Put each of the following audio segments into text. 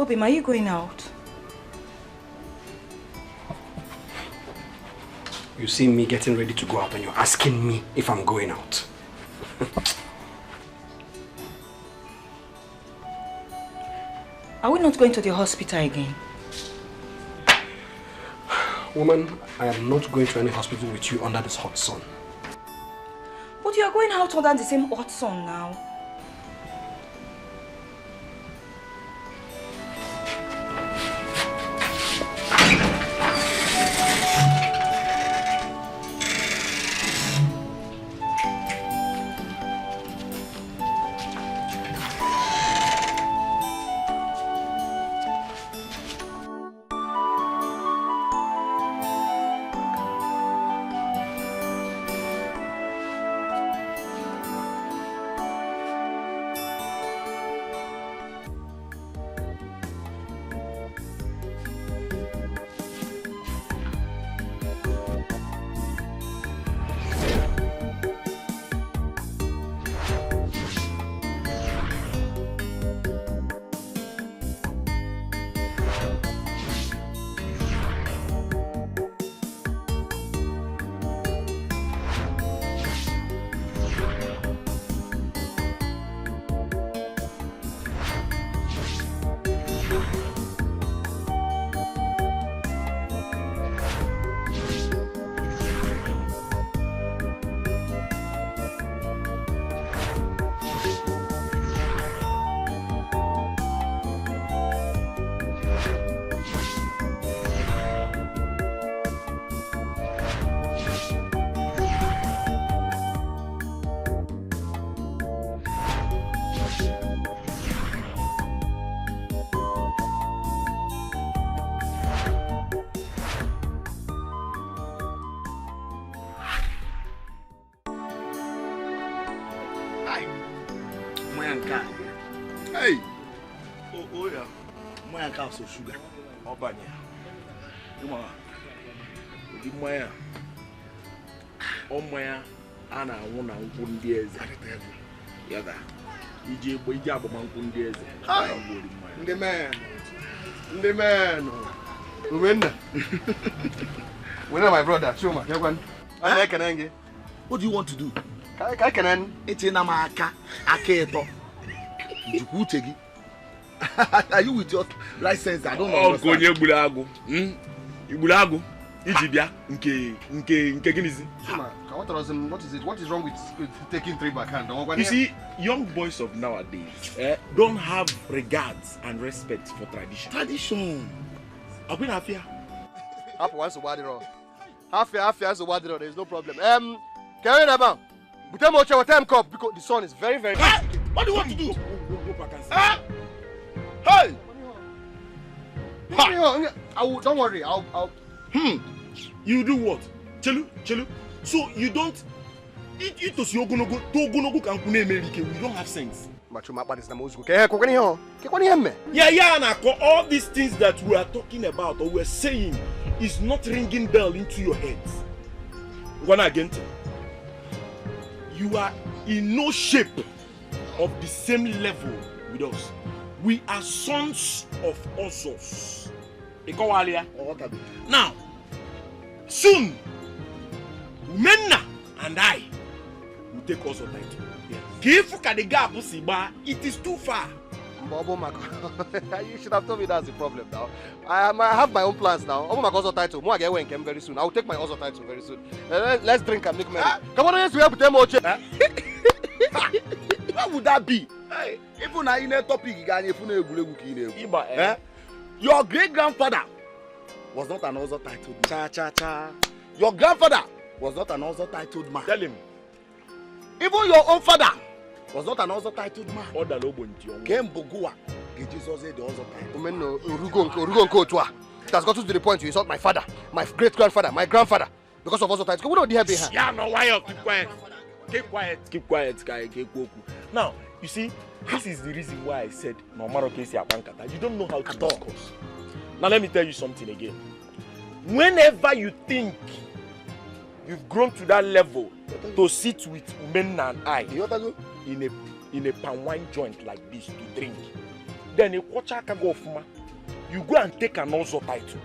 Bobby, are you going out? You see me getting ready to go out and you're asking me if I'm going out. Are we not going to the hospital again? Woman, I am not going to any hospital with you under this hot sun. But you are going out under the same hot sun now. So sugar or banya. Come on. The moya. Oh moya. Ana wona unkundieze. Yaga. Ije boy jabo mankundieze. The man. The man. When are my brother? Chuma. What do you want to do? I can. It's in Amaka. Aketo. Jukutegi. Are you with your license? I don't know. Konye bulago. Ibulago. Ijibia. Nke ginizi. What is it? What is wrong with taking 3 backhand? You see, young boys of nowadays don't have regards and respect for tradition. Tradition. I've been here. Half once a while. Half a while. There is no problem. Carry on about. But I'm watching what time cup because the sun is very. What do you want to do? Go back and see. Hey! Don't worry, I'll. You do what? Chelu. So you don't. You don't have sense. Yeah, all these things that we are talking about or we're saying is not ringing bell into your heads. One again. You are in no shape of the same level with us. We are sons of Osos. Now, soon, Menna and I will take Oso title. Yes. It is too far. You should have told me that's the problem now. I have my own plans now. I'm going to Oso title. I get when very soon. I will take my Oso title very soon. Let's drink and make merry. Come on, let's help them. What would that be? Hey, even I in a topic, your great grandfather was not an Oso titled man. Your grandfather was not an Oso titled man. Tell him. Even your own father was not an Oso titled man. Came Bogua. Jesus said the Oso title. It has gotten to the point you insult my father, my great grandfather, my grandfather because of Oso title. We don't have behind. Yeah, no, why you keep quiet. Now, you see, this is the reason why I said no matter case you don't know how to discuss. Now let me tell you something again. Whenever you think you've grown to that level to sit with men and I in a palm wine joint like this to drink, then you watch a go of ma. You go and take another title.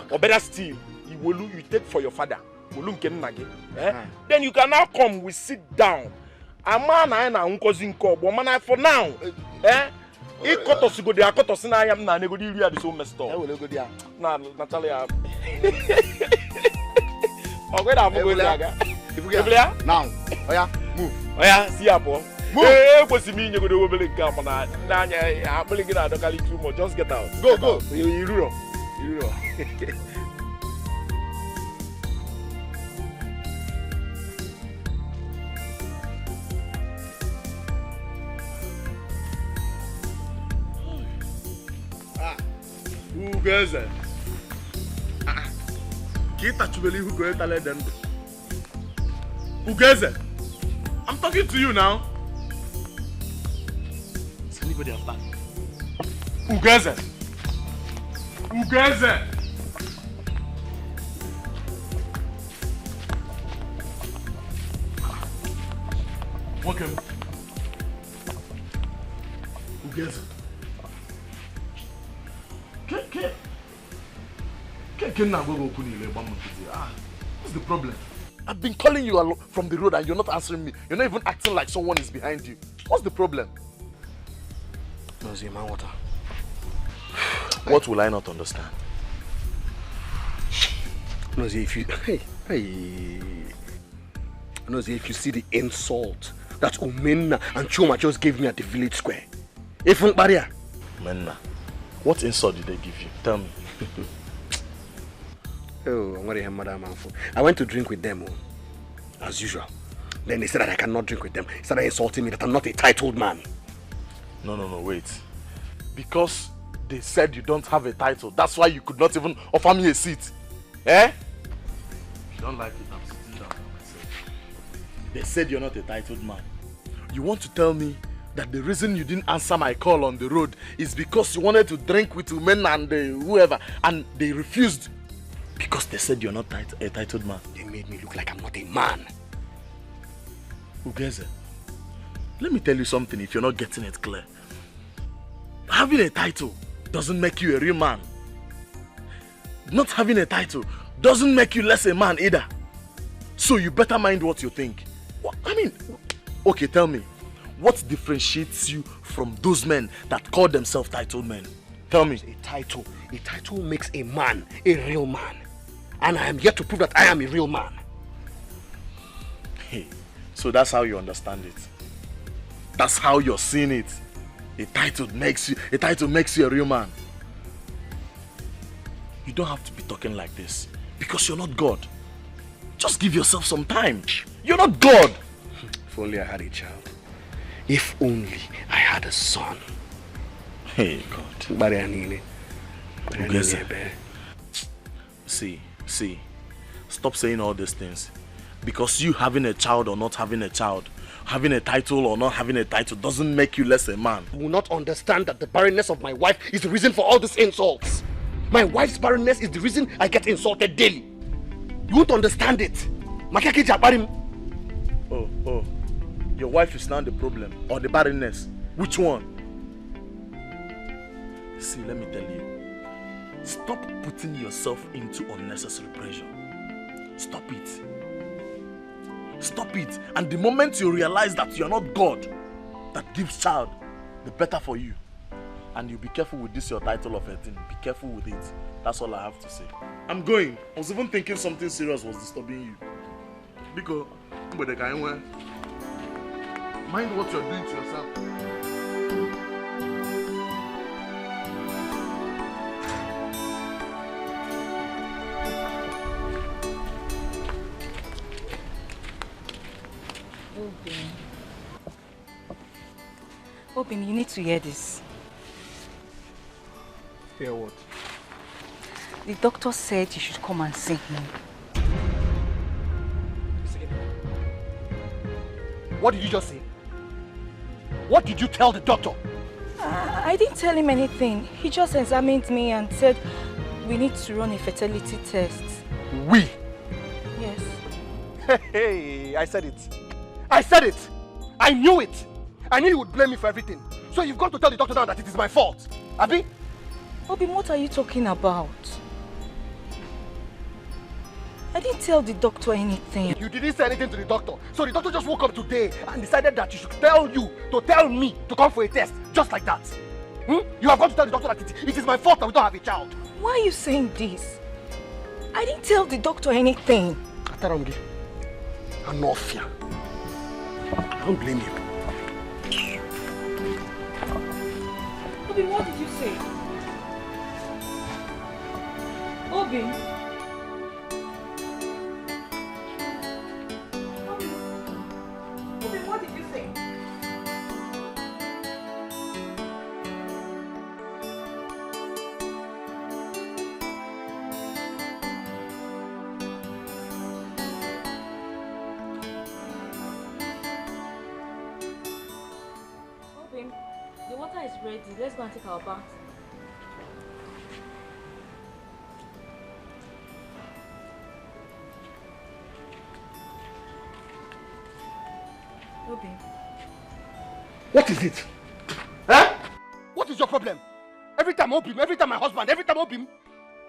Or better still, you take for your father. Then you can now come, we sit down. A man I na unkozin ko, but man for now. He cut us to go there, cut us in I am na nego di ria so messed up. Na Natalia. Okay, I'm going there. Now, oya, move. Oya, see ya, boy. Hey, what's the meaning? You go to open the camera. I'm pulling it out. Don't call it too much. Just get out. Go. You know. Who goes it? Kita chubeli who go tell them. Who goes it? I'm talking to you now. Is anybody have that? Who goes it? Who goes it? Welcome. Who goes it? What's the problem? I've been calling you from the road and you're not answering me. You're not even acting like someone is behind you. What's the problem? Nosy, man, water. What will I not understand? Nosy, if you... Nosy, if you see the insult that Omena and Choma just gave me at the village square. If barrier. Menna, what insult did they give you? Tell me. Oh, I'm worried, madam. I went to drink with them, as usual. Then they said that I cannot drink with them. They started insulting me that I'm not a titled man. No, wait. Because they said you don't have a title, that's why you could not even offer me a seat. Eh? If you don't like it, I'm sitting down by myself. They said you're not a titled man. You want to tell me that the reason you didn't answer my call on the road is because you wanted to drink with women and whoever, and they refused because they said you're not a titled man. They made me look like I'm not a man. Ugeze, let me tell you something if you're not getting it clear. Having a title doesn't make you a real man. Not having a title doesn't make you less a man either. So you better mind what you think. Okay, tell me, what differentiates you from those men that call themselves titled men? Tell me. A title makes a man a real man. And I am yet to prove that I am a real man. Hey, so that's how you understand it. That's how you're seeing it. A title makes you a real man. You don't have to be talking like this because you're not God. Just give yourself some time. You're not God. If only I had a child. If only I had a son. Hey, God. See, stop saying all these things. Because you having a child or not having a child, having a title or not having a title doesn't make you less a man. You will not understand that the barrenness of my wife is the reason for all these insults. My wife's barrenness is the reason I get insulted daily. You won't understand it. Oh. Your wife is not the problem or the barrenness. Which one? See, let me tell you. Stop putting yourself into unnecessary pressure. Stop it. Stop it. And the moment you realize that you're not God that gives child, the better for you. And you be careful with this, your title of a thing. Be careful with it. That's all I have to say. I'm going. I was even thinking something serious was disturbing you. Because, mind what you're doing to yourself. Obin, you need to hear this. Hear what? The doctor said you should come and see him. What did you just say? What did you tell the doctor? I didn't tell him anything. He just examined me and said we need to run a fertility test. We? Yes. Hey, I said it. I said it. I knew it. I knew you would blame me for everything. So you've got to tell the doctor now that it is my fault. Abi? Obim, what are you talking about? I didn't tell the doctor anything. You didn't say anything to the doctor. So the doctor just woke up today and decided that you should tell me to come for a test. Just like that. You have got to tell the doctor that it is my fault that we don't have a child. Why are you saying this? I didn't tell the doctor anything. Ataramgi, Anofia. I don't blame you. Obim, what did you say? Obim? Obim, what did you say? Obim, the water is ready. Let's go and take our bath. Obim. What is it? Huh? What is your problem? Every time Obim, every time my husband, every time Obim.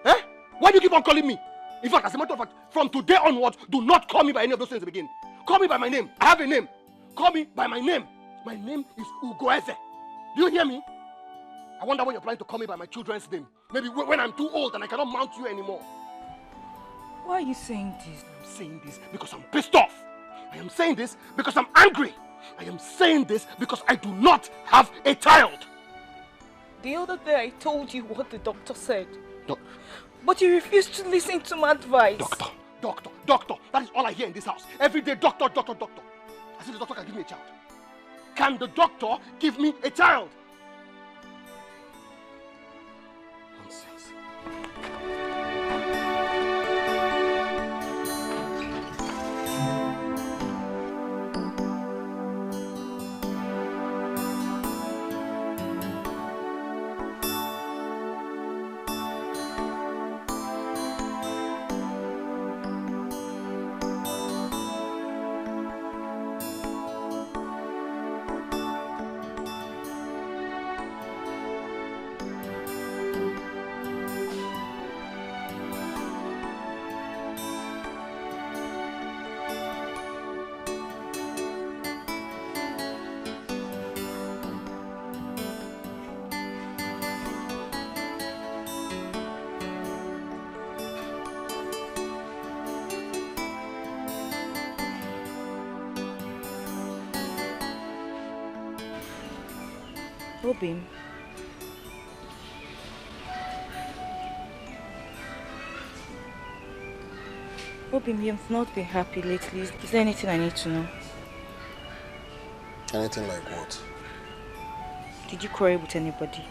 Huh? Why do you keep on calling me? In fact, as a matter of fact, from today onwards, do not call me by any of those things again. Call me by my name. I have a name. Call me by my name. My name is Ugoeze. Do you hear me? I wonder when you're planning to call me by my children's name. Maybe when I'm too old and I cannot mount you anymore. Why are you saying this? I'm saying this because I'm pissed off. I am saying this because I'm angry. I am saying this because I do not have a child. The other day I told you what the doctor said. No. But you refused to listen to my advice. Doctor. That is all I hear in this house. Every day, doctor. As if the doctor can give me a child. Can the doctor give me a child? Nonsense. Obim. Obim, you have not been happy lately. Is there anything I need to know? Anything like what? Did you quarrel with anybody?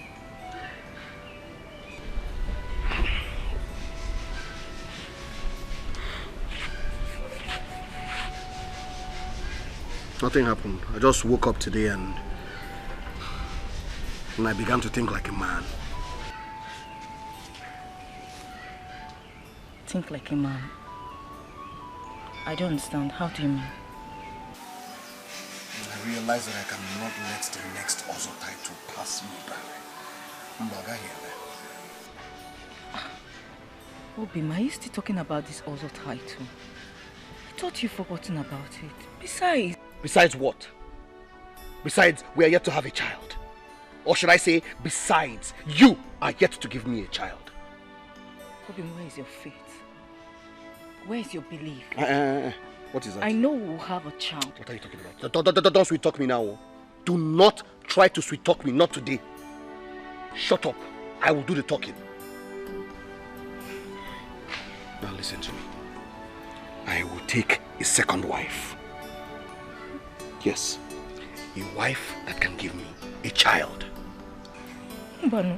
Nothing happened. I just woke up today and I began to think like a man. Think like a man? I don't understand. How do you mean? I realized that I cannot let the next Ozo title pass me by. Mbaga here. Obim, are you still talking about this Ozo title? I thought you'd forgotten about it. Besides... Besides what? Besides, we are yet to have a child. Or should I say, besides, you are yet to give me a child. Obim, where is your faith? Where is your belief? What is that? I know we'll have a child. What are you talking about? Don't sweet talk me now. Do not try to sweet talk me, not today. Shut up. I will do the talking. Now listen to me. I will take a second wife. Yes, a wife that can give me a child. Banu,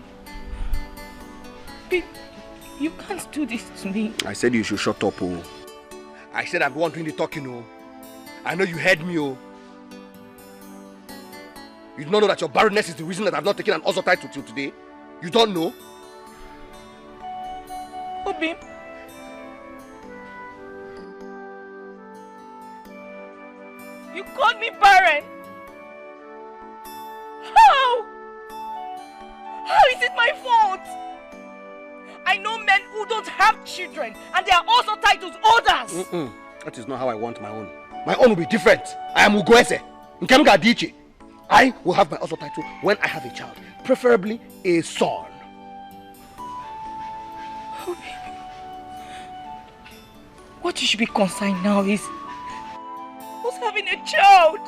you can't do this to me. I said you should shut up, oh. I said I'm the one doing the talking, oh. I know you heard me, oh. You do not know that your barrenness is the reason that I've not taken an Ozo title till today? You don't know? Obim. You called me barren. not. I know men who don't have children and they are also titled others. That is not how I want my own. My own will be different. I am Ugoese. Nkemga Diche. I will have my other title when I have a child, preferably a son. What you should be concerned now is who's having a child.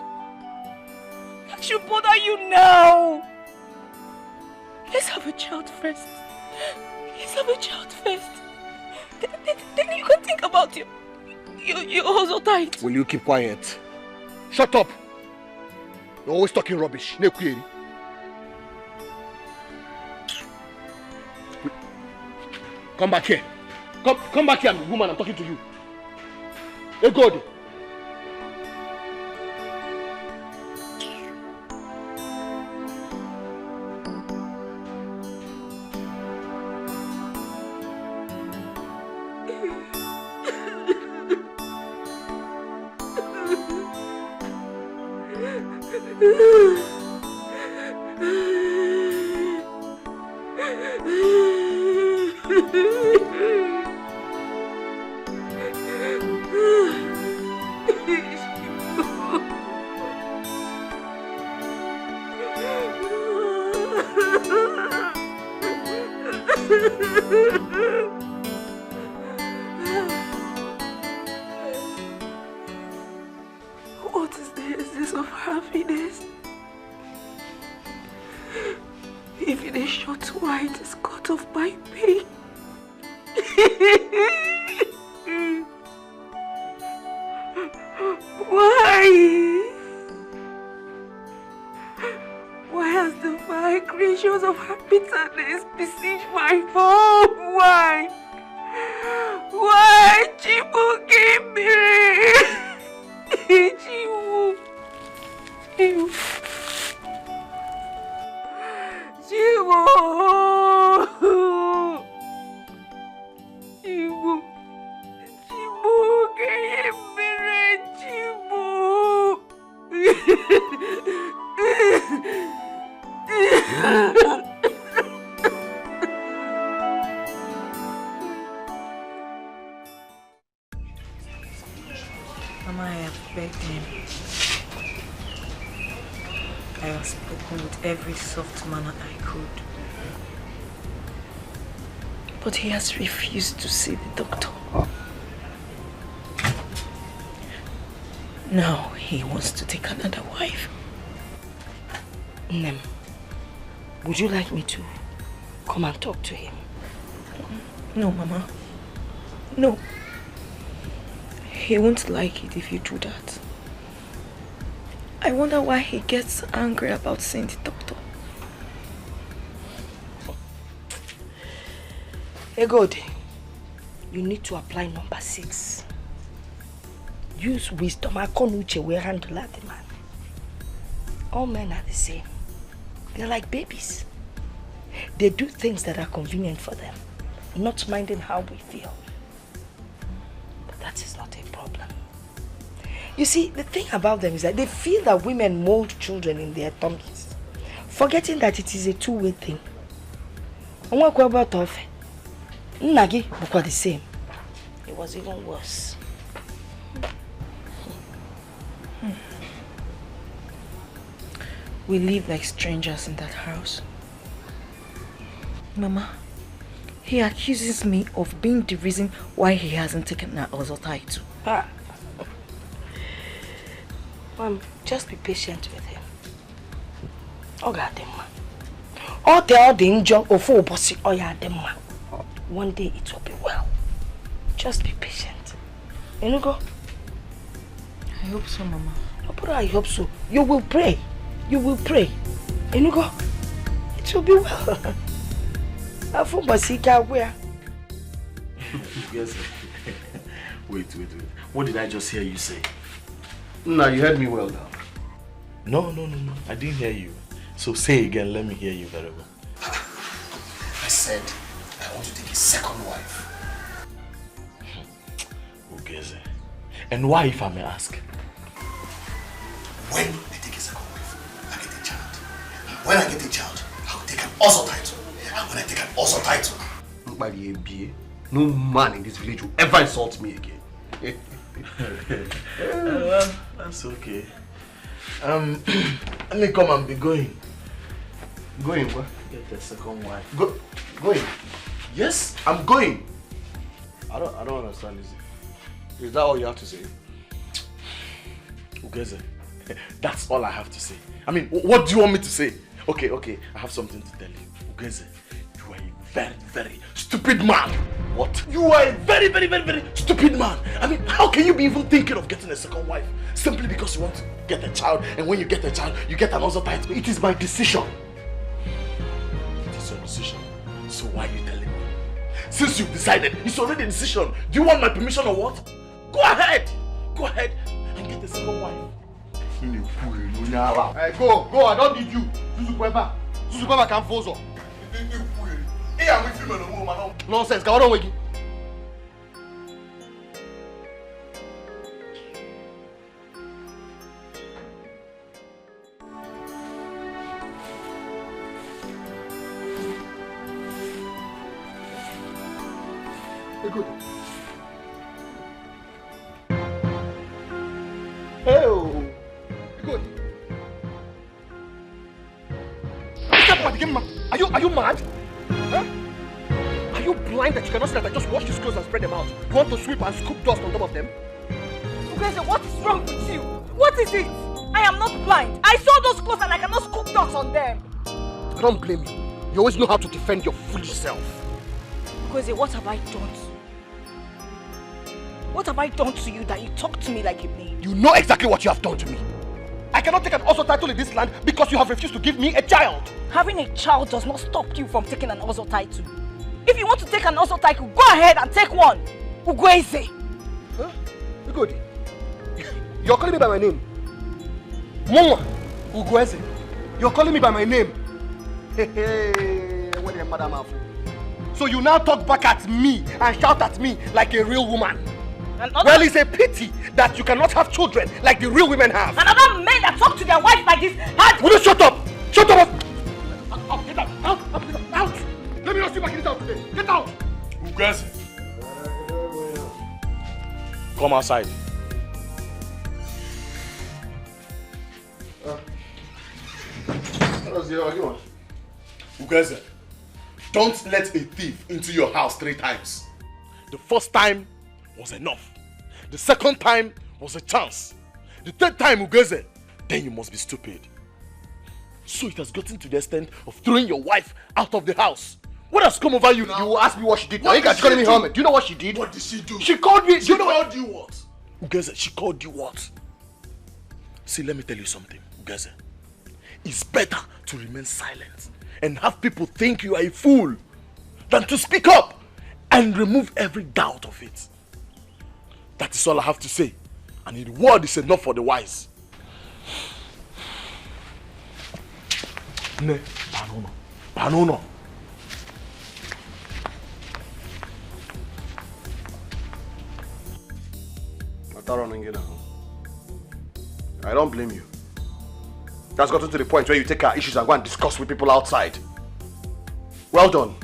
That should bother you now. Let's have a child first. Let's have a child first. Then you can think about your also tight. Will you keep quiet? Shut up. You're always talking rubbish. Come back here. Come back here, woman. I'm talking to you. Hey, God. What is the essence of happiness if in a short while it is cut off by pain? Why? Why has the vibrations of happiness besieged my home? Why? Why, Chibu gave me? Chibu. Chibu. Chibu. Chibu gave me. Chibu. Mama, I have begged him. I have spoken with every soft manner I could. But he has refused to see the doctor. Now he wants to take another wife. Nem, would you like me to come and talk to him? No, Mama. No. He won't like it if you do that. I wonder why he gets angry about seeing the doctor. Hey, God, you need to apply number 6. Use wisdom. Akonuche will handle that man. All men are the same. They're like babies. They do things that are convenient for them, not minding how we feel. But that is not a problem. You see, the thing about them is that they feel that women mold children in their tummies, forgetting that it is a two-way thing. Nagi was the same. It was even worse. We live like strangers in that house. Mama, he accuses me of being the reason why he hasn't taken that other title. Mom, just be patient with him. Oh God, all the injury of full bossy, oh yeah, one day it will be well. Just be patient. You know, go. I hope so, Mama. No, but I hope so. You will pray. You will pray. You know, go. It will be well. I feel Basika where. Yes. Wait. What did I just hear you say? No, you heard me well now. No. I didn't hear you. So say again, let me hear you very well. I said I want to take a second wife. Ugeze. And why, if I may ask? When I take a second wife, I get a child. When I get a child, I'll take an also title. And when can I take an also title? No man in this village will ever insult me again. Well, that's okay. Let me come and be going. Going where? Get the second wife. Going? Yes, I'm going. I don't understand this. Is that all you have to say? Ugeze, that's all I have to say. I mean, what do you want me to say? Okay, I have something to tell you. Ugeze, you are a very, very stupid man. What? You are a very, very, very, very stupid man. I mean, how can you be even thinking of getting a second wife? Simply because you want to get a child, and when you get a child, you get another title. It is my decision. It is your decision. So why are you telling me? Since you've decided, it's already a decision. Do you want my permission or what? Go ahead and get a second wife. Hey, go, I don't need you. Zuzukweba can force up. Nonsense, come on, Wiggy. Good. Oh, good. Are you mad? Huh? Are you blind that you cannot see that I just wash these clothes and spread them out? You want to sweep and scoop dust on top of them? Ugeze, what is wrong with you? What is it? I am not blind. I saw those clothes and I cannot scoop dust on them. I don't blame you. You always know how to defend your foolish self. Ugeze, what have I done? What have I done to you that you talk to me like a maid? You know exactly what you have done to me. I cannot take an Ozo title in this land because you have refused to give me a child. Having a child does not stop you from taking an Ozo title. If you want to take an Ozo title, go ahead and take one. Ugeze. Huh? Good. You're calling me by my name. Mama. Ugeze. You're calling me by my name. Hey, what are you, Madam Afu? So you now talk back at me and shout at me like a real woman. Well, it's a pity that you cannot have children like the real women have. And other men that talk to their wives like this had... Will you shut up? Shut up! Get out! Out! Let me not see my kids out today. Get out! Ugeze. Come outside. Ugeze, don't let a thief into your house 3 times. The first time was enough. The second time was a chance. The third time, Ugeze, then you must be stupid. So it has gotten to the extent of throwing your wife out of the house. What has come over you now? You will ask me what she did. Now you guys calling me helmet. Do you know what she did? What did she do? She called me. She called you what? Ugeze, she called you what? See, let me tell you something, Ugeze. It's better to remain silent and have people think you are a fool than to speak up and remove every doubt of it. That is all I have to say. And the word is enough for the wise. Ne, Panono. I don't blame you. That's gotten to the point where you take our issues and go and discuss with people outside. Well done.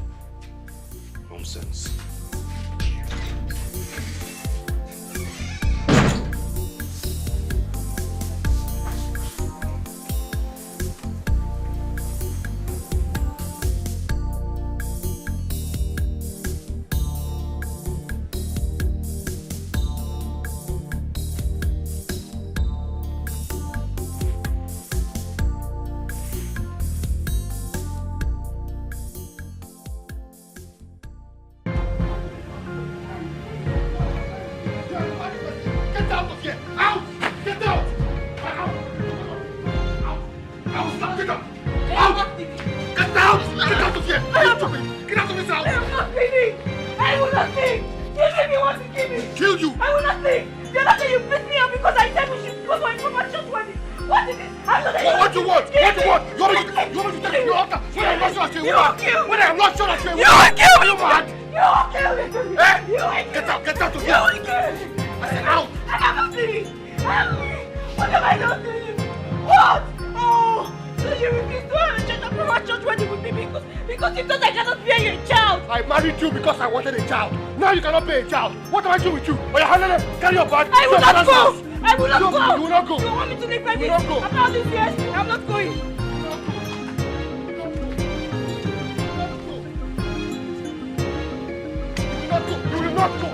Nonsense. Because because you thought I cannot bear you a child. I married you because I wanted a child. Now you cannot bear a child. What am I doing with you? Oh, yeah, carry your bag. I will not go. I will not go. You will not go. You want me to live like this? You will not go. After all these years, I'm not going. You will not go.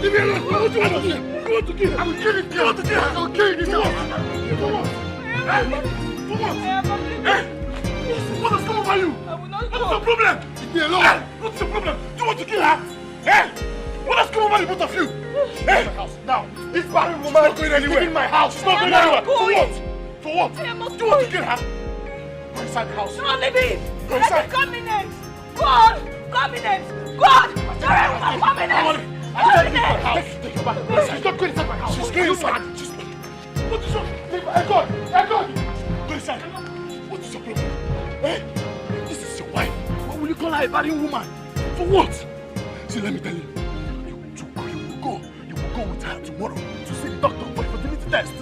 Leave me alone. What do you want to do? You want to kill him? I will kill him. You want to kill him? I will kill him. For what? For what? What has come over you? I will not go. What's your problem? Leave me alone. What's your problem? Do you want to kill her? What has come over the both of you? My house. Now, this barren woman is not going anywhere. In my house. She's not going anywhere. For what? For what? Do you want to kill her? Go inside the house. No, leave me. Go inside. Come in next. God! Come in next. God! Sorry, come in next. I'm telling you, take your bag. She's not going inside my house. She's going inside. What is your... God! Go inside. What is your problem? This is your wife. Why will you call her a barren woman? For what? See, let me tell you. You will go with her tomorrow to see the doctor for the fertility test.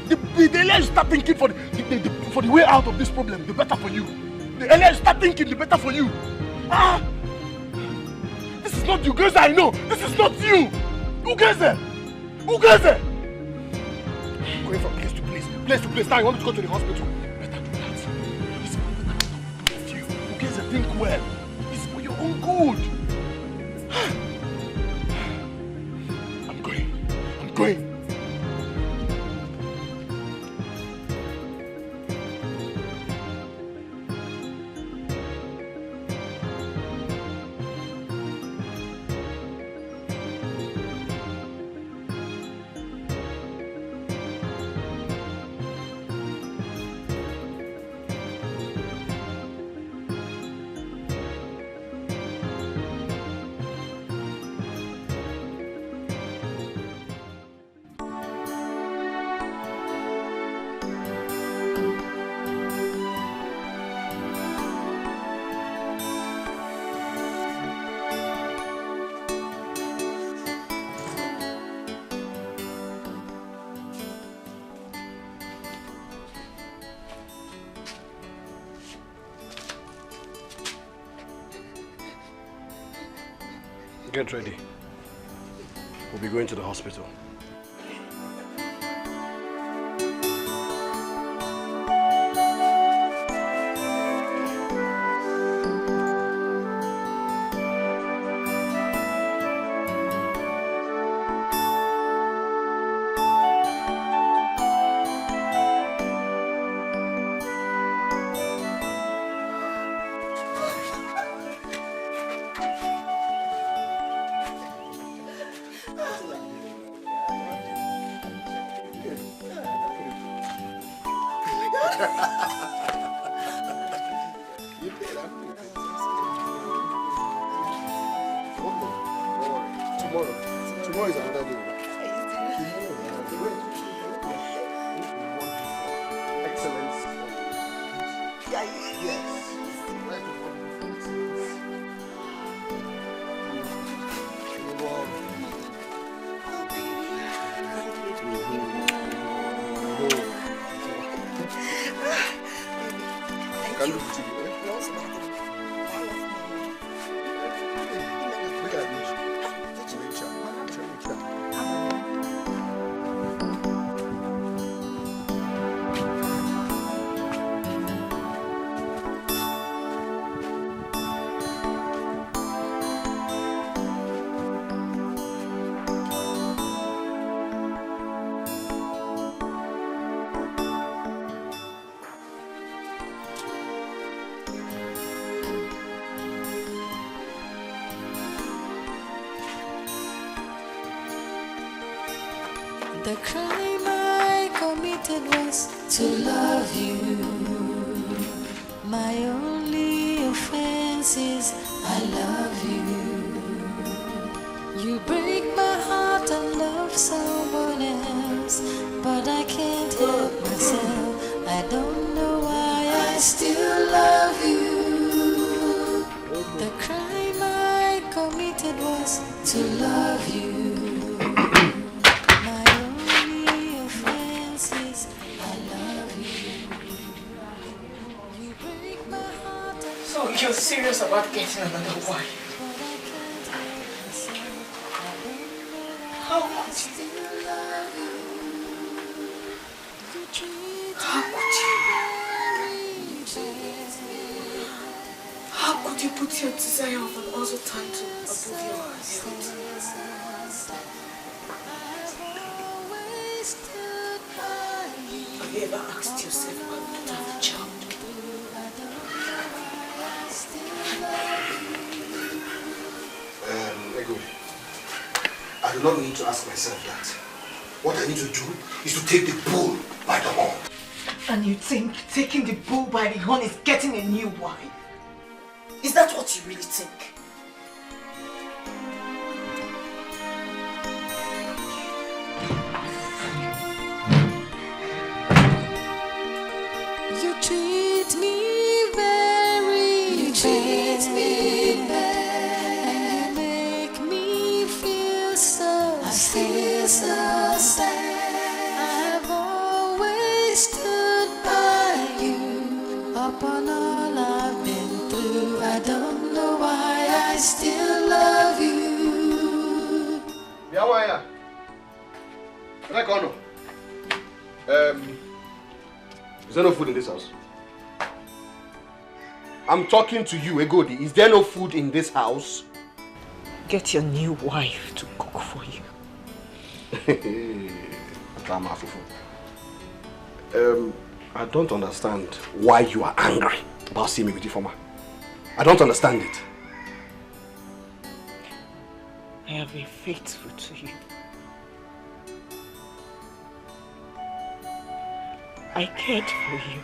The earlier you start thinking for the way out of this problem, the better for you. The earlier you start thinking, the better for you. This is not you guys I know. This is not you. Who gets there? Going from place to place. Now you want me to go to the hospital. Better do that. It's better for you. Who gets there? Think well. It's for your own good. I'm going. Get ready. We'll be going to the hospital. Tomorrow is another day. Excellence. Yes. Can you look at The crime I committed was to love you. My only offense is I love you. You break my heart and love someone else, but I can't help myself. I don't know why I still love you. The crime I committed was to love you. think you're serious about getting another wife? How could you? How could you? How could you put your desire of an other title above your heart? Have you ever asked yourself why we don't have a child? Ego, I do not need to ask myself that. What I need to do is to take the bull by the horn. And you think taking the bull by the horn is getting a new wife? Is that what you really think? You treat me very bad. You make me feel so sad. I've always stood by you. Upon all I've been through, I don't know why I still love you. Yawaya. Rekono. Is there no food in this house? I'm talking to you, Egodi. Is there no food in this house? Get your new wife to cook for you. I don't understand why you are angry about seeing me with Ifoma. I don't understand it. I have been faithful to you. I cared for you.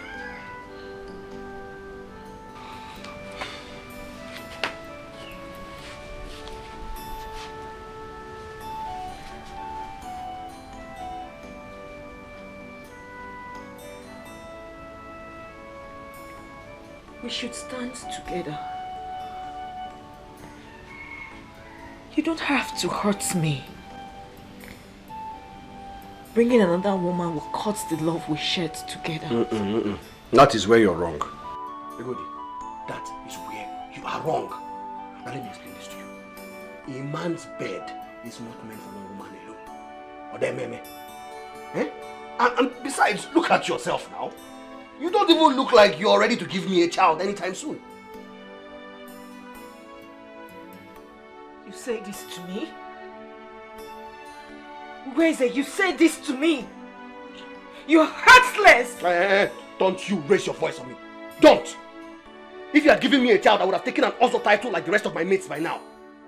We should stand together. You don't have to hurt me. Bringing another woman will cut the love we shared together. That is where you're wrong. Egodi, that is where you are wrong. Now let me explain this to you. A man's bed is not meant for one woman alone. Or them meme. Eh? And besides, look at yourself now. You don't even look like you're ready to give me a child anytime soon. You say this to me? Weze, you say this to me? You're heartless! Hey, don't you raise your voice on me. Don't! If you had given me a child, I would have taken an Ozo title like the rest of my mates by now.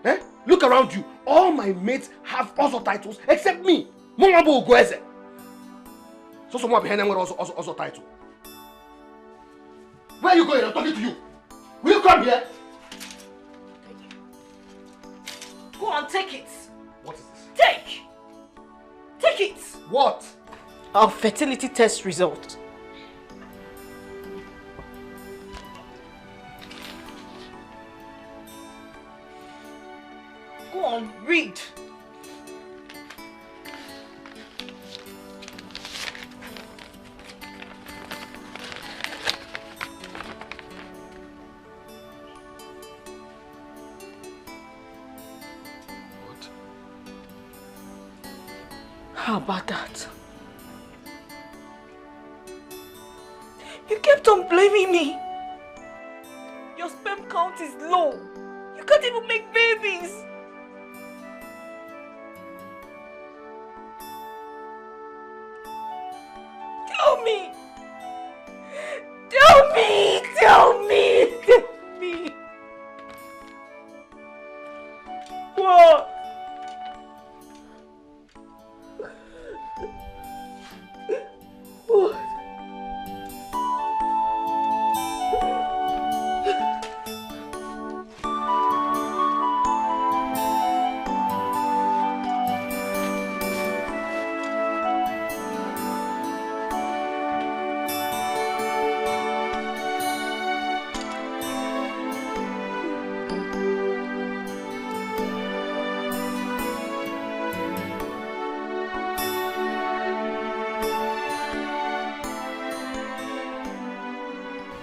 Eh? Look around you. All my mates have Ozo titles except me. Mongabo Ugweze. So someone behind them with Ozo title. Where are you going? I'm talking to you. Will you come here? Go on, take it. What is this? Take! Take it! What? Our fertility test result. Go on, read. How about that? You kept on blaming me. Your sperm count is low. You can't even make babies. Tell me. Tell me. Tell me. Tell me. What? What?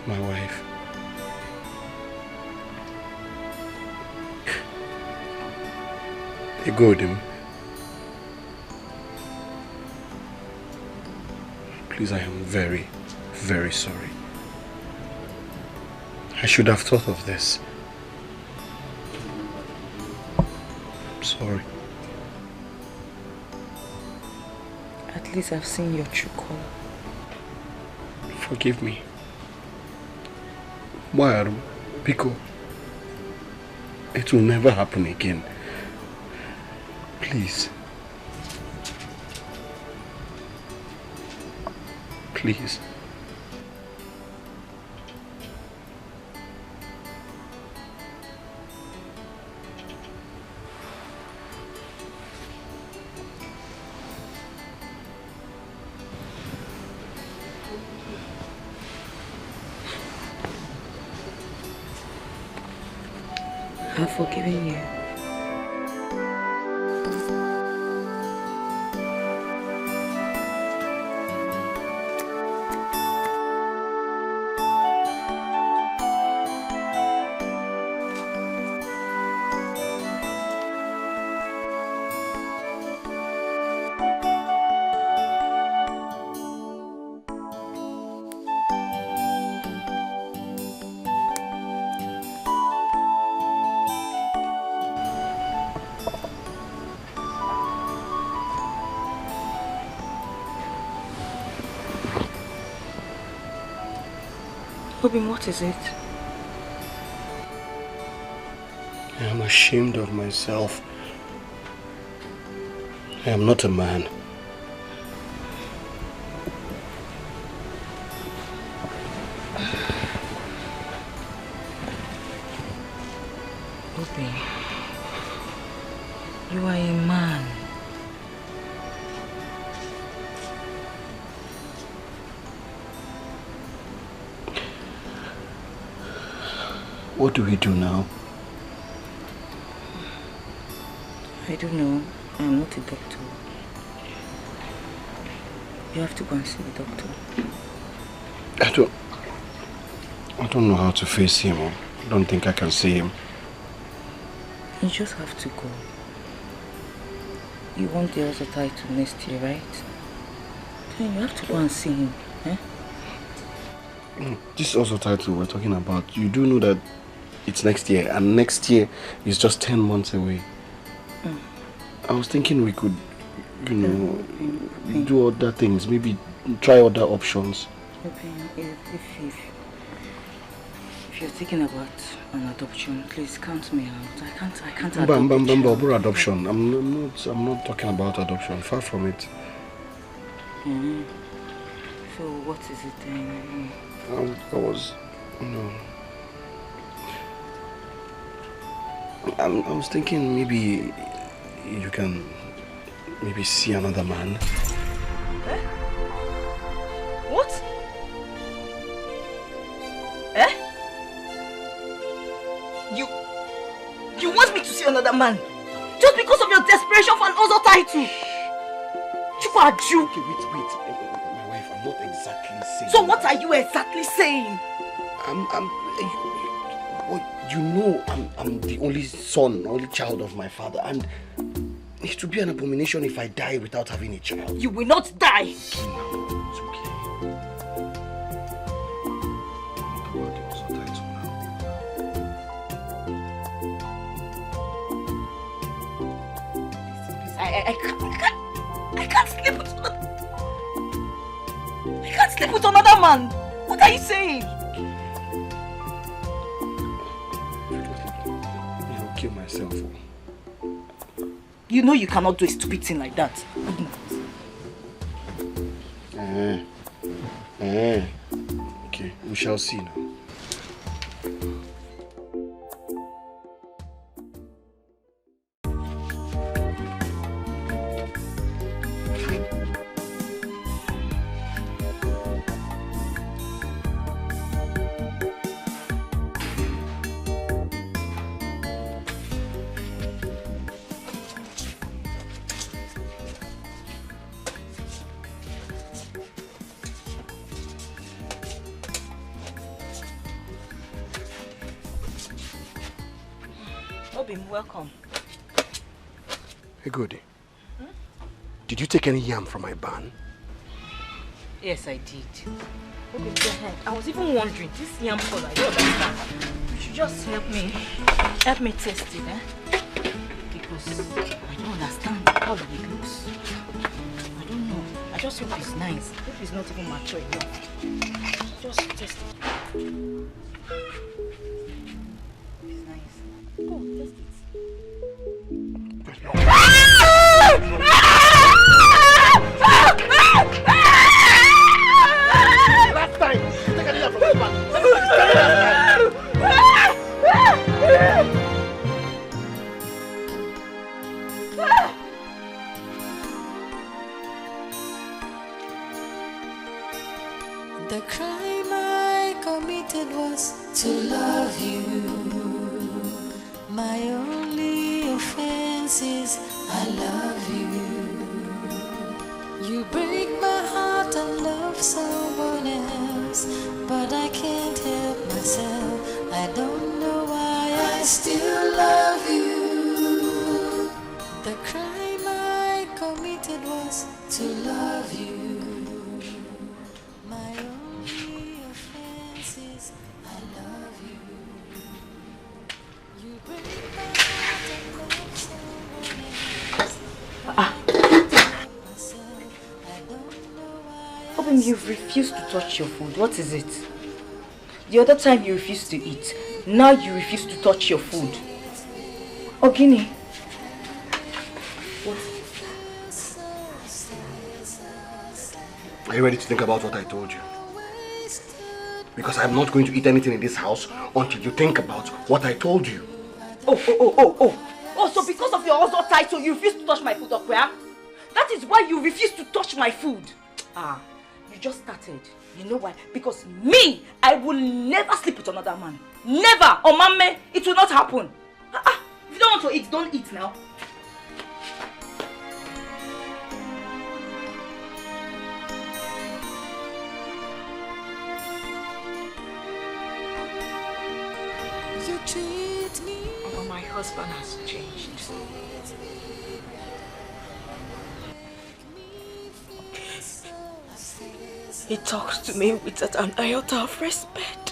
My wife. You go with him. Please, I am very, very sorry. I should have thought of this. I'm sorry. At least I've seen your true color. Forgive me. Why, Pico? It will never happen again. Please. Please. I've forgiven you. Obin, what is it? I am ashamed of myself. I am not a man. Obin, you are a man. What do we do now? I don't know. I am not a doctor. You have to go and see the doctor. I don't know how to face him. I don't think I can see him. You just have to go. You want the other title next year, right? Then you have to go and see him. Eh? This also title we're talking about, you do know that it's next year, and next year is just 10 months away. I was thinking we could, you know, do other things, maybe try other options. If you're thinking about an adoption, please count me out. I can't adopt adoption. I'm not talking about adoption. Far from it. So what is it then? I was, you know, I was thinking maybe you can maybe see another man. Eh? What? Eh? You want me to see another man? Just because of your desperation for an other title? You are Jew. Okay, wait. My wife, I'm not exactly saying. So what are you exactly saying? You know, I'm the only son, only child of my father, and it would be an abomination if I die without having a child. You will not die. It's okay. I can't sleep with I can't sleep with another man. What are you saying? I'll kill myself. You know you cannot do a stupid thing like that. Okay, we shall see now. Welcome. Hey, Goody. Did you take any yam from my barn? Yes, I did. Okay, go ahead. I was even wondering, this yam color, I don't understand. You should just help me taste it, eh? Because I don't understand how it looks. I don't know. I just hope it's nice. Hope it's not even mature enough. Just taste it. It's nice. Go, taste it. Last time! Take any yam from my barn! The crime I committed was to love you. My only offense is I love you. You break my heart and love someone else, but I can't help myself. I don't know why I still love you. The crime I committed was to love you. My only offense is I love you. You break my heart and love someone else. Open, you've refused to touch your food. What is it? The other time you refused to eat. Now you refuse to touch your food. Ogini. What? Are you ready to think about what I told you? Because I'm not going to eat anything in this house until you think about what I told you. Oh, so because of your hustle title, you refuse to touch my food, Okwe? That is why you refuse to touch my food. You just started. You know why? Because me, I will never sleep with another man. Never! Oh, mama, it will not happen. If you don't want to eat, don't eat now. You treat me. Oh, my husband has changed. He talks to me with an iota of respect.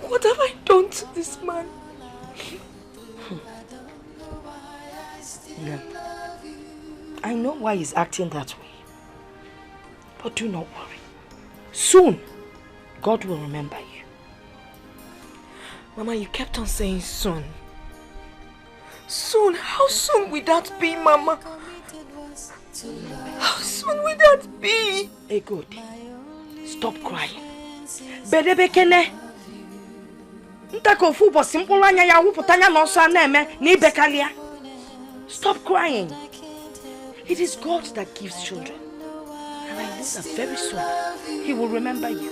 What have I done to this man? Yeah. I know why he's acting that way. But do not worry. Soon, God will remember you. Mama, you kept on saying soon. Soon? How soon will that be, Mama? How soon will that be? Hey, good. Stop crying. Bedebekene. Ntako fubo simple anya ya wuputanya no so na-eme na ibekalia. Stop crying. It is God that gives children. And I know that very soon He will remember you.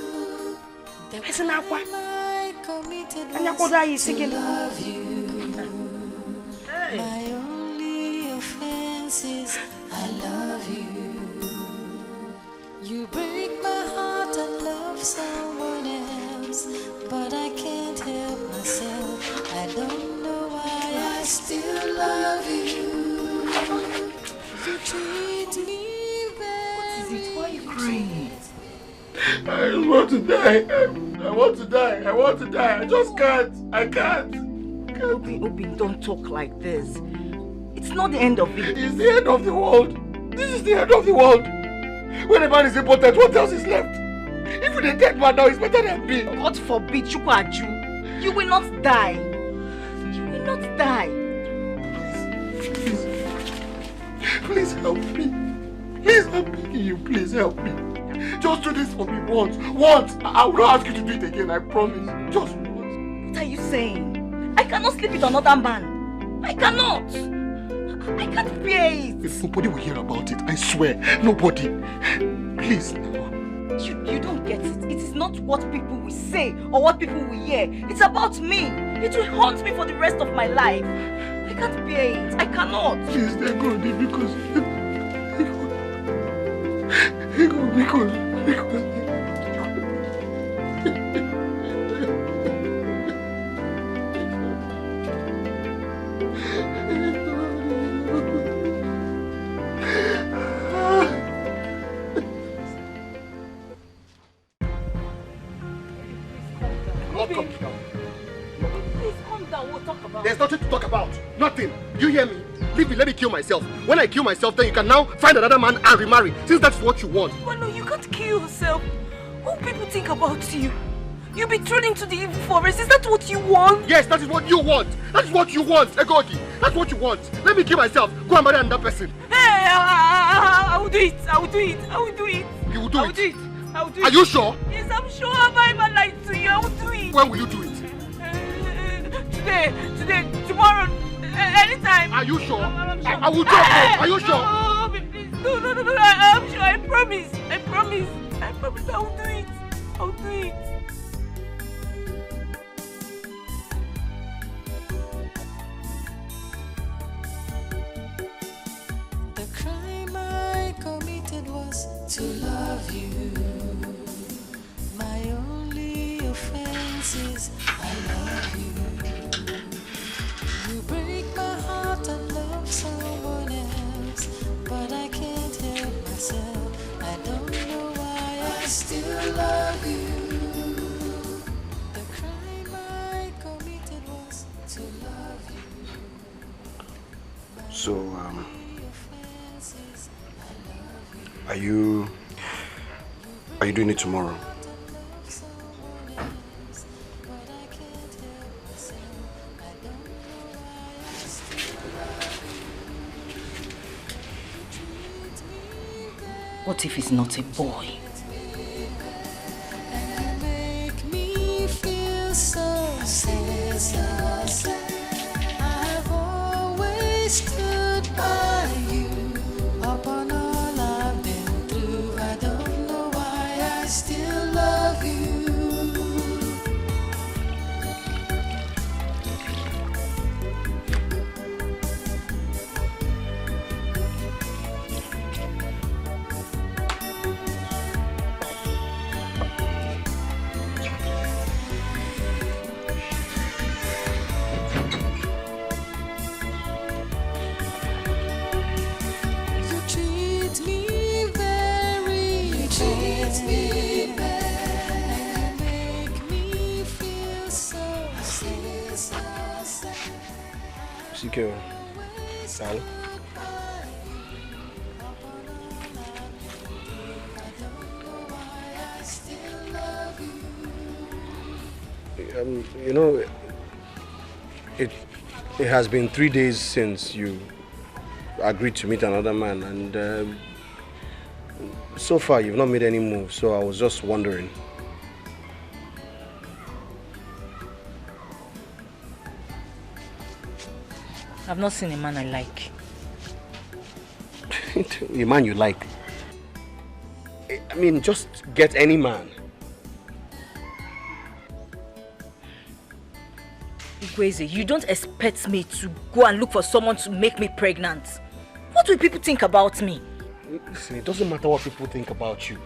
Listen, Aqua. Anya koda yi singing. My only offense is I love you. You break my heart and love someone else, but I can't help myself. I don't know why I still love you. You treat me very. What is it? Why are you crying? I just want to die. I want to die. I want to die. I just can't. I can't. Obi, don't talk like this. It's not the end of it. It's the end of the world. This is the end of the world. When a man is important, what else is left? Even a dead man now is better than me. God forbid, Chukwaju. You will not die. You will not die. Please help me. Please, I'm begging you. Please help me. Just do this for me once. Once. I will not ask you to do it again. I promise. Just once. What are you saying? I cannot sleep with another man. I cannot. I can't bear it. If nobody will hear about it, I swear. Nobody. Please. You don't get it. It is not what people will say or what people will hear. It's about me. It will haunt me for the rest of my life. I can't bear it. I cannot. Please, they're good because... about? There's nothing to talk about. Nothing. You hear me? Leave me, let me kill myself. When I kill myself, then you can now find another man and remarry, since that's what you want. But no, you can't kill yourself. What people think about you? You'll be thrown into the evil forest. Is that what you want? Yes, that is what you want. That is what you want, Egodi. That's what you want. Let me kill myself. Go and marry another person. Hey, I will do it. I will do it. I will do it. You will do I it? will do it. I will do it. Are you sure? Yes, I'm sure. Have I ever lied to you? I will do it. When will you do it? Today, tomorrow, anytime. Are you sure? I'm sure. I will do it. Are you sure? No, please. No. I'm sure. I promise. I promise. I promise. I will do it. I will do it. The crime I committed was to love you. My only offense is I love you. You break my heart and love someone else, but I can't help myself. I don't know why I still love you. The crime I committed was to love you. So, are you doing it tomorrow? What if he's not a boy? Make me feel so sad. I've always stood by you. Upon all I've been through, I don't know why I still love you. Secure. Sal. You know, it has been 3 days since you agreed to meet another man, and so far you've not made any moves, so I was just wondering. I've not seen a man I like. A man you like? I mean, just get any man. Igweze, you don't expect me to go and look for someone to make me pregnant. What will people think about me? Listen, it doesn't matter what people think about you.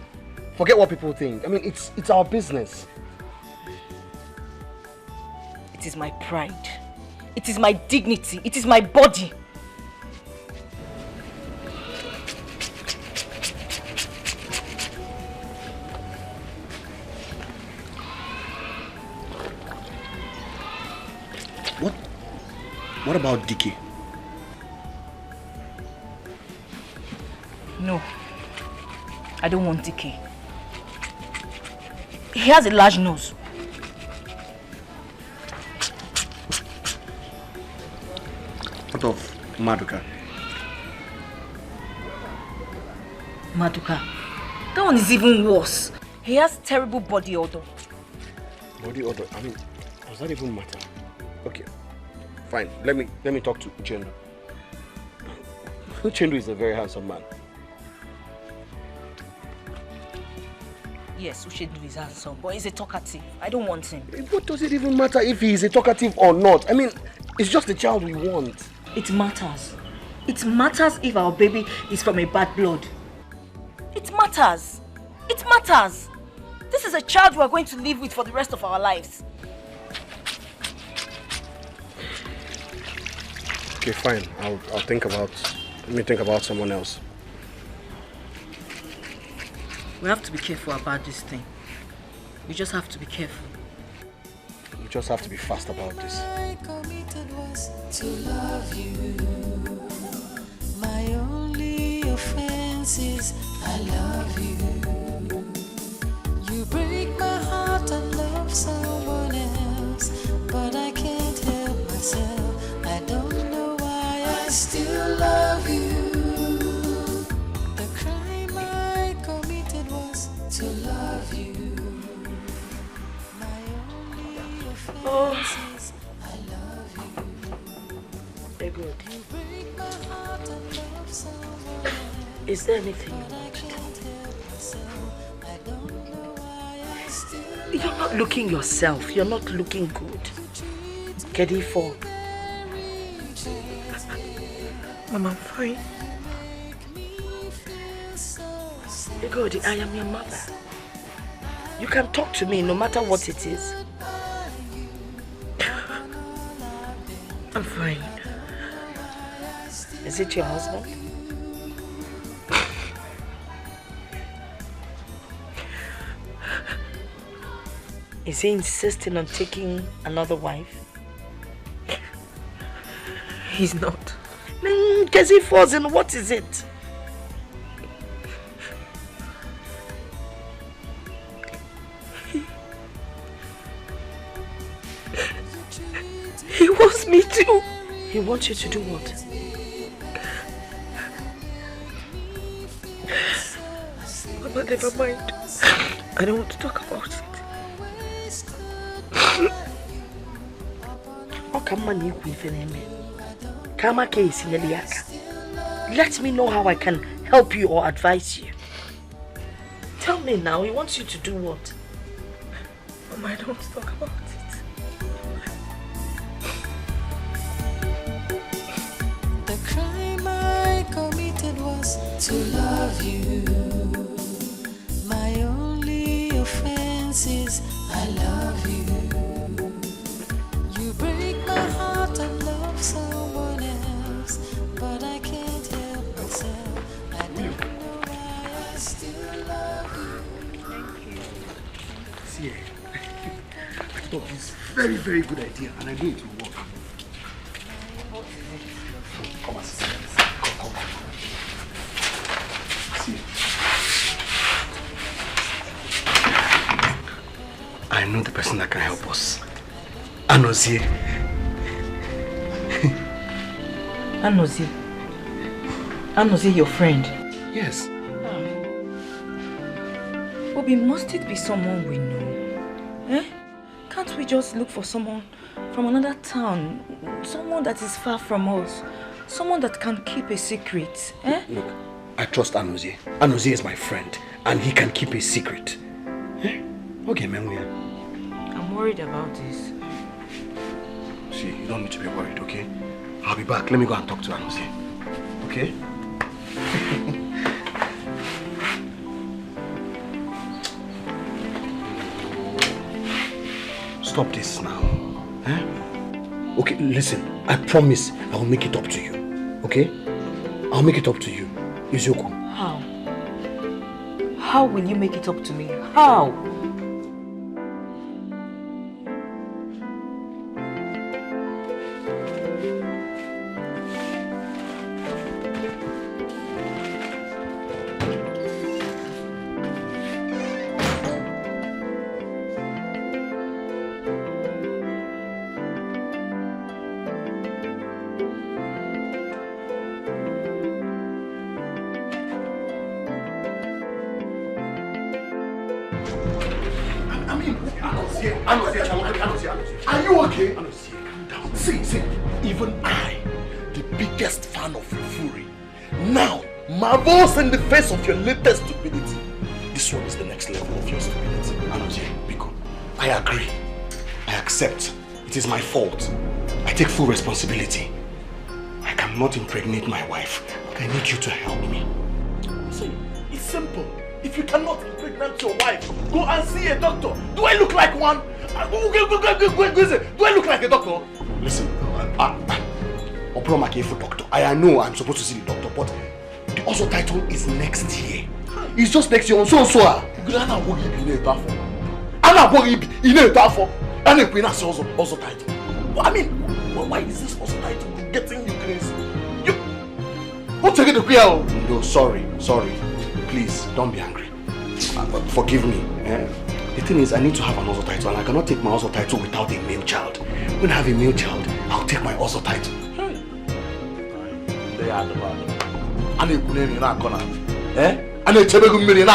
Forget what people think. I mean, it's our business. It is my pride. It is my dignity. It is my body. What about Dikeh? No. I don't want Dikeh. He has a large nose. What of Maduka? Maduka. That one is even worse. He has terrible body odor. Body odor? I mean, does that even matter? Okay, fine. Let me talk to Uchendu. Uchendu is a very handsome man. Yes, Uchendu is handsome, but he's a talkative. I don't want him. What does it even matter if he is a talkative or not? I mean, it's just the child we want. It matters. It matters if our baby is from a bad blood. It matters. It matters. This is a child we are going to live with for the rest of our lives. Okay, fine. I'll think about. Let me think about someone else. We have to be careful about this thing. We just have to be careful. just have to be fast about this. I committed was to love you. My only offense is I love you. You break my heart and love someone else, but I can't help myself. I don't know why I still love you. The crime I committed was to love you. My only offense is I love you. They're good. You break my heart and love someone else. Is there anything you want to do? You're not looking yourself. You're not looking good. Kedifo. Mama, I'm fine. Good, I am your mother. You can talk to me no matter what it is. I'm fine. Is it your husband? Is he insisting on taking another wife? He's not. Because he falls in, what is it? He wants me to. He wants you to do what? Mama, never mind. I don't want to talk about it. Let me know how I can help you or advise you. Tell me now, he wants you to do what? Mama, I don't want to talk about it. The crime I committed was to love you. My only offense is I love you. You break my heart and love someone else, but I can't help myself. I don't know why I still love you. Thank you. See, I thought this very, very good idea, and I know it will work. Come on, sister. Come. See. I know the person that can help us. Anozie. Anozie, your friend? Yes. Obi, must it be someone we know? Eh? Can't we just look for someone from another town? Someone that is far from us? Someone that can keep a secret? Eh? Look, I trust Anozie. Anozie is my friend, and he can keep a secret. Eh? Okay, Memuya. I'm worried about this. See, you don't need to be worried, okay? I'll be back. Let me go and talk to Anozie. Okay? Stop this now. Eh? Okay, listen. I promise I will make it up to you. Okay? I'll make it up to you. Izuku. How? How will you make it up to me? How? Are you okay? Calm down. See, even I, the biggest fan of your fury, now marvels in the face of your latest stupidity. This one is the next level of your stupidity. Biko, I agree. I accept. It is my fault. I take full responsibility. I cannot impregnate my wife, but I need you to help me. See, it's simple. If you cannot impregnate your wife, go and see a doctor. Do I look like one? Do I look like a doctor? Listen, doctor. I know I'm supposed to see the doctor, but the also title is next year. It's just next year on so. And a queen has also title. I mean, why is this also title getting you crazy? What's again the queen? No, sorry. Please, don't be angry. Forgive me. The thing is, I need to have an also title, and I cannot take my also title without a male child. When I have a male child, I'll take my also title. They are the bad. And a queen in our corner. And a chebegu million.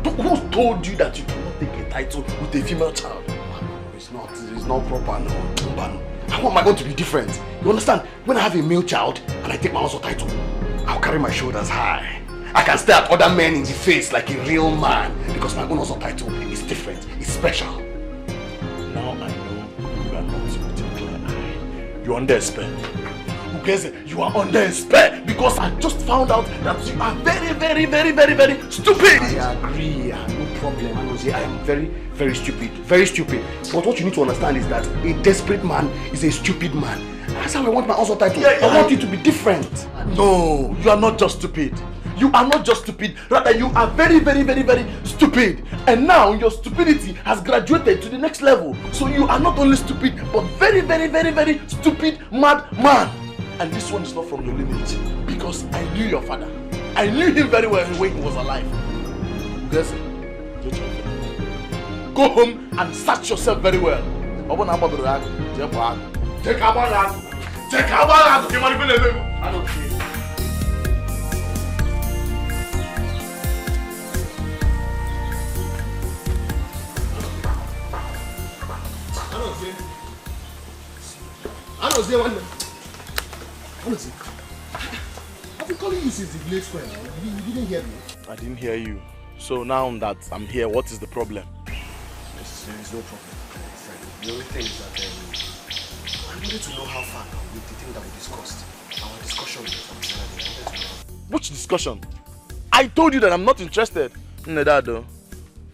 Who told you that you cannot take a title with a female child? It's not proper, no. How am I going to be different? You understand? When I have a male child and I take my also title, I'll carry my shoulders high. I can stare at other men in the face like a real man because my own also title is different. It's special. Now I know you are not with a clear eye. You are under a spell. You are under a spell because I just found out that you are very, very, very, very, very stupid. I agree. No problem. I am very, very stupid. Very stupid. But what you need to understand is that a desperate man is a stupid man. That's how I want my also title. I want it to be different. No, you are not just stupid. You are not just stupid. Rather, you are very, very, very, very stupid. And now your stupidity has graduated to the next level. So you are not only stupid, but very, very, very, very stupid mad man. And this one is not from your lineage. Because I knew your father. I knew him very well when he was alive. Guess go home and search yourself very well. Take a bag. I don't care. I don't see one. Honestly, I've been calling you since the village square. You didn't hear me. I didn't hear you. So now that I'm here, what is the problem? There is no problem. The only thing is that I wanted to know how far with the thing that we discussed. Our discussion with the other. Which discussion? I told you that I'm not interested. Nedado.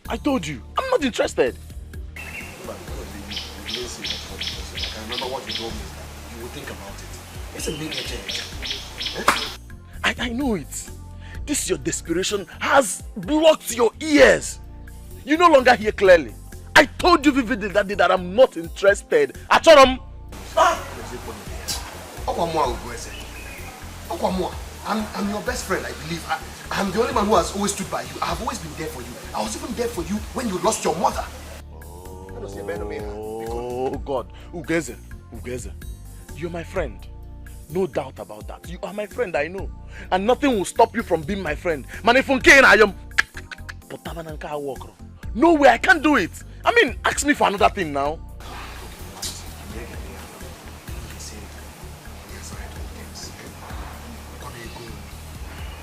I told you, I'm not interested. I can remember what you told me. You will think about it. It's a big change. I know it. This your desperation has blocked your ears. You no longer hear clearly. I told you vividly that day that I'm not interested. Achoram. I'm your best friend, I believe. I'm the only man who has always stood by you. I have always been there for you. I was even there for you when you lost your mother. Oh God, Ugeze, you're my friend. No doubt about that. You are my friend, I know. And nothing will stop you from being my friend. Manifunke I am. No way, I can't do it. I mean, ask me for another thing now.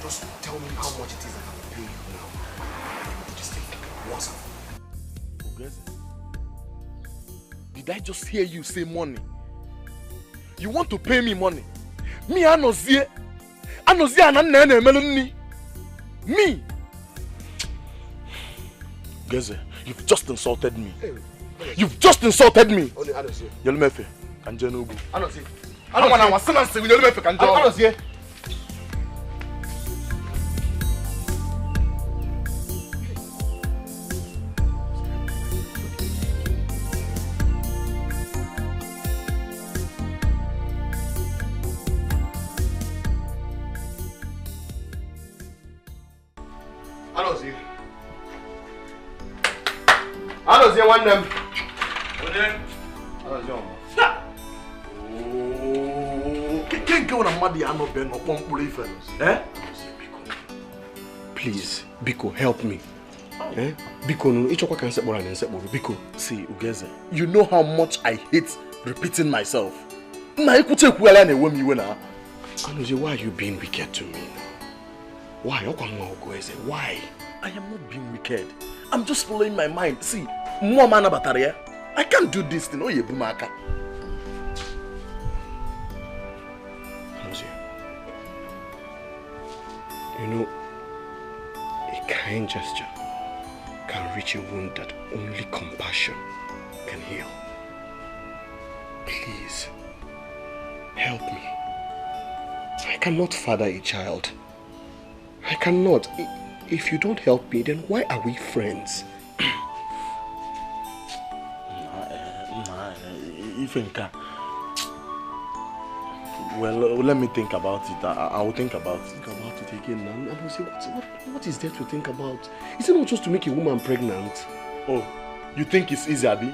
Just tell me how much it is that I will pay you now. Just think, what's up? Ugeze, did I just hear you say money? You want to pay me money? Me anozie ananene meloni. Me. Geze, you've just insulted me. You've just insulted me. Yolumefe, kanje nobu. Anozie. Anwana wasana se Yolumefe kanje. Anozie. Anozie one them. Please, Biko, help me. Biko, no, Ichokwa can set more than set more. Biko. See, Ugeze, you know how much I hate repeating myself. Why are you being wicked to me? Why? Why? I am not being wicked. I'm just following my mind. See, more man bataria. I can't do this thing. Oh, you bumaka. You know, a kind gesture can reach a wound that only compassion can heal. Please, help me. I cannot father a child. I cannot. If you don't help me, then why are we friends? Well, let me think about it. I will think about it. Think about it again, man. I will say, what is there to think about? Is it not just to make a woman pregnant? Oh, you think it's easy, Abi?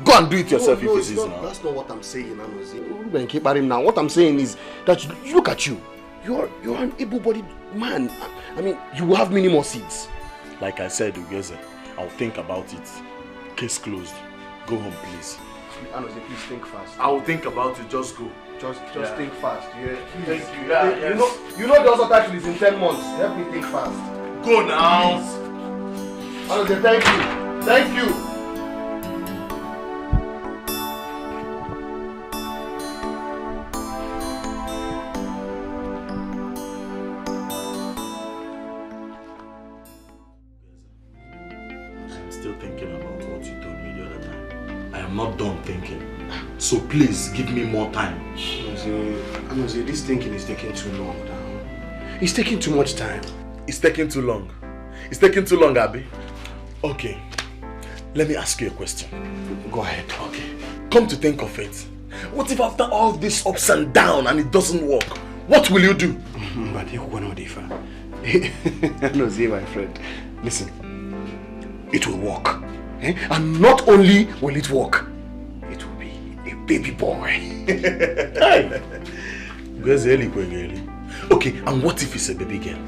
Go and do it yourself if it's easy now. That's not what I'm saying, now. What I'm saying is that look at you. You're an able-bodied man. I mean, you will have many more seeds. Like I said, Ugeze, I'll think about it. Case closed. Go home, please. Anozie, please think fast. I will think about it. Just go. Just think fast. Yeah. Thank you. Yeah, yes. You know the other title is in 10 months. Help me think fast. Go now. Anozie, thank you. Thank you. I'm still thinking about what you told me the other time. I am not done thinking. So please give me more time. Anozie, this thinking is taking too long now. It's taking too much time. It's taking too long. It's taking too long, Abi. Okay. Let me ask you a question. Go ahead. Okay. Come to think of it. What if after all this ups and down and it doesn't work? What will you do? But you will not differ. Anozie, my friend. Listen. It will work. And not only will it work, it will be a baby boy. Hey! Okay, and what if it's a baby girl?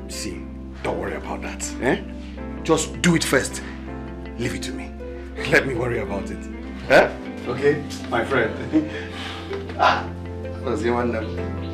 See, don't worry about that. Just do it first. Leave it to me. Let me worry about it. Okay, my friend. Anozie, one number.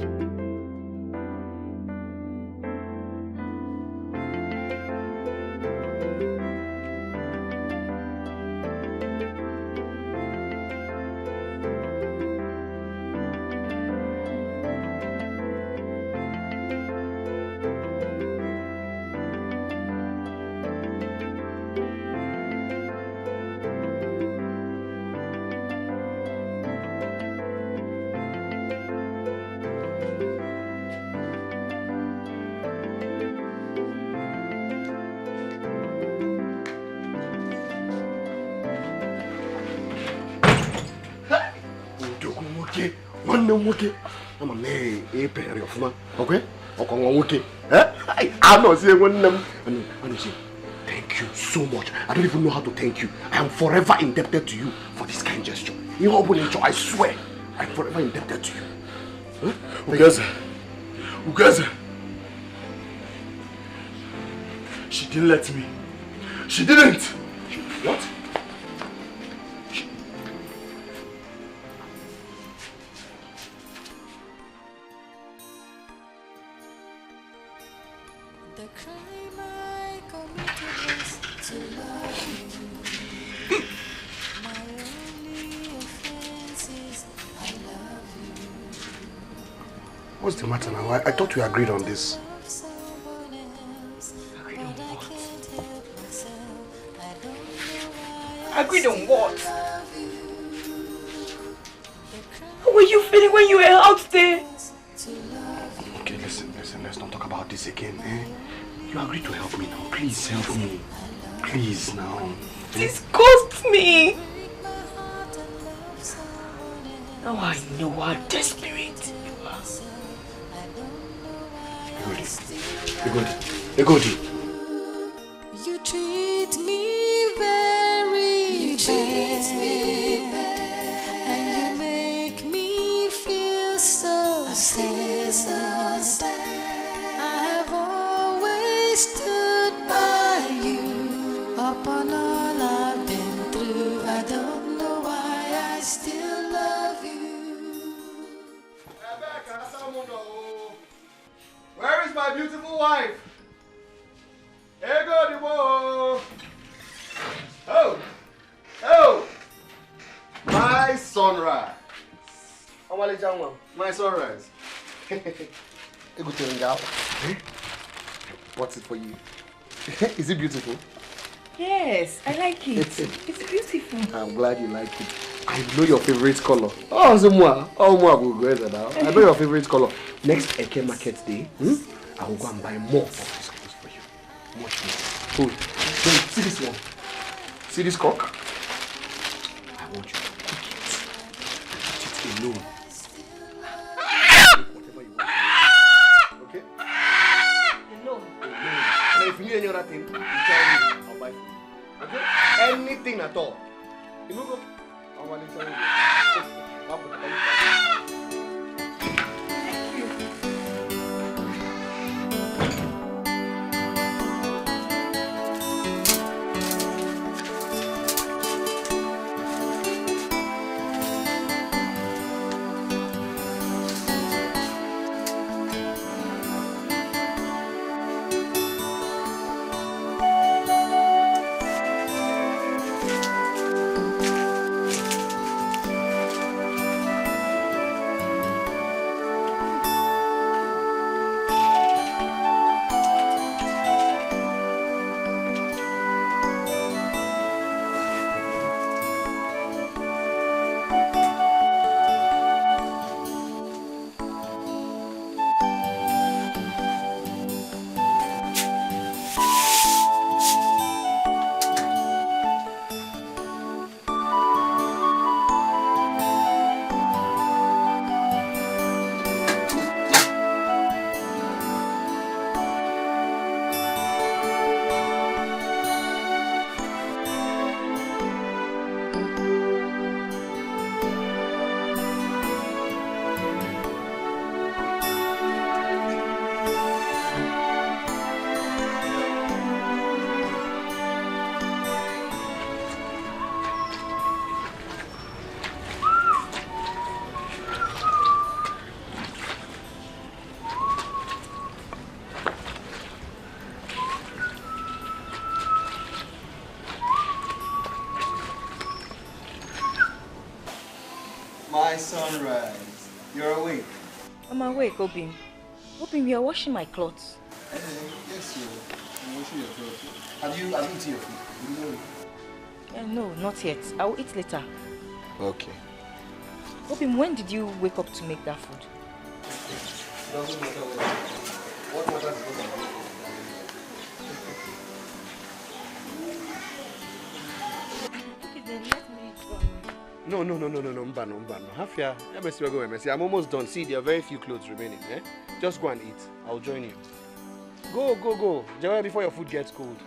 Okay. I'm a man, a pair of man. Okay? Okay. I'm not saying one of them. Thank you so much. I don't even know how to thank you. I am forever indebted to you for this kind gesture. In all nature, I swear, I'm forever indebted to you. Ugeze. She didn't let me. She didn't. What? What's the matter now? I thought we agreed on this. Agreed on what? Agreed on what? How were you feeling when you were out there? Okay, listen, let's not talk about this again, You agreed to help me now. Please help me. Please now. This cost me. Now I know how desperate you are. Egodi. You treat me very bad, and you make me feel so sad. I have always stood by you upon all I've been through. I don't know why I still love you. Where is my beautiful wife? Egodi, whoa! Oh! My sunrise. My sunrise. What's it for you? Is it beautiful? Yes, I like it. It's beautiful. I'm glad you like it. I know your favorite color. I know your favorite color. Next Eke Market Day, I will go and buy more of these clothes for you. Much more. Oh, see this one. See this cock? I want you to cook it alone. Whatever you want. Okay? Alone. And if you need any other thing, you tell me. I'll buy for you. Okay? Anything at all. You know, I'm going to tell you. My sunrise. You're awake. I'm awake, Obim. Obim, you are washing my clothes. Yes, I'm washing your clothes. Have you eaten your food? No, not yet. I'll eat later. Okay. Obim, when did you wake up to make that food? Doesn't matter what matters is what I'm doing. No, Mbano. Hafia, I'm almost done. See, there are very few clothes remaining. Eh? Just go and eat. I'll join you. Go. Jawai, before your food gets cold.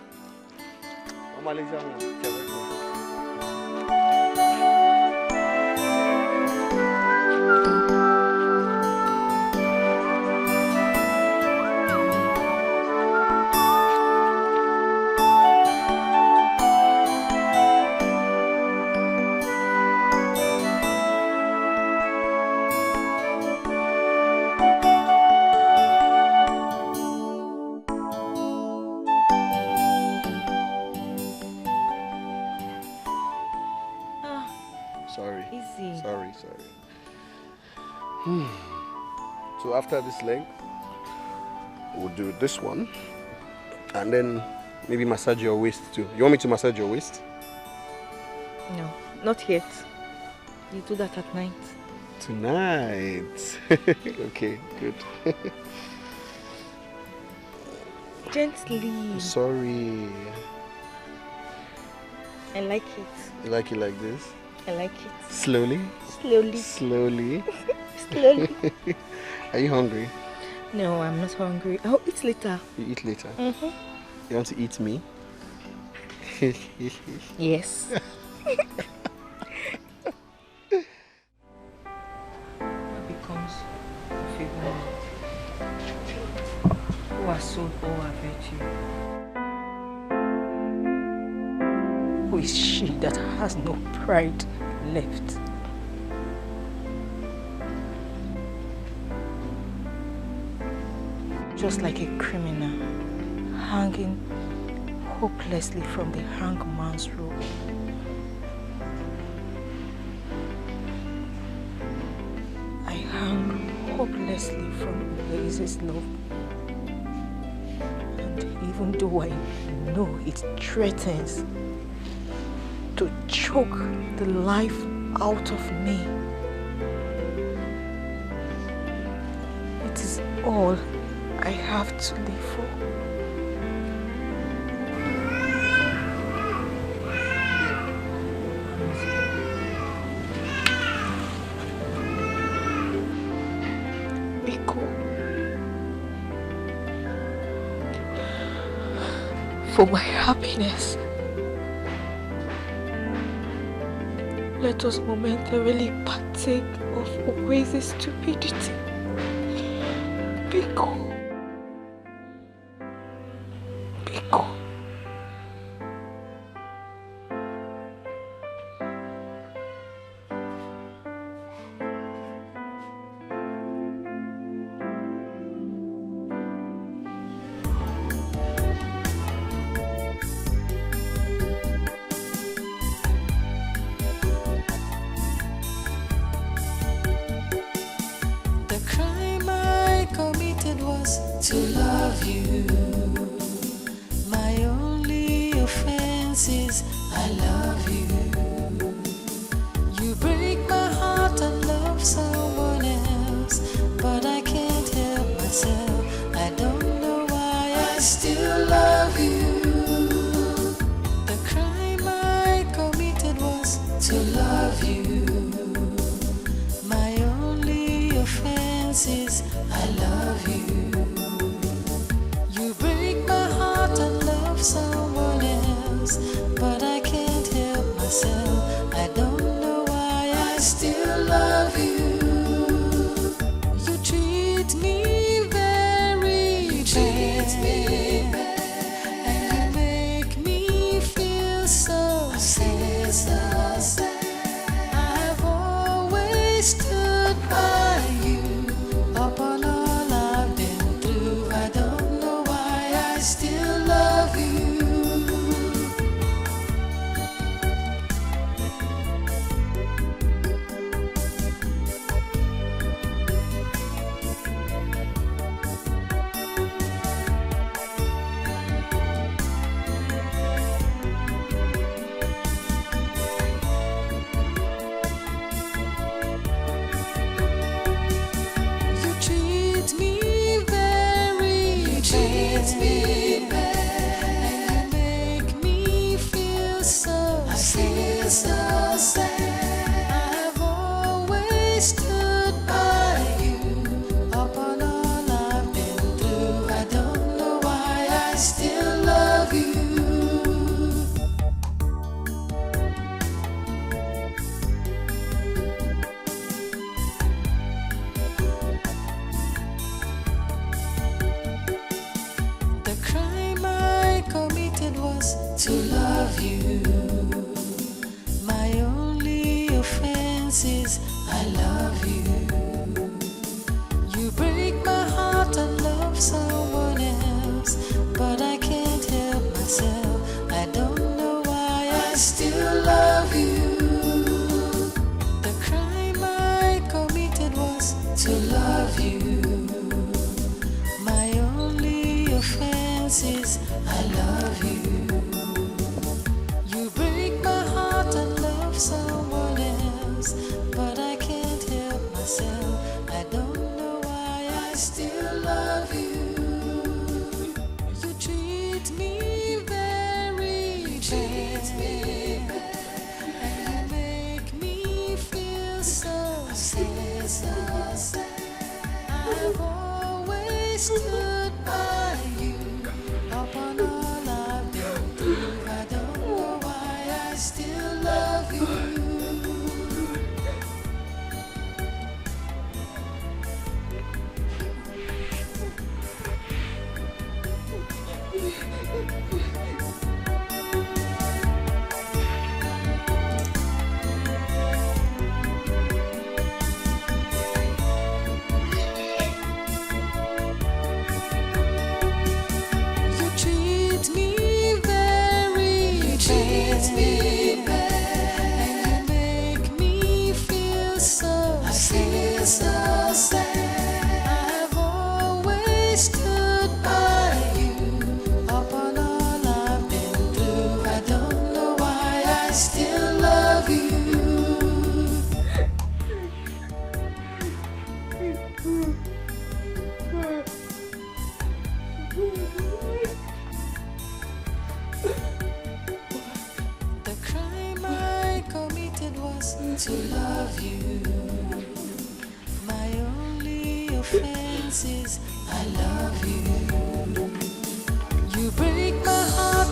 Sorry. So after this leg, we'll do this one. And then maybe massage your waist too. You want me to massage your waist? No, not yet. You do that at night. Tonight. Okay, good. Gently. Sorry. I like it. You like it like this? I like it. Slowly? Slowly. Are you hungry? No, I'm not hungry. I'll eat later. You eat later? Mm-hmm. You want to eat me? Yes. What becomes of a woman who has sold all her virtue? Who is she that has no pride left? Just like a criminal hanging hopelessly from the hangman's rope. I hang hopelessly from Blaze's love. And even though I know it threatens to choke the life out of me, it is all I have to live for. for my happiness. Let us momentarily partake of Okwesi's stupidity. Biko. Biko. To love you. My only offense is I love you. You break my heart and love someone else, but I can't help myself. I don't know why I still love you. The crime I committed was to love you. My only offense is I love you. Someone else, but I can't help myself. I don't know why I still love you. You treat me very bad, and you make me feel so sad. I've always stood by you upon all I've been through. I don't know why I still love you. I've always stood by you upon all I've been through. I don't know why I still love you. The crime I committed was to love you. My only offense is I love you. You break my heart and love someone else, but I can't help myself. I don't know why I still love you. The crime I committed was to love you. My only offense is I love you. Someone else, but I can't help myself. I don't know why I still love you. You treat me very bad, and you make me feel so sad. I've always stood by you upon all I've been through. I don't know why I still love you. I've always stood by you upon all I've been through. I don't know why I still love you. The crime I committed was to love you. My only offense is I love you. You break my heart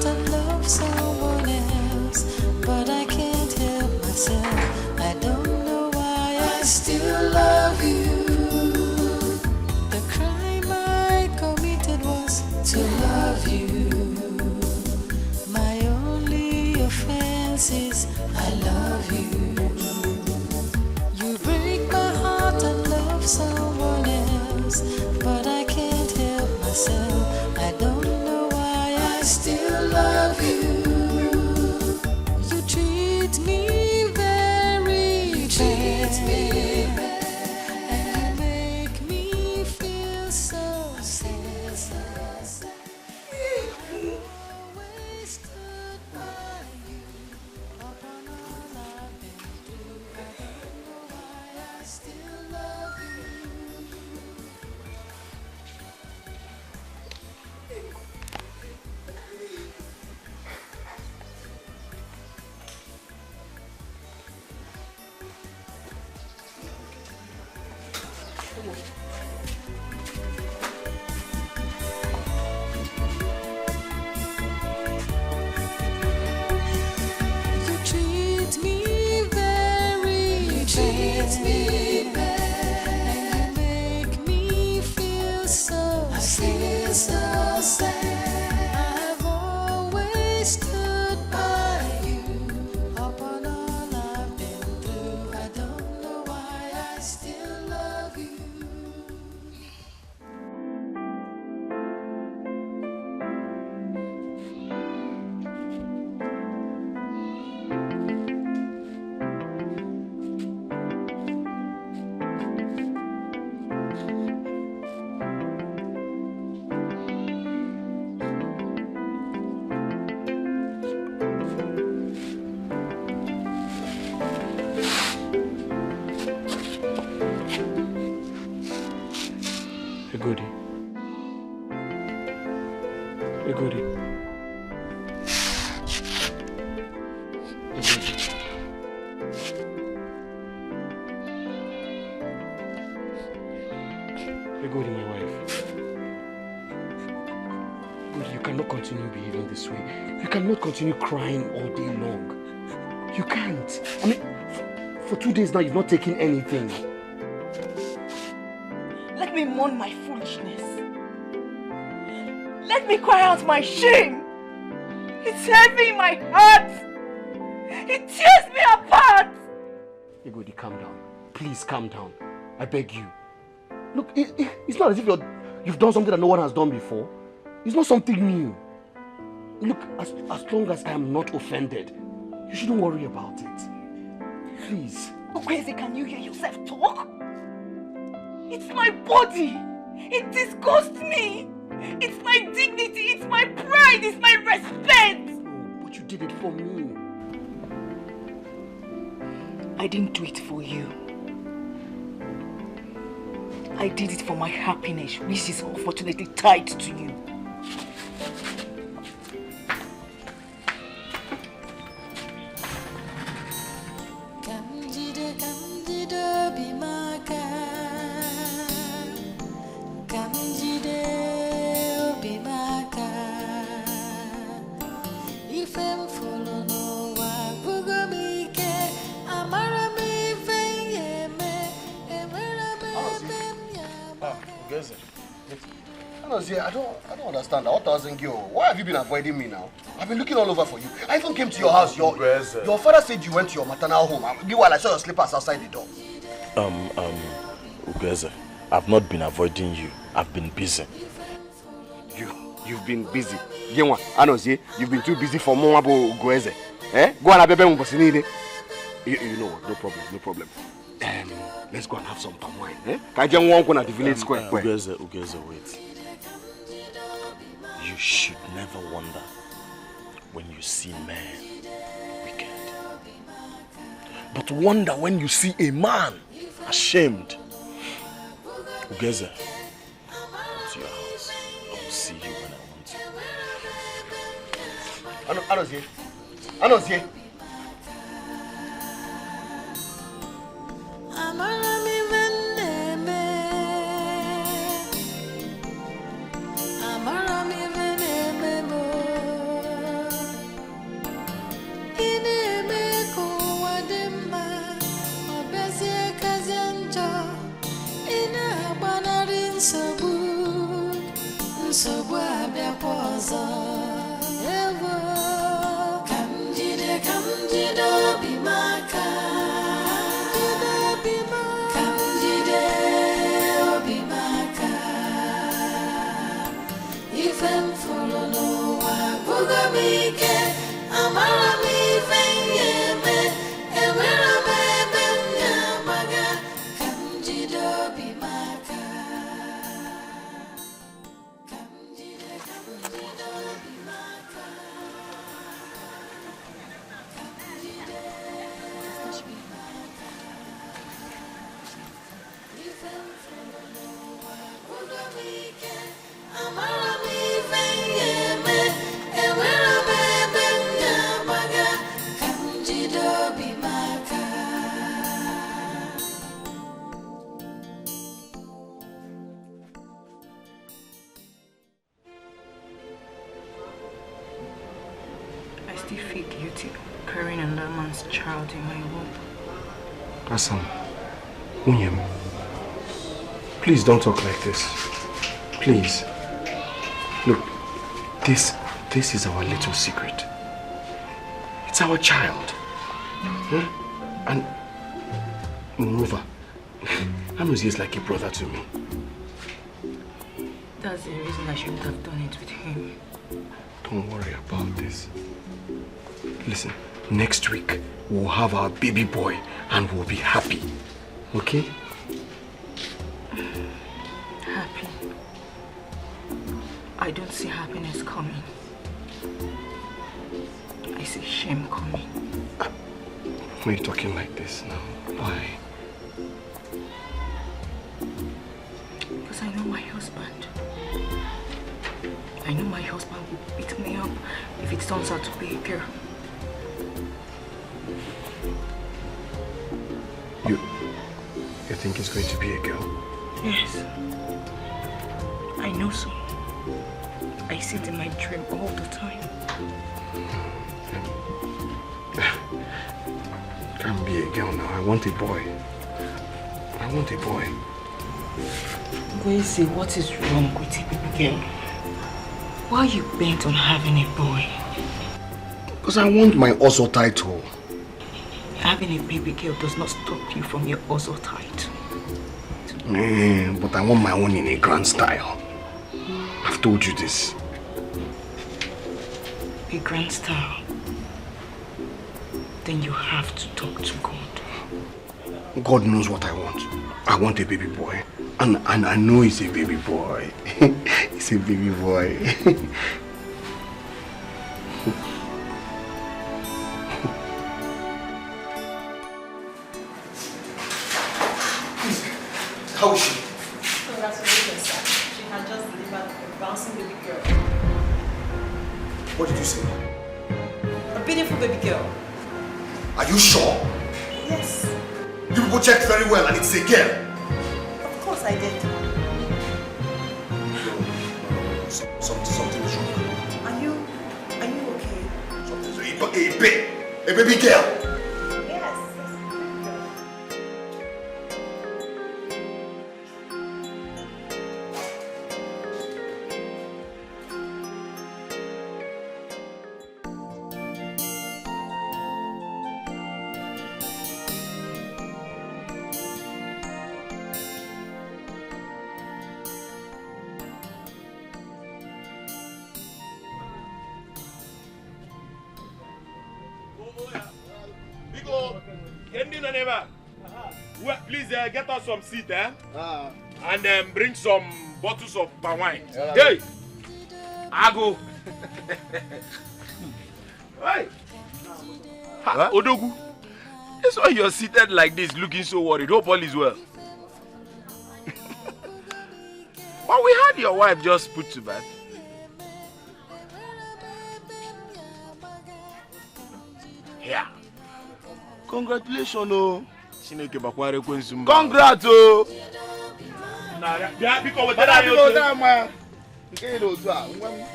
your fancies. I love you. You break my heart and love someone else, but I can't help myself. I don't know why I still love you. You treat me very bad, and you make me feel so sad. Always stood by you upon all I've been through. I don't know why I still love you. You treat me very bad, and you make me feel so sad. I've always stood by you upon all I've been through. I don't know why I still love you. Hey, Goody. Hey, Goody. Hey, Goody, my wife. Goody, you cannot continue behaving this way. You cannot continue crying all day long. You can't. I mean, for 2 days now, you've not taken anything. Let me mourn my foolishness. Let me cry out my shame. It's heavy in my heart. It tears me apart. Hey, Goody, calm down. Please calm down. I beg you. Look, it's not as if you've done something that no one has done before. It's not something new. Look, as long as I am not offended, you shouldn't worry about it. Please. Oh, crazy, can you hear yourself talk? It's my body. It disgusts me. It's my dignity. It's my pride. It's my respect. No, but you did it for me. I didn't do it for you. I did it for my happiness, which is unfortunately tied to you. Candida be my car. Candida be my car. If I'm follow no wa bugo mi ke amara mi venye me emara me I don't understand. What doesn't go? Why have you been avoiding me now? I've been looking all over for you. I even came to your house. Your father said you went to your maternal home. Meanwhile, I saw your slippers outside the door. Ugeze, I've not been avoiding you. I've been busy. You've been busy. You've been too busy for Mwabo Ugeze. Eh? Go on, Abebe Mbosinide. You know what? No problem. Let's go and have some palm wine. Eh? Kajan walk on at the village square. Ugeze, wait. You should never wonder when you see men wicked. But wonder when you see a man ashamed. Ugeze, come to your house. I will see you when I want to. Anozie. amara mi venye me amara mi venye me mo ine me kuwa dema obese kazenjo ine agbanari nsogbu abịakwa ọzọ ewo ka m jide Please don't talk like this. Please. Look, this is our little secret. It's our child. And moreover, Amuzi is like a brother to me. That's the reason I shouldn't have done it with him. Don't worry about this. Listen, next week we'll have our baby boy and we'll be happy. Okay? Happy? I don't see happiness coming. I see shame coming. Why are you talking like this now? Why? Because I know my husband. I know my husband will beat me up if it turns out to be a girl. You think it's going to be a girl? Yes. I know so. I see it in my dream all the time. Can't be a girl now. I want a boy. I want a boy. Gracie, what is wrong with a baby girl? Why are you bent on having a boy? Because I want my Ozo title. Having a baby girl does not stop you from your Ozo title. But I want my own in a grand style. I've told you this. A grand style? Then you have to talk to God. God knows what I want. I want a baby boy. And I know he's a baby boy. He's a baby boy. How is she? Congratulations, sir. She has just delivered a bouncing baby girl. What did you say? A beautiful baby girl. Are you sure? Yes. You people checked very well and it's a girl. Of course I did. Something is wrong. Are you okay? A baby girl. Yes. Please get us some seat, and bring some bottles of palm wine. Hey, Ago. Hey, Odogu. That's why you're seated like this, looking so worried. Hope all is well. Well, we had your wife just put to bed. Yeah. Congratulations, oh. Congrats, oh. Yeah, because what are you doing?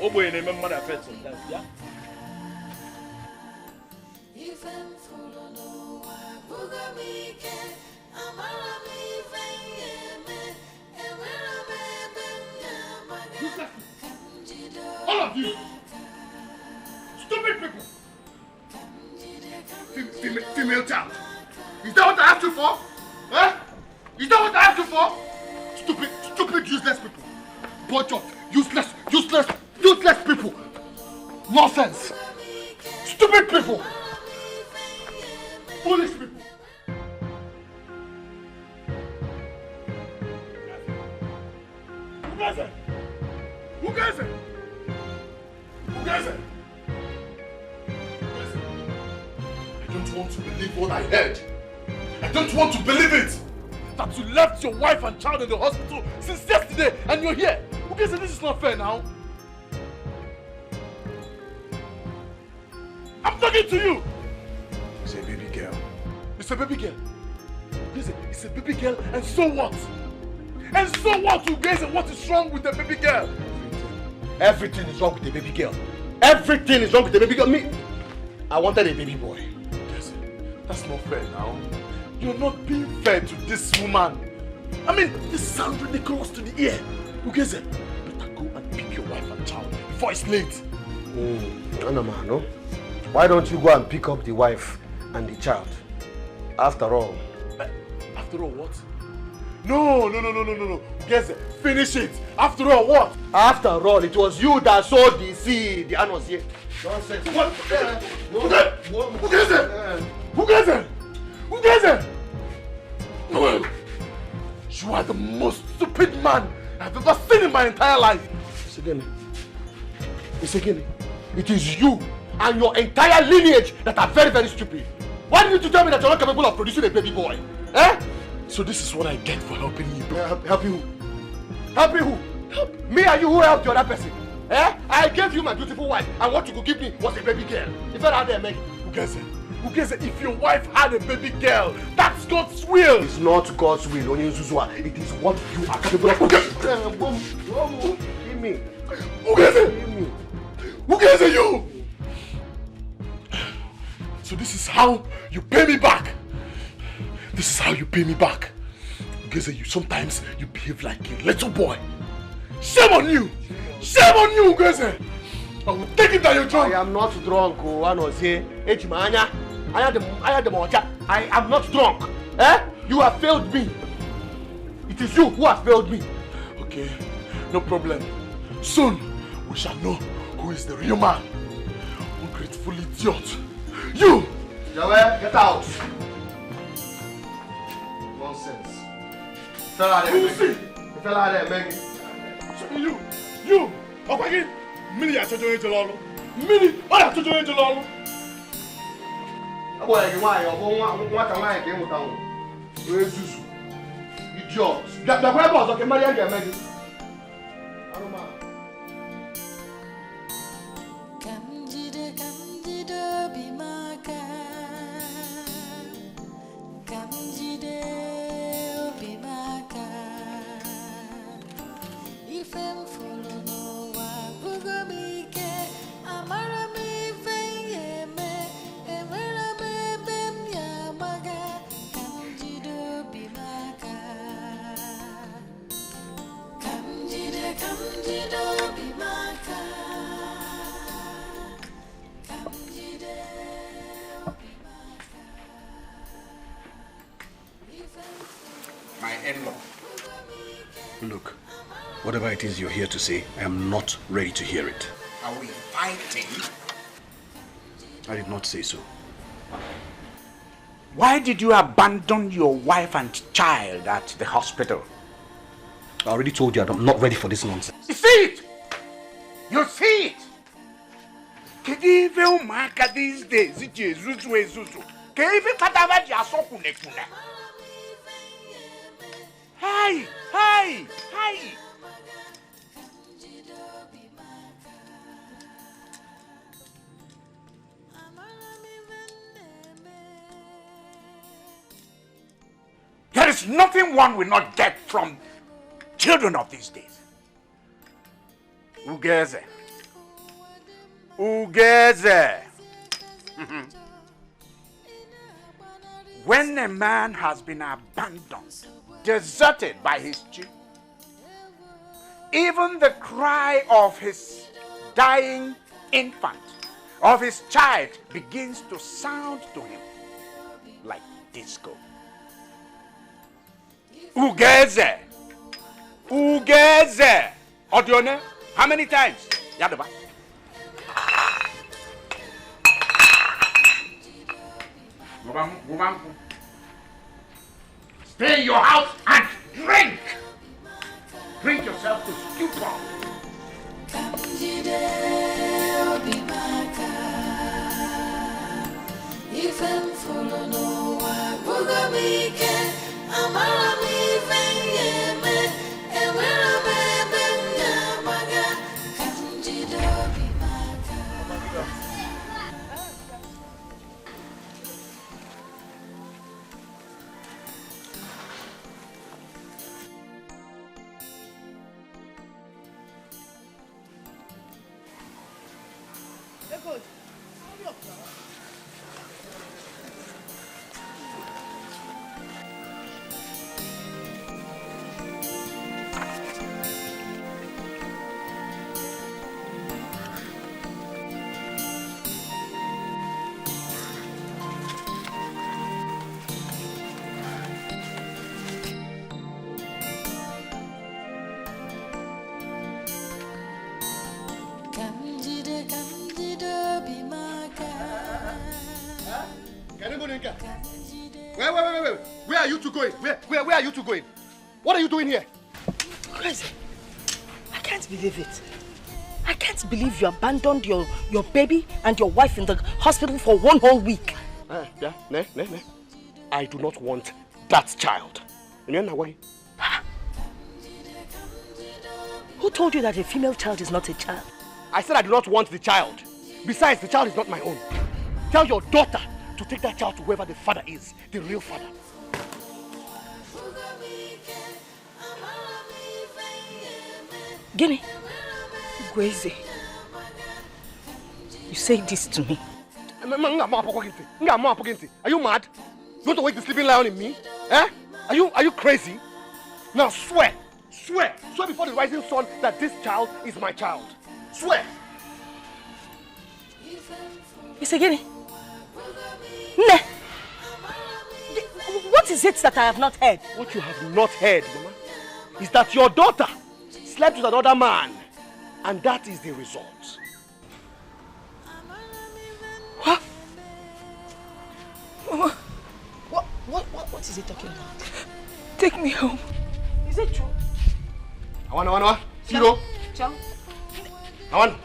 Oh, boy, name of mother fed sometimes, yeah. All of you, stupid people, female child. Is that what I asked you for? Huh? Is that what I asked you for? Stupid, useless people. Bunch of useless people. Nonsense! Stupid people! Foolish people! Who gets it? Who gets it? Who gets it? I don't want to believe what I heard. I don't want to believe it! That you left your wife and child in the hospital since yesterday and you're here! Who gets it? This is not fair now. I'm talking to you! It's a baby girl. It's a baby girl. Listen, it's a baby girl, and so what? And so what, you guys? What is wrong with the baby girl? Everything is wrong with the baby girl. Everything is wrong with the baby girl. Me, I wanted a baby boy. Listen, that's not fair now. You're not being fair to this woman. I mean, this sounds ridiculous to the ear. You guys, better go and pick your wife and child before it's late. No. Why don't you go and pick up the wife and the child? After all. After all, what? No. Guess it. Finish it. After all, what? After all, it was you that sowed the seed. The animals here. Nonsense. What? Who gets it? Who gets it? Who gets it? Noel, you are the most stupid man I've ever seen in my entire life. It's again. It is you and your entire lineage that are very, very stupid. Why didn't you tell me that you're not capable of producing a baby boy? Eh? So this is what I get for helping you. Help you who? Help me who? Help me and you who helped the other person. Eh? I gave you my beautiful wife, and what you could give me was a baby girl. If I had there, make who gets it? Who gets it? If your wife had a baby girl, that's God's will. It's not God's will, Onyezuzua. It is what you are capable of. Give me. Who gets it? Give me. Who gets it? You. So this is how you pay me back. This is how you pay me back. Because you sometimes you behave like a little boy. Shame on you! Shame on you, Geze! I will take it that you're drunk. I am not drunk, I am not drunk. Eh? You have failed me. It is you who have failed me. Okay, no problem. Soon we shall know who is the real man. Ungrateful idiot. You! Yahweh, get out! Nonsense. Fella there, Meg. So you! Up again! Mini, I told you to Lolo. Mini, I told you to Lolo. Boy, what am I again with that one? Where is this? Idiot. The weapons of the Marian get Meg. Look, whatever it is you're here to say, I am not ready to hear it. Are we fighting? I did not say so. Why did you abandon your wife and child at the hospital? I already told you I'm not ready for this nonsense. You see it! You see it! Can you even mark these days? It is Zuzu. Can you even cut over your sokunekuna? Hey! There is nothing one will not get from children of these days. Ugeze. When a man has been abandoned, deserted by his children, even the cry of his dying infant, of his child, begins to sound to him like disco. Ugeze! Odione, how many times? Yadoba. Stay in your house and drink! Drink yourself to stupor. Wait. Where are you two going? Where are you two going? What are you doing here? Crazy. I can't believe it. I can't believe you abandoned your baby and your wife in the hospital for 1 whole week. I do not want that child. Who told you that a female child is not a child? I said I do not want the child. Besides, the child is not my own. Tell your daughter to take that child to whoever the father is, the real father. Guinea, Gweze, you say this to me. Are you mad? You want to wake the sleeping lion in me? Eh? Are you crazy? Now swear before the rising sun that this child is my child. Swear. You say, Guinea? Ne. What is it that I have not heard? What you have not heard, Mama, is that your daughter slept with another man, and that is the result. What? What is he talking about? Take me home. Is it true? Awan. Zero. Ciao. Awan.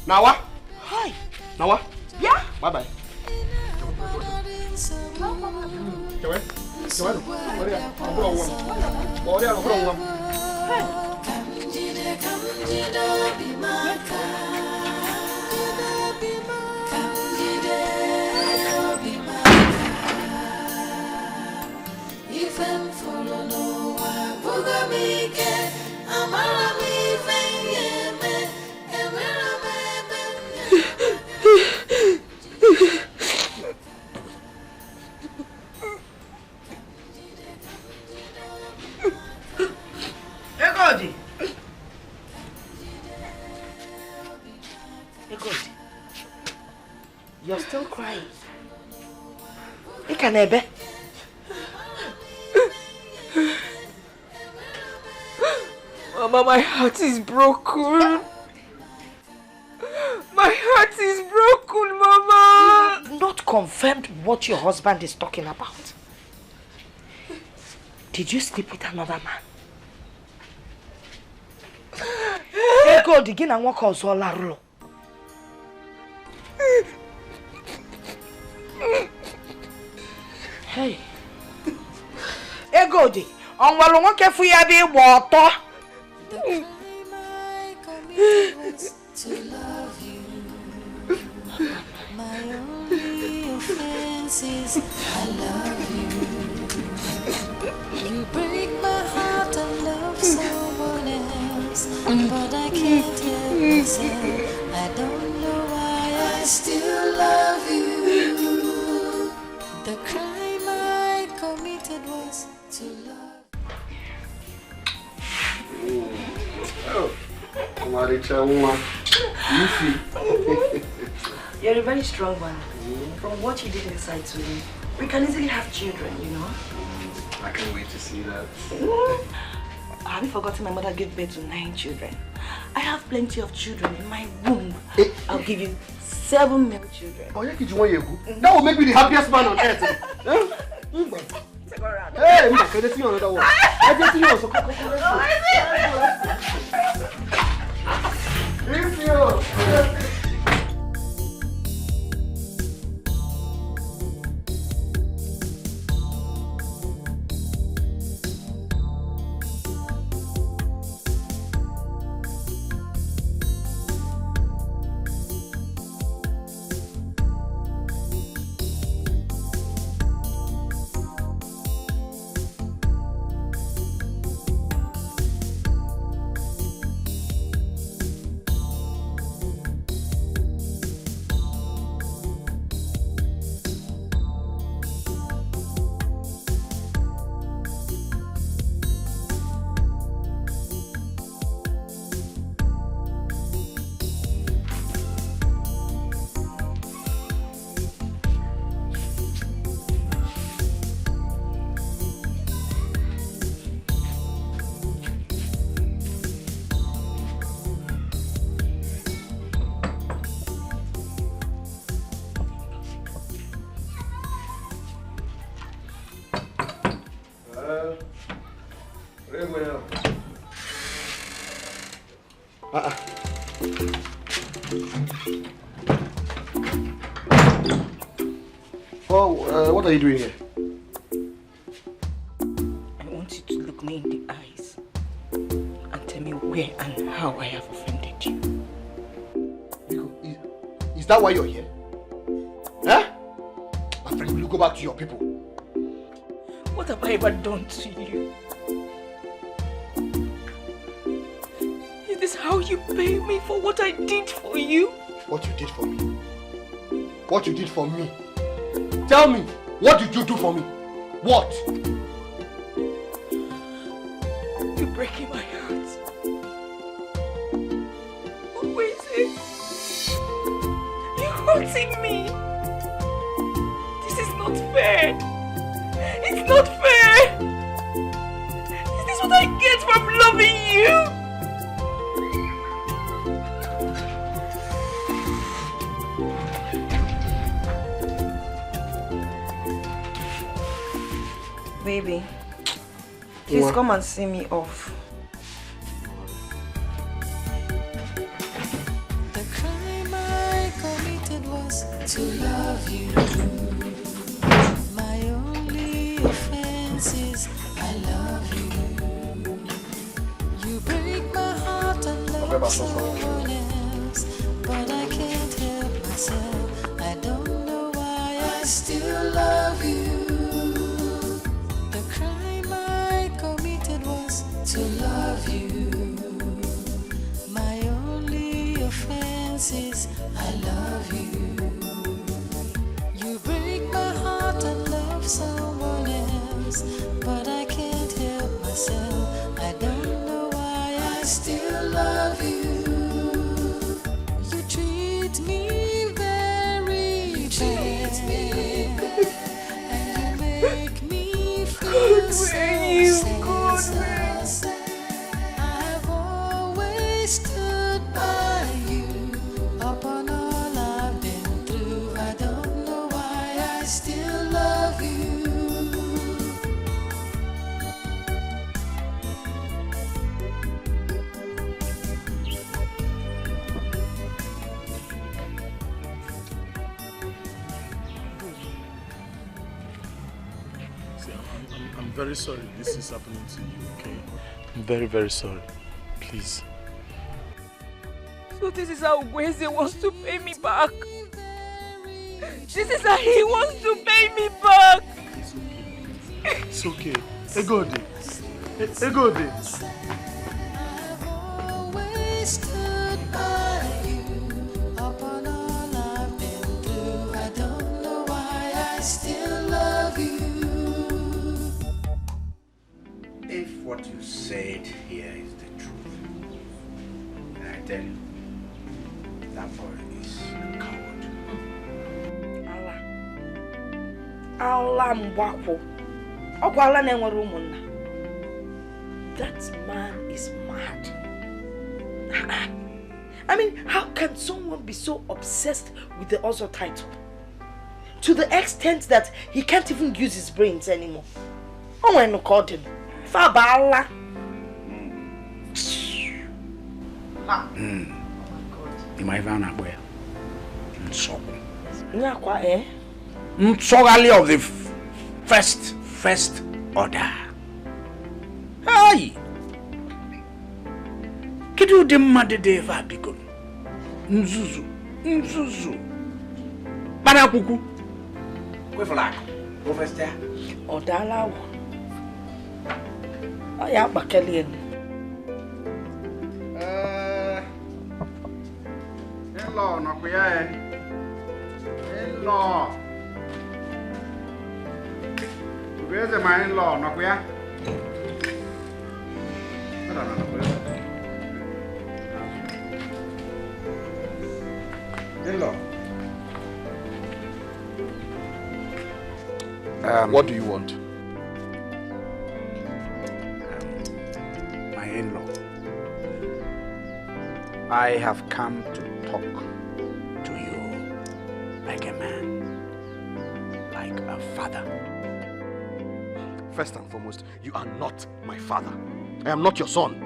Nawa. Hi. Nawa. Yeah. Bye. You're still crying. Ikanebe. Mama, my heart is broken. My heart is broken, Mama. You have not confirmed what your husband is talking about. Did you sleep with another man? Ego digina nwoko ozo larulo. Hey. Ego di, onwelu nwoke fu ya bi gba oto. To love you, my only offense is I love you. You break my heart, I love someone else, but I can't help myself. I don't know why I still love you. The crime I committed was to love. You're a very strong one. From what you did inside to me, we can easily have children, you know. I can't wait to see that. Have you forgotten my mother gave birth to 9 children? I have plenty of children in my womb. I'll give you 7 male children. Oh, that will make me the happiest man on earth. Hey, I'm going to see you another one. I just see you also. What are you doing here? I want you to look me in the eyes and tell me where and how I have offended you. Is that why you're here? Huh? My friend, will you go back to your people? What have I ever done to you? Is this how you pay me for what I did for you? What you did for me? What you did for me? Tell me, what did you do for me? What? You're breaking my heart. What is it? You're hurting me. This is not fair. It's not fair. Is this what I get from loving you? Baby, please come and see me off. The crime I committed was to love you. My only offense is I love you. You break my heart and love someone else, but I can't help myself. I don't know why I still love you. To love you. My only offense is I love you. You break my heart and love someone else, but I can't help myself. I don't know why I still love you. You treat me very bad, and you make me feel so senseless. I've always stood by you. Upon all I've been through, I don't know why I still love you. See, I'm very sorry this is happening to you, okay? I'm very, very sorry. Please. So this is how Gweze wants to pay me back. This is how he wants to pay me back. It's okay. Egode. Egode. I've always stood by you. Upon all I've been through, I don't know why I still love you. If what you said here is the truth, then I tell you, that boy is a coward. Allah Mbwako. Okwala na enwere umunna. That man is mad. I mean, how can someone be so obsessed with the Ozo title? To the extent that he can't even use his brains anymore. Oh, I no called him. Fabala. Imaivana boy. So. Nyakwa eh? Mtsogali of the first order. Hey! Kidu de madedeva bikon. Nzuzu. Bana kuku. Kwe flag. Go first there. Odala wo. Aya bakeli en. In-law nakuya In-law. Where's my in-law nakuya? In-law. What do you want? My in-law. I have come to talk to you like a man, like a father. First and foremost, you are not my father. I am not your son.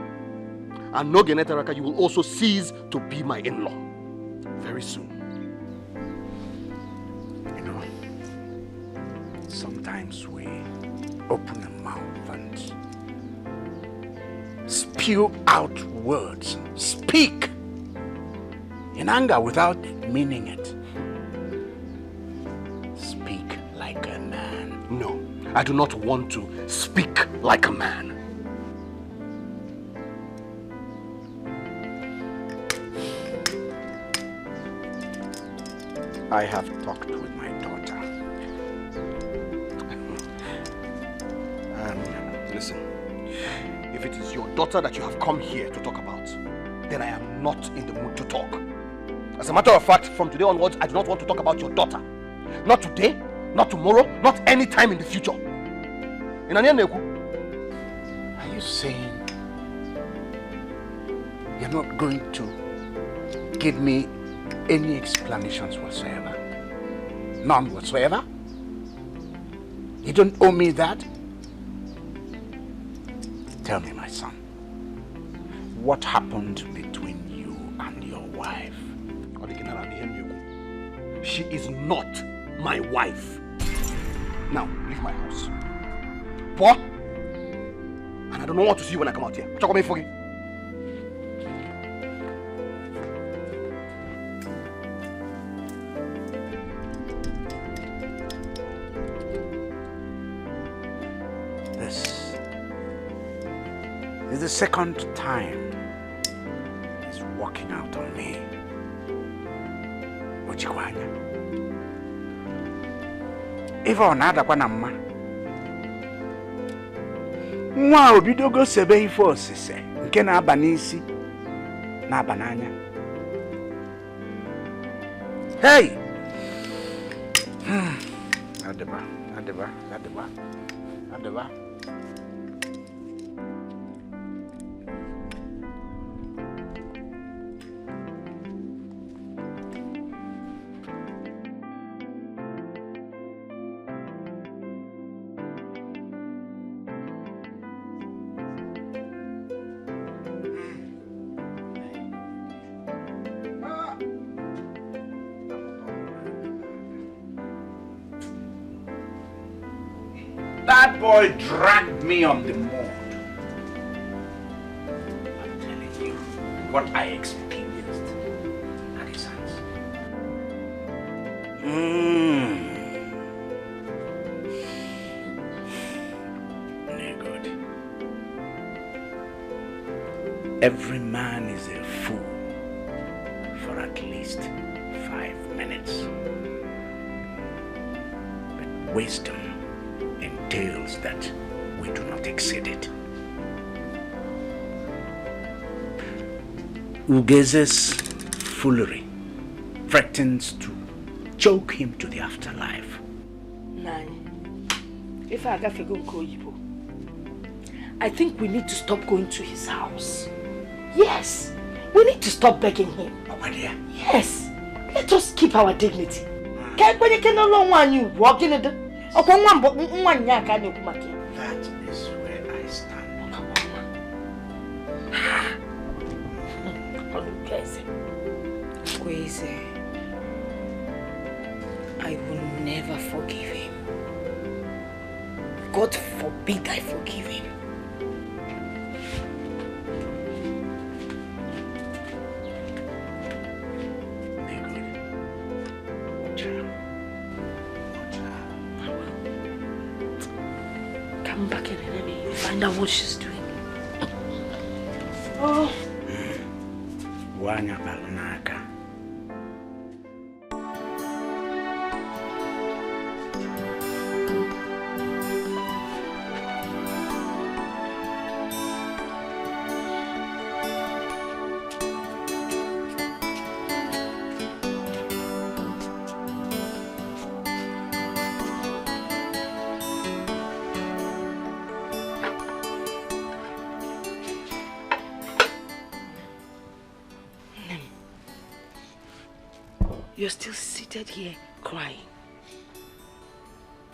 And no Genetaraka, you will also cease to be my in-law. Very soon. You know, sometimes we open a mouth and spew out words, speak in anger without meaning it. Speak like a man. No, I do not want to speak like a man. I have talked with my daughter. Listen, if it is your daughter that you have come here to talk about, then I am not in the mood to talk. As a matter of fact, from today onwards, I do not want to talk about your daughter. Not today, not tomorrow, not any time in the future. Are you saying you're not going to give me any explanations whatsoever? None whatsoever? You don't owe me that? Tell me, my son, what happened between you and your wife? She is not my wife. Now, leave my house. Poor? And I don't want to see you when I come out here. Talk me for you. This is the second time he's walking out on me. Uchikwanya. Eva onada kwa na mma. Nwa obidogo sebe ife osise nke na-aba n'isi na-aba n'anya. Hey! Adeba. That boy dragged me on the mud. I'm telling you what I experienced at his hands. Good. Every man is a fool for at least 5 minutes. But wisdom entails that we do not exceed it. Ugeze's foolery threatens to choke him to the afterlife. If I got to go Koyibo, I think we need to stop going to his house. Yes, We need to stop begging him. Mama dear. Yes. Let us keep our dignity. Can't when you can no longer want you walking it. That is where I stand. Crazy. I will never forgive him. God forbid I forgive him. Come back and let me find out what she's doing. Oh. Wanya balunaka. You're still seated here crying.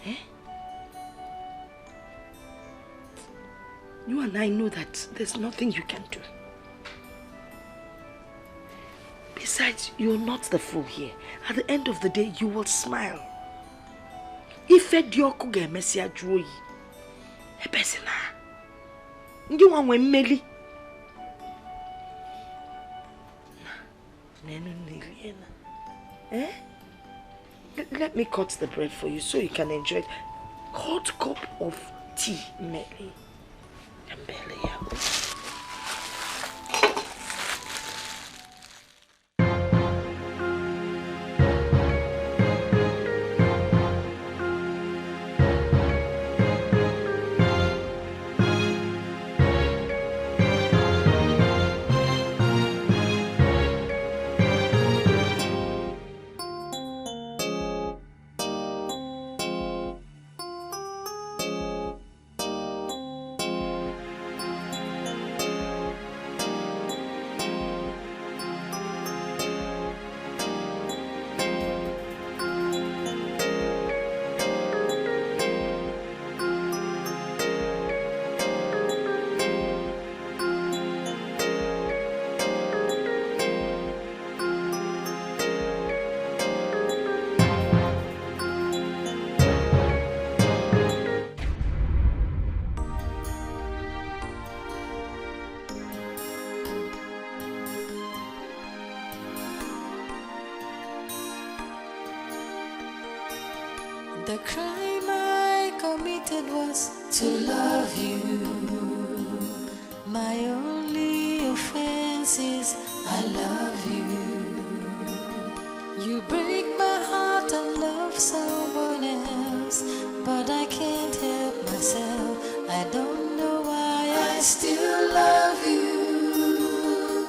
Eh? You and I know that there's nothing you can do. Besides, you're not the fool here. At the end of the day, you will smile. If fed your kuga messia joy. A person. You want when Melly. Eh? Let me cut the bread for you so you can enjoy it. Hot cup of tea, Melly. And belly. The crime I committed was to love you. My only offense is I love you. You break my heart and love someone else, but I can't help myself. I don't know why I still love you.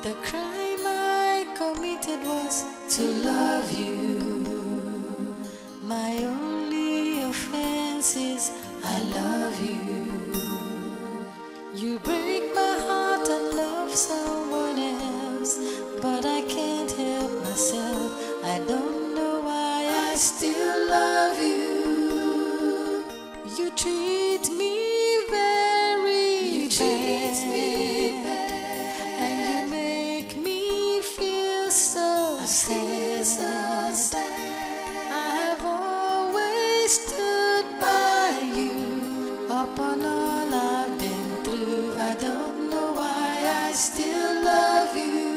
The crime I committed was to love you. My only offense is I love you. You break my heart and love someone else, but I can't help myself. I don't know why I still love you. You treat me very bad, and you make me feel so sad. Stood by you upon all I've been through. I don't know why I still love you.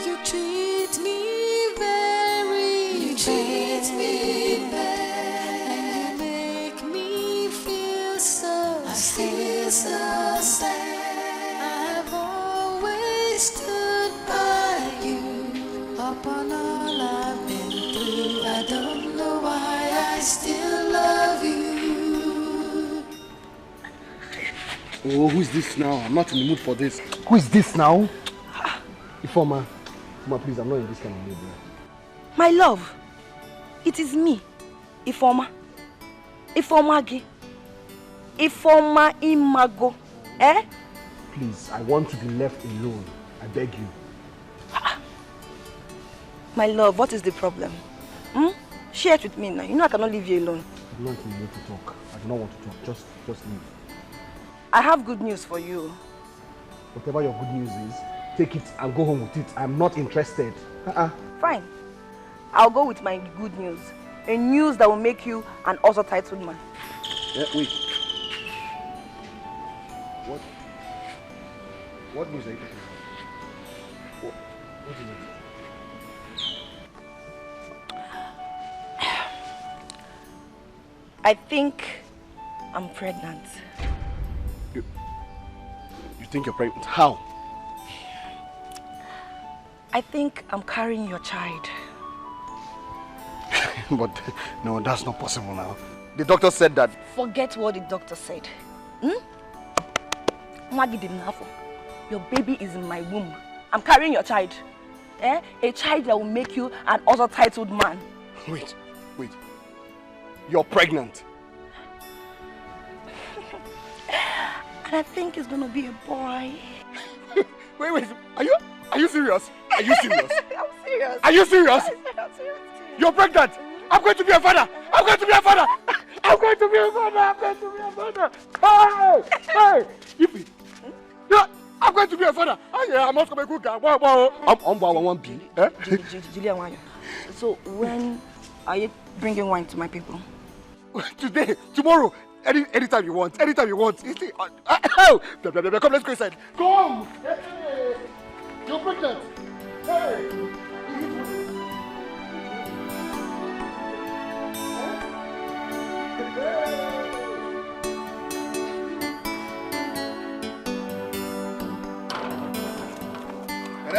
You treat me very bad, and you make me feel so sad. I've always stood by you upon all I've been through. I don't know why Oh, who is this now? I'm not in the mood for this. Who is this now? Ifeoma. Ifeoma, please, I'm not in this kind of mood. My love, it is me, Ifeoma. Ifeoma Gi. Ifeoma Imago. Eh? Please, I want to be left alone. I beg you. My love, what is the problem? Share it with me now. You know I cannot leave you alone. I'm not in the mood to talk. I do not want to talk. Just leave. I have good news for you. Whatever your good news is, take it and go home with it. I'm not interested. Fine. I'll go with my good news. A news that will make you an also titled man. Wait. What news are you talking about? What is it? I think I'm pregnant. You think you're pregnant? How? I think I'm carrying your child. But no, that's not possible now. The doctor said that. Forget what the doctor said. Your baby is in my womb. I'm carrying your child. A child that will make you an also titled man. Wait. You're pregnant. And I think it's gonna be a boy. Wait. Are you serious? Are you serious? I'm serious. Are you serious? I'm serious. You're pregnant. I'm going to be a father. I'm going to be a father. Hey! Yippee. Yeah, I'm going to be a father. I'm also going to be a good guy. Julian, so when are you bringing wine to my people? Today, tomorrow, anytime you want. Come, let's go inside. Go home. Hey. You're pregnant. Hey.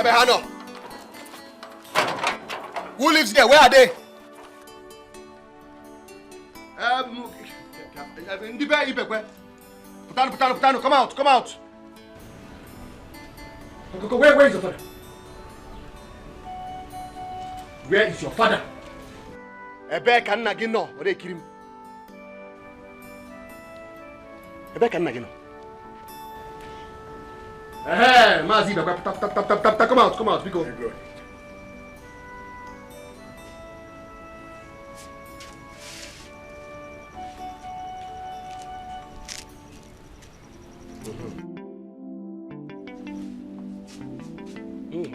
Hano. Who lives there? Where are they? Putano, come out. Where is your father? Where is your father? Ebe kan na gino, ore kirim. Ebe kan na gino. Mazi, tap, come out, we go.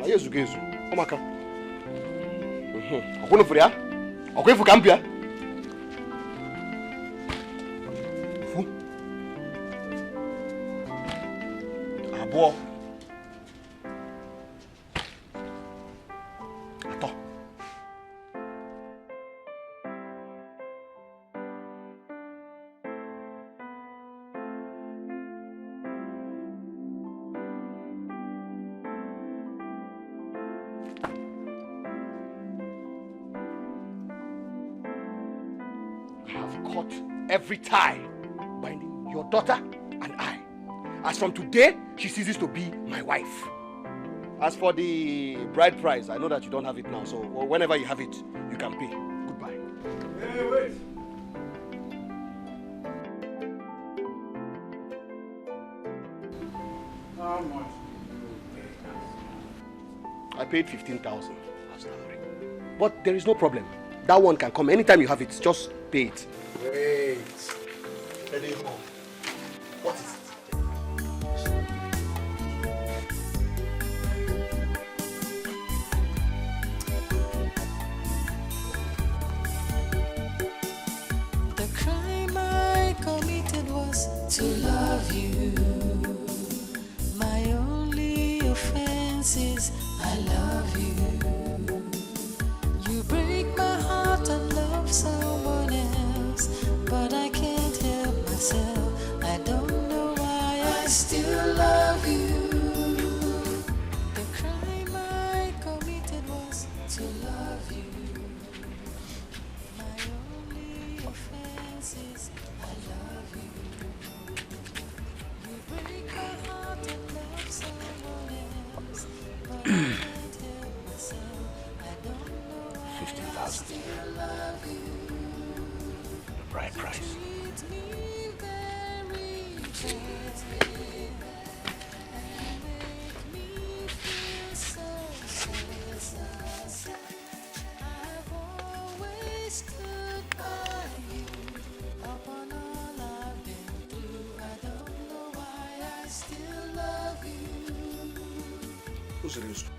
Ayezu gezu, omaka. Akono furia? Akoifu kampia? Fu. Abo. Ato. Cut every tie binding your daughter and I. As from today, she ceases to be my wife. As for the bride price, I know that you don't have it now, so whenever you have it, you can pay. Goodbye. Hey, wait. How much did you pay? I paid 15,000 as salary. But there is no problem. That one can come anytime you have it. Just pay it. Wait. What is it? The crime I committed was to love you. My only offense is I love you. You break my heart and love someone else, but I can't help myself. I don't know why I still love you. The crime I committed was to love you. My only offense is I love you. You break price.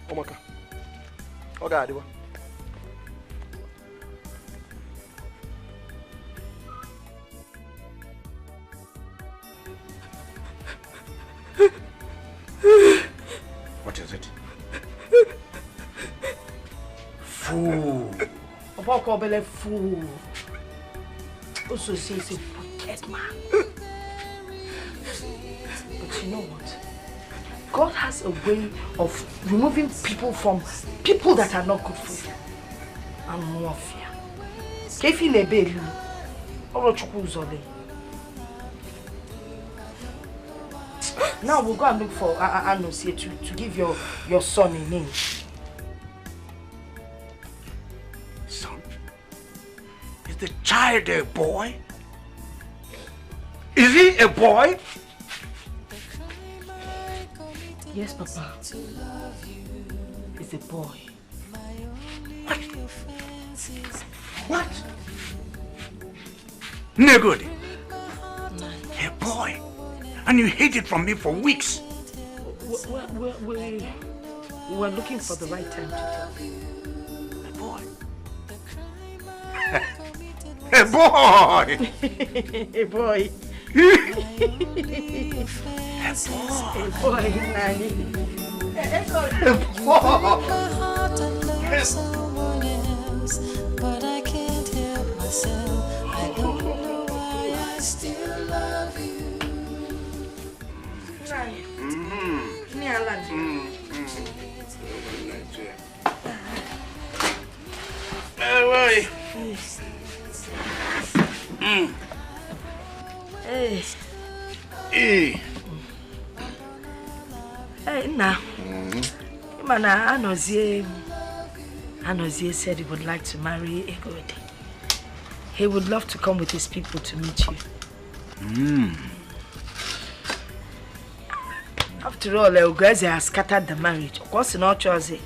Omaka. Okay, Adiwa. What is it? Fool. Papa call Bele fool. Also says a wicked man. But you know what? God has a way of removing people from people that are not good for you. And more fear. Kefi nebelu. Oro chukwu uzole. Now we'll go and look for Anos here to give your son a name. Son? Is the child a boy? Is he a boy? Yes, Papa. He's a boy. What? Negodi. A boy. And you hid it from me for weeks. We were looking for the right time to tell you. A boy. A boy. A boy. A boy, Nani. But I can't help myself. I don't know why I still love you. Hey, now. Anozie said he would like to marry Egodi. He would love to come with his people to meet you. After all, Ogaze has scattered the marriage. Of course, not chosen.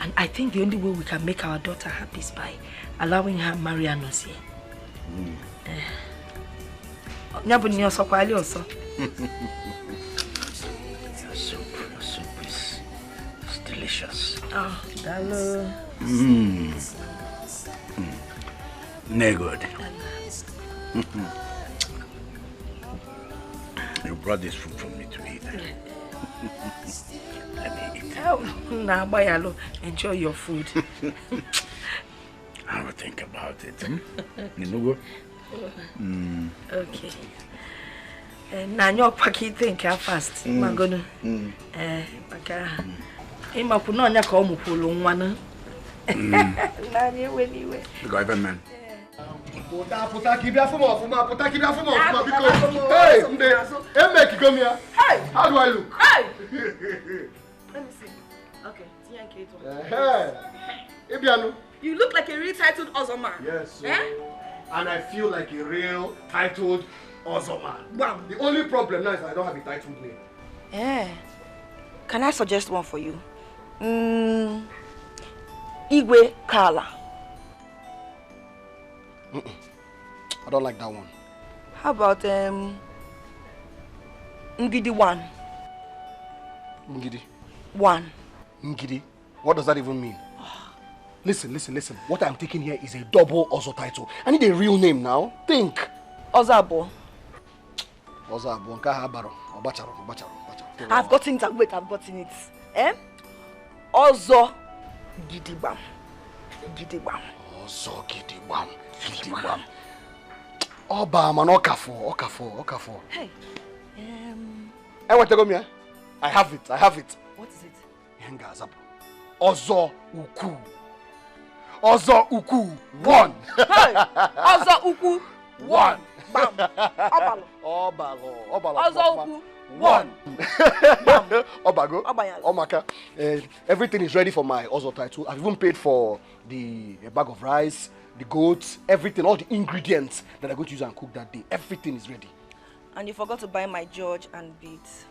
And I think the only way we can make our daughter happy is by allowing her marry Anozie. Your soup is delicious. Oh, hello. Negod. You brought this food for me to eat. Let me eat. Oh, now, Bayalo, enjoy your food. I will think about it. Okay. Now, your packet think how fast. I'm gonna. Ima kunonya kwa mupulu mwana. Nani anyway. The government. Puta kibia fumo because hey, make you come here. Hey, how do I look? Hey. Let me see. Okay, You look like a really titled awesome man. Yes. And I feel like a real titled awesome man. Wow. The only problem now is I don't have a titled name. Can I suggest one for you? Igwe Kala. I don't like that one. How about Ngidi 1? Ngidi? 1. Ngidi? What does that even mean? Listen. What I'm taking here is a double Ozo title. I need a real name now. Think. Ozabo. Nkahabaro. I've gotten it. Wait, I've gotten it. Ozo Gidibam. Ozo Gidibam. Oba man Okafo. Hey. What go me? I have it. What is it? Ozo Uku 1. Hey. Ozo Uku 1. Bam. Obalo. Obalo. One. Obago. Omaka. Everything is ready for my Ozo title. I've even paid for the bag of rice, the goats, everything, all the ingredients that I'm going to use and cook that day. Everything is ready. And you forgot to buy my George and beads.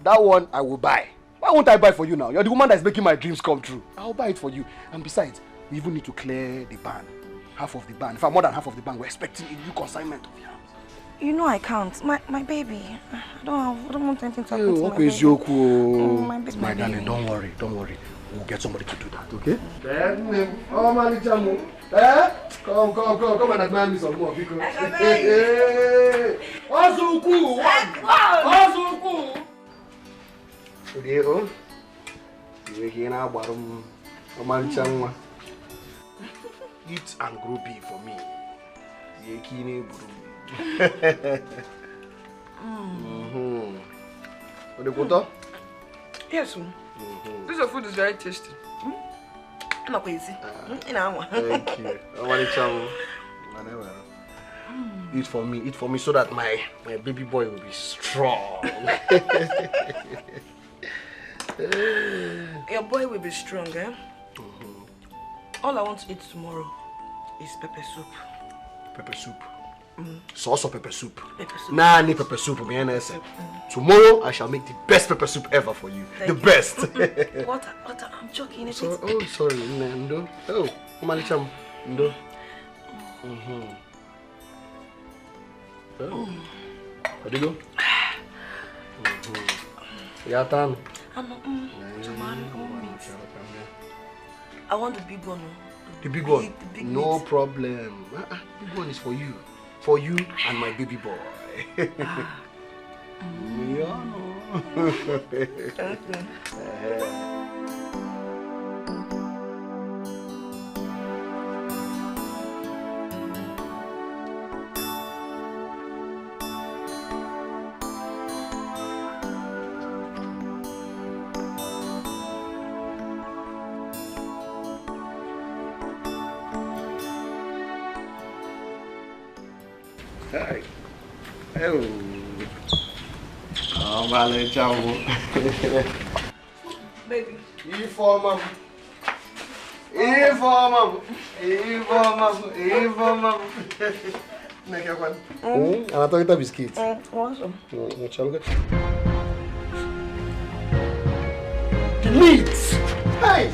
That one I will buy. Why won't I buy for you now? You're the woman that's making my dreams come true. I'll buy it for you. And besides, we even need to clear the ban. Half of the ban. In fact, more than half of the ban. We're expecting a new consignment of yams. You know I can't. My baby. I don't want anything to happen to my baby. My baby. My darling, don't worry. We'll get somebody to do that, okay? Come and admire me some more because eat and grow big for me. Yes, this food is very tasty. Not easy. Thank you. Eat for me so that my baby boy will be strong. Your boy will be strong, eh? All I want to eat tomorrow is pepper soup. Pepper soup? Sauce or pepper soup? Pepper soup. Nah, I need pepper soup. Tomorrow I shall make the best pepper soup ever for you. The best. What? I'm joking. Oh, sorry. Ndo. Oh, Omalicham. Ndo. Oh. Where'd you go? Yatan. I want the big one. The big one? No problem. Big one is for you. For you and my baby boy. Hi. Oh. Oh, vale, ciao. Baby. Informa. Make one. And I thought it was biscuits. Awesome. Delete. Hey.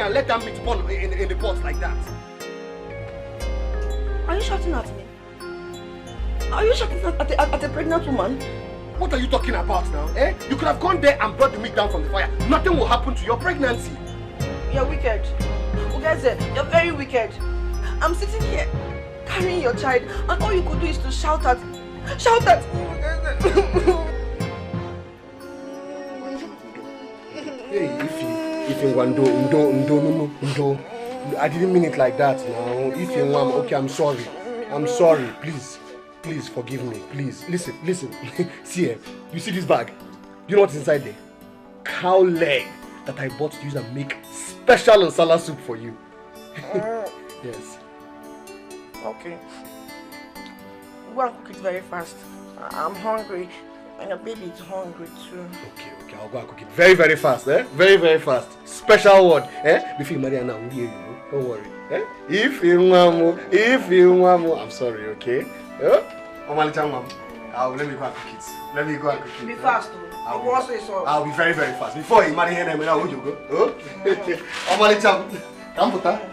Let them meet upon in the pot like that. Are you shouting at me? Are you shouting at a pregnant woman? What are you talking about now? You could have gone there and brought the meat down from the fire. Nothing will happen to your pregnancy. You're wicked. Ugeze, you're very wicked. I'm sitting here carrying your child and all you could do is to shout at me. Hey, if you want no. I didn't mean it like that now. If you want, okay, I'm sorry. Please forgive me. Please listen. See here, you see this bag? You know what's inside there? Cow leg that I bought to use and make special nsala soup for you. Yes. Okay. Go and cook it very fast. I'm hungry. And your baby is hungry too. Okay, I'll go and cook it very, very fast, Very fast. Special one, Before you marry now, don't worry, If you want, I'm sorry, okay? Let me go and cook it. Be fast, though. I'll be very, very fast. Before you marry him, how would you go? Come put that.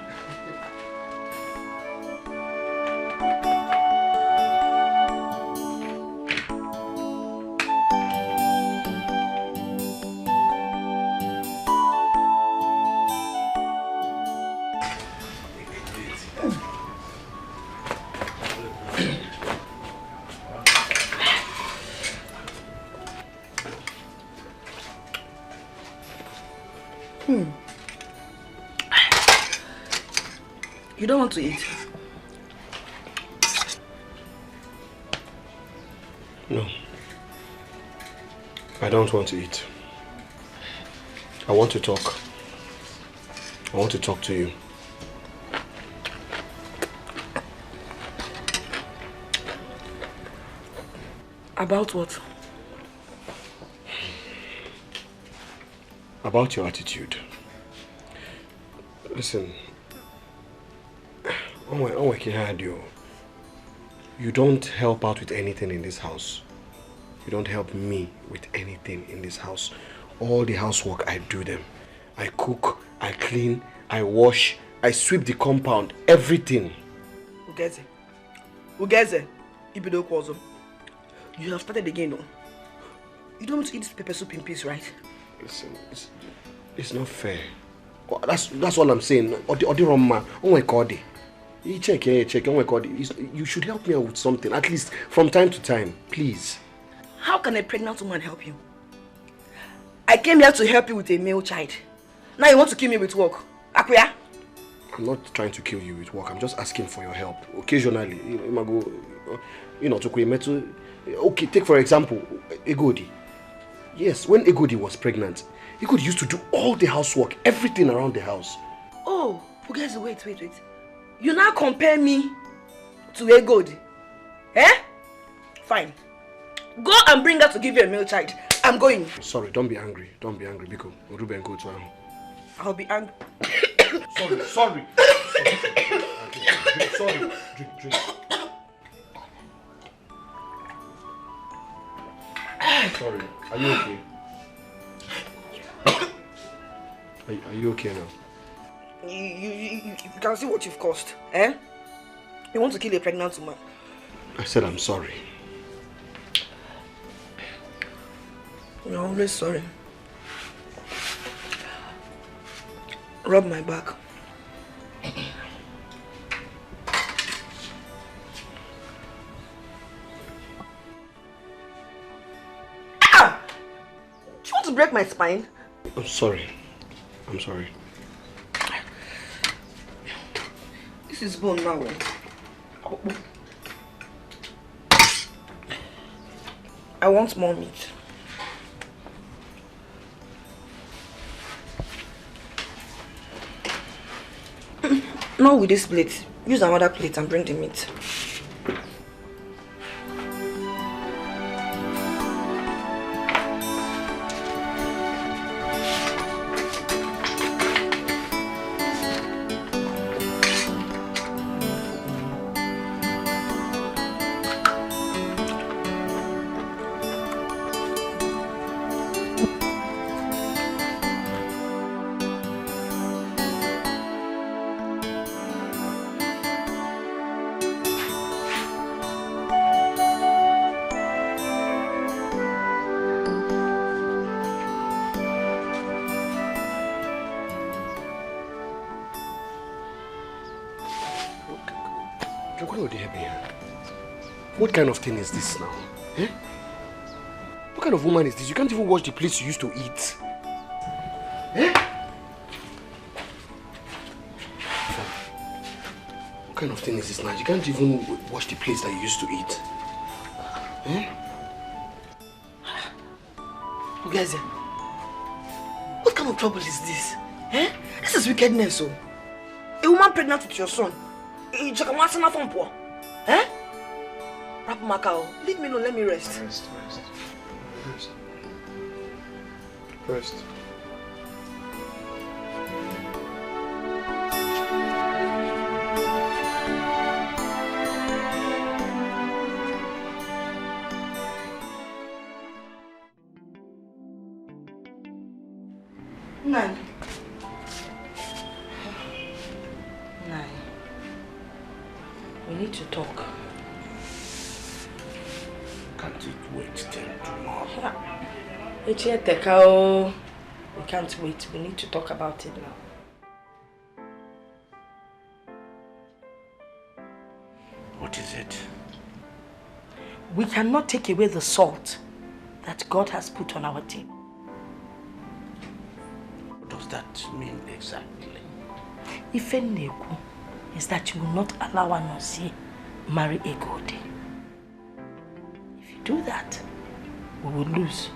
You don't want to eat? No. I don't want to eat. I want to talk. I want to talk to you. About what? About your attitude. Listen, you don't help out with anything in this house. You don't help me with anything in this house. All the housework, I do them. I cook, I clean, I wash, I sweep the compound, everything. Ugeze, Ibido Kwazo. You have started again, no? You don't want to eat this pepper soup in peace, right? Listen, it's not fair. That's all I'm saying. Odiroma, oh my God. You check, oh my God. You should help me out with something, at least from time to time, please. How can a pregnant woman help you? I came here to help you with a male child. Now you want to kill me with work. Akuya? I'm not trying to kill you with work. I'm just asking for your help. Occasionally, okay, take for example, Egodi. Yes, when Egodi was pregnant, Egodi used to do all the housework, everything around the house. Oh, guys, wait. You now compare me to Egodi? Eh? Fine. Go and bring her to give you a male child. I'm going. Sorry, don't be angry. Don't be angry, Biko. Ruben, go to him. I'll be angry. Sorry. Sorry. Drink. Sorry. Are you okay? Are you okay now? You can see what you've caused, eh? You want to kill a pregnant woman. I said I'm sorry. You're always sorry. Rub my back. Ah! Do you want to break my spine? I'm sorry. This is bone now. I want more meat. Not with this plate. Use another plate and bring the meat. What kind of thing is this now? Eh? What kind of woman is this? You can't even wash the plates you used to eat. Eh? What kind of thing is this now? You can't even wash the plates that you used to eat. Eh? Guys, what kind of trouble is this? Eh? This is wickedness, oh. A woman pregnant with your son. Eh? Rap Macau, leave me alone, let me rest. Rest. Nine. We need to talk. Can't it wait till tomorrow? We can't wait. We need to talk about it now. What is it? We cannot take away the salt that God has put on our table. What does that mean exactly? Ife Neku, is that you will not allow Anozie marry Egodi. If you do that, we will lose.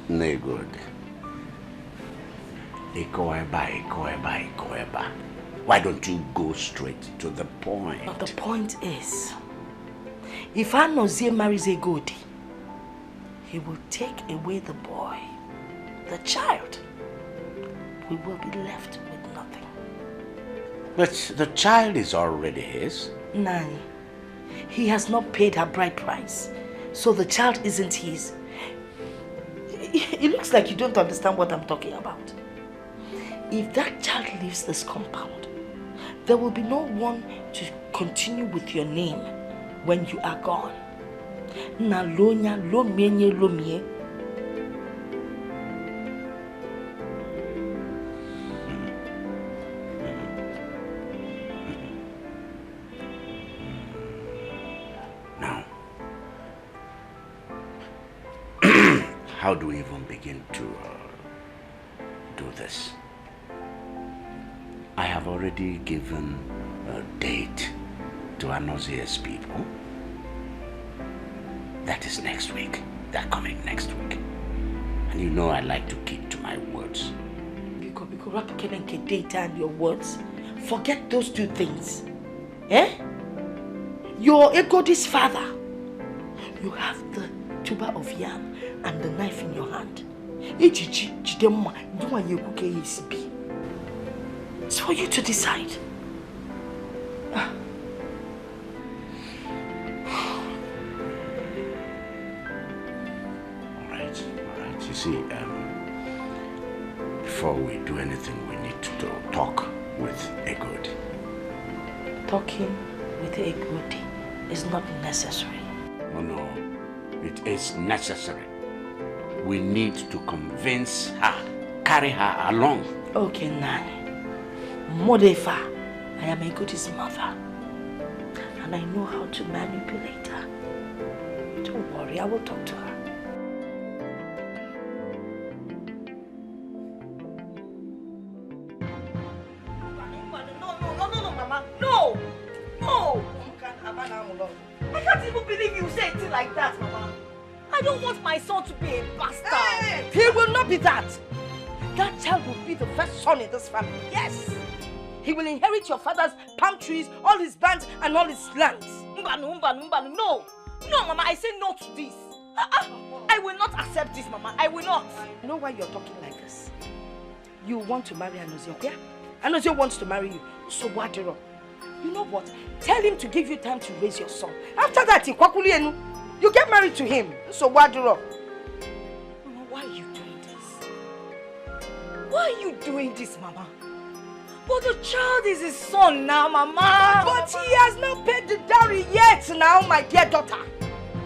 No good. Ikoeba. Why don't you go straight to the point? But the point is, if Anozie marries Egodi, he will take away the boy, the child. We will be left with nothing. But the child is already his. Nani, he has not paid her bride price, so the child isn't his. It looks like you don't understand what I'm talking about. If that child leaves this compound, there will be no one to continue with your name when you are gone. Na lonya lo menye lo mie. Now, how do we even begin to do this? I have already given a date to Anozie's people. That is next week. They're coming next week. And you know I like to keep to my words. Because data and your words, forget those two things. Eh? You're Egodi's father. You have the tuber of yam and the knife in your hand. It's for you to decide. All right. You see, before we do anything, we need to talk with Egodi. Talking with Egodi is not necessary. Oh no, it is necessary. We need to convince her, carry her along. Okay, Nani. Modefa, I am Egodi's mother. And I know how to manipulate her. Don't worry, I will talk to her. No! I can't even believe you say it like that, Mama. I don't want my son to be a bastard. Hey, he will not be that. That child will be the first son in this family. Yes. He will inherit your father's palm trees, all his bands, and all his lands. No. No, Mama, I say no to this. I will not accept this, Mama. I will not. You know why you're talking like this? You want to marry Anozie, okay? Anozie wants to marry you. So what? You know what? Tell him to give you time to raise your son. After that, you get married to him. So what? Mama, why are you doing this? Why are you doing this, Mama? But the child is his son now, Mama. But he has not paid the dowry yet now, my dear daughter.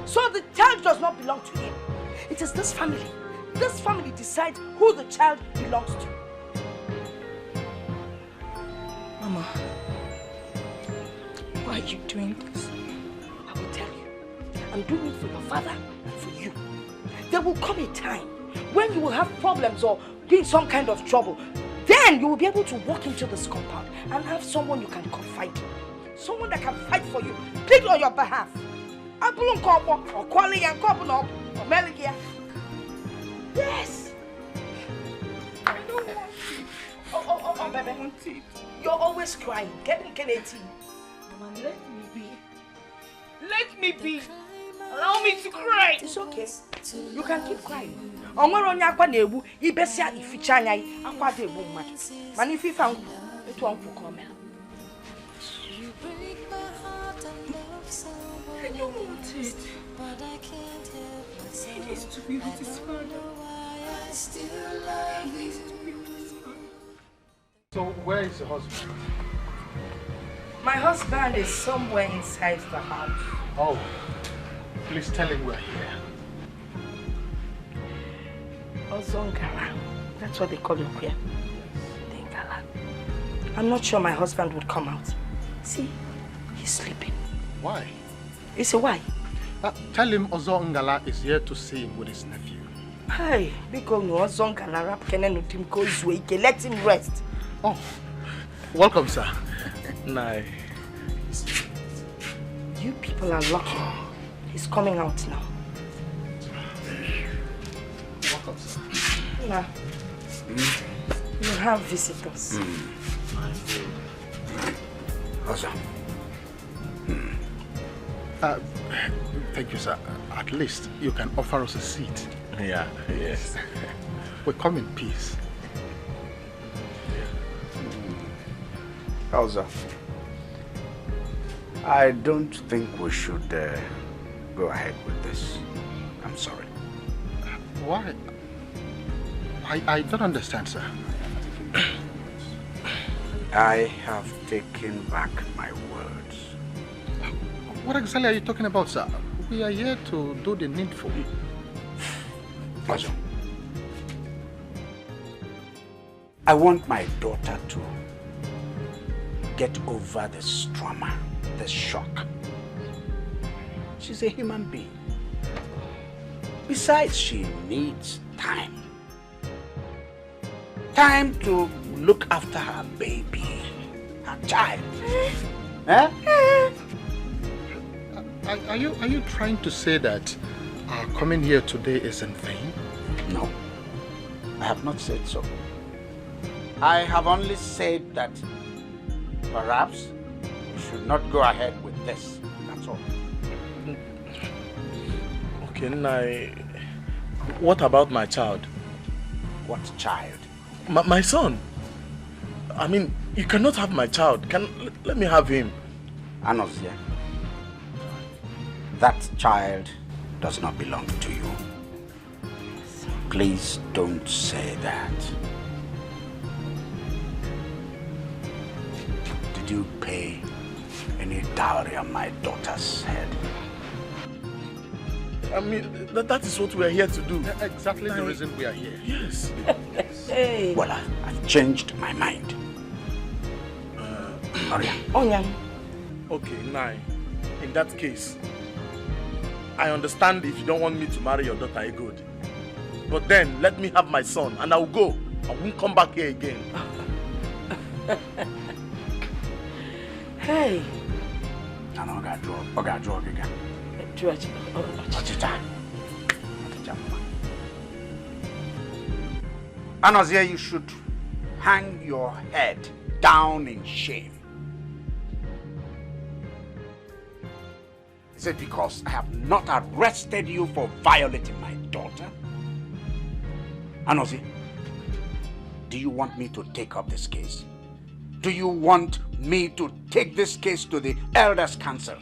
So the child does not belong to him. It is this family. This family decides who the child belongs to. Mama, why are you doing this? I will tell you. I'm doing it for your father and for you. There will come a time when you will have problems or be in some kind of trouble. Then you will be able to walk into this compound and have someone you can confide in. Someone that can fight for you, plead on your behalf. Yes. I don't want it. Oh, baby. I want it. You're always crying. Get me Kennedy. Mama, let me be. Let me be. Allow me to cry. It's okay. You can keep crying. Onwere akwa na-egbu ibesia ificha anya akwa de egbu mmadu. Mana ififa nku etu onku come. I don't want it. He needs to be with his father. So where is your husband? My husband is somewhere inside the house. Oh, please tell him we're here. Ozongala. That's what they call him here. Dingala. I'm not sure my husband would come out. See, he's sleeping. Why? You say why? Tell him Ozongala is here to see him with his nephew. Hey, because Ozongala rap kenenu tim go let him rest. Oh, welcome, sir. Nice. You people are lucky. He's coming out now. Welcome, sir. Nah. You have visitors. Awesome. Thank you, sir. At least you can offer us a seat. Yeah, yes. We come in peace. Elsa, I don't think we should go ahead with this. I'm sorry. Why? I don't understand, sir. I have taken back my words. What exactly are you talking about, sir? We are here to do the needful. Elsa, I want my daughter to get over this trauma, this shock. She's a human being. Besides, she needs time. Time to look after her baby, her child. Are you trying to say that our coming here today is in vain? No, I have not said so. I have only said that perhaps we should not go ahead with this. That's all. Okay, Nai, what about my child? What child? My son. I mean, you cannot have my child. Let me have him. Anosia, that child does not belong to you. Please don't say that. Did you pay any dowry on my daughter's head? I mean, that is what we are here to do. Exactly the reason we are here. Yes. Hey. Well, I've changed my mind. Onion. Okay, Nai, in that case, I understand if you don't want me to marry your daughter Egodi. But then, let me have my son and I'll go. I won't come back here again. Hey. Anozia, you should hang your head down in shame. Is it because I have not arrested you for violating my daughter? Anozia, do you want me to take up this case? Do you want me to take this case to the Elders' Council?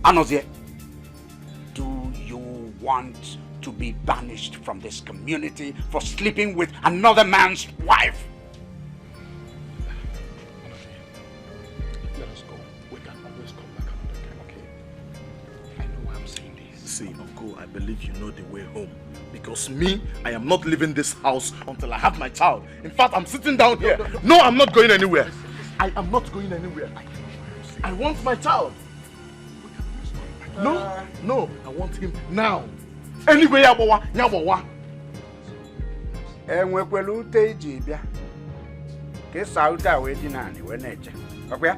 Anozia, do you want to be banished from this community for sleeping with another man's wife? Let us go. We can always come back another time, okay? I know why I'm saying this. See, Uncle, I believe you know the way home. Because me, I am not leaving this house until I have my child. In fact, I'm sitting down here. No, I'm not going anywhere. I am not going anywhere. I want my child. No, I want him now. Anyway, yawawa. Enwekwelu ute iji bịa. Ke sauta we di nani we neche. Okay?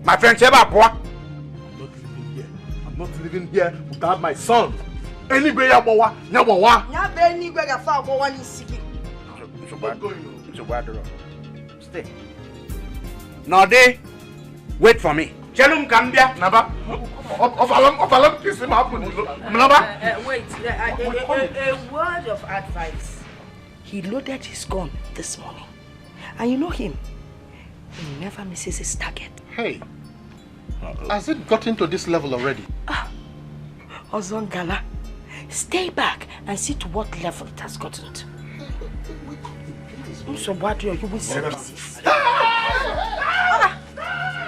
My friend Cheba Pwa. I'm not living here without my son. Anyway, yawawa. Nya be ni gbe ga fa abawa ni sigi. Stay. Node, wait for me. Chelum Kambia. Naba. Of kiss him happen. Wait, a word of advice. He loaded his gun this morning. And you know him. He never misses his target. Hey, has it gotten to this level already? Ozongala, stay back and see to what level it has gotten to. So what do you will see pieces?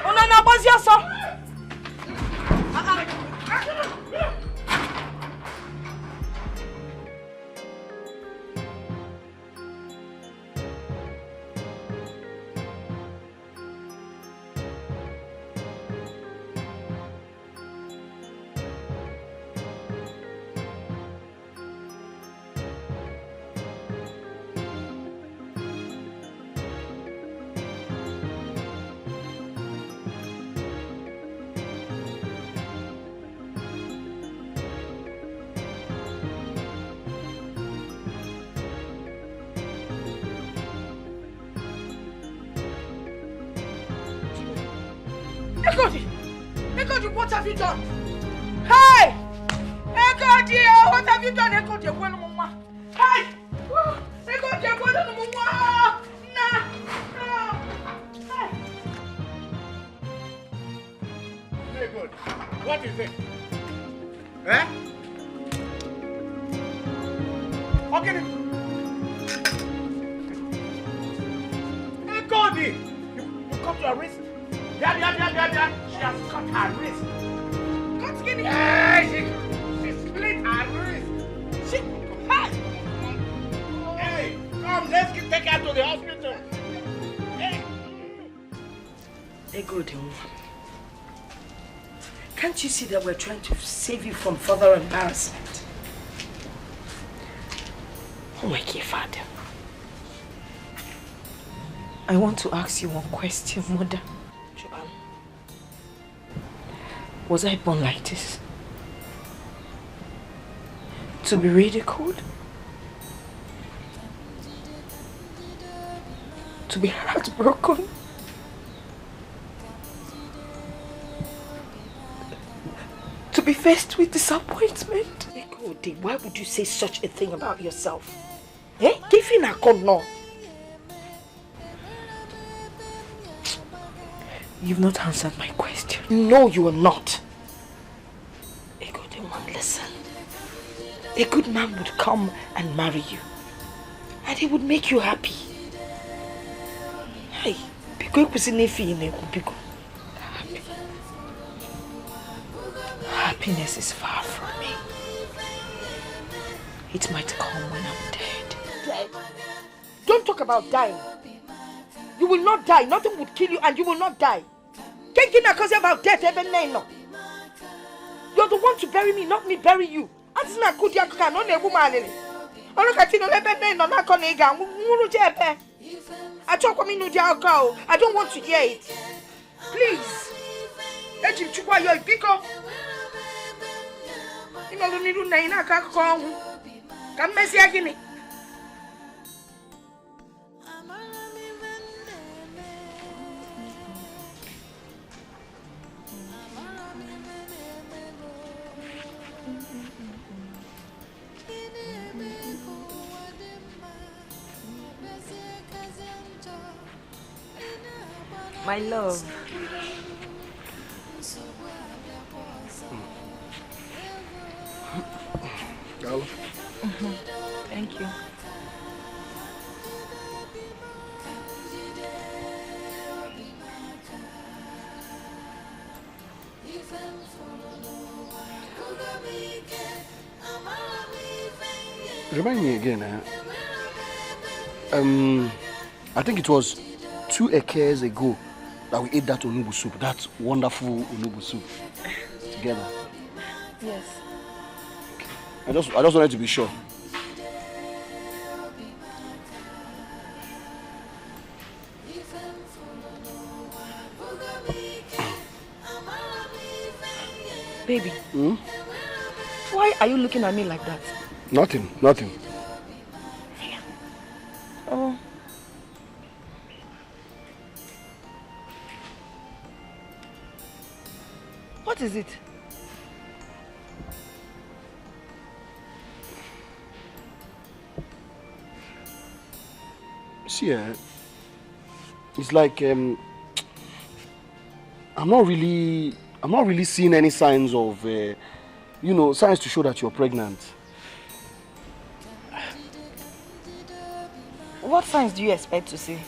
Oh no, what's your son? Ekodi, what have you done? Hey! Ekodi, what have you done? Ekodi, hey! Ekodi, Very good. What is it? Eh? Okay. Ekodi! You cut your wrist. Yeah. She has cut her wrist. Cut skinny. Yeah, she split her wrist. Hey, come, let's take her to the hospital. Hey. Ekodi, can't you see that we're trying to save you from further embarrassment? Oh my dear father. I want to ask you one question, Mother. Joanne. Was I born like this? To be ridiculed? To be heartbroken? To be faced with disappointment? Ekodi, why would you say such a thing about yourself? Eh? Give in a call now. You've not answered my question. No, you are not. Ekodi, listen. A good man would come and marry you. And he would make you happy. Hey, happiness is far from me. It might come when I'm dead. Dead? Don't talk about dying. You will not die. Nothing would kill you and you will not die. Can't you cause about death even now? You're the one to bury me, not me bury you. I don't want to hear it. Please. My love. Thank you. Remind me again. I think it was 2 years ago that we ate that onubu soup, that wonderful onubu soup together. Yes. I just wanted to be sure. Baby. Why are you looking at me like that? Nothing. Oh. What is it? See, it's like I'm not really seeing any signs of, signs to show that you're pregnant. What signs do you expect to see?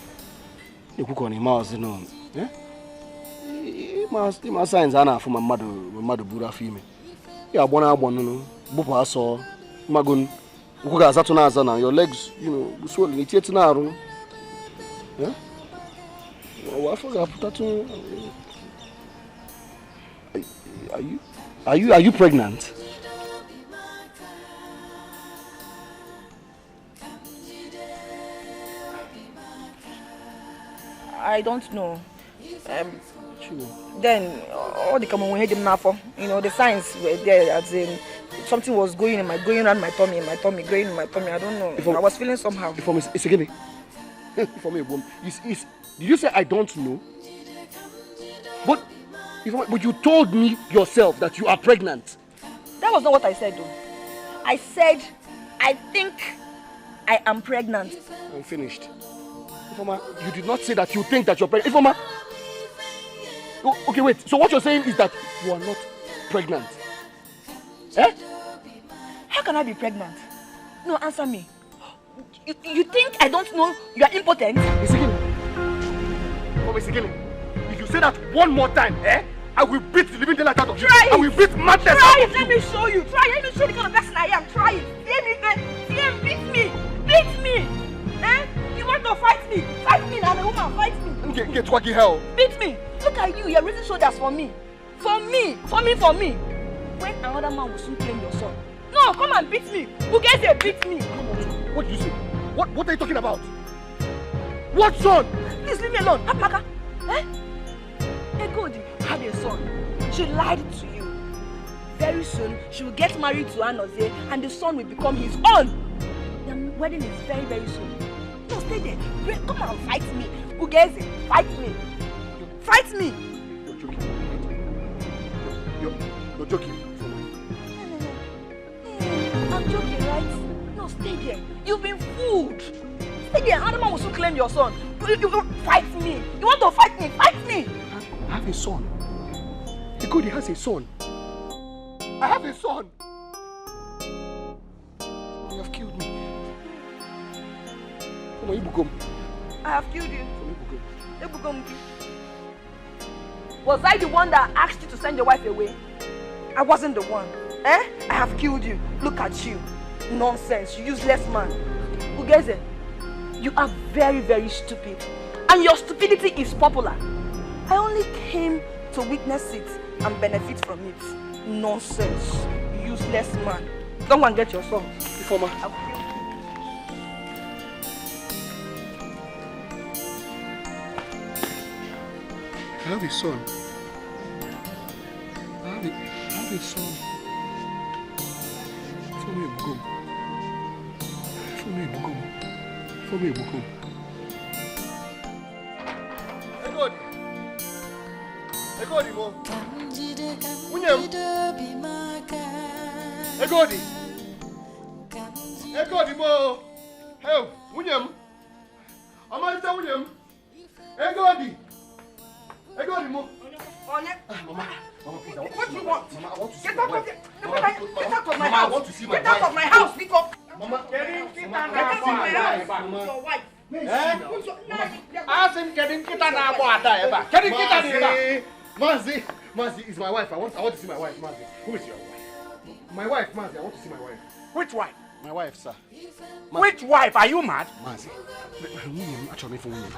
You cook on him, eh? My signs are for my mother Bura female. Yeah, one, Bupa saw Magun, Ukazatuna, your legs, swollen, it's yet now. Yeah? What for that? Are you pregnant? I don't know. Then all the common we had him now for, the signs were there as in something was going around my tummy, going in my tummy. I don't know. I was feeling somehow. It's again. Did you say I don't know? But But you told me yourself that you are pregnant. That was not what I said though. I said, I think I am pregnant. I'm finished. Ifeoma, you did not say that you think that you're pregnant. Ifeoma! Oh, okay, wait. So what you're saying is that you are not pregnant? Eh? How can I be pregnant? No, answer me. You think I don't know you are impotent? If you say that one more time, I will beat the living daylight out of you. Try it. I will beat madness Try out it. of you. Let me show you. Try it. Let me show you the kind of person I am. Try it. Beat me. Beat me. Eh? You want to fight me? Fight me. I'm a woman. Fight me. Get twaggy hell. Beat me. Look at you. You're raising shoulders for me. For me. When another man will soon claim your son. No, come and beat me. Who gets there? Beat me. What did you say? What are you talking about? What son? Please leave me alone. Hapmaka. Eh? Egodi had a son. She lied to you. Very soon, she will get married to Anozie and the son will become his own. The wedding is very, very soon. No, stay there. Come and fight me. Ugeze, fight me. Fight me. You're joking. I'm joking, right? No, stay there. You've been fooled. Stay there. Another man will soon claim your son. You fight me. You want to fight me? Fight me. I have a son. Egodi has a son. I have a son. You have killed me. I have killed you. Was I the one that asked you to send your wife away? I wasn't the one. Eh? I have killed you. Look at you. Nonsense. You useless man. Ugeze, you are very, very stupid. And your stupidity is popular. I only came to witness it and benefit from it. Nonsense. Useless man. Don't go and get your son. Ifeoma. I have a son. I have a son. Ifeoma Ebukom. Egodi mo. Unyem. Egodi mo. Hey, unyem. Amalita unyem. Egodi mo. Mama, please, what do you want? Mama, I want to see Get my out wife. of my Mama, house. I want to see my Get out of my house, because Mama, get out of my house. Your wife. Ask him getting kita na eba. Getting kita na eba. Mazi is my wife. I want to see my wife, Mazi. Who is your wife? My wife, Mazi. I want to see my wife. Which wife? My wife, sir. Which wife? Are you mad? Mazi. Actually, for women.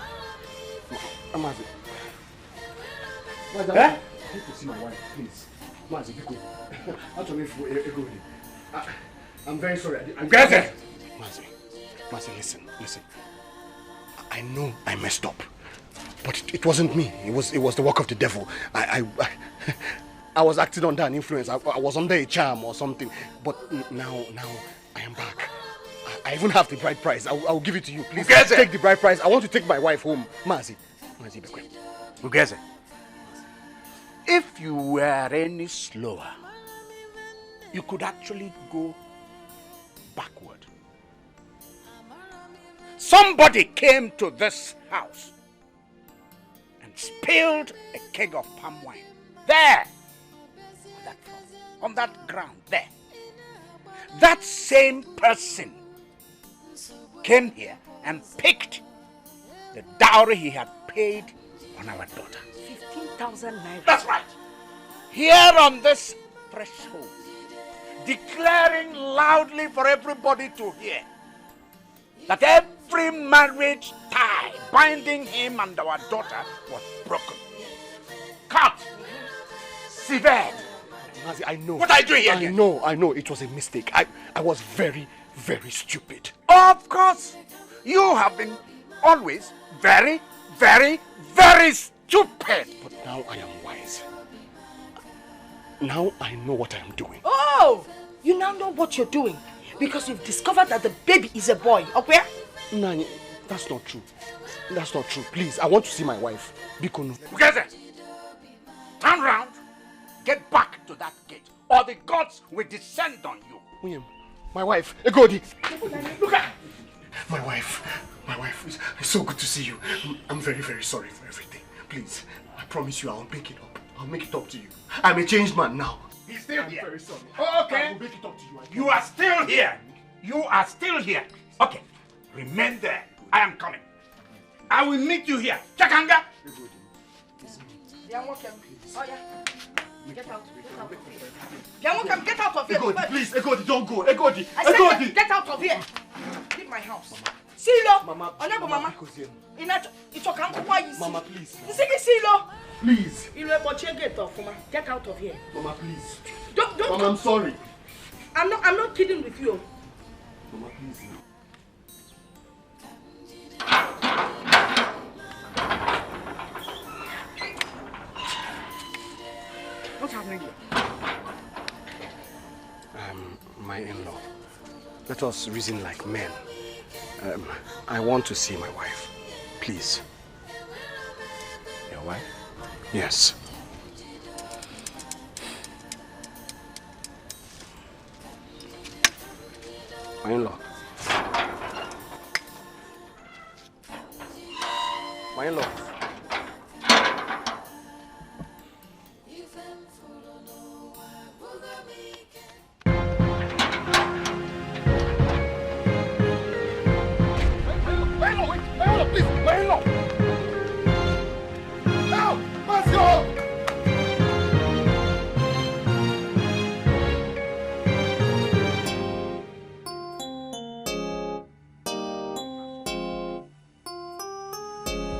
Mazi. I want to see my wife, please. Mazi, go. Actually, for Egodi. I'm very sorry. Mazi, listen. I know I messed up, but it wasn't me. It was the work of the devil. I was acting under an influence. I was under a charm or something. But now I am back. I even have the bride price. I'll give it to you. Please take the bride price. I want to take my wife home. Mazi, Bekwe. Ugeze, if you were any slower, you could actually go backward. Somebody came to this house and spilled a keg of palm wine there on that ground there. That same person came here and picked the dowry he had paid on our daughter. 15,000 naira. That's right. Here on this threshold, declaring loudly for everybody to hear that every marriage tie binding him and our daughter was broken, cut, severed. Mazi, I know. What are you doing here? I know. It was a mistake. I was very, very stupid. Of course, you have been always very, very, very stupid. But now I am wise. Now I know what I am doing. Oh, you now know what you're doing because you've discovered that the baby is a boy. Okay? Nani, that's not true. Please, I want to see my wife. Bikono. turn round, get back to that gate, or the gods will descend on you. William, my wife, Egodi. Look at my wife. My wife, it's so good to see you. I'm very, very sorry for everything. Please, I promise you I'll make it up. I'll make it up to you. I'm a changed man now. He's still here. I'm very sorry. Okay. I will make it up to you. You are still here. You are still here. Okay. Remain there. I am coming. I will meet you here. Chakanga. Get out. Get out. Get out of here. Egodi, please, Egodi, don't go. Egodi, I said Egodi. get out of here. Leave my house. Silo. Mama. Mama. Mama, please. Silo. Please. Get out of here. Mama, please. Don't. Mama, I'm sorry. I'm not kidding with you. Mama, please. What's happening here? My in-law. Let us reason like men. I want to see my wife. Please. Your wife? Yes. My in-law. My in-law.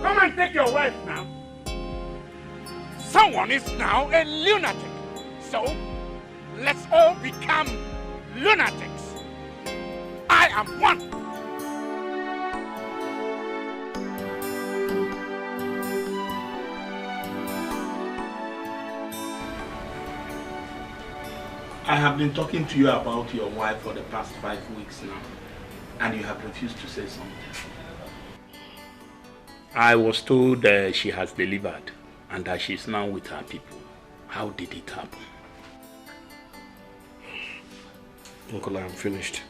Come and take your wife now. Someone is now a lunatic. So, let's all become lunatics. I am one. I have been talking to you about your wife for the past 5 weeks now, and you have refused to say something. I was told she has delivered and that she is now with her people. How did it happen? Uncle, I'm finished.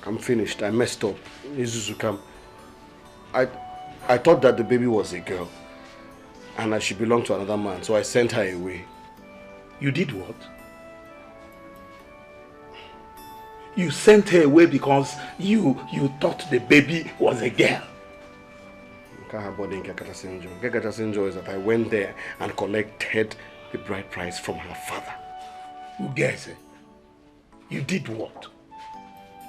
I'm finished. I messed up. Izuzukam. I thought that the baby was a girl and that she belonged to another man, so I sent her away. You did what? You sent her away because you thought the baby was a girl. Is that I went there and collected the bride price from her father. Ugeze, you did what?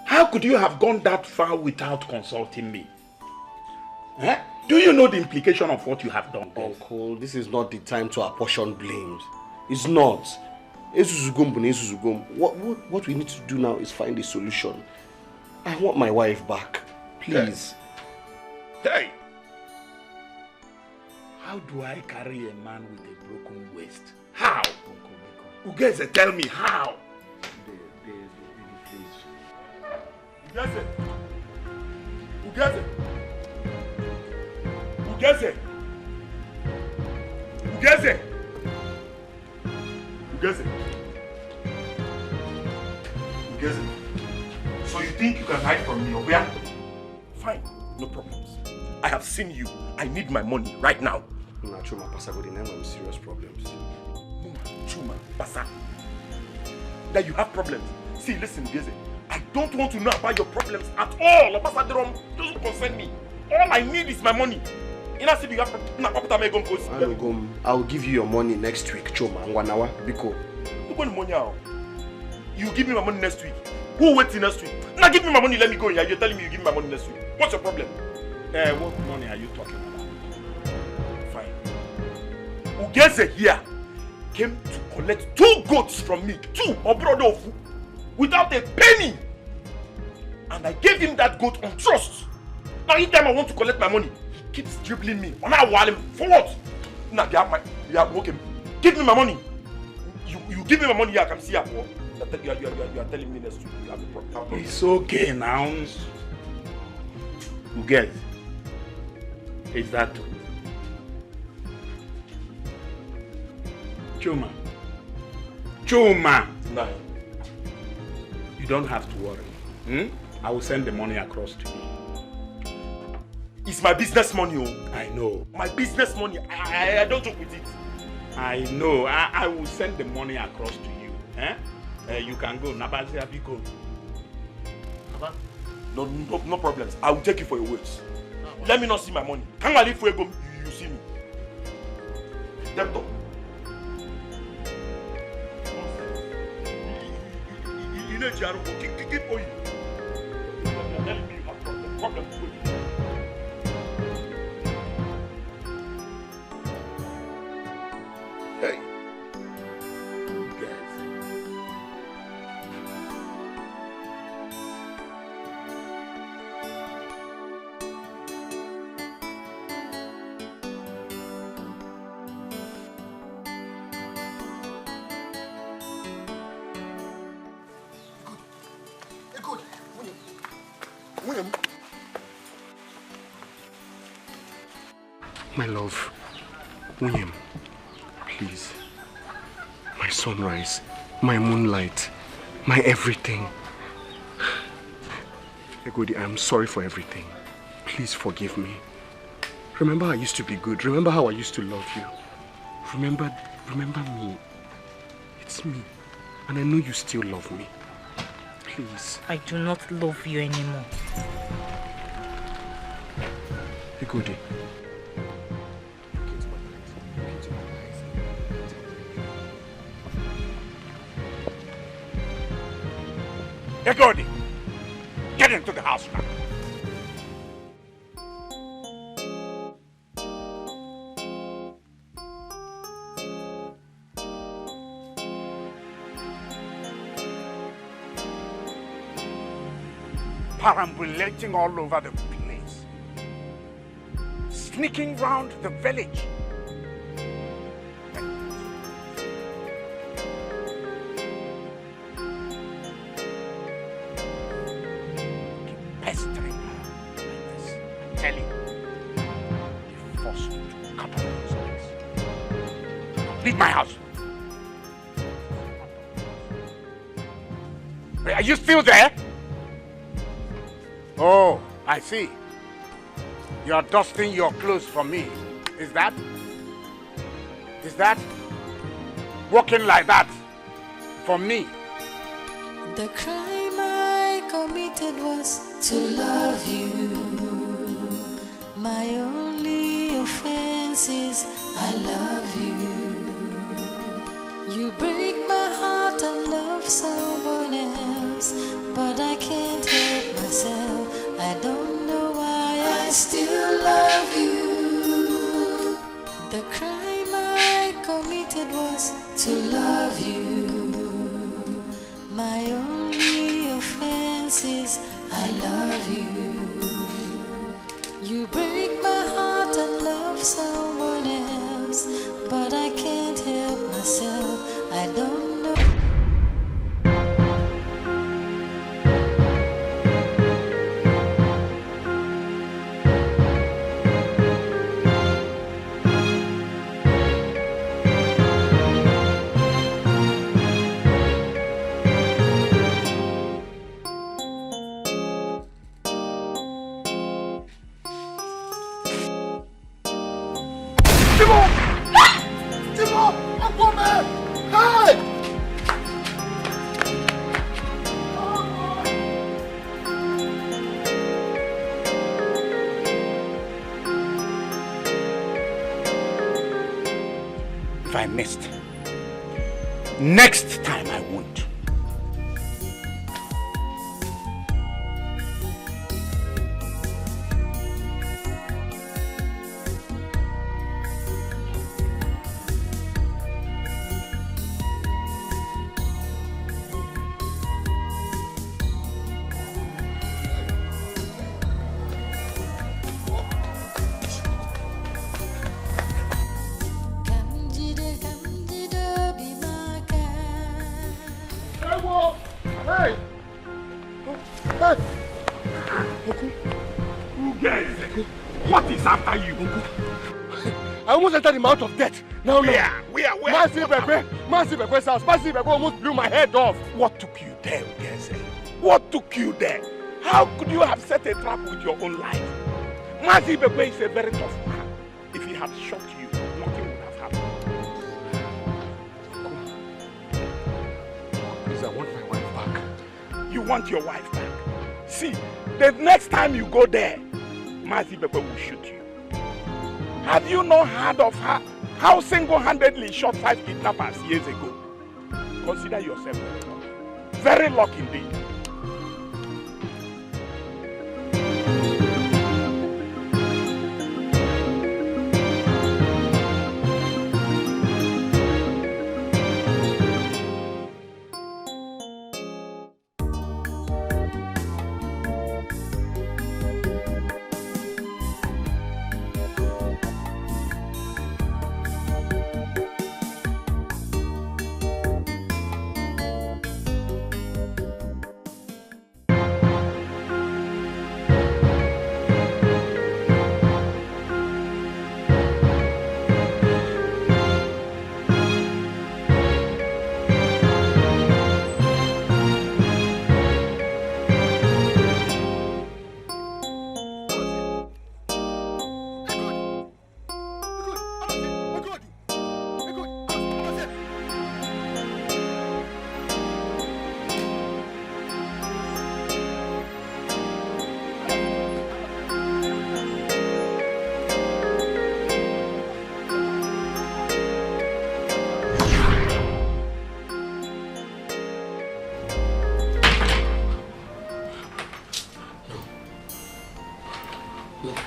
How could you have gone that far without consulting me? Eh? Do you know the implication of what you have done? Uncle, this is not the time to apportion blames. It's not. What we need to do now is find a solution. I want my wife back. Please. Hey! How do I carry a man with a broken waist? How? Ugeze, tell me how? Ugeze! Ugeze! Ugeze! Ugeze! Ugeze! Ugeze! So you think you can hide from me, okay? Fine, no problems. I have seen you. I need my money right now. Nah, Chuma, Pasa, but have serious problems. Chuma, Pasa. That you have problems. See, listen, Ugeze. I don't want to know about your problems at all. Pasa, doesn't concern me. All I need is my money. I'll give you your money next week, Choma. Biko. You give me my money next week. Who will wait till next week? Now give me my money, let me go. You're telling me you give me my money next week. What's your problem? What money are you talking about? Fine. Ugeze here came to collect 2 goats from me. 2, or brother of you, without a penny. And I gave him that goat on trust. Now each time I want to collect my money, he keeps dribbling me. On our wallet. For what? Now okay. Give me my money. You give me my money, I can see you are telling me next week. You have a problem. It's okay now. Ugeze. Is that true? Chuma. Chuma! No. You don't have to worry. I will send the money across to you. It's my business money, oh. I know. My business money. I don't joke with it. I know. I will send the money across to you. You can go. Nabazi Abiko. No problems. I will take you for your words. Let me not see my money. Can't I leave for you see me? Debtor. You know, Jaro, keep for you. You're telling me you have problems with you. Hey. My love, William, please. My sunrise, my moonlight, my everything. Egodi, I'm sorry for everything. Please forgive me. Remember I used to be good. Remember how I used to love you. Remember me. It's me. And I know you still love me. Please. I do not love you anymore. Egodi. Egodi, get into the house now. Perambulating all over the place, sneaking round the village. Pestering her like this, and telling her you're forced to cut off those eyes. Leave my house. Are you still there? Oh, I see. You're dusting your clothes for me. Is that? Walking like that for me? The crime I committed was to love you. My only offense is I love you. You break my heart and love someone else, but I can't help myself. I don't know why I still love you. The crime I committed was to love you. My only offense is I love you. You break my heart and love someone else, but I can't help myself. I don't know. If I missed, next time I won't. What is after you? I almost entered the mouth of death. Now, Where? Massive Bebe's house. Massive Bebe almost blew my head off. What took you there, Ugeze? What took you there? How could you have set a trap with your own life? Massive Bebe is a very tough man. If he had shot you, nothing would have happened. Please, I want my wife back. You want your wife back? See, the next time you go there, Massive Bebe will shoot you. Have you not heard of her? How single-handedly shot 5 kidnappers years ago? Consider yourself very lucky. Very lucky indeed.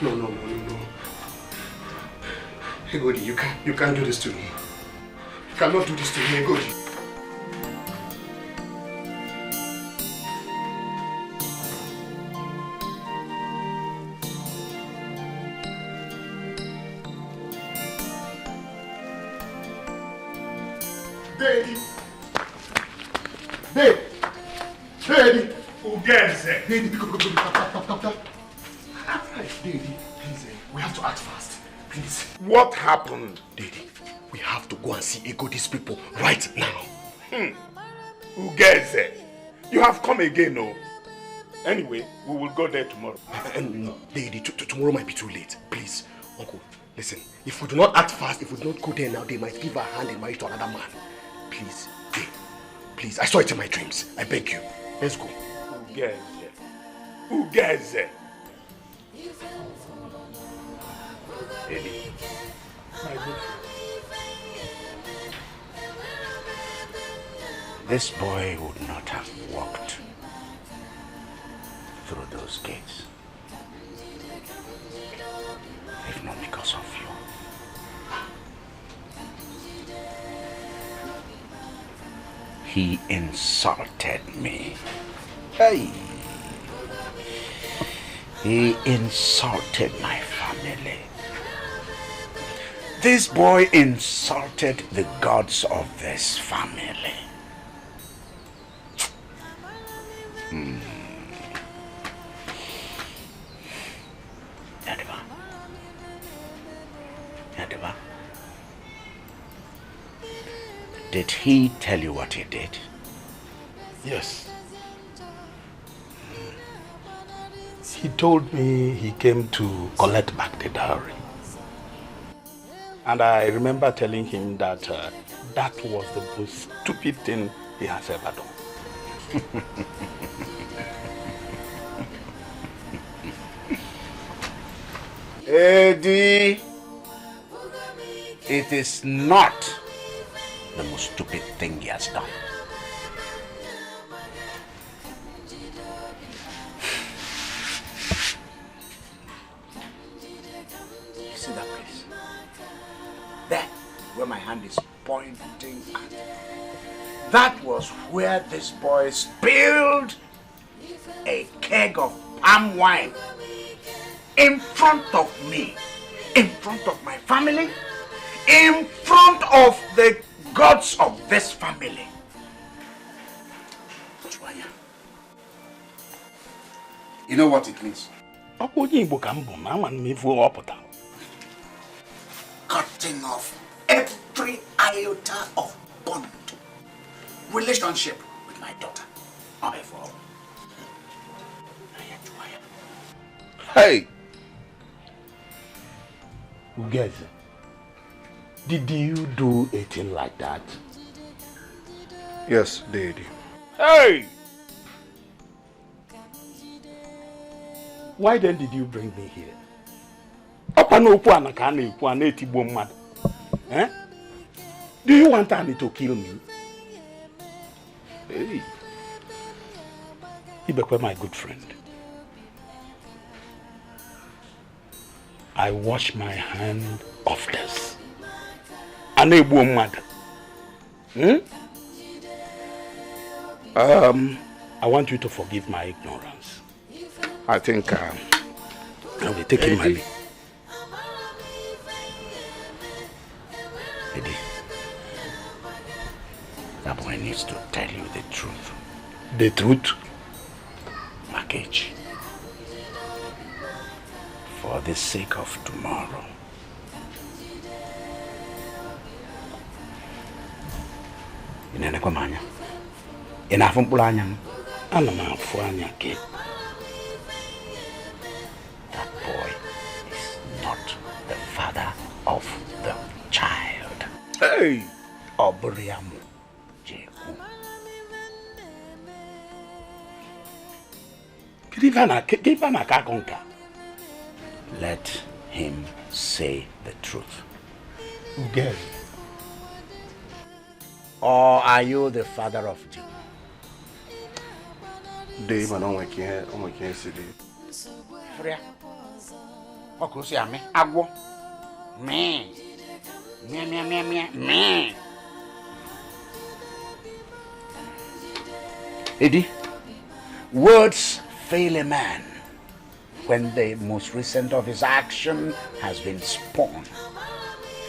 No. Egodi, you can't do this to me. You cannot do this to me, Egodi. Daddy. Ugeze. Daddy, go. Stop. Daddy, please, we have to act fast. Please. What happened? Daddy, we have to go and see Egodi's people right now. Ugeze, you have come again, no? Anyway, we will go there tomorrow. No, Daddy, tomorrow might be too late. Please, Uncle, listen. If we do not act fast, if we do not go there now, they might give our hand in marriage to another man. Please, Daddy, please. I saw it in my dreams. I beg you. Let's go. Ugeze. Eddie, my good friend. This boy would not have walked through those gates if not because of you. He insulted me. Hey! He insulted my family. This boy insulted the gods of this family. Yadiba, did he tell you what he did? Yes. He told me he came to collect back the dowry. And I remember telling him that that was the most stupid thing he has ever done. Eddie, it is not the most stupid thing he has done. You see that place? There, where my hand is pointing at. That was where this boy spilled a keg of palm wine in front of me, in front of my family, in front of the gods of this family. You know what it means? cutting off every iota of bond, relationship with my daughter. Hey! Guys, did you do a thing like that? Yes, they did. Hey! Why then did you bring me here? Eh? Do you want Annie to kill me? Hey. Ibekwe, my good friend. I wash my hand of this. I want you to forgive my ignorance. I think I'll be taking my leave. Eddie, that boy needs to tell you the truth. The truth? Makechi. For the sake of tomorrow. Inene kwa manya. Inafu mpula anyang. Ana mafu anyake. That boy is not the father of the child. Hey! Oburiamu Jeku. Kivana kakonka. Let him say the truth. Yes. Or are you the father of Jeku? Dave, I don't can't see it. Freya. Okusi ame agwo. Me. Me. Eddie, words fail a man when the most recent of his action has been spawned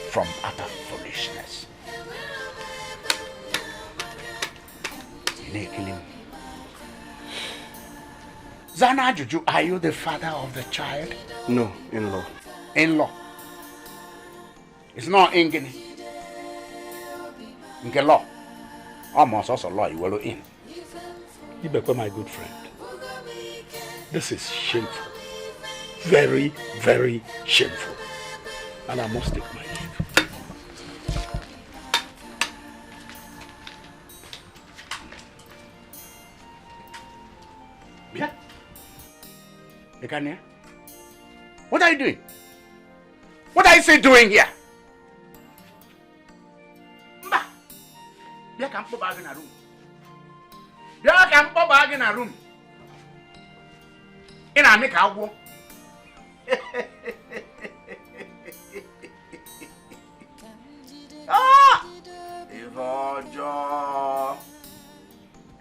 from utter foolishness. You may kill him. Zana Juju, are you the father of the child? No, in-law. In-law. It's not Ingeni. Inge law. Almost also law you will in. You become my good friend. This is shameful. Very, very shameful. And I must take my leave. Yeah. Ekania, what are you doing? What are you doing here? Mba, you can't put bag in a room. You can't put bag in a room. In a make a walk. Ah!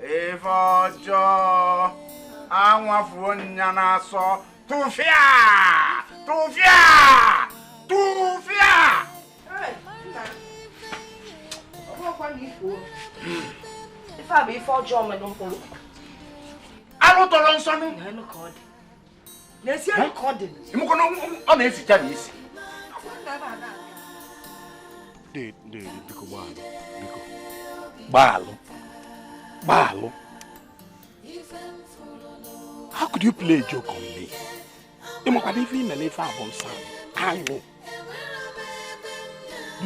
Ivojo, I want for Nana so to fear. If I be for John, I don't follow. I don't know something. I know code. Yes, you're recording. You can on his Chinese. Balo. How could you play a joke on me? Do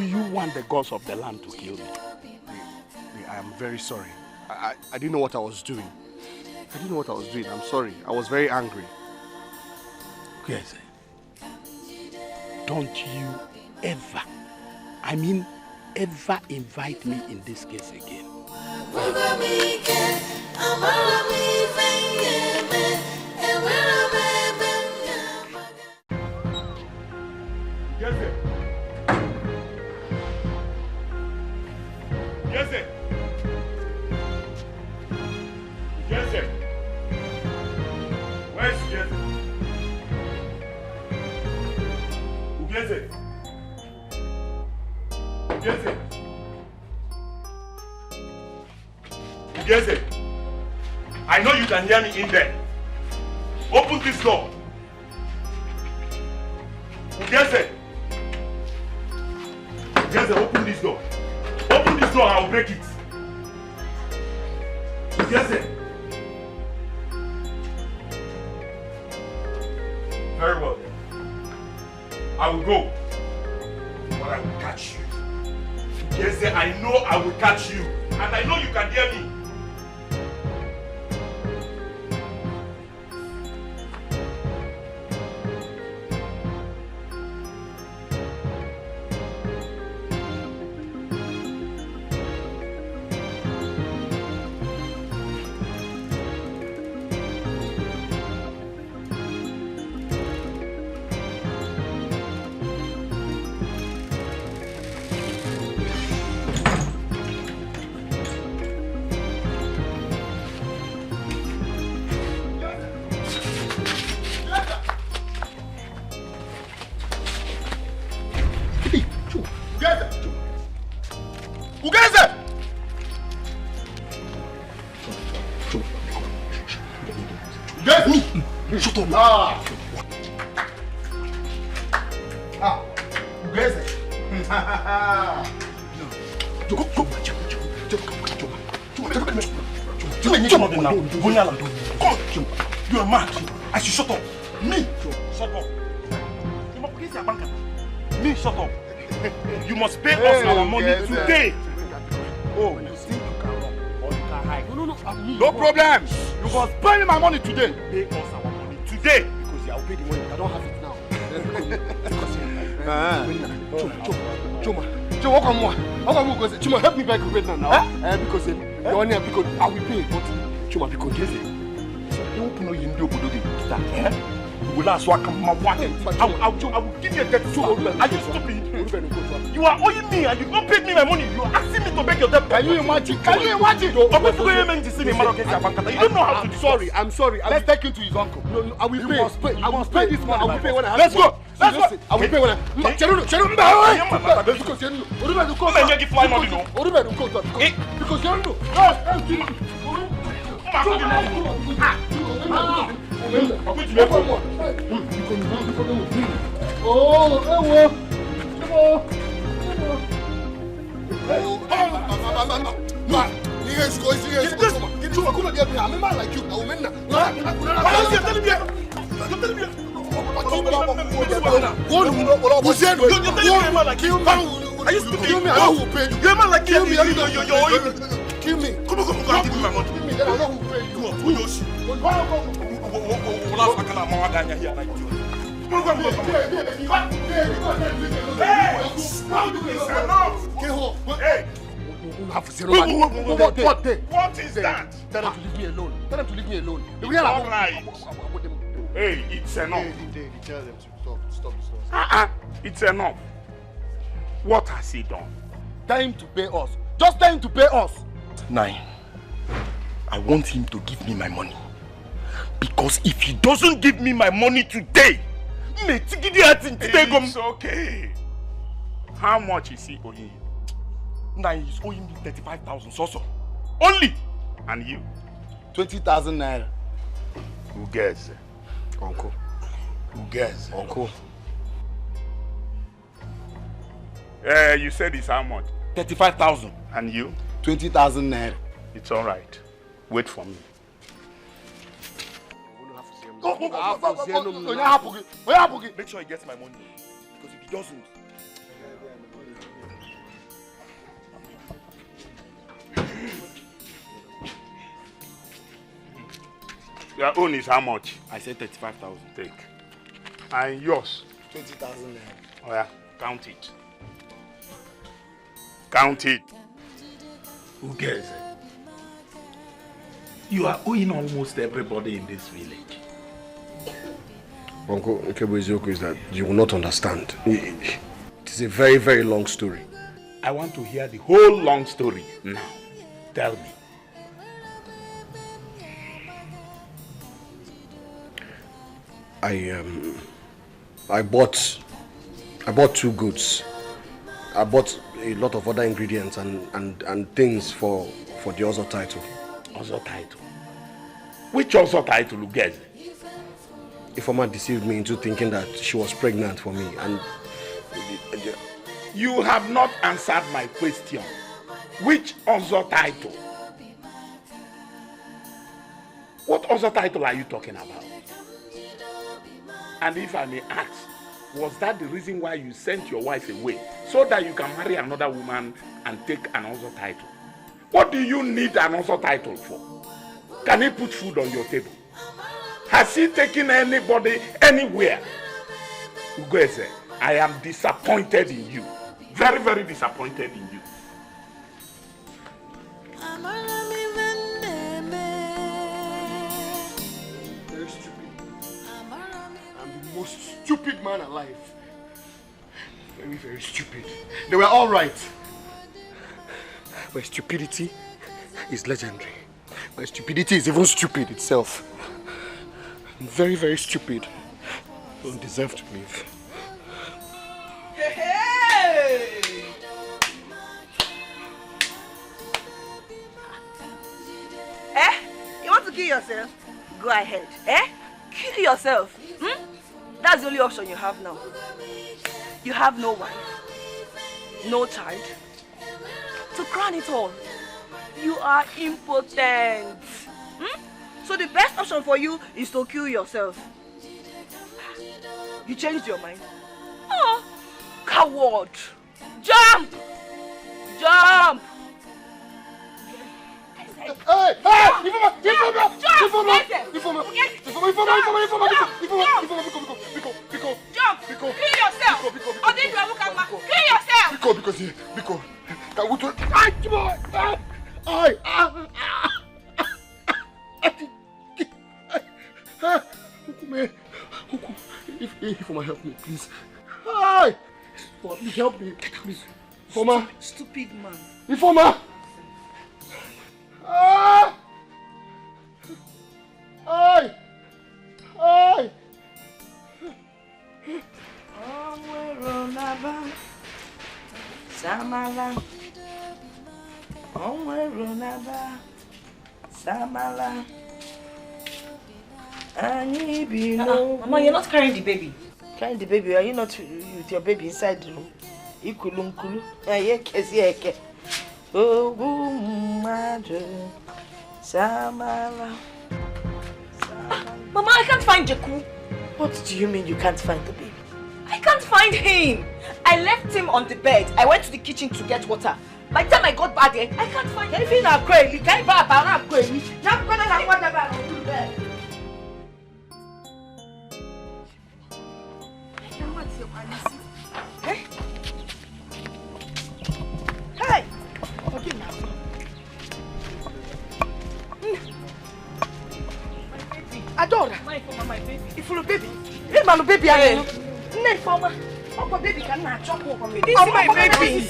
you want the gods of the land to kill me? I am very sorry. I didn't know what I was doing. I'm sorry. I was very angry. Yes. Don't you ever, I mean ever invite me in this case again. Where's Jesse? Ugeze, I know you can hear me in there. Open this door. Ugeze. this door. Open this door, I'll break it. Yes, sir. Very well. I will go. But I will catch you. Yes, sir, I know I will catch you. And I know you can hear me. Shut up. Ugeze. You are mad. I should shut up. Me. Shut up. Me, shut up. You must pay us our money today. Oh, you think you can run or you can hide? No problem. You must pay me my money today. Pay us our money today. Because I'll pay the money. I don't have it now. Chuma, what come on? Chuma, help me back with now. Because you're on here because I will pay. But Chuma, because you open your window, I will give you a debt. Are you stupid? You are owing me and you don't pay me my money. You are asking me to beg your debt. Can you imagine? You don't know how to. I'm sorry. Let's take him to his uncle. No, I will pay. I will pay this money. I will pay when I have. Let's go. I will pay when I. Kill me. Come on, give me my money. Then I know who pay you. What is that? Tell them to leave me alone. All right. Hey, it's enough. Tell them to stop. It's enough. What has he done? Tell him to pay us. Just tell him to pay us. 9. I want him to give me my money. Because if he doesn't give me my money today, it's okay. How much is he owing you? 9, he's owing me 35,000 so. Only. And you? 20,000 naira. Who gets? Uncle. Who gets? Uncle. You said it's how much? 35,000. And you? 20,000 naira. It's all right. Wait for me. Make sure he gets my money. Because if he doesn't... Your own is how much? I said 35,000. Take. And yours? 20,000 naira. Oh yeah, count it. Count it. Who cares? You are owing almost everybody in this village. Uncle Nkeboizioku is that you will not understand. It is a very, very long story. I want to hear the whole long story now. Tell me. I bought 2 goods. I bought a lot of other ingredients and things for the other title. Other title? Which other title you get? Ifeoma deceived me into thinking that she was pregnant for me, and You have not answered my question. Which other title? What other title are you talking about? And if I may ask, was that the reason why you sent your wife away? So that you can marry another woman and take another title? What do you need another title for? Can he put food on your table? Has he taken anybody anywhere? Ugeze, I am disappointed in you. Very, very disappointed in you. Very stupid. I'm the most stupid man alive. Very, very stupid. They were all right. My stupidity is legendary. My stupidity is even stupid itself. I'm very, very stupid. I don't deserve to live. Hey! Eh? You want to kill yourself? Go ahead. Eh? Kill yourself. Hmm? That's the only option you have now. You have no wife, no child. To crown it all, you are impotent. Hmm? So the best option for you is to kill yourself. You changed your mind. Oh, coward! Jump! Jump! Hey! Ifoma, help me, please. Hi! Please help me, please. Ifoma. Stupid man. Ifoma! Ah! Hi! Hi! Samala. Samala. Mama, you're not carrying the baby. Carrying the baby? Are you not with your baby inside the room? Ikulu. Oh, Samala. Mama, I can't find Jeku. What do you mean you can't find the baby? I can't find him. I left him on the bed. I went to the kitchen to get water. By the time I got back there, I can't find him. Even a crazy, can't buy a crazy. Now I'm gonna have water back on the bed. Hey! Hey! Okay, now. Adora. My baby. If you're a baby. Hey, my baby. Nefoma. Oh, baby can not chop over me. This is my baby.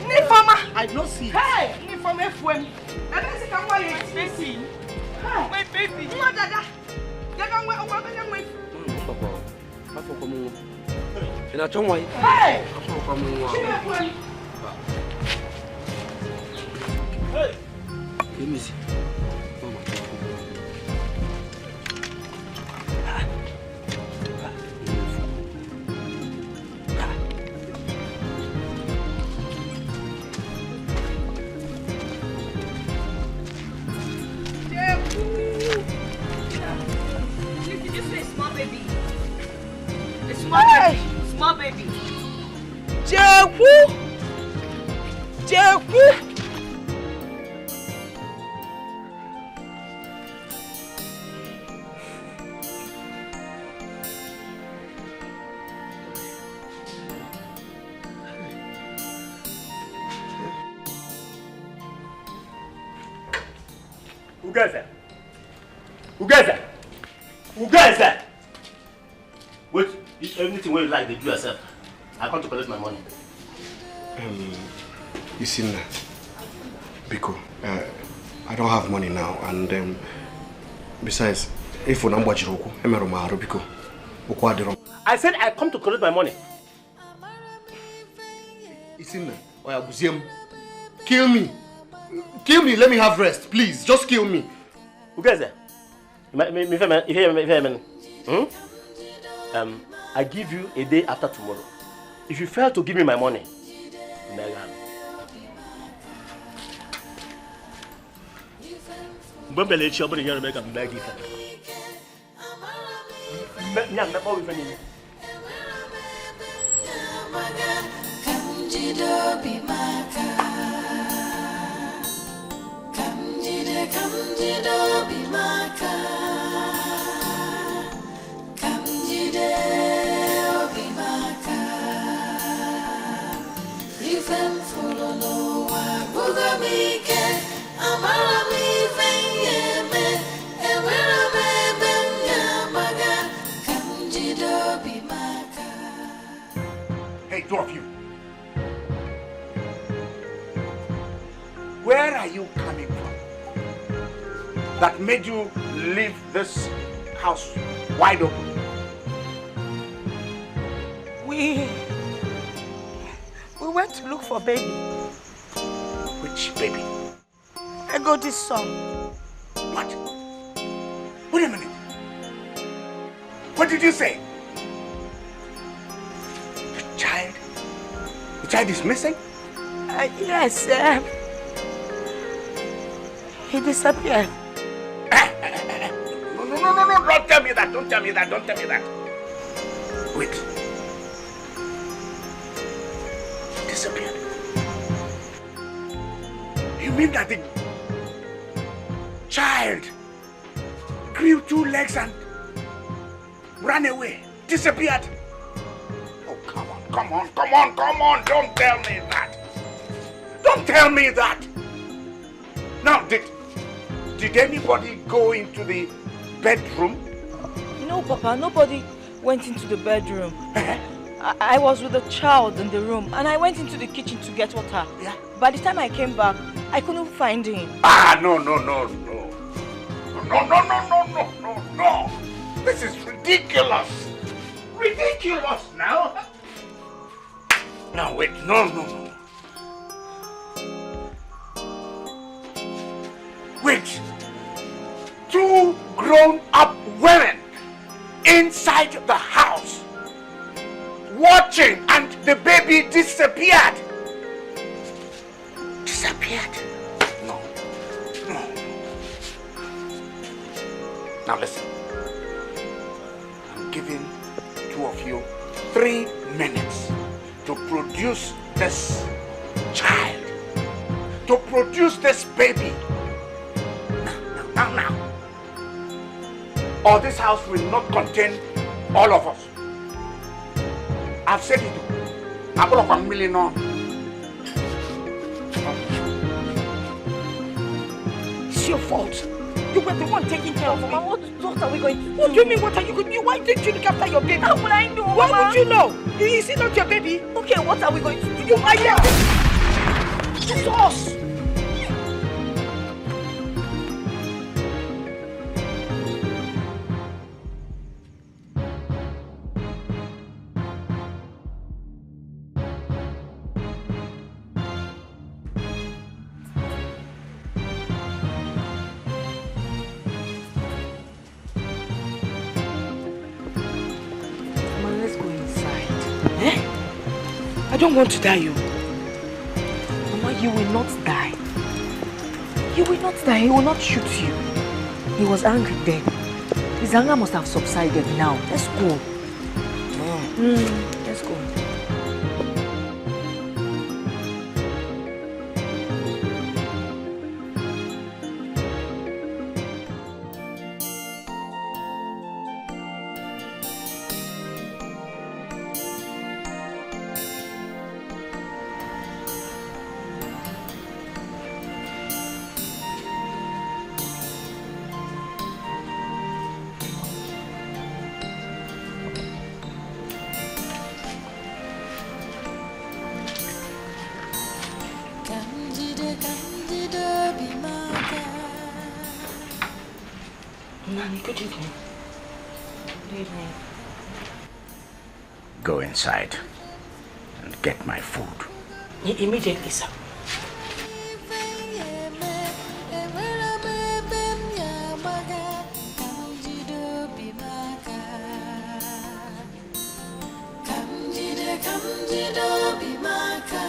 Nefoma. I don't see. Hey, Nefoma FM. I don't see come why it's baby. My baby. What dada? Dada we o we. Papa. Papa come. Ina chon why? Hey. Papa come. Hey. Let me see. Small baby. Jeku. Ugeze! Wait, anything where you like, they do yourself. I come to collect my money. You see now, Biko, I don't have money now, and besides, if you don't watch Roku, Biko, I said I come to collect my money. You see now, kill me. Kill me, let me have rest, please. Just kill me. Ugeze, I give you a day after tomorrow. If you fail to give me my money, Mega. Bumbele chobber here make am bag it. Nyam na bo we fani. Kamjido bimaka. Kamjido bimaka. Kamjide bimaka. Ifem follow wa bugamike. Amara mi fenyeme. Ewera me benyamaga. Kamjido bimaka. Hey, two of you. Where are you coming from? That made you leave this house wide open? We went to look for baby. Which baby? I got this son. What? Wait a minute. What did you say? The child is missing? Yes, he disappeared. No, don't tell me that, don't tell me that. Wait. Disappeared? You mean that the child grew 2 legs and ran away, disappeared? Oh, come on, don't tell me that. Don't tell me that. Now, did anybody go into the bedroom? No, Papa, nobody went into the bedroom. I was with the child in the room and I went into the kitchen to get water. Yeah. By the time I came back, I couldn't find him. No. This is ridiculous. Ridiculous now. No, wait, no. Wait. 2 grown-up women inside the house watching and the baby disappeared. No. Now listen. I'm giving 2 of you 3 minutes to produce this child, to produce this baby. Now. Or this house will not contain all of us. I've said it. I'm going to $1 million on. It's your fault. You were the one taking care of him. What are we going to do? What do you mean, what are you going to do? Why didn't you look after your baby? How would I know, Why Mama? would you know? Is it not your baby? Okay, what are we going to do? You are here. It's us. I don't want to die, you. Mama, you will not die. You will not die. He will not shoot you. He was angry then. His anger must have subsided now. Let's go. Let's go. Good evening. Good evening. Go inside and get my food. Immediately, sir. Kamjide bimaka.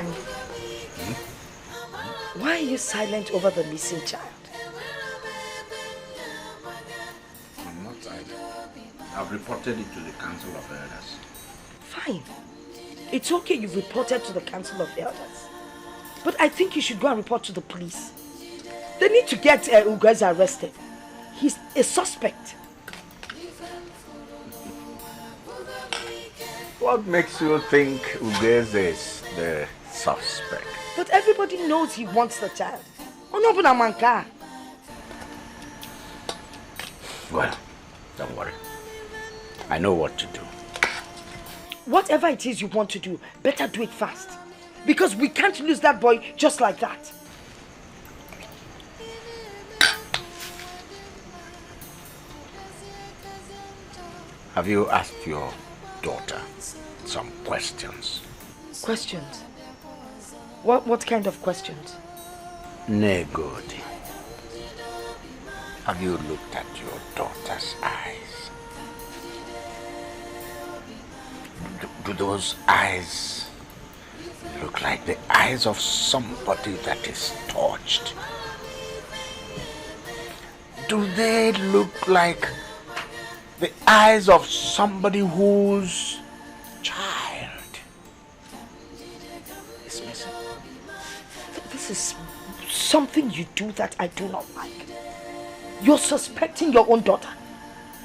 Nani, why are you silent over the missing child? I'm not silent. I've reported it to the Council of Elders. Fine. It's okay you've reported to the Council of Elders. But I think you should go and report to the police. They need to get Ugeza arrested. He's a suspect. What makes you think Ugeza is the suspect? But everybody knows he wants the child. Onobunamanka. Well, don't worry. I know what to do. Whatever it is you want to do, better do it fast. Because we can't lose that boy just like that. Have you asked your daughter some questions? Questions? What kind of questions? Negodi. Have you looked at your daughter's eyes? Do those eyes look like the eyes of somebody that is tortured? Do they look like the eyes of somebody whose child is missing? This is something you do that I do not like. You're suspecting your own daughter.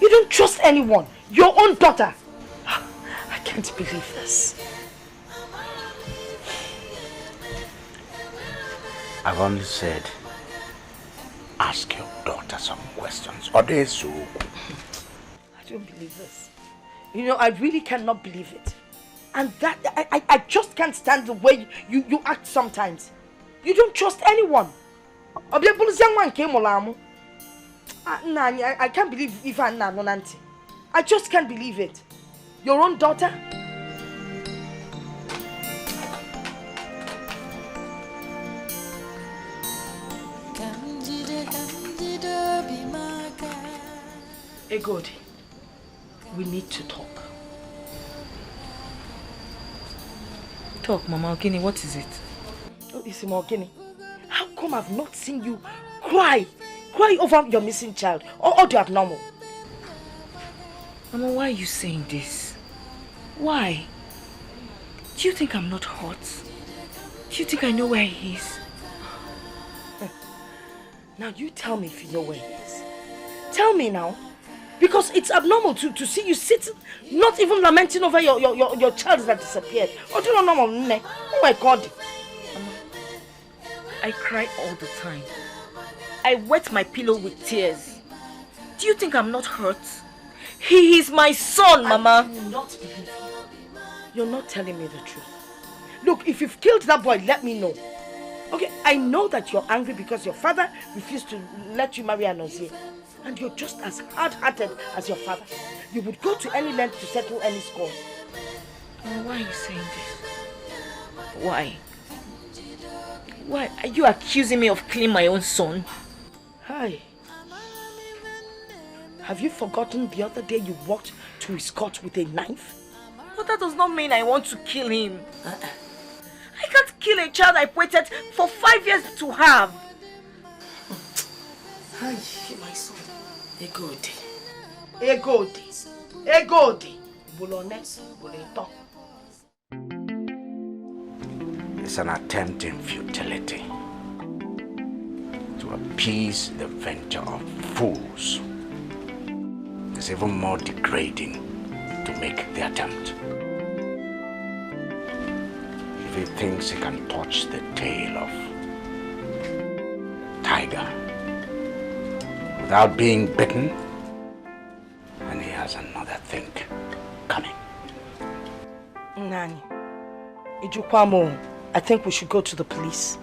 You don't trust anyone. Your own daughter. I can't believe this. I've only said, ask your daughter some questions. Odesu. I don't believe this. You know, I really cannot believe it. And that, I just can't stand the way you act sometimes. You don't trust anyone. I can't believe even Nanti. I just can't believe it. Your own daughter? Egodi, we need to talk. Talk, Mama Ogini, what is it? Oh, Isima Ogini, how come I've not seen you cry over your missing child or the abnormal? Mama, why are you saying this? Why? Do you think I'm not hot? Do you think I know where he is? Now you tell me if you know where he is. Tell me now. Because it's abnormal to see you sit, not even lamenting over your child that disappeared. Oh, do you know normal? Oh my God. Mama, I cry all the time. I wet my pillow with tears. Do you think I'm not hurt? He is my son, Mama. I do not believe you. You're not telling me the truth. Look, if you've killed that boy, let me know. Okay, I know that you're angry because your father refused to let you marry Anozie. And you're just as hard-hearted as your father. You would go to any length to settle any scores. Why are you saying this? Why? Why are you accusing me of killing my own son? Hi. Have you forgotten the other day you walked to his cot with a knife? But that does not mean I want to kill him. I can't kill a child I've waited for 5 years to have. Hi, my son. Egodi. Egodi. Egodi. Bulone. Buleto. It's an attempt in futility to appease the venture of fools. It's even more degrading to make the attempt. If he thinks he can touch the tail of tiger without being bitten, and he has another thing coming. Nani, Ijukwamo, I think we should go to the police.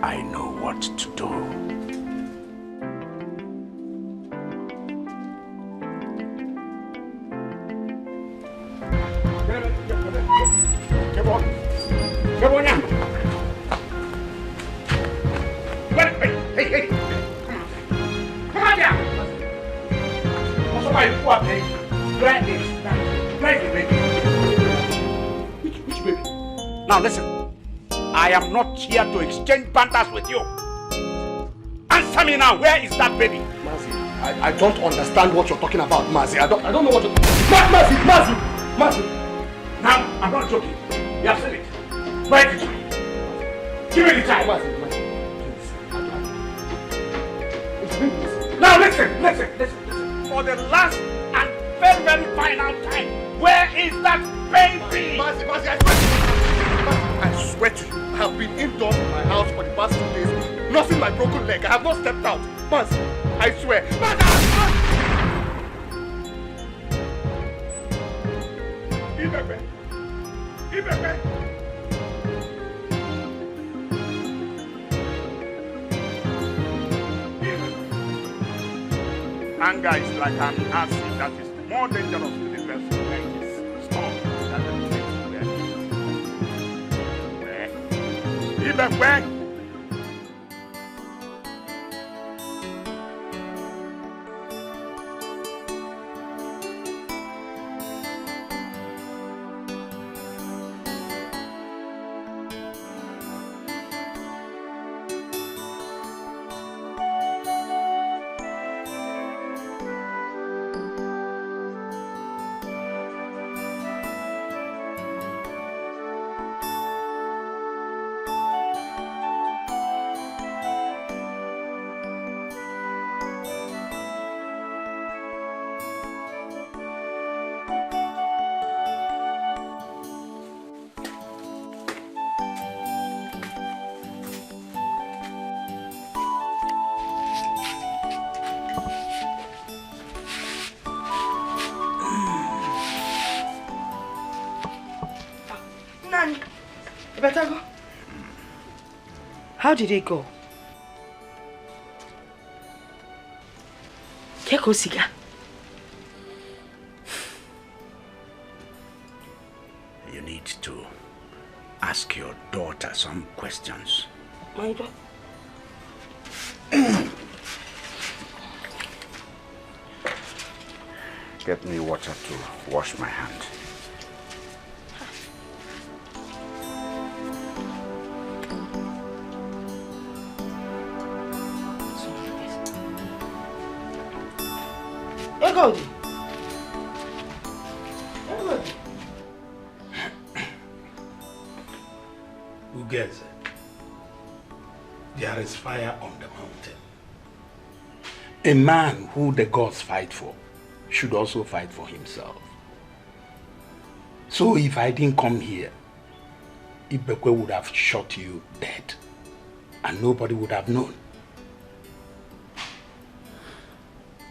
I know what to do. So my people are paying. Where is that? Where is the baby? Which baby? Now listen. I am not here to exchange banters with you. Answer me now. Where is that baby? Mazi, I don't understand what you're talking about, Mazi. I don't know what you're Mazi. Now, I'm not joking. You have said it. Where is the child? Give me the child. Mazi. Now listen. For the last and very, very final time, where is that baby? Mazi, I swear to you, I have been indoors in my house for the past 2 days, nursing my broken leg. I have not stepped out. Mazi, I swear. Ibebe. Anger is like an acid that is more dangerous to the person than its storm that the place Ibebe. You better go. How did it go? Keko Siga. You need to ask your daughter some questions. My daughter? Get me water to wash my hand. Ugeze, there is fire on the mountain. A man who the gods fight for should also fight for himself. So if I didn't come here, Ibekwe would have shot you dead and nobody would have known.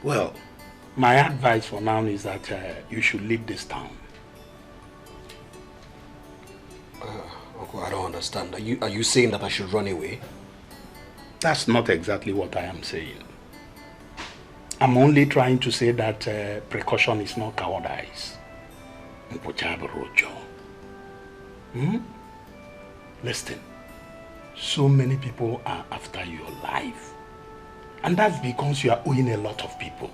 Well, my advice for now is that you should leave this town. Uncle, I don't understand. Are you saying that I should run away? That's not exactly what I am saying. I'm only trying to say that precaution is not cowardice. Listen, so many people are after your life. And that's because you are owing a lot of people.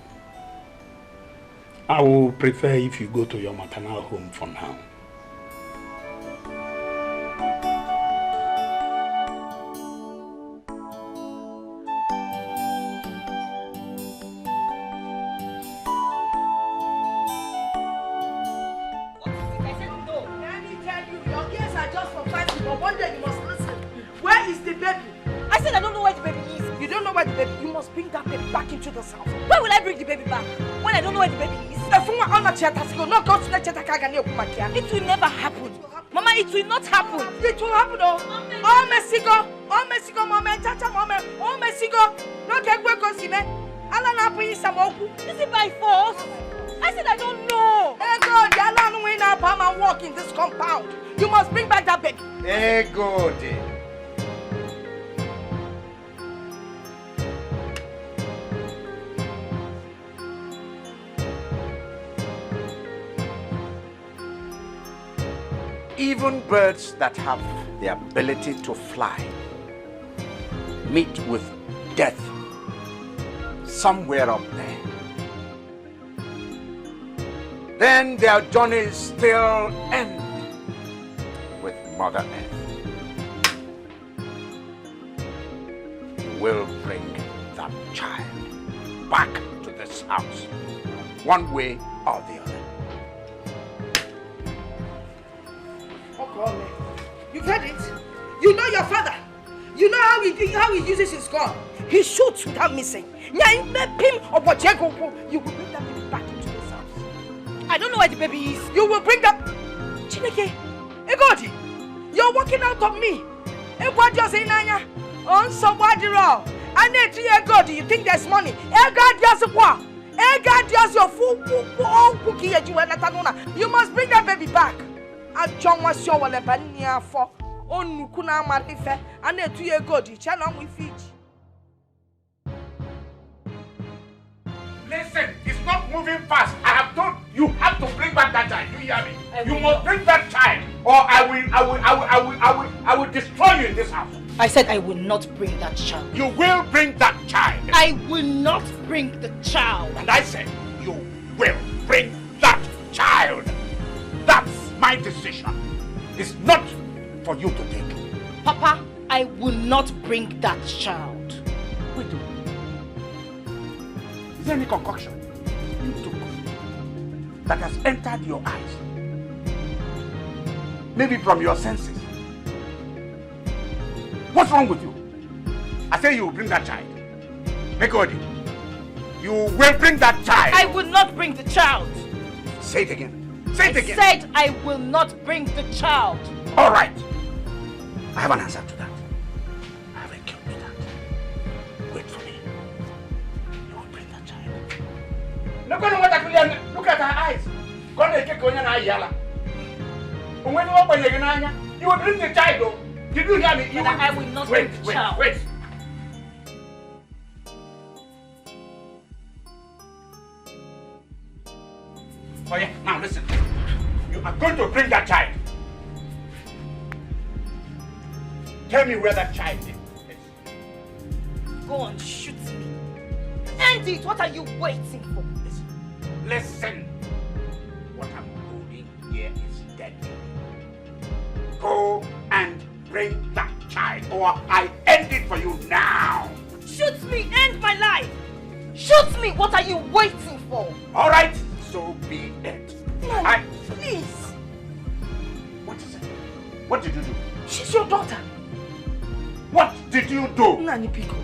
I will prefer if you go to your maternal home for now. It will never happen. Mama, it will not happen. It will happen, oh. Oh, Mexico, Mama, Chacha, Mama, oh, Mexico. No, get work on Sime. Alan, I'll put you some oku. Is it by force? I said, I don't know. Hey, God, Alan, when I palm and walk in this compound, you must bring back that baby. Hey, God. Even birds that have the ability to fly meet with death somewhere up there. then their journeys still end with Mother Earth. You will bring that child back to this house, one way or the other. You get it? You know your father. You know how he uses his gun. He shoots without missing. You will bring that baby back into this house. I don't know where the baby is. You will bring that. Chineke, Egodi, you're walking out of me. Egodi, you're saying, Nanya, on somebody wrong. I need to Egodi. You think there's money? Egodi, you're what? Egodi, you're full cookie. You must bring that baby back. I John was your weapon for. On Nukuna Marife, and then 2 years ago, the channel with Fiji. Listen, it's not moving fast. I have told you have to bring back that child. You hear me? You must bring that child, or I will destroy you in this house. I said I will not bring that child. You will bring that child. I will not bring the child. And I said you will bring that child. That's my decision. It's not for you to take. Papa, I will not bring that child. Wait, is there any concoction you took that has entered your eyes? Maybe from your senses. What's wrong with you? I say you will bring that child. Megodi, you will bring that child. I will not bring the child. Say it again. Say it again. I said I will not bring the child. All right. I have an answer to that. I have a cure to that. Wait for me. You will bring that child. Look at her eyes. You will bring the child, though. Did you hear me? I will not bring the child. Wait. Oh yeah, now listen. You are going to bring that child. Tell me where that child is. Go on, shoot me. End it. What are you waiting for? Listen. What I'm holding here is dead. Go and bring that child, or I end it for you now. Shoot me. End my life. Shoot me. What are you waiting for? All right. So be it. No, please. What is it? What did you do? She's your daughter. What did you do? Nani, Pico.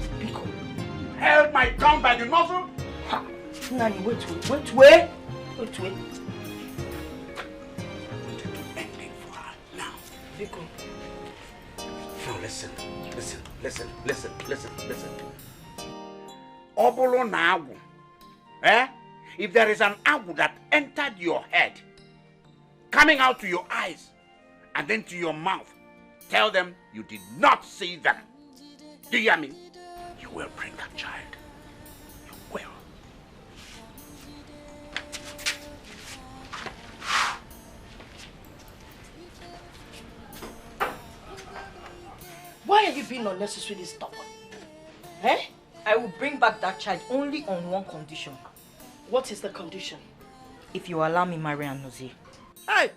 Held my gun by the nozzle? Ha. Nani, wait. I wanted to end it for her now. Pico. Now listen. Obolo na agu. If there is an agu that entered your head, coming out to your eyes, and then to your mouth, tell them you did not see them. Do you hear me? You will bring that child. You will. Why are you being unnecessarily stubborn? I will bring back that child only on one condition. What is the condition? If you allow me marry Anozie. Hey!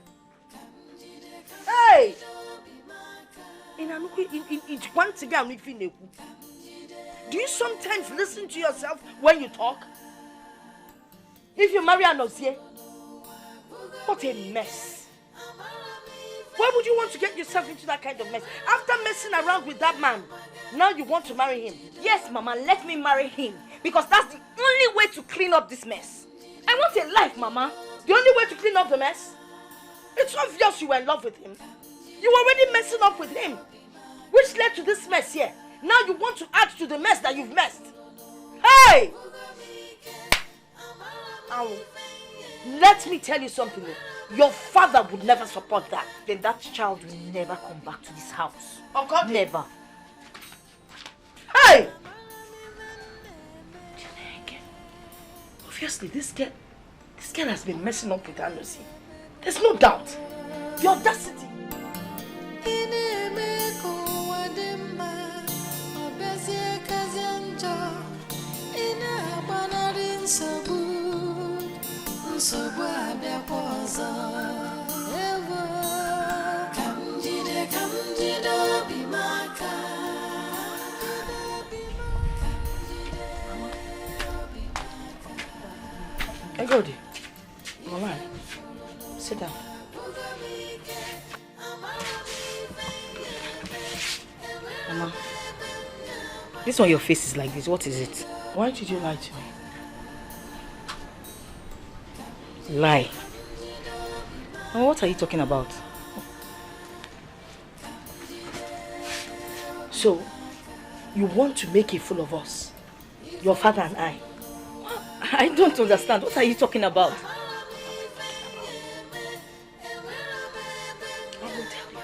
Once again, do you sometimes listen to yourself when you talk? If you marry Anozie, what a mess. Why would you want to get yourself into that kind of mess? After messing around with that man, now you want to marry him. Yes, Mama, let me marry him. Because that's the only way to clean up this mess. I want a life, Mama. The only way to clean up the mess? It's obvious you were in love with him. You were already messing up with him, which led to this mess here. Now you want to add to the mess that you've messed. Hey! Let me tell you something. Your father would never support that. Then that child will never come back to this house. Oh God, never. Hey! Obviously, this girl has been messing up with Anozie. There's no doubt. The audacity. So Egodi, Mama, sit down. Mama, this one your face is like this. What is it? Why did you lie to me? Lie? Mama, what are you talking about? So, you want to make a fool of us? Your father and I? I don't understand. What are you talking about? I will tell you.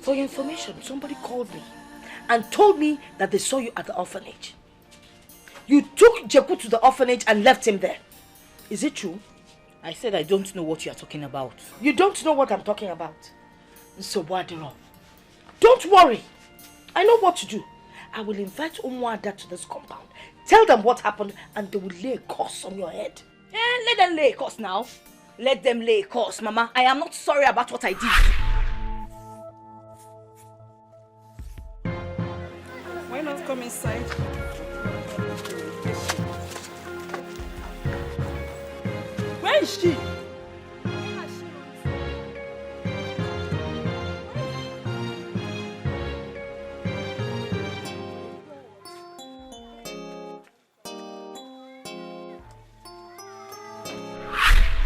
For your information, somebody called me and told me that they saw you at the orphanage. You took Jeku to the orphanage and left him there. Is it true? I said I don't know what you are talking about. You don't know what I'm talking about? So Wadiro, don't worry. I know what to do. I will invite Umwada to this compound. Tell them what happened and they will lay a curse on your head. Let them lay a curse now. Let them lay a curse, Mama. I am not sorry about what I did. Why not come inside? Where is she?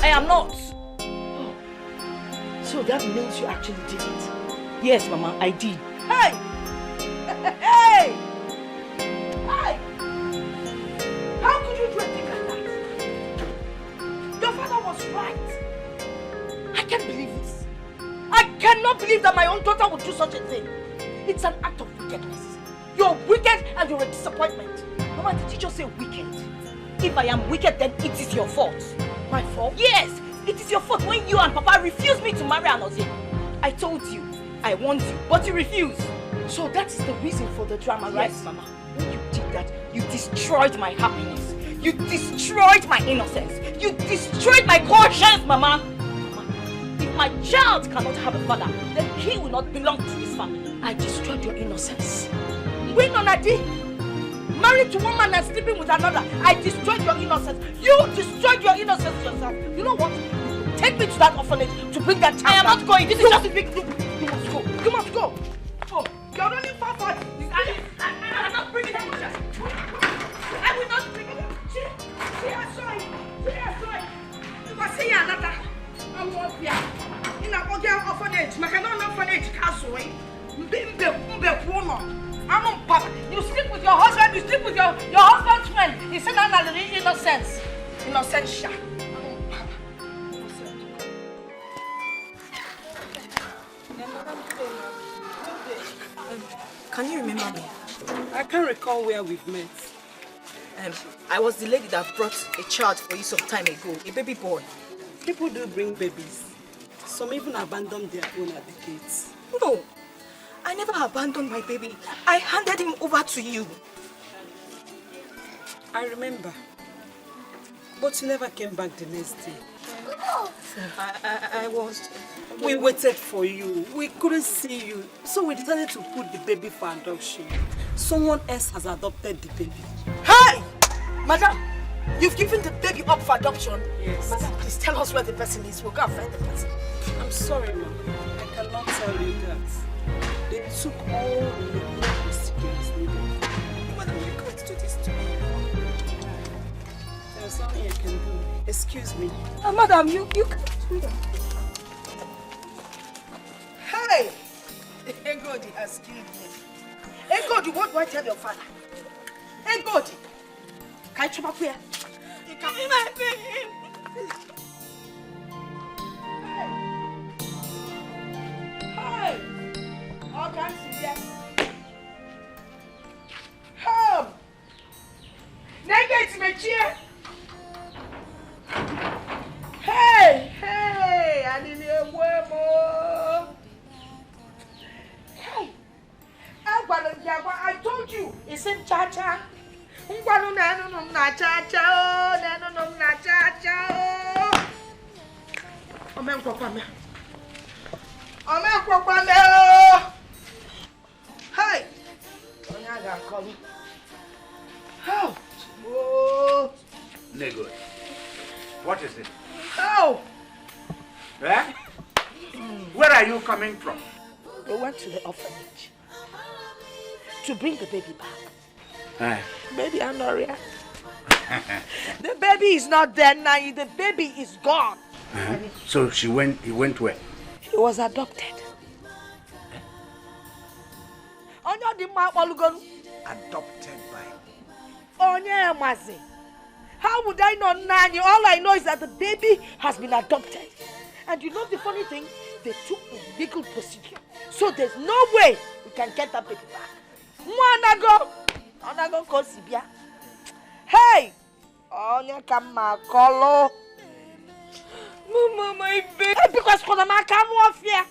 I am not. Oh. So that means you actually did it? Yes, Mama, I did. Hey! Hey! Hey! How could you do a thing like that? Your father was right. I can't believe this. I cannot believe that my own daughter would do such a thing. It's an act of wickedness. You're wicked and you're a disappointment. Mama, did you just say wicked? If I am wicked, then it is your fault. My fault? Yes, it is your fault when you and Papa refused me to marry Anozie. I told you, I warned you, but you refused. So that is the reason for the drama, right? Yes, Mama. When you did that, you destroyed my happiness. You destroyed my innocence. You destroyed my conscience, Mama. Mama, if my child cannot have a father, then he will not belong to this family. I destroyed your innocence. Wait, Nonadi. Married to one man and sleeping with another. I destroyed your innocence. You destroyed your innocence yourself. You know what? Take me to that orphanage to bring that child. I am not going. This is just a big group. You must go. You must go. Oh, you're running far. I am not bringing that child. I will not bring it. See, I saw it. You must see another. I'm up here. In a orphanage. Makanon orphanage counsel. You sleep with your husband, you sleep with your husband's friend. He said that innocence. Innocentia. Can you remember me? I can't recall where we've met. I was the lady that brought a child for you some time ago, a baby boy. People do bring babies. Some even abandon their own at the gates. No, I never abandoned my baby. I handed him over to you. I remember. But you never came back the next day. I was... We waited for you. We couldn't see you. So we decided to put the baby for adoption. Someone else has adopted the baby. Hey! Madam, you've given the baby up for adoption? Yes. Madam, please tell us where the person is. We'll go and find the person. I'm sorry, Mom. I cannot tell you that. They took all the legal procedures needed. Madam, you can't do this to me. There's something I can do. Excuse me. Madam, you can't do that. Hey! Egodi has killed me. Egodi, what do I tell your father? Egodi! Can you come up here? Give me my baby. Hey! All can see there. Home! Negate me cheer! Hey! Hey! I need a worm. Hey! I told you, it's in cha-cha. Amen, Papa. Amen, Papa. Hey! I'm not calling. How? Oh! Nigga, what is it? Oh! Eh? Where are you coming from? We went to the orphanage to bring the baby back. Baby Anoria. The baby is not there now. The baby is gone. So he went where? He was adopted. Adopted by? How would I know, Nani? All I know is that the baby has been adopted. And you know the funny thing? They took the legal procedure. So there's no way we can get that baby back. Onago Kosibia. Hey! Onya kama kolo. Mama, my baby. Because for the makamu fear.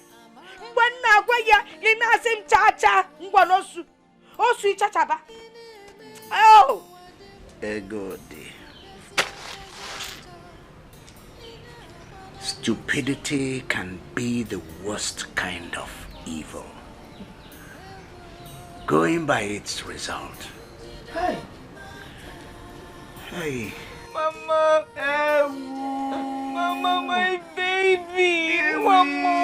When na ya, you na same cha-cha. Ngwanosu. Osu cha-cha. Oh! Good. Stupidity can be the worst kind of evil. Going by its result. Hey! Hey. Mama. Mama, my baby. Mama.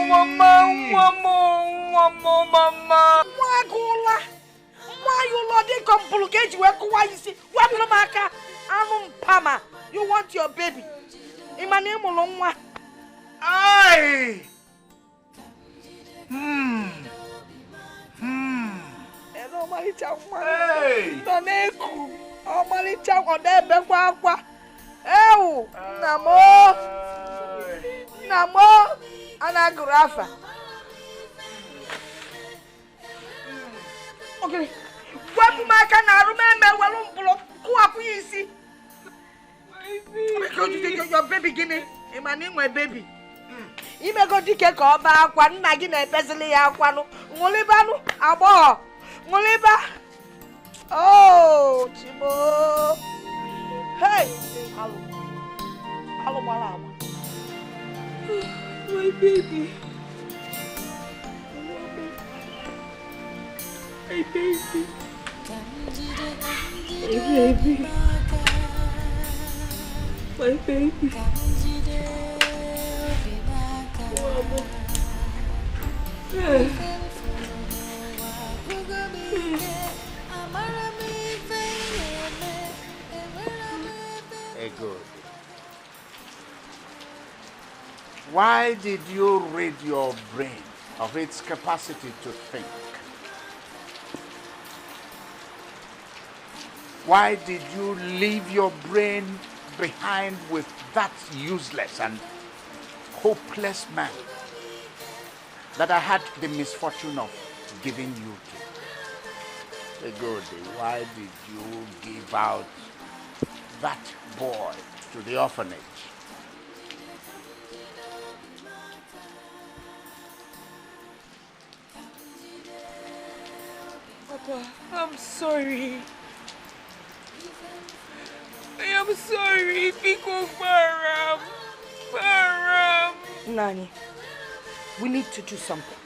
Wagula. Why you loading complicate where you see? Wablamaka. Pama. You want your baby. Imane Molongwa. Aye. Hello, my child. Hey. Doneku. Oh, my child on there, Bequa. Oh, Namo, Anagrafa. Okay. What my can I remember? Well, who are you see? Because you think your baby guinea, my name, my baby. You may go to Dikeh or back one nagging a peasantly aquano, Molibano, Abo, Moliba. Oh, Timo. Hey, hello, my baby. My baby. My baby. Good. Why did you rid your brain of its capacity to think? Why did you leave your brain behind with that useless and hopeless man that I had the misfortune of giving you to? Good. Why did you give out that boy to the orphanage? Papa, I'm sorry. I am sorry, Pico Faram. Nani, we need to do something.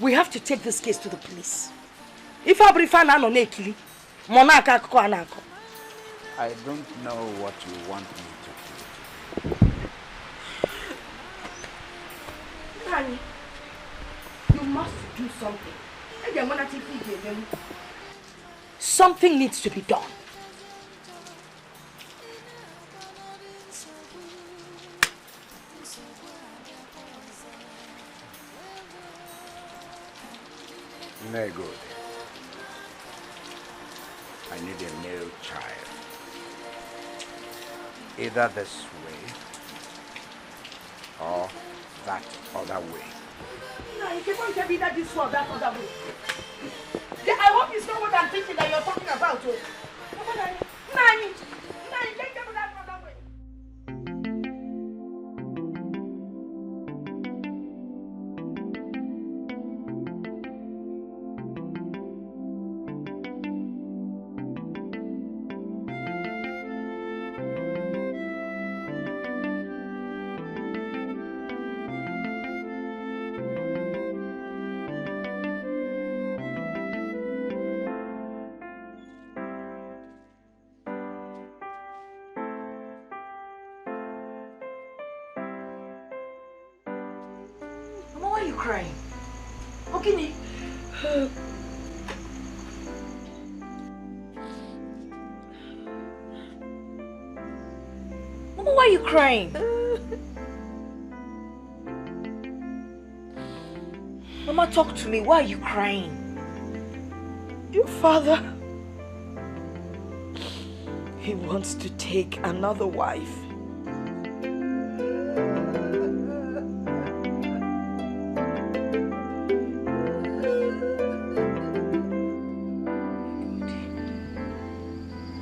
We have to take this case to the police. If I brief an anonekili, Monaka Koanako. I don't know what you want me to do. Nani, you must do something. Something needs to be done. No good. I need a male child. Either this way or that other way. No, you can't tell me that this one or that other way. I hope it's not what I'm thinking that you're talking about. Nani, can't tell me that other way. crying? Okay. Mama, why are you crying? Mama, talk to me. Why are you crying? Your father, he wants to take another wife.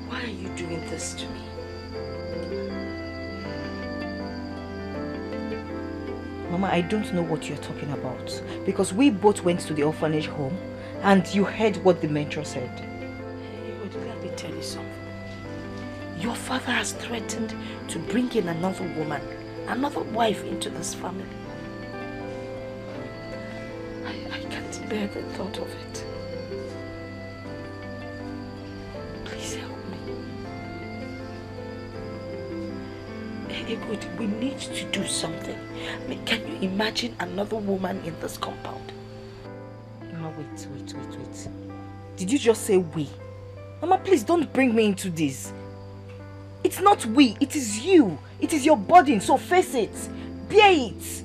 Why are you doing this to me? Mama, I don't know what you're talking about. Because we both went to the orphanage home and you heard what the mentor said. Let me tell you something. Your father has threatened to bring in another woman, another wife into this family. I can't bear the thought of it. Please help me. Good, we need to do something. I mean, can you imagine another woman in this compound? Mama, wait. Did you just say we? Mama, please don't bring me into this. It's not we, it is you. It is your burden, so face it. Bear it.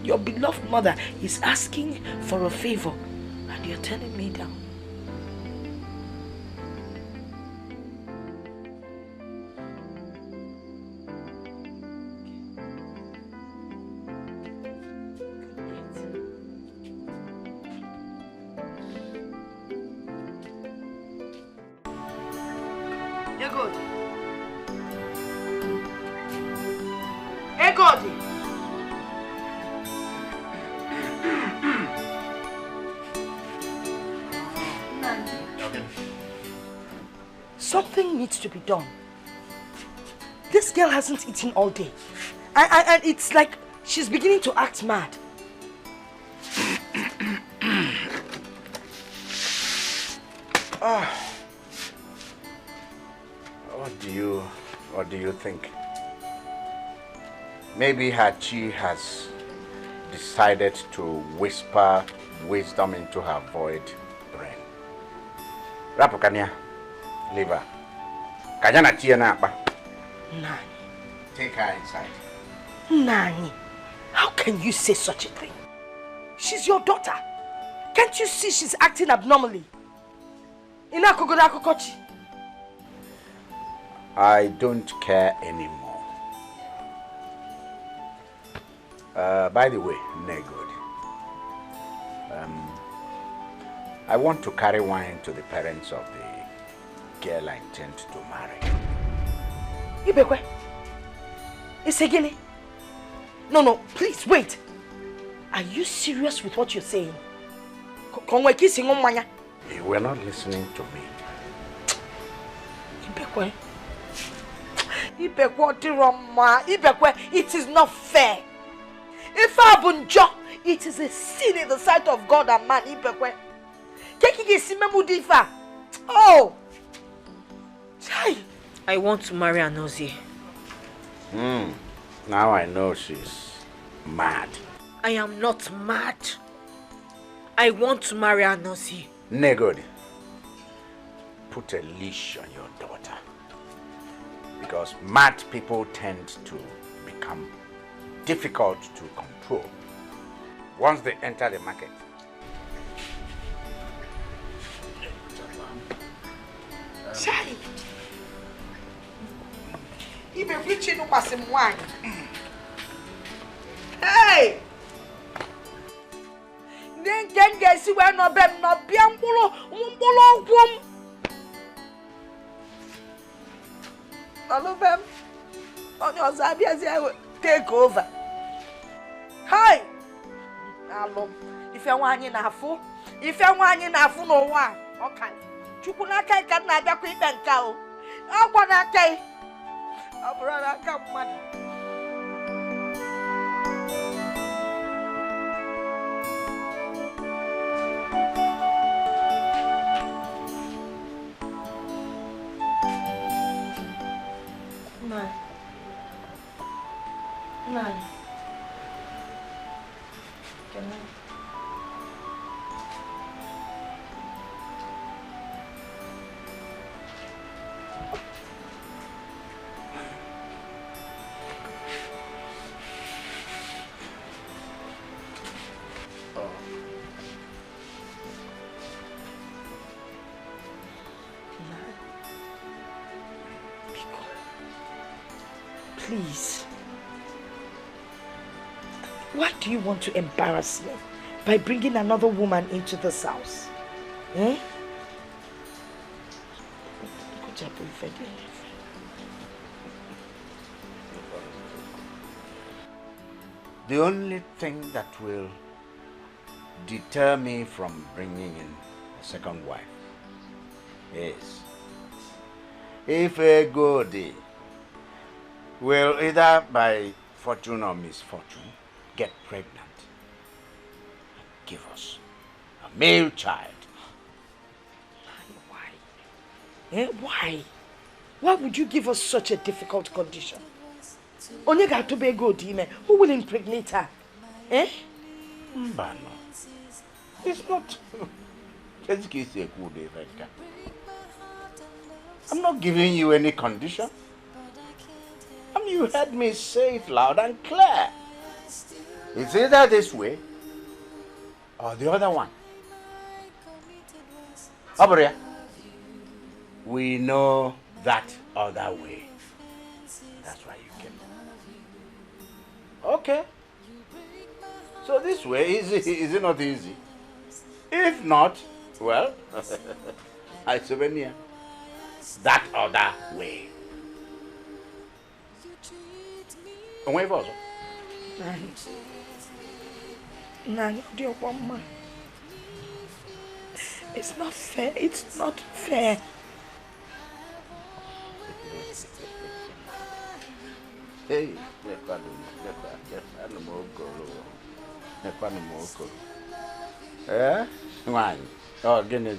Your beloved mother is asking for a favor and you're turning me down. Something needs to be done. This girl hasn't eaten all day. And it's like she's beginning to act mad. What do you think? Maybe Hachi has decided to whisper wisdom into her void brain. Rapukanya, leave her. Kajana tia na ba? Nani. Take her inside. Nani, how can you say such a thing? She's your daughter. Can't you see she's acting abnormally? I don't care anymore. By the way, Nollywood, I want to carry wine to the parents of the girl I intend to marry. Ibekwe, it's a guinea. No, please wait. Are you serious with what you're saying? You were not listening to me. Ibekwe, it is not fair. If Abunjo, it is a sin in the sight of God and man. Ibekwe. Oh! I want to marry Anozie. Now I know she's mad. I am not mad. I want to marry Anozie. Nollywood, put a leash on your daughter. Because mad people tend to become difficult to control once they enter the market. Chai! Ibe preaching no pasim wine. Hey! Then guys we no bem no biambulo umbulo gwum. Hello bem. On your zabia take over. Hi! Hello. If you want na afu no wa. Okay. Chukuna kai kan na bia ku ibenka o. Agwa na kai. Abrara ka mmadụ. night. Good night. Please. Why do you want to embarrass me by bringing another woman into this house? Eh? The only thing that will deter me from bringing in a second wife is if a goody will either by fortune or misfortune get pregnant and give us a male child. Why? Eh? Why? Why would you give us such a difficult condition? Onyega to be goody, who will impregnate her? Eh? Mbano. It's not. I'm not giving you any condition. And you heard me say it loud and clear. It's either this way or the other one. Abria, we know that other way. That's why you came. Okay. So this way, is it not easy? If not, well, I souvenir. That other way. And where was it? It's not fair. It's not fair. Hey, eh? Why? Oh, goodness.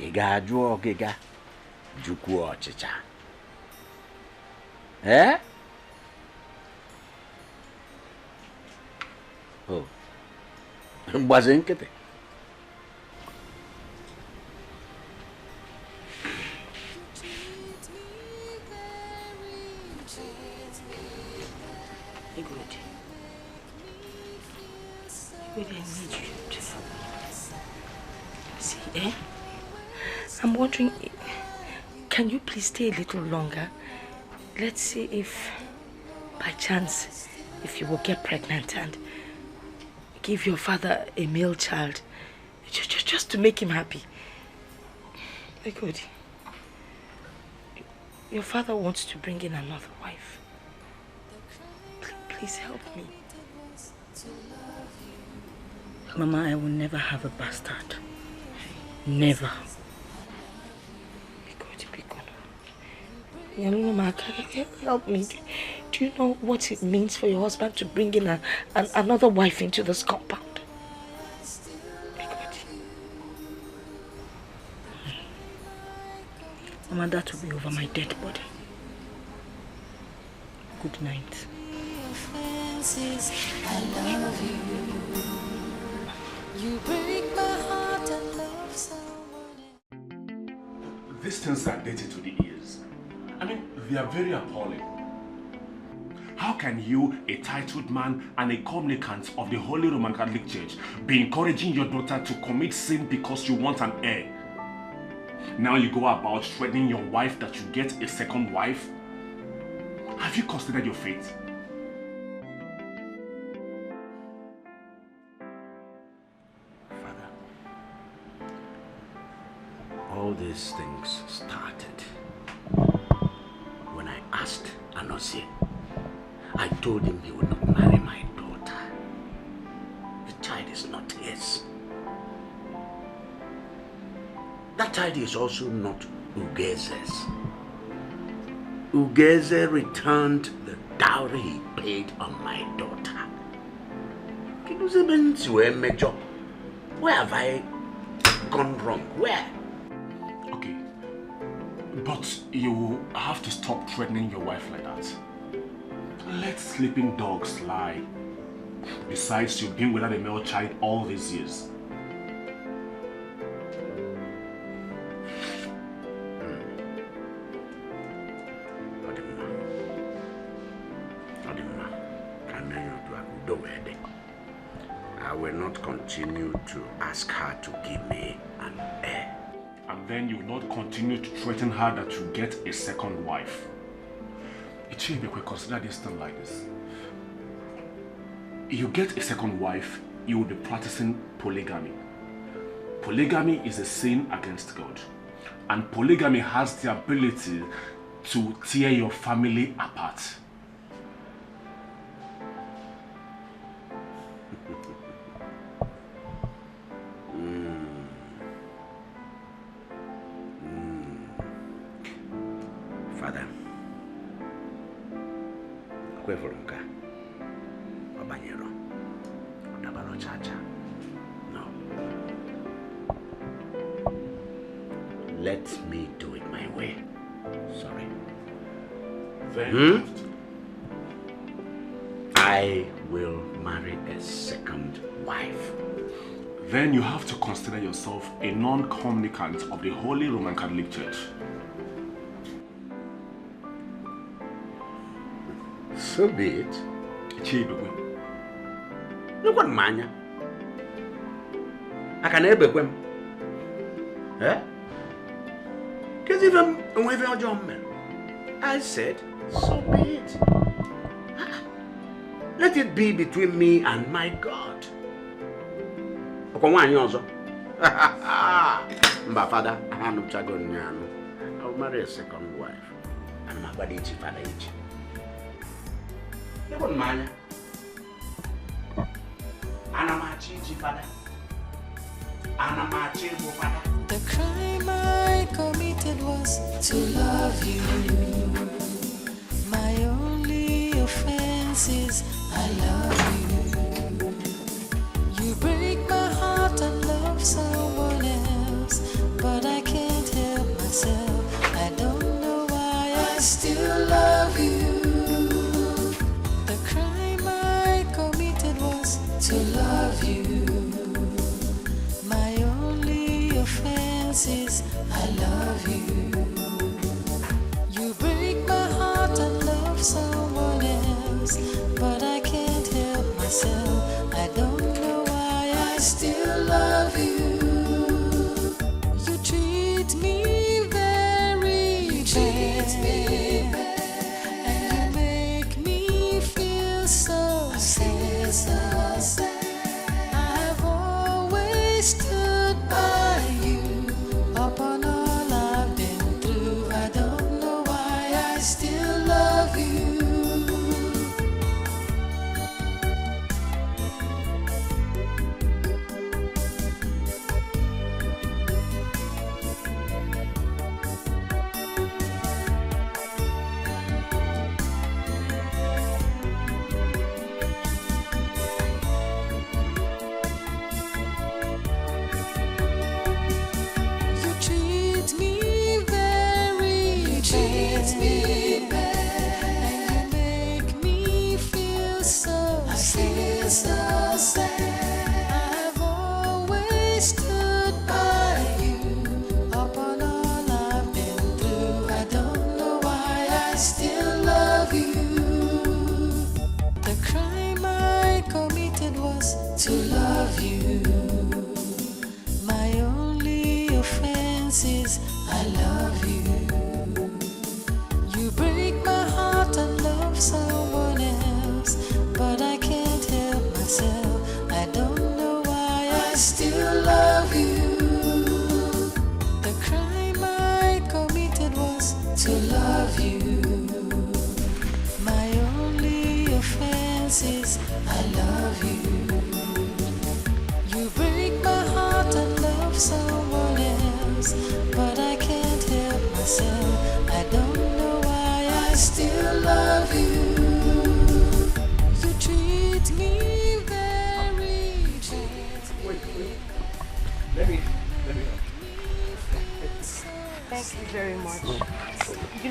Iga juo giga juku ochicha. Eh? Oh. Mbaze nkete. I need you to see, eh? I'm wondering, can you please stay a little longer? Let's see if, by chance, if you will get pregnant and give your father a male child, just to make him happy. Good. Your father wants to bring in another wife. Please help me. Mama, I will never have a bastard. Never. Be good. Help me. Do you know what it means for your husband to bring in another wife into this compound? Be good. Mama, that will be over my dead body. Good night. I love you. You break my heart and love someone else. These things are dirty to the ears. I mean, they are very appalling. How can you, a titled man and a communicant of the Holy Roman Catholic Church, be encouraging your daughter to commit sin because you want an heir? Now you go about threatening your wife that you get a second wife? Have you considered your fate? All these things started when I asked Anosie. I told him he would not marry my daughter. The child is not his. That child is also not Ugeze's. Ugeze returned the dowry he paid on my daughter. Where have I gone wrong? Where? Okay, But you have to stop threatening your wife like that. Let sleeping dogs lie. Besides, you've been without a male child all these years. I will not continue to ask her to give me an heir. And then you will not continue to threaten her that you get a second wife. Ichibekwe, consider this thing like this. If you get a second wife, you will be practicing polygamy. Polygamy is a sin against God. And polygamy has the ability to tear your family apart. Father, no. Let me do it my way. Sorry. I will marry a second wife. Then you have to consider yourself a non-communicant of the Holy Roman Catholic Church. So be it. Look what mania. I can help him. Eh? Because even when you're young man, I said, so be it. Let it be between me and my God. My father, I will marry a second wife. And my body is father. You wouldn't mind. The crime I committed was to love you. My only offense is I love you. You break my heart and love someone else, but I can't help myself. I don't know why I still love you. The crime I committed was to love you. My only offense is I love you. You break my heart and love someone else, but I can't help myself. I don't know why I still love you. You treat me very bad, and you make me feel so sad. I've always stood by you upon all I've been through. I don't know why I still love you. You treat me very bad, and you make me feel so sad. I've always stood by you upon all I've been through. I don't know why I still love you. The crime I committed was to love you. My only offense is I love you. You break my heart and love someone else, but I can't help myself. I don't know why I still love you. The crime I committed was to love you. My only offense is I love you. You break my heart and love someone else, but I can't help myself. I don't know why I still love you. You treat me very bad. Wait. Let me. Thank you very much.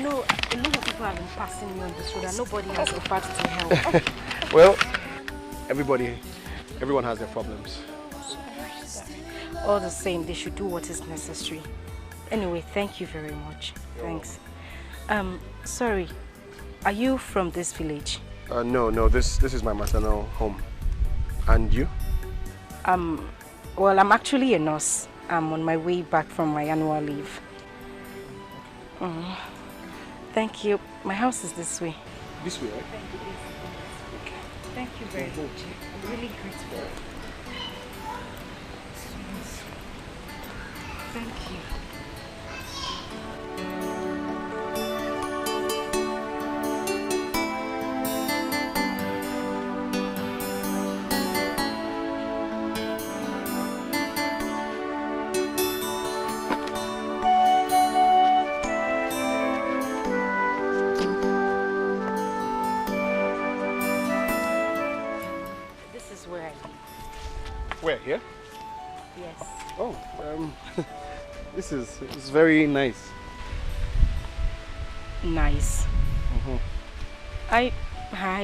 know a lot of people have been passing me on this road and nobody has offered to help. Well, everyone has their problems. All the same, they should do what is necessary. Anyway, thank you very much. Thanks. Sorry, are you from this village? No, this is my maternal home. And you? Well, I'm actually a nurse. I'm on my way back from my annual leave. Thank you. My house is this way. This way, right? Thank you very much. I'm really grateful. Thank you. Where, here? Yes. Oh, this is very nice. Nice. I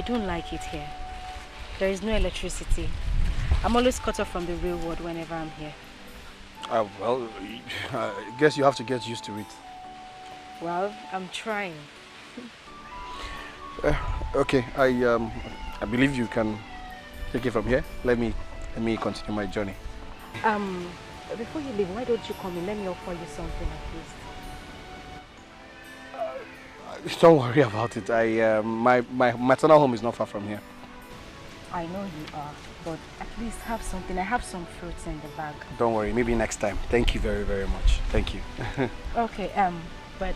don't like it here. There is no electricity. I'm always cut off from the real world whenever I'm here. Well, I guess you have to get used to it. Well, I'm trying. Okay, I believe you can take it from here. Let me continue my journey. Before you leave, why don't you come in? Let me offer you something at least. Don't worry about it. My maternal home is not far from here. I know you are, but at least have something. I have some fruits in the bag. Don't worry, maybe next time. Thank you very, very much. Thank you. Okay, but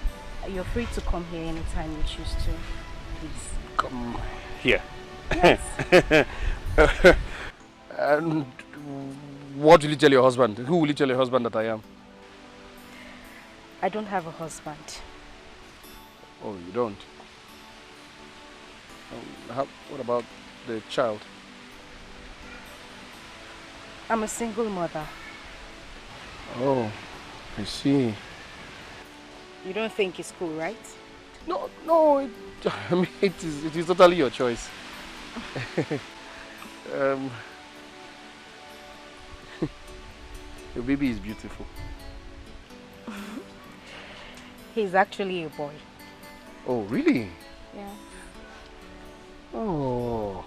you're free to come here anytime you choose to, please. Come here. Yes. And what will you tell your husband? Who will you tell your husband that I am? I don't have a husband. Oh, you don't? What about the child? I'm a single mother. Oh, I see. You don't think it's cool, right? No, I mean, it is totally your choice. Your baby is beautiful. He's actually a boy. Oh, really? Yeah. Oh,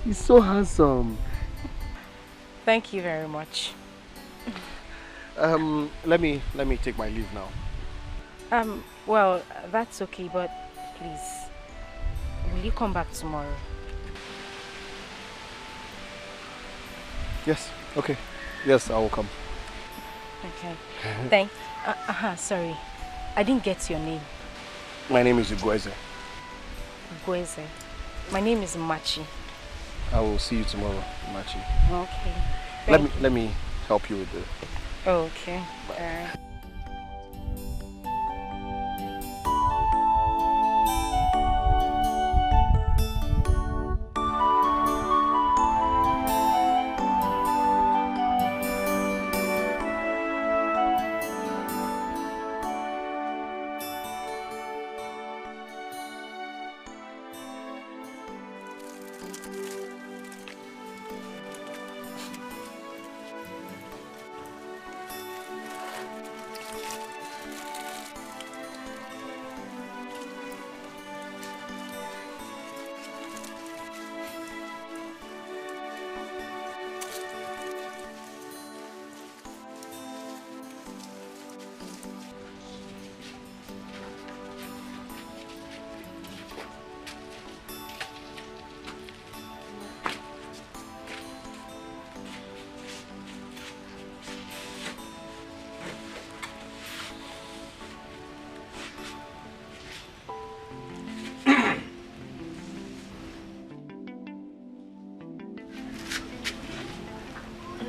he's so handsome. Thank you very much. Let me take my leave now. Well, that's okay, but please, will you come back tomorrow? Yes, okay. Yes, I will come. Okay. Sorry. I didn't get your name. My name is Ugweze. Ugweze. My name is Machi. I will see you tomorrow, Machi. Okay. Let me help you with it. Okay. Bye.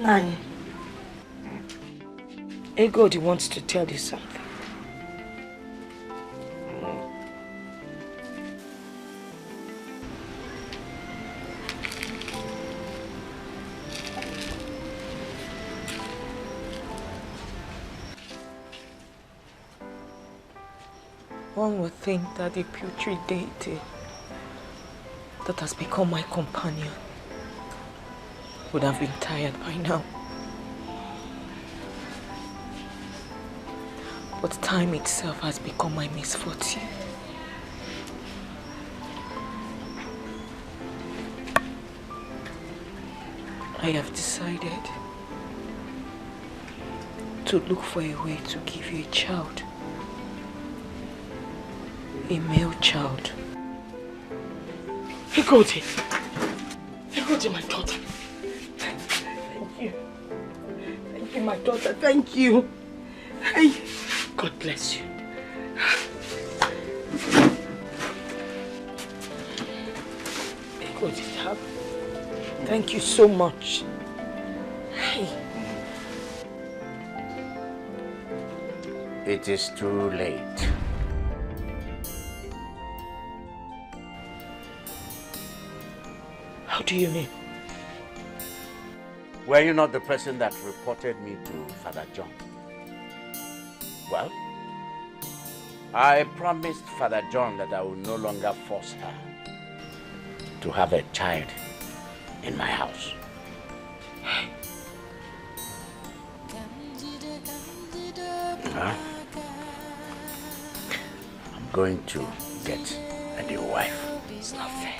Nani, Egodi wants to tell you something. One would think that a putrid deity that has become my companion would have been tired by now. But time itself has become my misfortune. I have decided to look for a way to give you a child. A male child. Igodi, my daughter. Thank you. Thank you, my daughter. Thank you. Hey, God bless you. Igodi, thank you so much. Hey. It is too late. How do you mean? Were you not the person that reported me to Father John? Well, I promised Father John that I would no longer force her to have a child in my house. Huh? I'm going to get a new wife. It's not fair.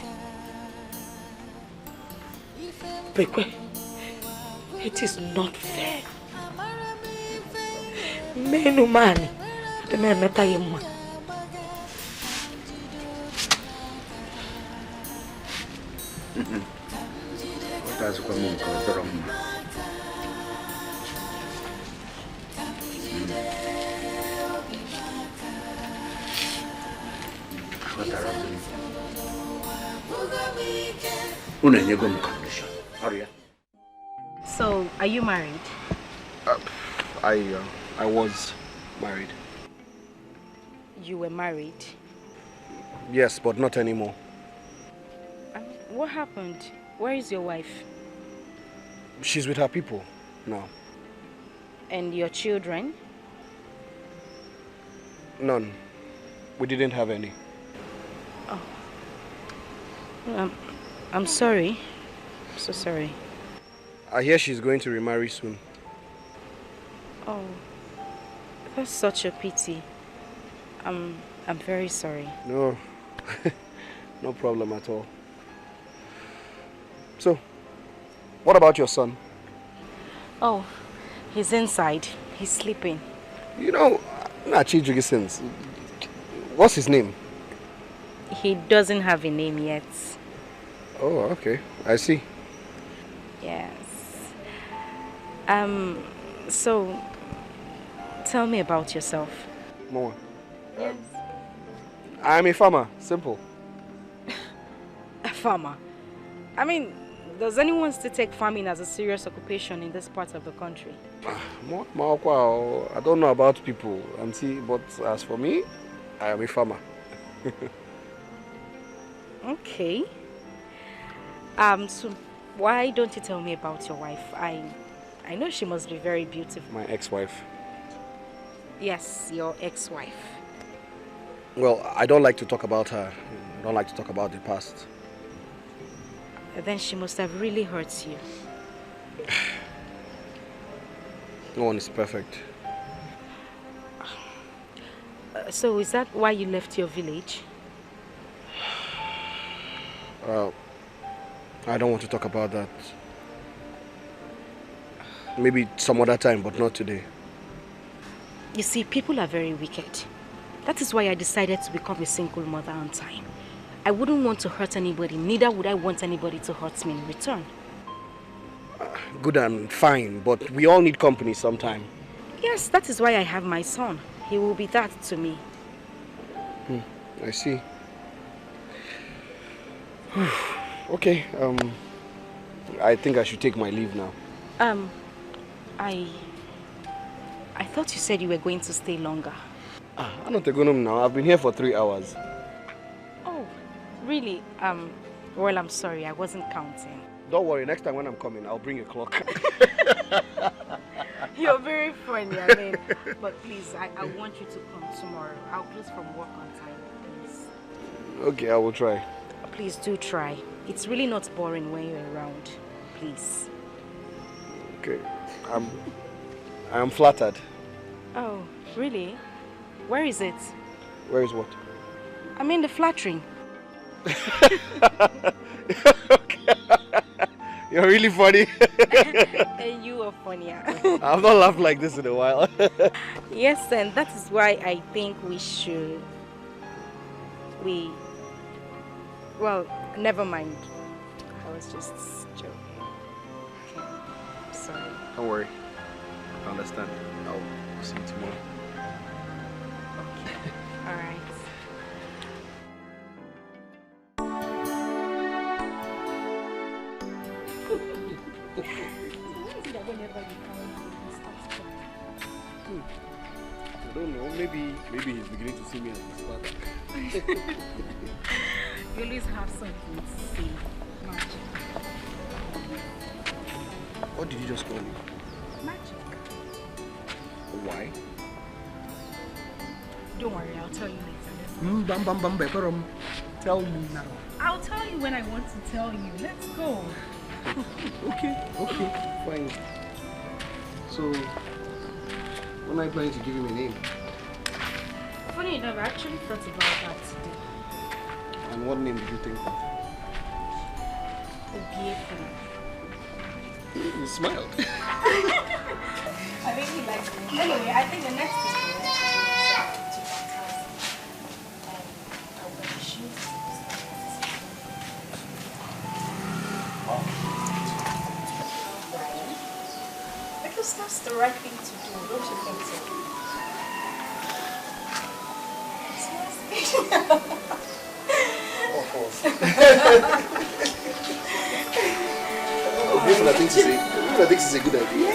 Bekwe, it is not fair. Menu mani, the man meta yema. That's what I'm going So, are you married? I was married. You were married? Yes, but not anymore. What happened? Where is your wife? She's with her people now. And your children? None. We didn't have any. Oh. I'm sorry. I'm so sorry. I hear she's going to remarry soon. Oh, that's such a pity. I'm very sorry. No, no problem at all. So, what about your son? Oh, he's inside. He's sleeping. You know, what's his name? He doesn't have a name yet. Oh, okay. I see. Yes. So, tell me about yourself. More. Yes. I'm a farmer. Simple. A farmer? I mean, does anyone still take farming as a serious occupation in this part of the country? I don't know about people, but as for me, I am a farmer. Okay. So why don't you tell me about your wife? I know she must be very beautiful. My ex-wife. Yes, your ex-wife. Well, I don't like to talk about her. I don't like to talk about the past. Then she must have really hurt you. No one is perfect. So is that why you left your village? I don't want to talk about that. Maybe some other time, but not today. You see, people are very wicked. That is why I decided to become a single mother on time. I wouldn't want to hurt anybody, neither would I want anybody to hurt me in return. Good and fine, but we all need company sometime. Yes, that is why I have my son. He will be that to me. I see. Okay, I think I should take my leave now. I thought you said you were going to stay longer. I'm not going home now. I've been here for 3 hours. Oh, really? Well, I'm sorry. I wasn't counting. Don't worry. Next time when I'm coming, I'll bring a clock. You're very funny, I mean. But please, I want you to come tomorrow. I'll close from work on time, please. Okay, I will try. Please do try. It's really not boring when you're around. Please. Okay. I am flattered. Oh, really? Where is it? Where is what? I mean the flattering. You're really funny. And you are funnier. I've not laughed like this in a while. Yes, and that is why I think well, never mind. I was just joking. Okay. Sorry. Don't worry. I understand. I'll see you tomorrow. Okay. All right. I don't know. Maybe he's beginning to see me as his father. You always have something to say. Magic. What did you just call me? Magic. Why? Don't worry, I'll tell you later. Tell me now. I'll tell you when I want to tell you. Let's go. Okay, fine. So, when are you planning to give him a name? Funny enough, I actually thought about that today. And what name did you think of? Obiefuna. You smiled. I think he likes me. Anyway, I think the next thing we have to do is to because that's the right thing to do, don't you think so? Of course. I think it's a good idea. Yeah.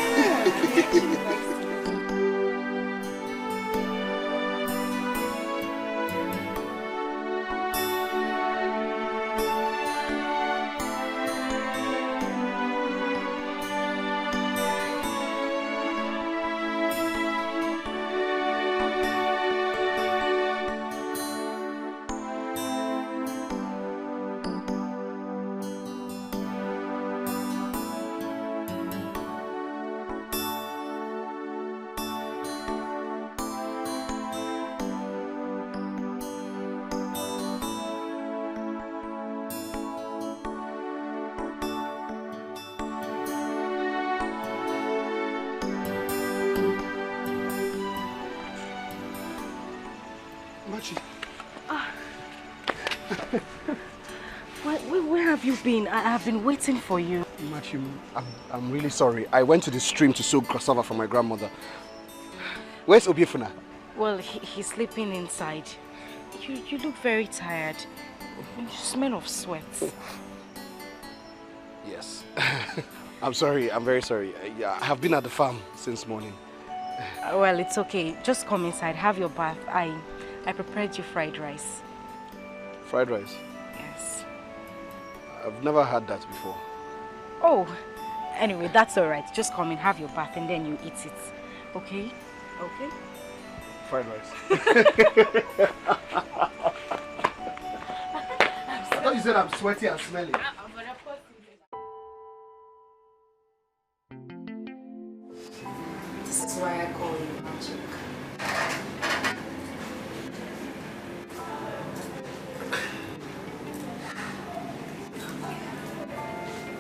Where have you been? I have been waiting for you. Machi, I'm really sorry. I went to the stream to soak cassava for my grandmother. Where's Obiefuna? Well, he's sleeping inside. You look very tired. You smell of sweat. Yes. I'm sorry. I'm very sorry. I have been at the farm since morning. Well, it's okay. Just come inside. Have your bath. I prepared you fried rice. Fried rice? Yes. I've never had that before. Oh, anyway, that's all right. Just come in, have your bath, and then you eat it. Okay? Okay? Fried rice. I thought you said I'm sweaty and smelly. This is why I call you magic.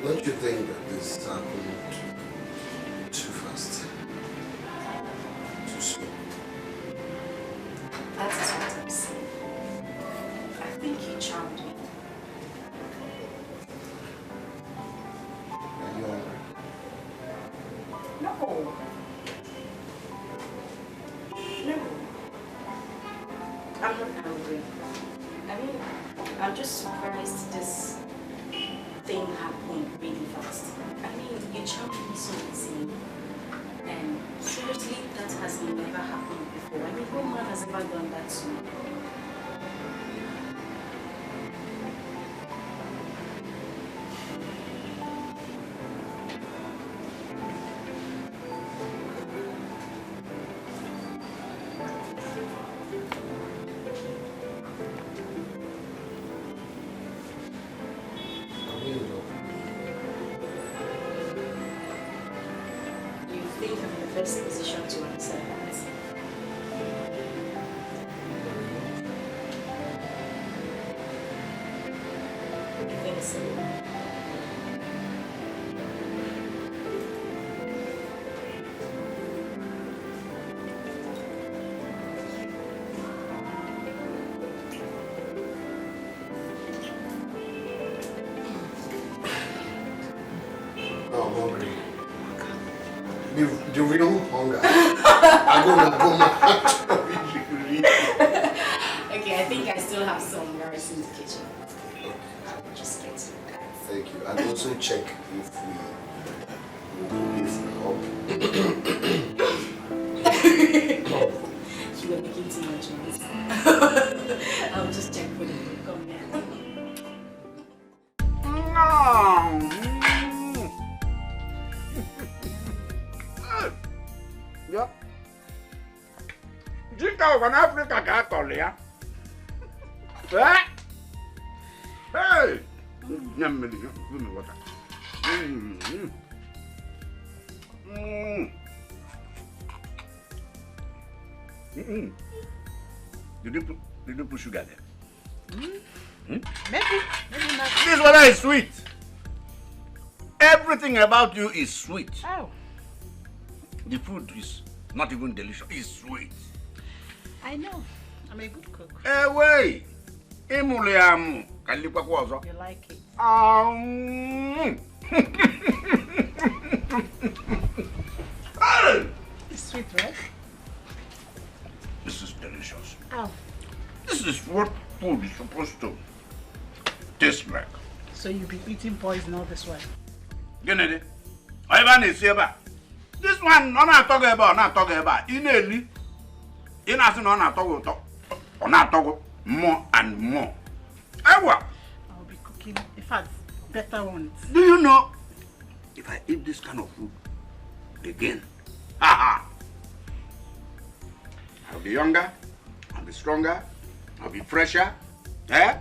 Don't you think that this happened too fast? Too slow? That is what I'm saying. I think you charmed me. Are you hungry? No. No. I'm not hungry. I mean, I'm just surprised this thing happened really fast. I mean, you charmed me so easily. And seriously, that has never happened before. I mean, no man has ever done that to me. think I'm in the best position to answer that. I think so. The real hunger. I'm gonna go mad. Okay, I think I still have some rice in the kitchen. Just get to that. Thank you. And also check if we do this up. You were making too much noise. I'll just check for you. Come here. Yeah. Drink out of Africa, got all ya. Hey! Give me water. Did you put sugar there? Maybe not. This water is sweet. Everything about you is sweet. Oh. The food is not even delicious. It's sweet. I know. I'm a good cook. Hey, wait. You like it? It's sweet, right? This is delicious. Oh. This is what food is supposed to taste like. So you'll be eating poison all this while? Kennedy, Ivan is here. This one, not talking about. In not talking more and more. I'll be cooking, in fact, better ones. Do you know, if I eat this kind of food again, I'll be younger, I'll be stronger, I'll be fresher. Eh?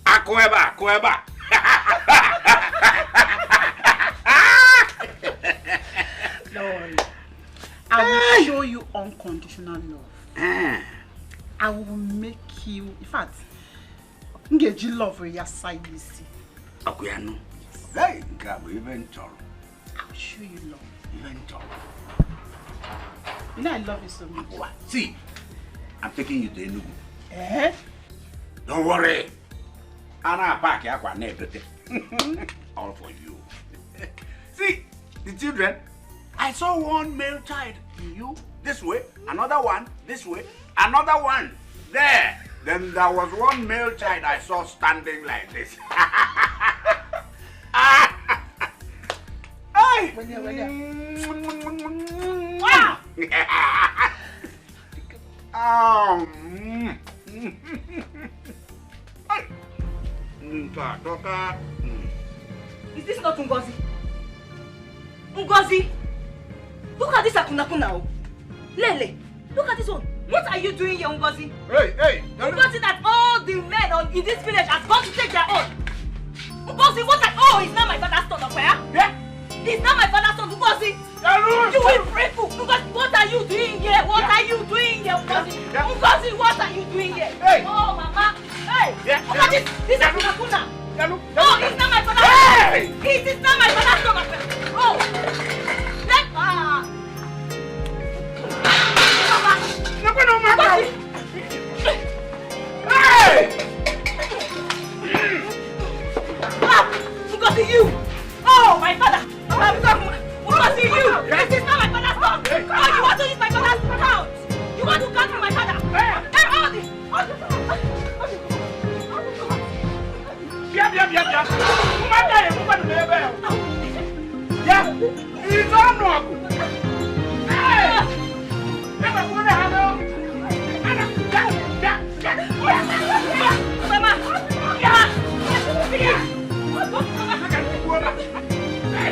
Akweba. Don't worry. I will show you unconditional love. I will make you, in fact, engage love with your side, you see. Akuyano. Hey, Gabo, even tall. I'll show you love. Even tall. You know I love you so much. What? See, I'm taking you to Enugu. Eh? Don't worry. I'll pack everything. All for you. See, the children, I saw one male child in you, this way, another one, this way, another one, there. Then there was one male child I saw standing like this. Hey! Is this not Ngozi? Ngozi! Look at this Akunakuna. Lele, look at this one. What are you doing here, Ngozi? Hey! Ngozi, that all the men in this village have gone to take their own. Ngozi, what are... Oh, it's not my father's son, okay? Yeah? It's not my father's son, Ngozi. You will break up. Ngozi, what are you doing here? What are you doing here, Ngozi? Ngozi, what are you doing here? Hey! Oh, Mama. Hey! Look at this Akunakuna. Oh, it's not my father's son. Hey! It is not my father's son, okay? Oh! Hey! Ngozi, you! Oh, my father! Ngozi, you! This is not my father's son! Oh, you want to use my father's account? You want to cancel my father? Hey, all this! He's on. Hey!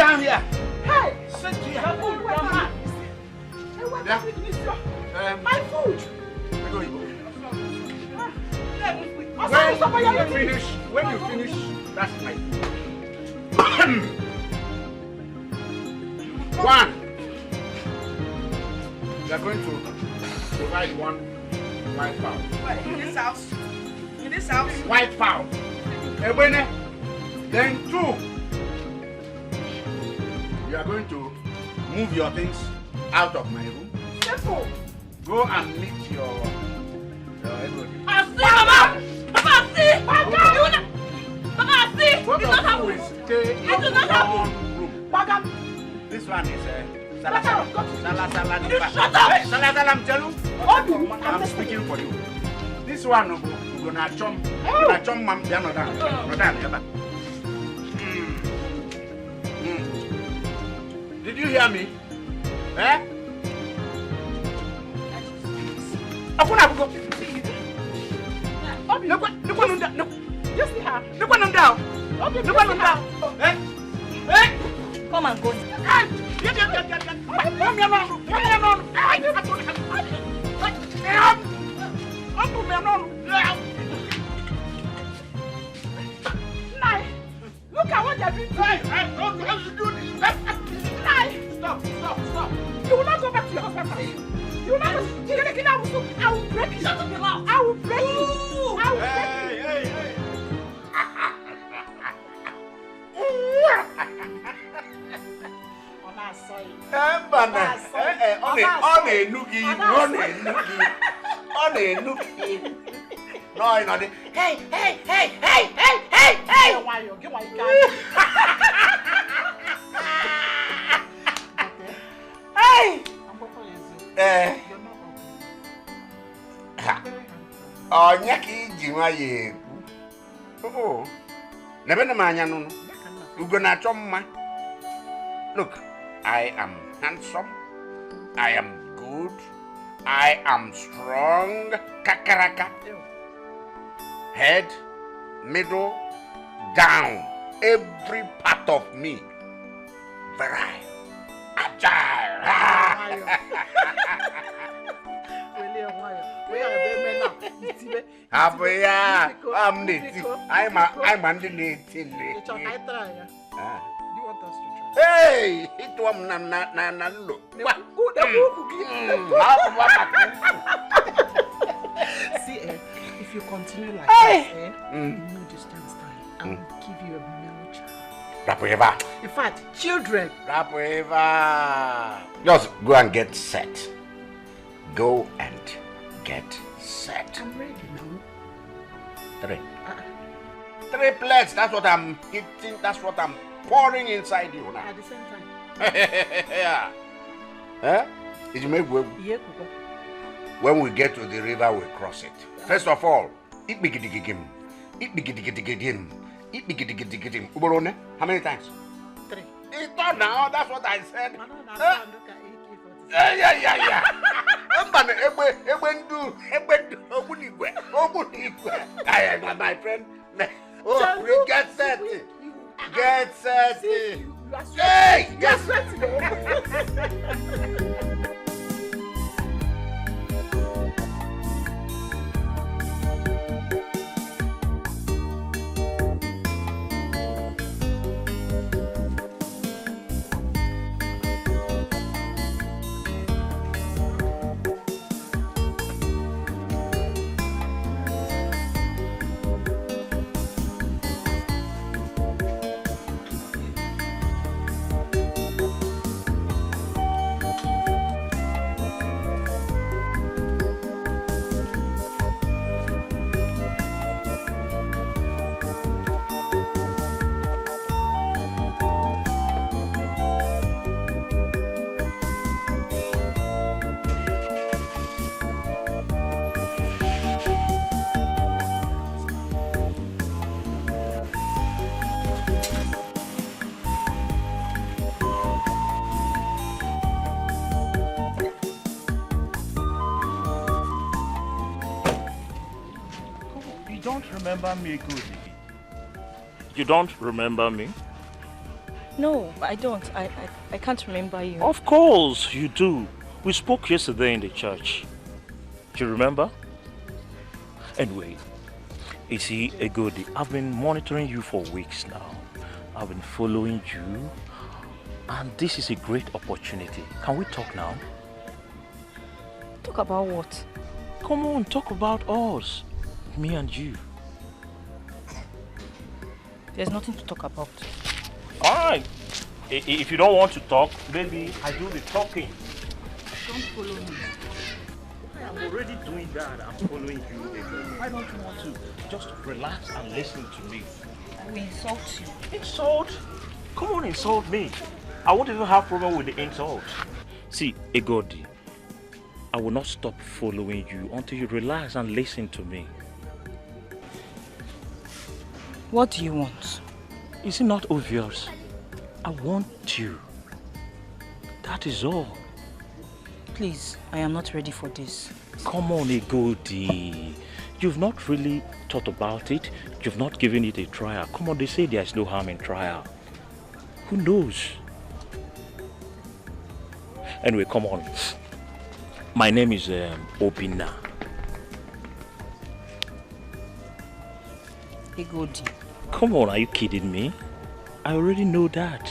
down here. Hey! Sit here. Your food, my food! When you finish, that's my food. One. We are going to provide one white fowl. In this house? In this house? White fowl. Then 2. You are going to move your things out of my room. Simple. Go and meet your everybody. Papa, see! Both of you will stay in one room. This one is Salah. I'm speaking for you. This one we're gonna chum mam Did you hear me? Eh? Come and go. Look at what you're doing. Don't do this. Stop. You will not go back to your husband's house. You will not go. You're going to I will break you. Shut up your mouth. I will break you. Hey. Look, I am handsome, I am good, I am strong, kakaraka. Head, middle, down, every part of me. Virile, agile. I'm underneath. Hey, it was na look. See, if you continue like this, no distance time, I will give you a male child. In fact, children. Just go and get set. Go and get set. I'm ready now. 3. 3 plates. That's what I'm eating. That's what I'm pouring inside you now. At the same time. Yeah. Huh? Did you make work? Yeah, when we get to the river, we cross it. First of all, how many times? 3. It's not now, that's what I said. My friend. Oh, we get set. Get set. Hey, get set. Remember me good. You don't remember me? No, I don't. I can't remember you. Of course you do. We spoke yesterday in the church. Do you remember? Anyway, you see, Egodi, I've been monitoring you for weeks now. I've been following you. And this is a great opportunity. Can we talk now? Talk about what? Come on, talk about us. Me and you. There's nothing to talk about. Alright. If you don't want to talk, maybe I do the talking. Don't follow me. I'm already doing that. I'm following you. Why don't you want to just relax and listen to me? I will insult you. Insult? Come on, insult me. I won't even have problem with the insult. See, Egodi, I will not stop following you until you relax and listen to me. What do you want? Is it not obvious? I want you. That is all. Please, I am not ready for this. Come on, Egodi. You've not really thought about it. You've not given it a trial. Come on, they say there's no harm in trial. Who knows? Anyway, come on. My name is Obina. Egodi. Come on, are you kidding me? I already know that.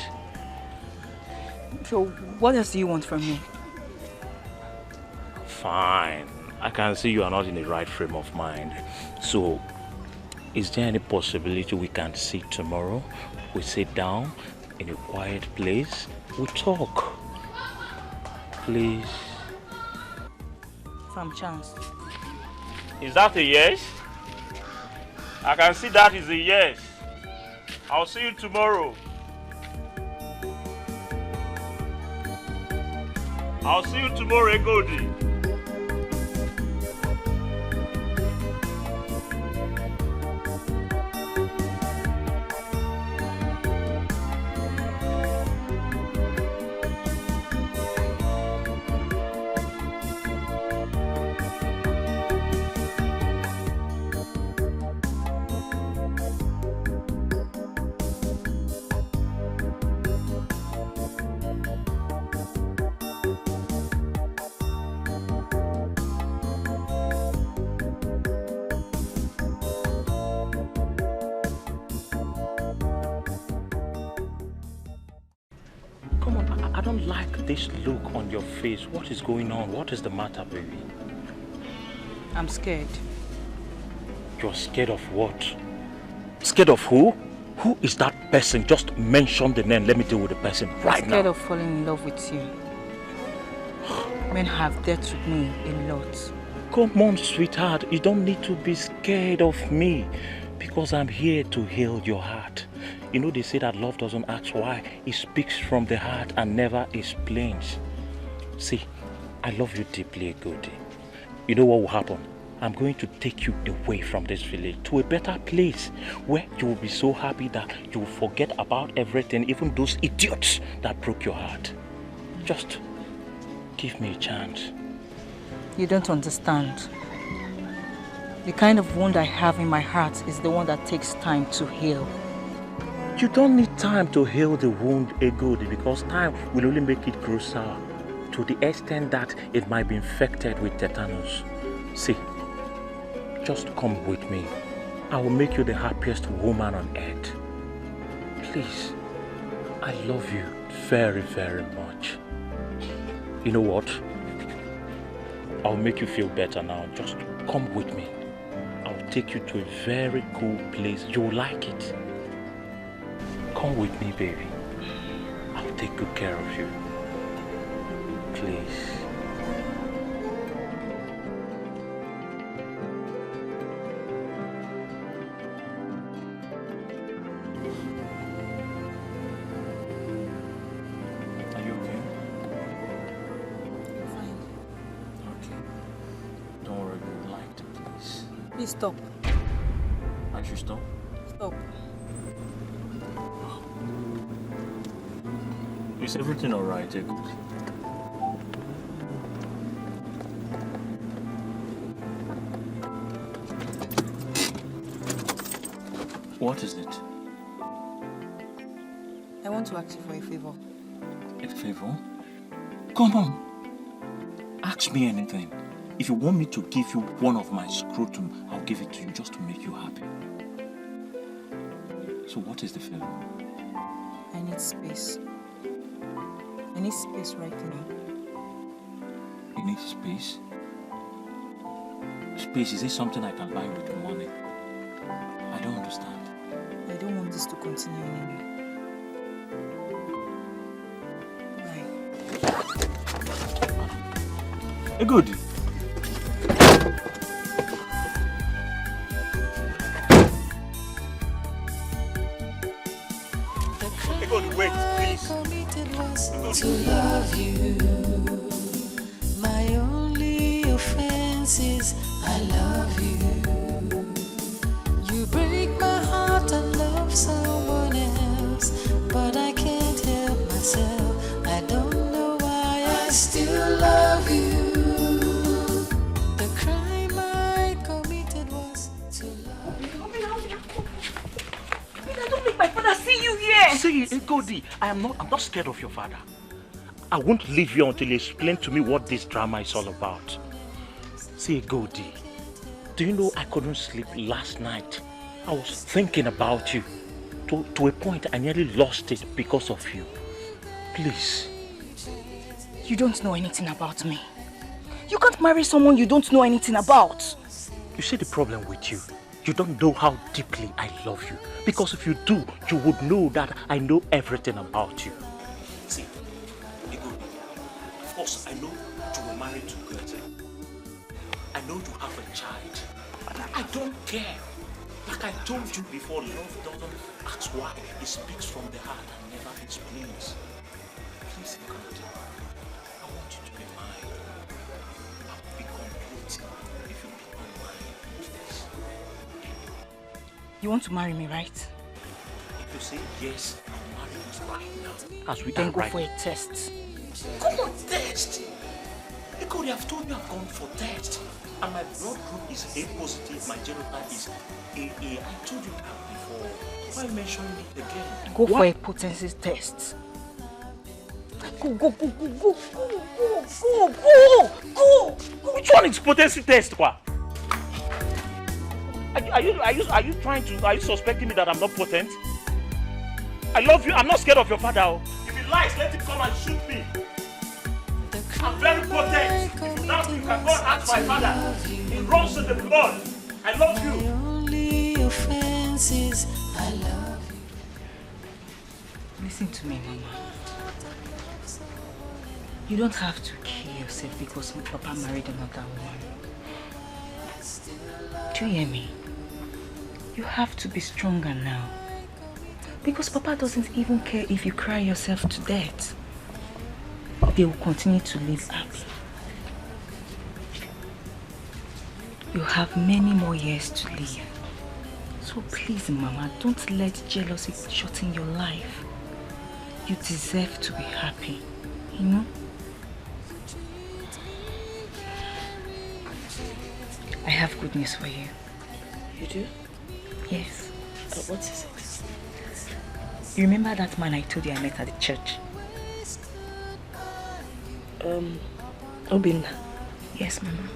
So, what else do you want from me? Fine. I can see you are not in the right frame of mind. So, is there any possibility we can sit tomorrow? We sit down in a quiet place. We talk. Please. Some chance. Is that a yes? I can see that is a yes. I'll see you tomorrow. I'll see you tomorrow, Egodi. I don't like this look on your face. What is going on? What is the matter, baby? I'm scared. You're scared of what? Scared of who? Who is that person? Just mention the name. Let me deal with the person right now. I'm scared of falling in love with you. Men have dealt with me a lot. Come on, sweetheart. You don't need to be scared of me because I'm here to heal your heart. You know, they say that love doesn't ask why. It speaks from the heart and never explains. See, I love you deeply, Egodi. You know what will happen? I'm going to take you away from this village to a better place where you will be so happy that you will forget about everything, even those idiots that broke your heart. Just give me a chance. You don't understand. The kind of wound I have in my heart is the one that takes time to heal. You don't need time to heal the wound, Egodi, because time will only make it grow sour to the extent that it might be infected with tetanus. See, just come with me. I will make you the happiest woman on earth. Please, I love you very, very much. You know what? I'll make you feel better now. Just come with me. I'll take you to a very cool place. You'll like it. Come with me, baby. I'll take good care of you. Please. Are you okay? Fine. Okay. Don't worry, you liked it, please. Please stop. I should stop? Stop. Is everything alright, Ego? What is it? I want to ask you for a favor. A favor? Come on. Ask me anything. If you want me to give you one of my scrotum, I'll give it to you just to make you happy. So what is the favor? I need space. I need space right now. You need space? Space, is it something I can buy with money? I don't understand. I don't want this to continue anymore. Good. Good, wait, please. To love you. My only offense is I love you. You break my heart and love someone else, but I can't help myself. I don't know why I still love you. The crime I committed was to love you. Don't make my father see you here. See, Godi, I'm not scared of your father. I won't leave you until you explain to me what this drama is all about. See, Godi, do you know I couldn't sleep last night? I was thinking about you. To a point, I nearly lost it because of you. Please. You don't know anything about me. You can't marry someone you don't know anything about. You see the problem with you? You don't know how deeply I love you. Because if you do, you would know that I know everything about you. See, of course, I know you were married to Goethe. I know you have a child. But I don't care. Like I told you before, love doesn't ask why. It speaks from the heart and never explains. Please, Goethe, I want you to be mine. I will be complete if you become mine. Please. You want to marry me, right? If you say yes, I'll marry you right now. As we then are go right for a test. Come on, test! Because they have told me I've gone for test. And my blood group is A positive, my genotype is AA. I told you that before. Why mentioning it again? Go for a potency test. Go. Which one is potency test, kwa? Are you suspecting me that I'm not potent? I love you. I'm not scared of your father. If he lies, let him come and shoot me. I'm very potent. If you doubt me, you can go and ask my father. It runs in the blood. I love you. My only offense is I love you. Listen to me, Mama. You don't have to kill yourself because my papa married another woman. Do you hear me? You have to be stronger now. Because Papa doesn't even care if you cry yourself to death. They will continue to live happy. You have many more years to live. So please, Mama, don't let jealousy shorten your life. You deserve to be happy, you know? I have good news for you. You do? Yes. What is it? You remember that man I told you I met at the church? Obinna. Yes, Mama.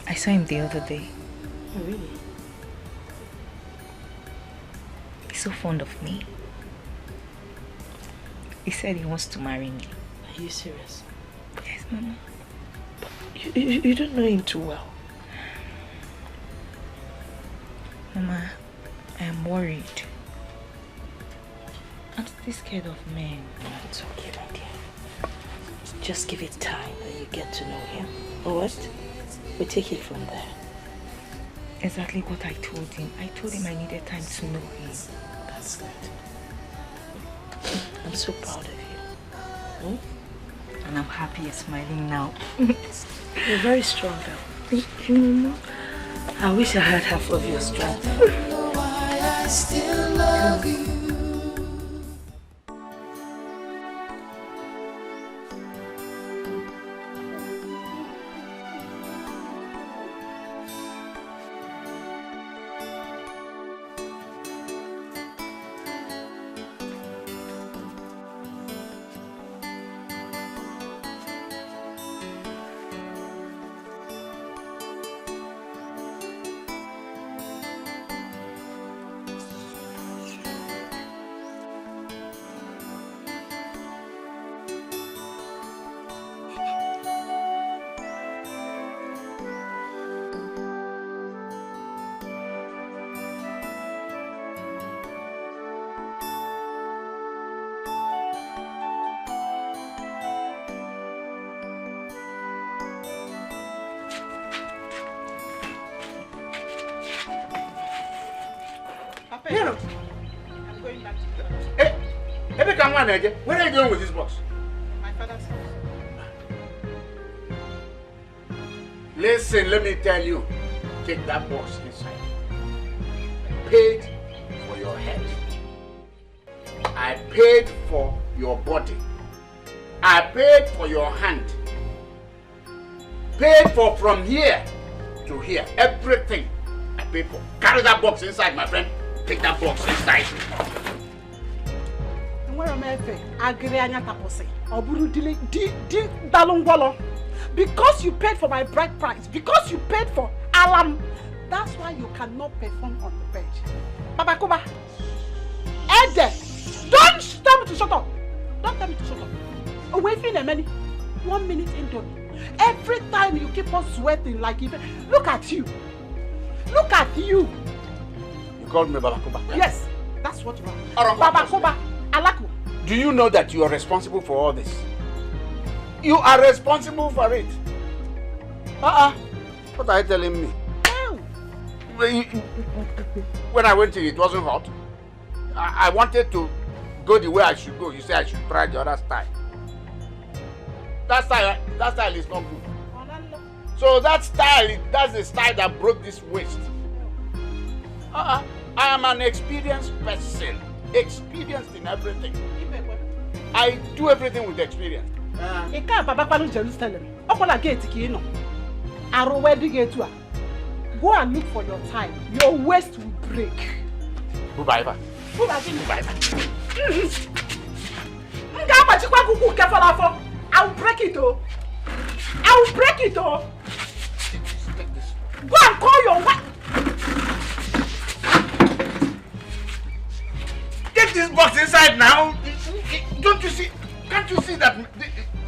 I saw him the other day. Oh, really? He's so fond of me. He said he wants to marry me. Are you serious? Yes, Mama. You don't know him too well. Mama, I am worried. I'm still scared of men. It's okay, my dear. Just give it time and you get to know him. Alright? We take it from there. Exactly what I told him. I told him I needed time to know him. That's good. I'm so proud of you. And I'm happy and smiling now. You're very strong, girl. Thank you, Mama. I wish I had half of your strength. I don't know why I still love you. going back to your Hey, come on, Eje. Where are you going with this box? my father's house. Listen, let me tell you. Take that box inside. I paid for your head. I paid for your body. I paid for your hand. Paid for from here to here. Everything I paid for. Carry that box inside, my friend. Take that box inside. Because you paid for my bride price, because you paid for alarm, that's why you cannot perform on the page. Baba Kuba, Ede, don't tell me to shut up. Don't tell me to shut up. Wait a minute, 1 minute into it. Every time you keep on sweating like even. Look at you. Look at you. You called me Baba Kuba? Yes, that's what you are. Baba Kuba, Alaku. Do you know that you are responsible for all this? You are responsible for it. What are you telling me? When I went in, it wasn't hot. I wanted to go the way I should go. You say I should try the other style. That style is not good. So that's the style that broke this waist. I am an experienced person. Experienced in everything. I do everything with experience. You can't Baba Kwanu Jerusalem. Okola gate ki no. Aro wedding gate wa. Go and look for your time. Your waist will break. Bye-bye. I will break it oh. I will break it oh. Go and call your wife. Take this box inside now. Don't you see? Can't you see that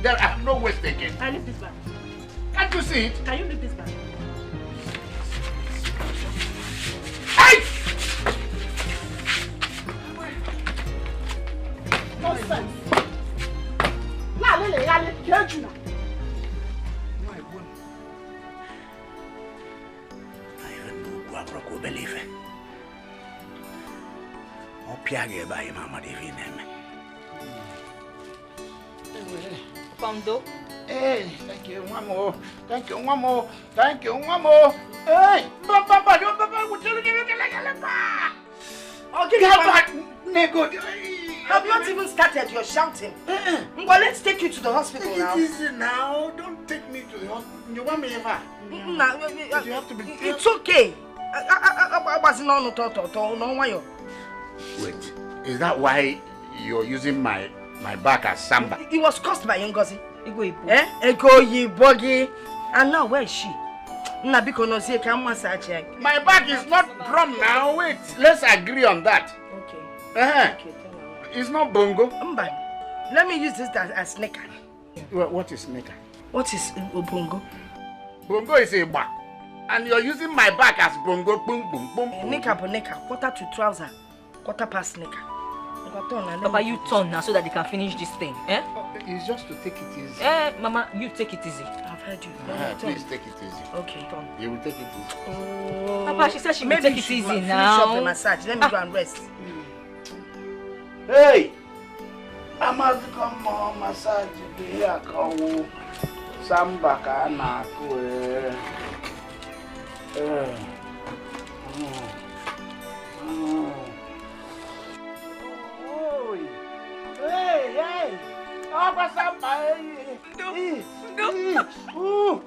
there are no ways again? Can you leave this bag? Can't you see it? Can you leave this bag? Hey! Nonsense. La lele yale kejuna. I even know Guabroko believe it. Opiage by Mama Divine. Pondo. Hey, thank you, one more. Thank you, one more. Thank you, one more. Hey, Papa, you have not even started your shouting. Well, let's take you to the hospital now. It is now. Don't take me to the hospital. You want me ever? You have to be. It's okay. I wasn't on the tonto. No, why you? Wait, is that why you're using my back as samba? It was caused by Ngozi. Ego Yibogi. And now where is she? My back is not drum now. Wait, let's agree on that. Okay. It's not bongo. Let me use this as sneaker. What is sneaker? What is bongo? Bongo is a back. And you're using my back as bongo. Boom, boom, boom. Nika, quarter to trouser, quarter past sneaker. Papa, you turn now so that they can finish this thing. Eh? It's just to take it easy. Mama, you take it easy. I've heard you. Please take it easy. Okay. You will take it easy. Oh. Papa, she said she will take it easy now. Finish up the massage. Let me go and rest. Hey! I must come on massage here. Come Samba kana kwe. Hey! Apa sampai? Oh!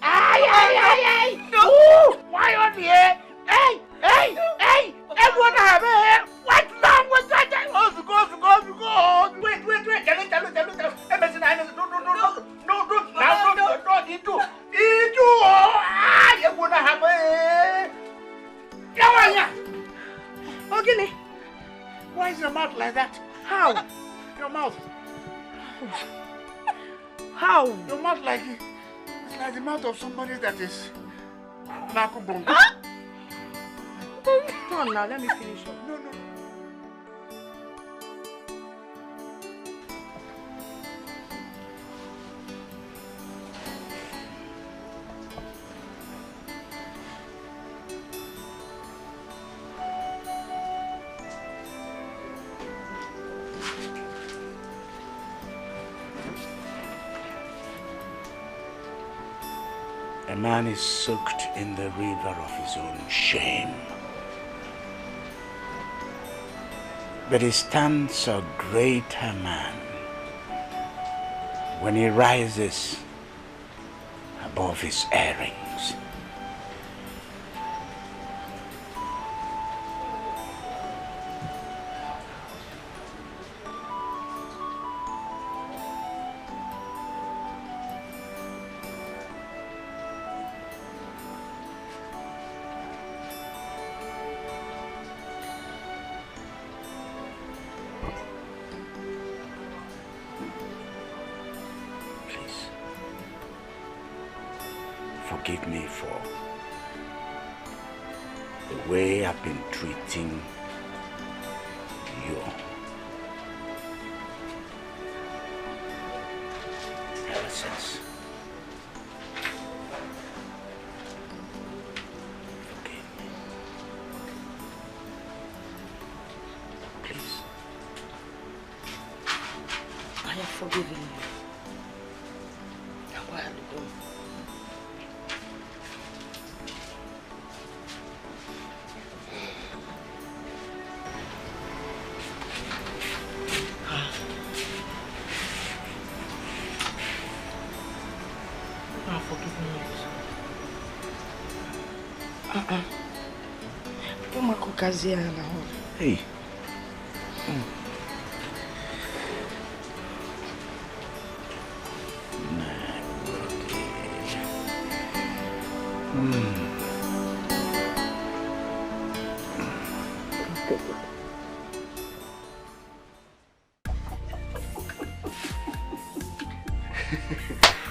Ay! Why on here? Hey! Everyone have it. What's wrong with that? Go. Wait. Tell it. No. Everyone have it. Okay. Why is your mouth like that? How? Your mouth. How? Your mouth it's like the mouth of somebody that is Nakubongo. Huh? Come on now, let me finish up. No. A man is soaked in the river of his own shame. But he stands a greater man when he rises above his errings. Forgive me for the way I've been treating you ever since. Forgive me. Please. I have forgiven you. A while ago. Hey.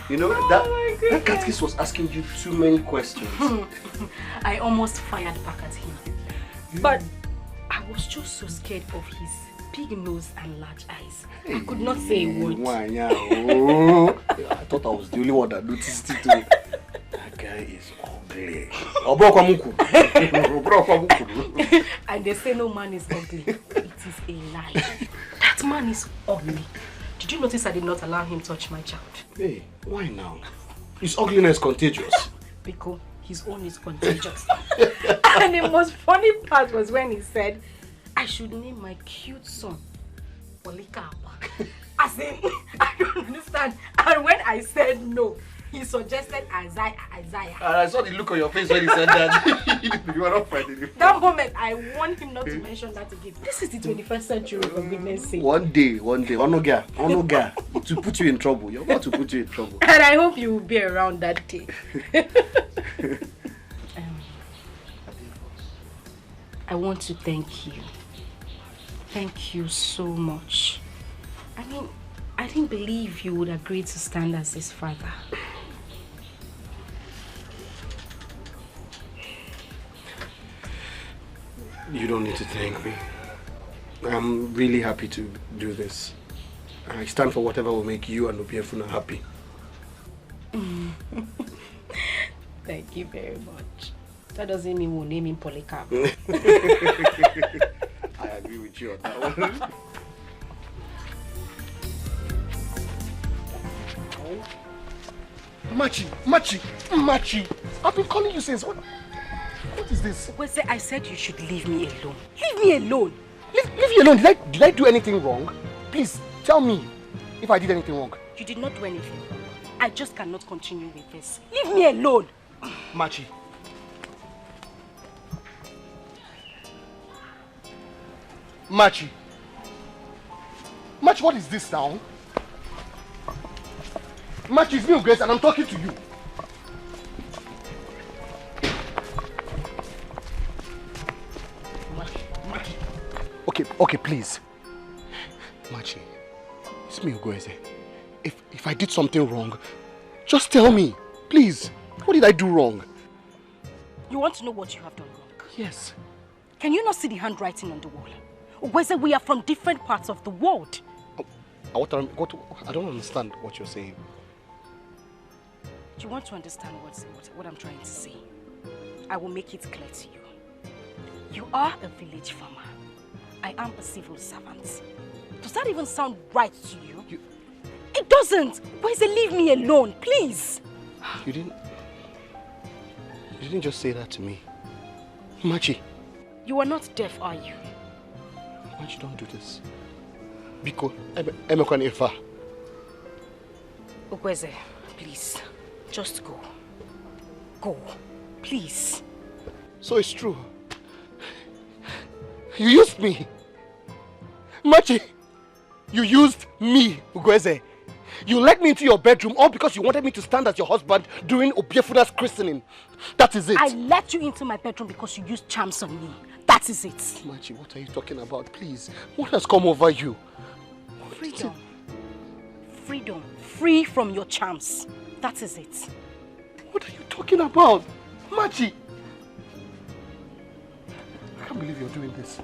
You know, that catechist was asking you too many questions. I almost fired back at him. But I was just so scared of his big nose and large eyes. I could not say a word. I thought I was the only one that noticed it too. That guy is ugly. And they say no man is ugly. It is a lie. That man is ugly. Did you notice I did not allow him to touch my child? Hey, why now? His ugliness is contagious. Because his own is contagious. And the most funny part was when he said, I should name my cute son Polika. As in, I don't understand. And when I said no, he suggested Isaiah. And I saw the look on your face when he said that. You were not finding it. That moment, I want him not to mention that again. This is the 21st century, for goodness sake. One day, Onoga, to put you in trouble. You're about to put you in trouble. And I hope you will be around that day. I want to thank you. Thank you so much. I mean, I didn't believe you would agree to stand as his father. You don't need to thank me. I'm really happy to do this. I stand for whatever will make you and Obiefuna happy. Thank you very much. That doesn't mean we'll name him Polycarp. I agree with you on that one. Machi. I've been calling you since. What is this? Well, say I said you should leave me alone. Leave me alone. Leave you alone. Did I do anything wrong? Please, tell me if I did anything wrong. You did not do anything wrong. I just cannot continue with this. Leave me alone. Machi, what is this now? Machi, it's me, Grace, and I'm talking to you. Machi. Okay, please. Machi, it's me, Grace. If I did something wrong, just tell me, please. What did I do wrong? You want to know what you have done wrong? Yes. Can you not see the handwriting on the wall? Whether we are from different parts of the world. I don't understand what you're saying. Do you want to understand what I'm trying to say? I will make it clear to you. You are a village farmer. I am a civil servant. Does that even sound right to you? It doesn't. Why is it leave me alone, please? You didn't... You didn't just say that to me. Machi. You are not deaf, are you? Machi, don't do this. Biko, Emekwan Ifa. Ukweze, please. Just go. Go. Please. So it's true. You used me. Machi, you used me, Ugweze. You let me into your bedroom all because you wanted me to stand as your husband during Obiefuna's christening. That is it. I let you into my bedroom because you used charms on me. That is it. Machi, what are you talking about? Please. What has come over you? Freedom. Freedom. Free from your charms. That is it. What are you talking about? Machi! I can't believe you're doing this.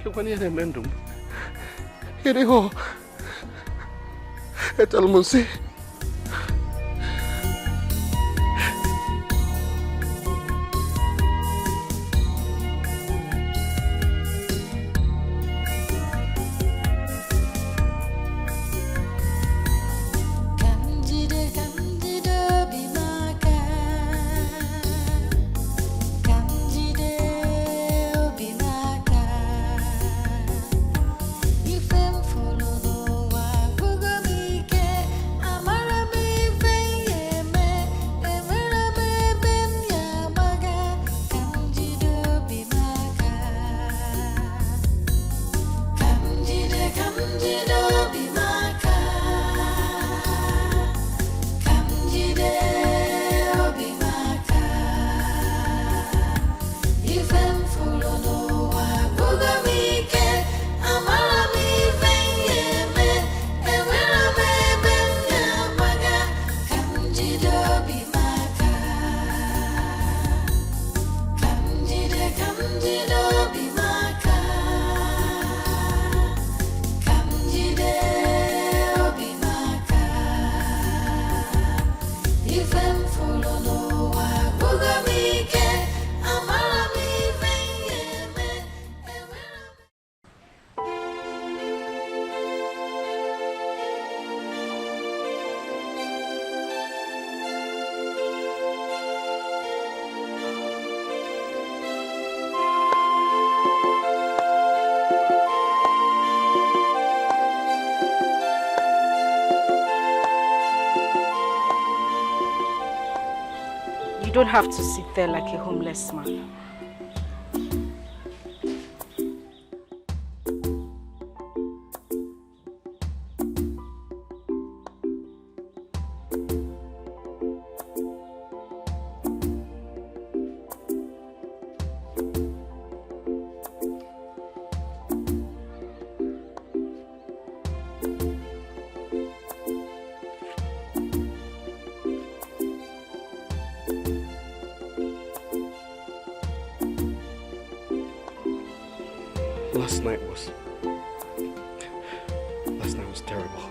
You're going to mendum. Here they go. Tell me, see. You don't have to sit there like a homeless man. Last night was terrible.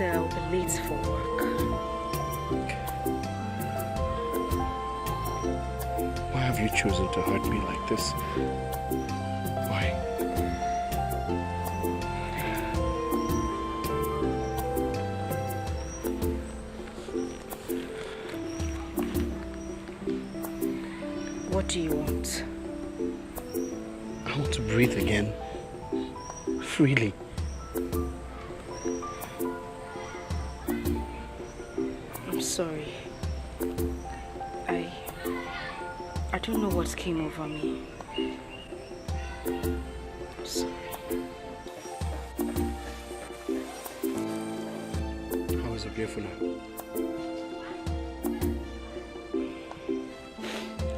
I'll be late for work. Why have you chosen to hurt me like this? Why? What do you want? I want to breathe again. Freely. I'm sorry. I don't know what came over me. I'm sorry. How is Obiefuna?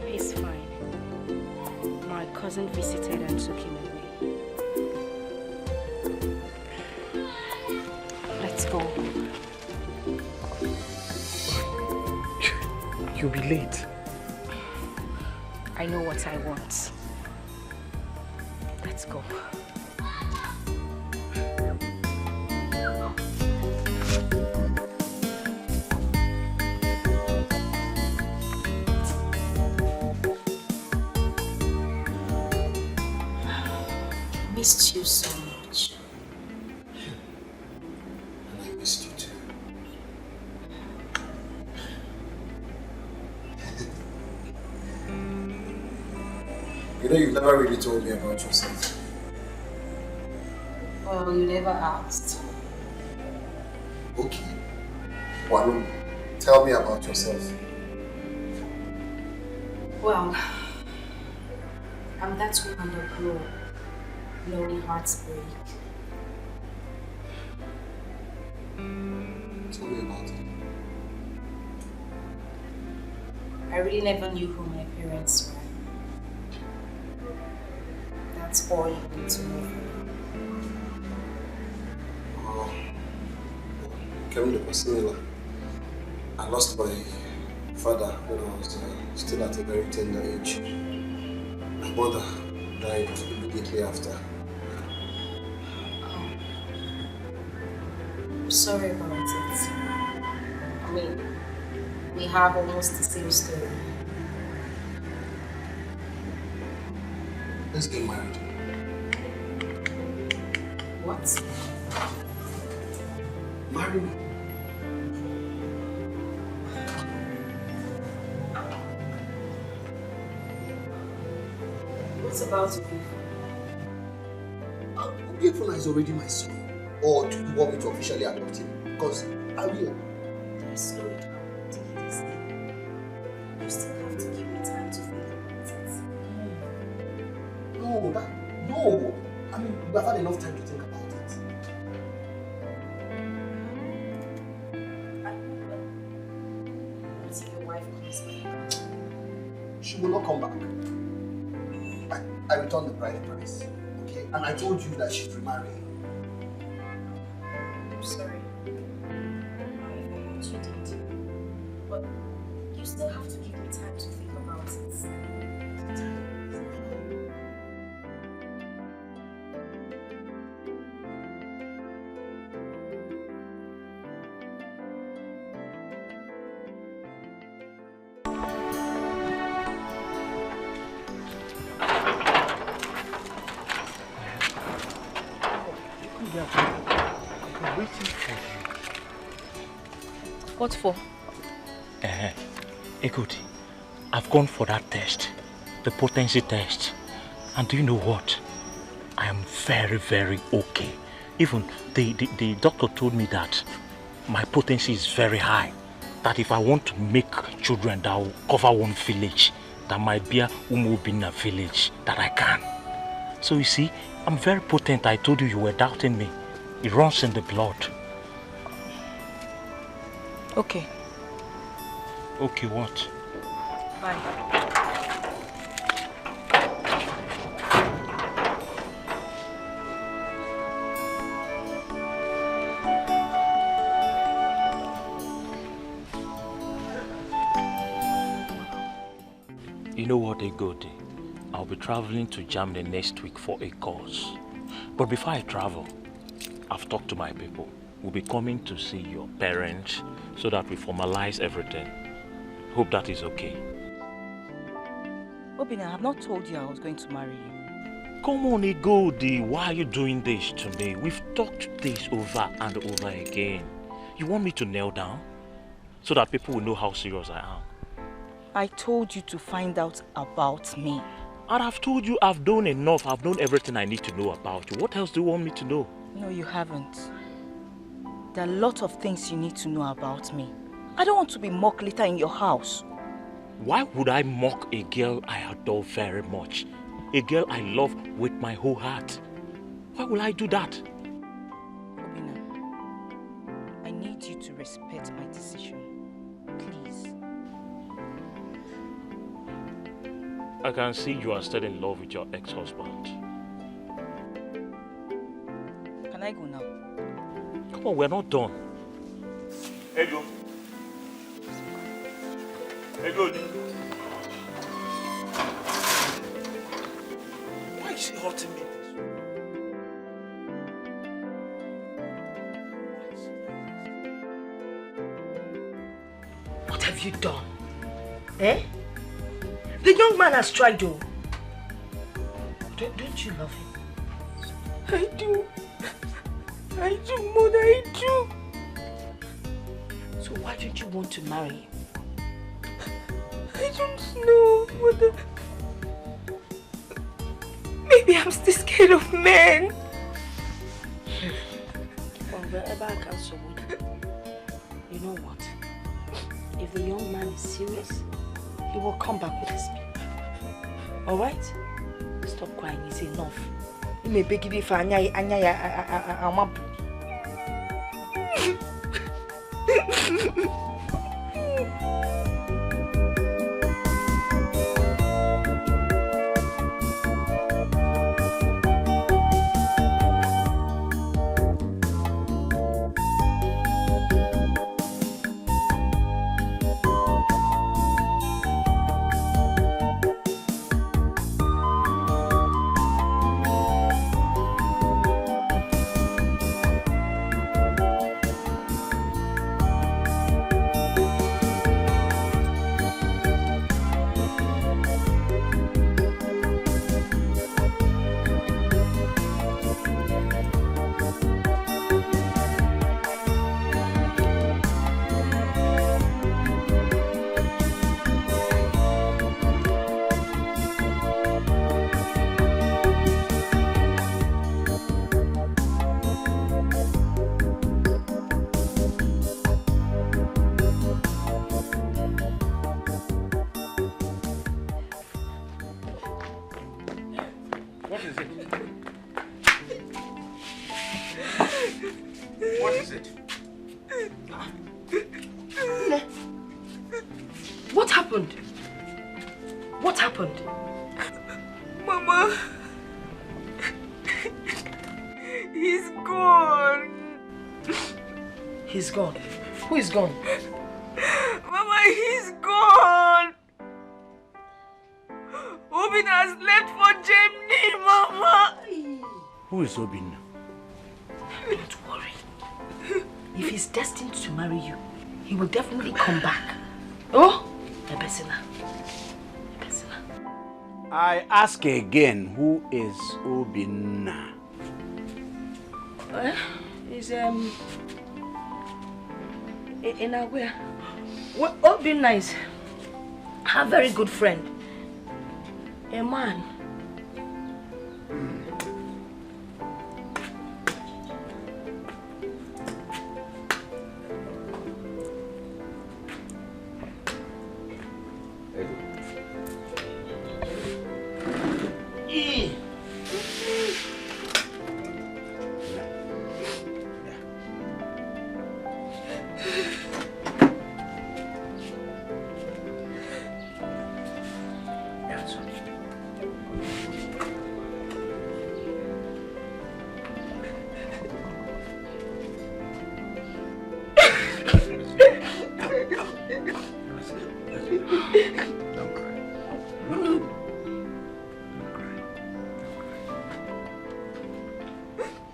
He's fine. My cousin visited and took him away. Let's go. You'll be late. I know what I want. Let's Let's go. Missed you so much. And I missed you too. You know, you've never really told me about yourself. Well, you never asked. Okay. Warun, tell me about yourself. Well, I'm that woman that grew up knowing hearts break. Tell me about it. I really never knew who my parents were. That's all you need to know. It was similar. I lost my father when I was still at a very tender age. My mother died immediately after. I'm sorry about it. I mean, we have almost the same story. Let's get married. What? Marry me. What's about Obiefuna? Obiefuna is already my son. Or do you want me to officially adopt him? Because I will. Slow it down. Take it easy. You still have to give me time to think about it. No. I mean, we've had enough time to think about it. What if your wife comes back? She will not come back. I returned the bride price, okay? And I told you that she's remarrying. I'm sorry. I forgot you did. But you still have to give me time to think about it. I'm waiting for you. What for? Ekoti, I've gone for that test, the potency test. And do you know what? I am very, very okay. Even the doctor told me that my potency is very high. That if I want to make children that will cover one village, that might be a Umobina village, that I can. So you see, I'm very potent. I told you you were doubting me. It runs in the blood. Okay. Okay, what? Bye. You know what, Egodi? I'll be traveling to Germany next week for a course. But before I travel, I've talked to my people. We'll be coming to see your parents so that we formalize everything. Hope that is okay. Obina, I have not told you I was going to marry you. Come on, Egodi. Why are you doing this to me? We've talked this over and over again. You want me to kneel down so that people will know how serious I am? I told you to find out about me. And I've told you I've done enough. I've known everything I need to know about you. What else do you want me to know? No, you haven't. There are a lot of things you need to know about me. I don't want to be mocked later in your house. Why would I mock a girl I adore very much? A girl I love with my whole heart. Why will I do that? Obina, I need you to respect my decision. Please. I can see you are still in love with your ex-husband. Can I go now? Come on, we're not done. Edo. Edo. Why is she hurting me this way? What have you done? Eh? The young man has tried to. Don't you love him? I do. I do, Mother, I do. So why don't you want to marry him? I don't know, Mother. Maybe I'm still scared of men. From wherever I counsel with you, you know what? If the young man is serious, he will come back with his people. Alright? Stop crying, it's enough. You may beg it if I gone. Mama, he's gone. Obin has left for Germany, Mama. Who is Obin? Don't worry. If he's destined to marry you, he will definitely come back. Oh, Ebesina. I ask again, who is Obin? He's in our way. Well, Obinna is a very good friend. A man.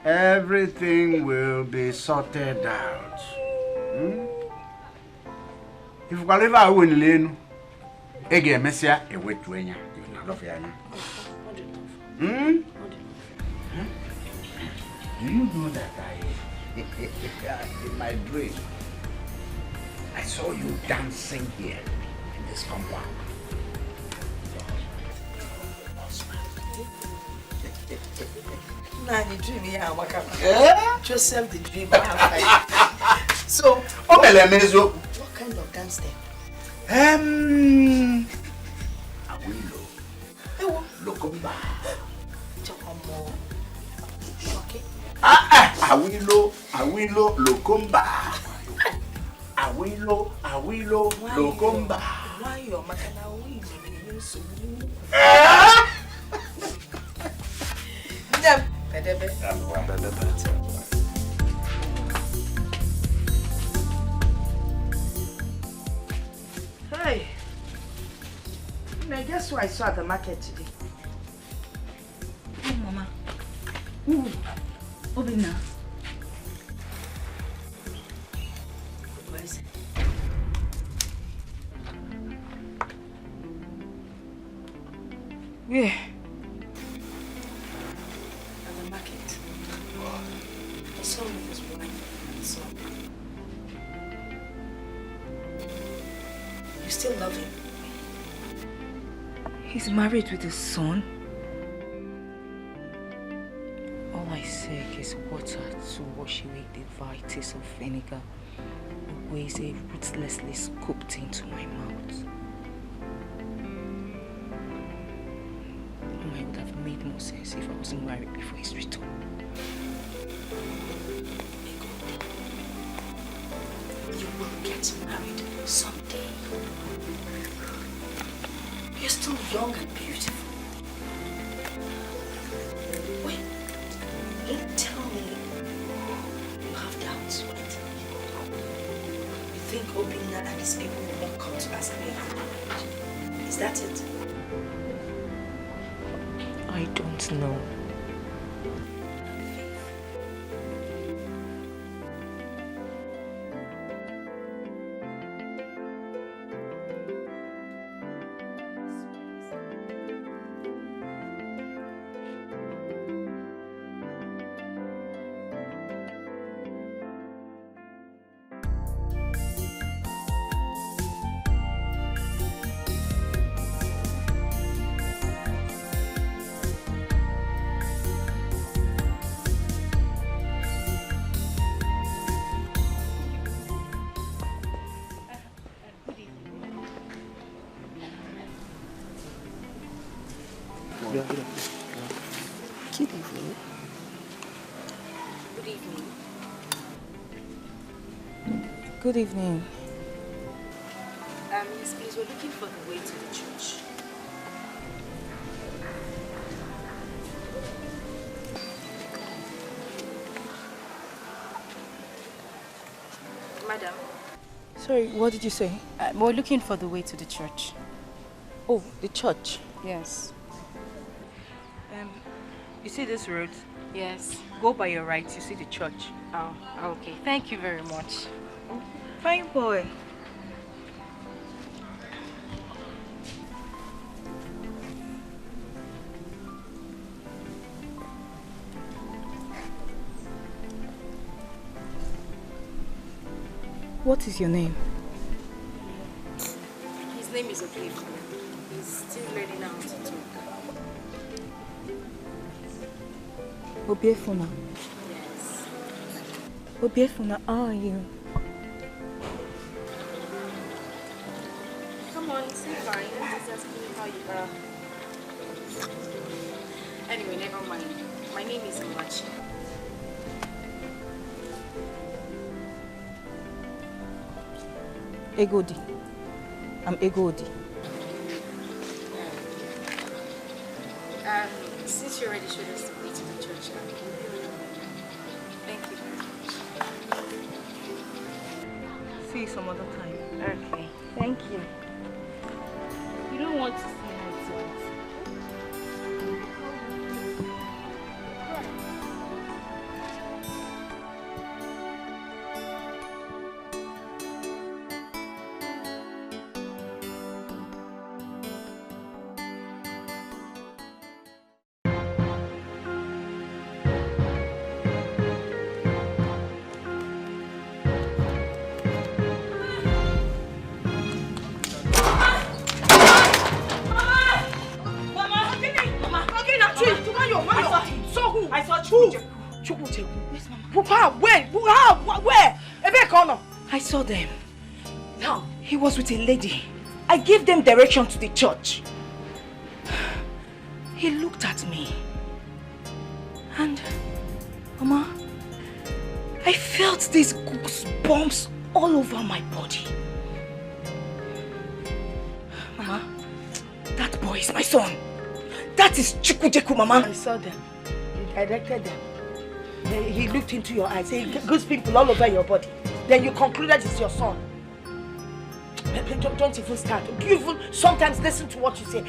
Everything will be sorted out. If whatever win lane, again, Messia, a wet wenya, you not love Yana. Do you know that in my dream, I saw you dancing here in this compound? Nah, the dream, yeah, Joseph the dream. So, what kind of dance then? Awilo. Lokomba. Okay. Awilo, Lokomba. Awilo, Lokomba. Why you're making a win? Hey, guess who I saw at the market today? Oh, Mama. Ooh, Obinna. Where is it? Where? At the market. I saw him with his wife and son. You still love him? He's married with his son. All I seek is water to wash away the vices of vinegar ways ruthlessly scooped into my mouth. It would have made more sense if I wasn't married before his return. You will get married someday. You're still young and beautiful. Wait, don't tell me you have doubts, right? You think Obinna and his people will not come to ask me out? Is that it? I don't know. Good evening. Good evening. Good evening. Yes, please, we're looking for the way to the church. Madam? Sorry, what did you say? We're looking for the way to the church. Oh, the church? Yes. You see this road? Yes. Go by your right, you see the church. Oh, okay. Thank you very much. Fine boy. What is your name? His name is Oblivion. He's still learning how to talk. Obiefuna. Yes. Obiefuna, how are you? Come on, say fine. I'm just asking you how you are. Anyway, never mind. My name is Machi. Egodi. I'm Egodi. Since you already showed us the way to the church, thank you very much. See you some other time. Okay, thank you. You don't want to see my teeth. I saw them. Now, he was with a lady. I gave them direction to the church. He looked at me. And, Mama, I felt these goosebumps all over my body. Mama, that boy is my son. That is Chukwujeku, Mama. I saw them. You directed them. He looked into your eyes. He goose people all over your body. Then you concluded it's your son. Don't even start. You even sometimes listen to what you say.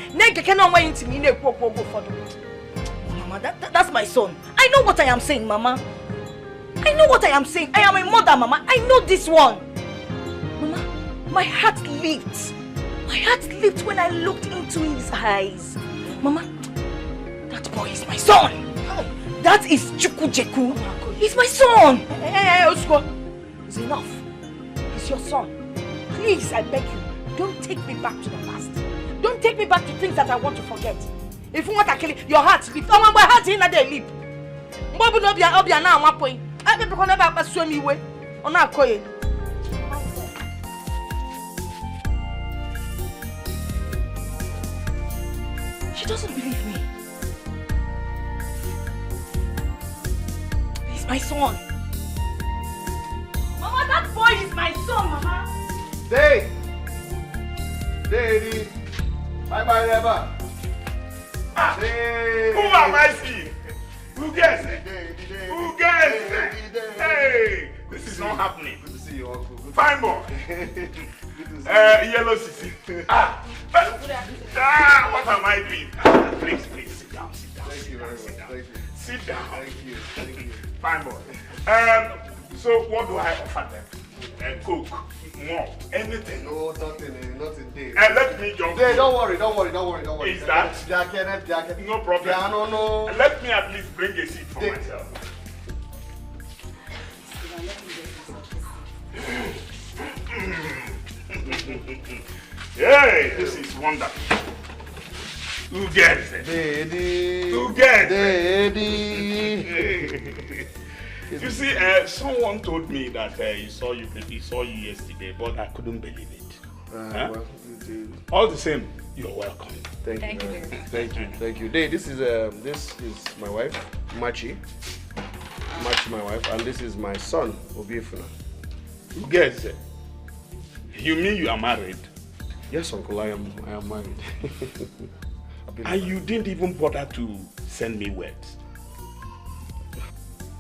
Mama, that's my son. I know what I am saying, Mama. I know what I am saying. I am a mother, Mama. I know this one. Mama, my heart leaped. My heart leaped when I looked into his eyes. Mama, that boy is my son. That is Chukujeku. He's my son. Hey, Osko. It's enough. He's your son. Please, I beg you, don't take me back to the past. Don't take me back to things that I want to forget. If you want to kill it, your heart leap. Oh, my heart in a day leap. Mbobu no bia na one point. I be because never pass me way. Ona akoye. She doesn't believe me. He's my son. Mama, that boy is my son, Mama. Day! Daddy! Bye-bye, never! Day! Who am I seeing? Who gets it? Who gets it? Hey! This is not happening. Good to see you, Uncle. Fine boy. Yellow sissy. What am I doing? Please, sit down. Thank you very much. Thank you. Sit down. Thank you. Fine boy. So what do I offer them? Coke, more, anything? No, nothing there. And let me jump. There, don't worry. Is that? Jacket. No problem. No. Let me at least bring a seat for myself. Hey, this is wonderful. Who gets it? Daddy. Who gets it? You see, someone told me that he saw you yesterday, but I couldn't believe it. Well, all the same, you're welcome. Thank you. Dave, this is my wife, Machi, my wife, and this is my son, Obiefuna. Who gets it? You mean you are married? Yes, Uncle, I am married. And you didn't even bother to send me words.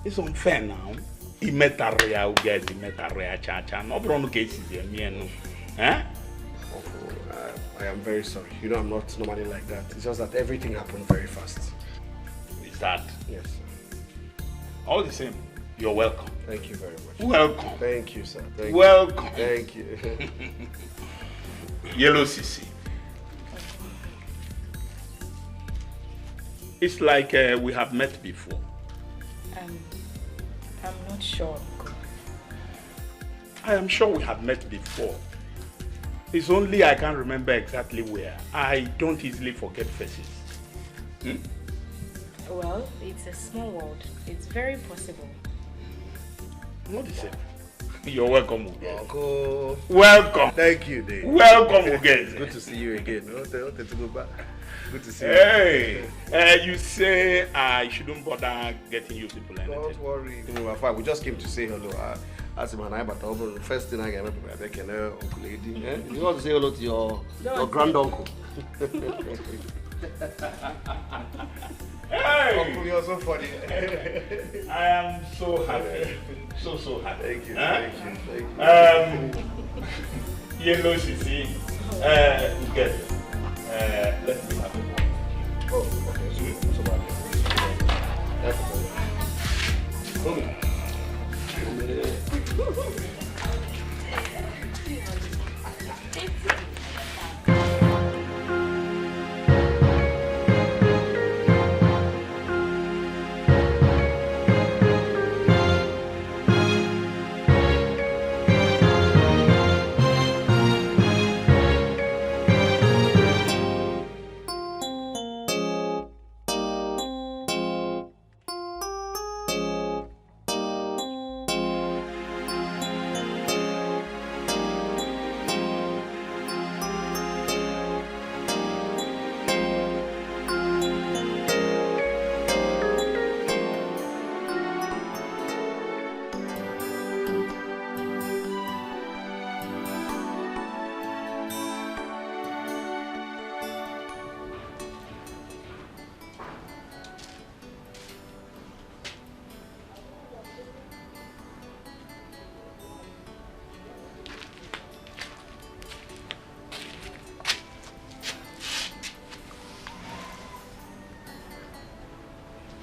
It's unfair now. I am very sorry. You know, I'm not normally like that. It's just that everything happened very fast. Is that? Yes. All the same, you're welcome. Thank you very much. Welcome. Thank you, sir. Welcome. Thank you. Yellow Sissy. It's like we have met before. I'm not sure. I am sure we have met before. It's only I can't remember exactly where. I don't easily forget faces. Well, it's a small world. It's very possible. What is it? You're welcome again. Uncle. Welcome. Thank you, Dave. Welcome again. Good to see you again. Good to go back. Good to see you. Hey, you say I shouldn't bother getting you people anything. Don't worry. We're fine. We just came to say hello. As him and I, but the first thing I get back and Uncle Lady. You want to say hello to your granduncle. Hey! Uncle, you're so funny. I am so happy. So happy. Thank you. Yellow Sissy. Get it. Let me have it. Oh, okay. So bad. That's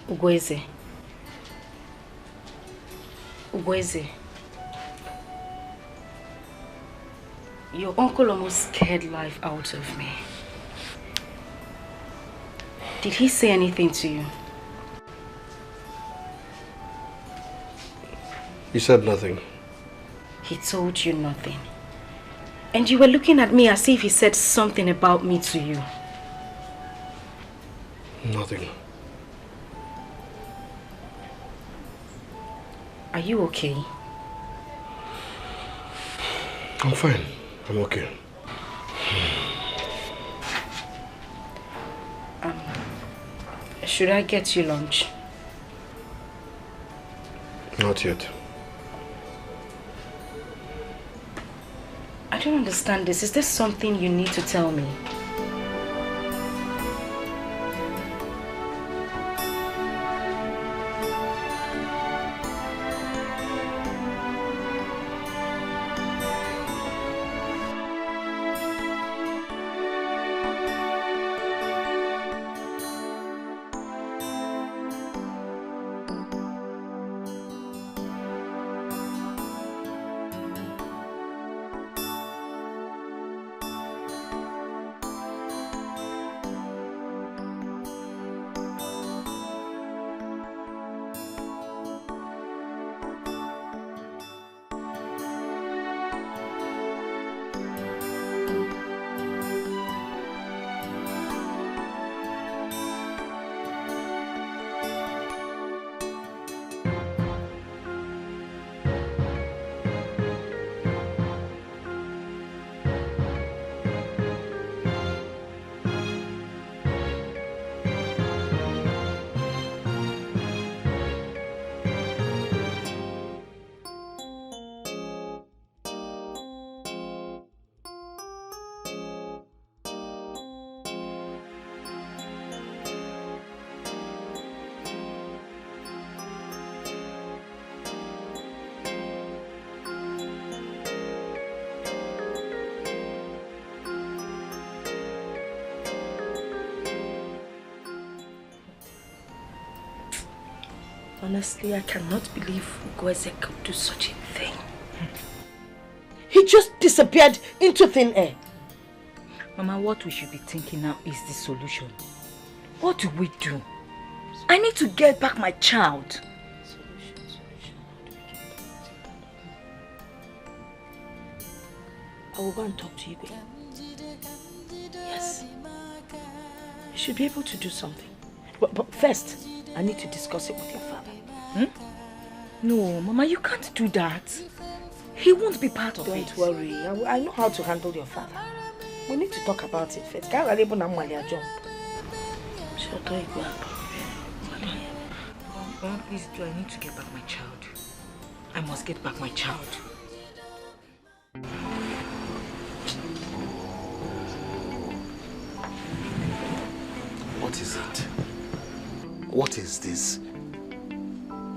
Ugweze. Your uncle almost scared life out of me. Did he say anything to you? He said nothing. He told you nothing. And you were looking at me as if he said something about me to you. Nothing. Are you okay? I'm fine. I'm okay. Should I get you lunch? Not yet. I don't understand this. Is there something you need to tell me? Honestly, I cannot believe Ugoeze could do such a thing. He just disappeared into thin air. Mama, what we should be thinking now is the solution. What do we do? I need to get back my child. I will go and talk to Igwe. Yes. You should be able to do something. But first, I need to discuss it with your father. No, Mama, you can't do that. He won't be part of it. Don't worry. I know how to handle your father. We need to talk about it first. Can't let him jump. Mama, please do. I need to get back my child. I must get back my child. What is it? What is this?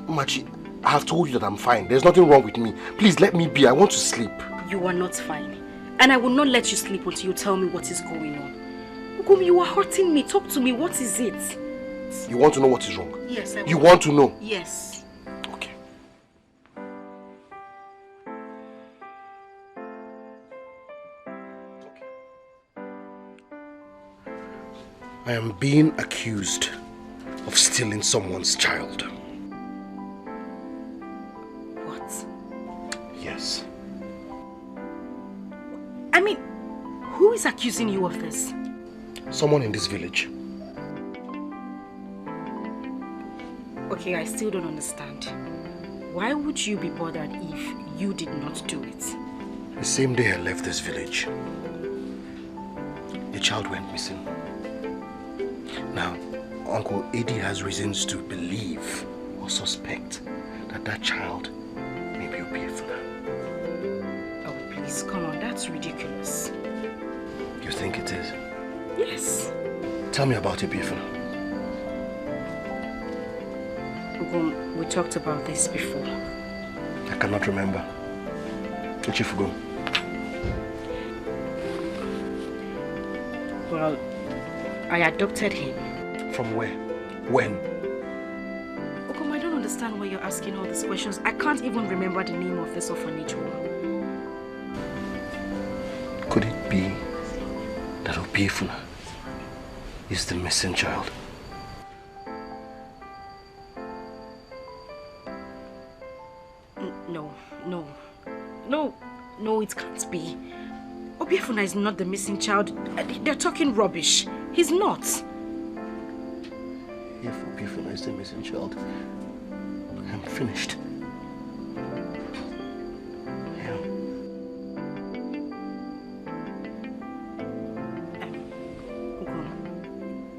Machi, I have told you that I'm fine. There's nothing wrong with me. Please let me be. I want to sleep. You are not fine. And I will not let you sleep until you tell me what is going on. Ugum, you are hurting me. Talk to me. What is it? You want to know what is wrong? Yes, I will. You want to know? Yes. Okay. I am being accused of stealing someone's child. What? Yes. I mean, who is accusing you of this? Someone in this village. Okay, I still don't understand. Why would you be bothered if you did not do it? The same day I left this village, a child went missing. Now, Uncle Eddie has reasons to believe or suspect that that child may be Obiefuna. Oh, please, come on, that's ridiculous. You think it is? Yes. Tell me about Obiefuna. Ugum, we talked about this before. I cannot remember. Uchifugo. Well, I adopted him. From where? When? Ugum, I don't understand why you're asking all these questions. I can't even remember the name of this orphanage home. Could it be that Obiefuna is the missing child? just be. Obiefuna is not the missing child. They're talking rubbish. He's not. If Obiefuna is the missing child, I'm finished.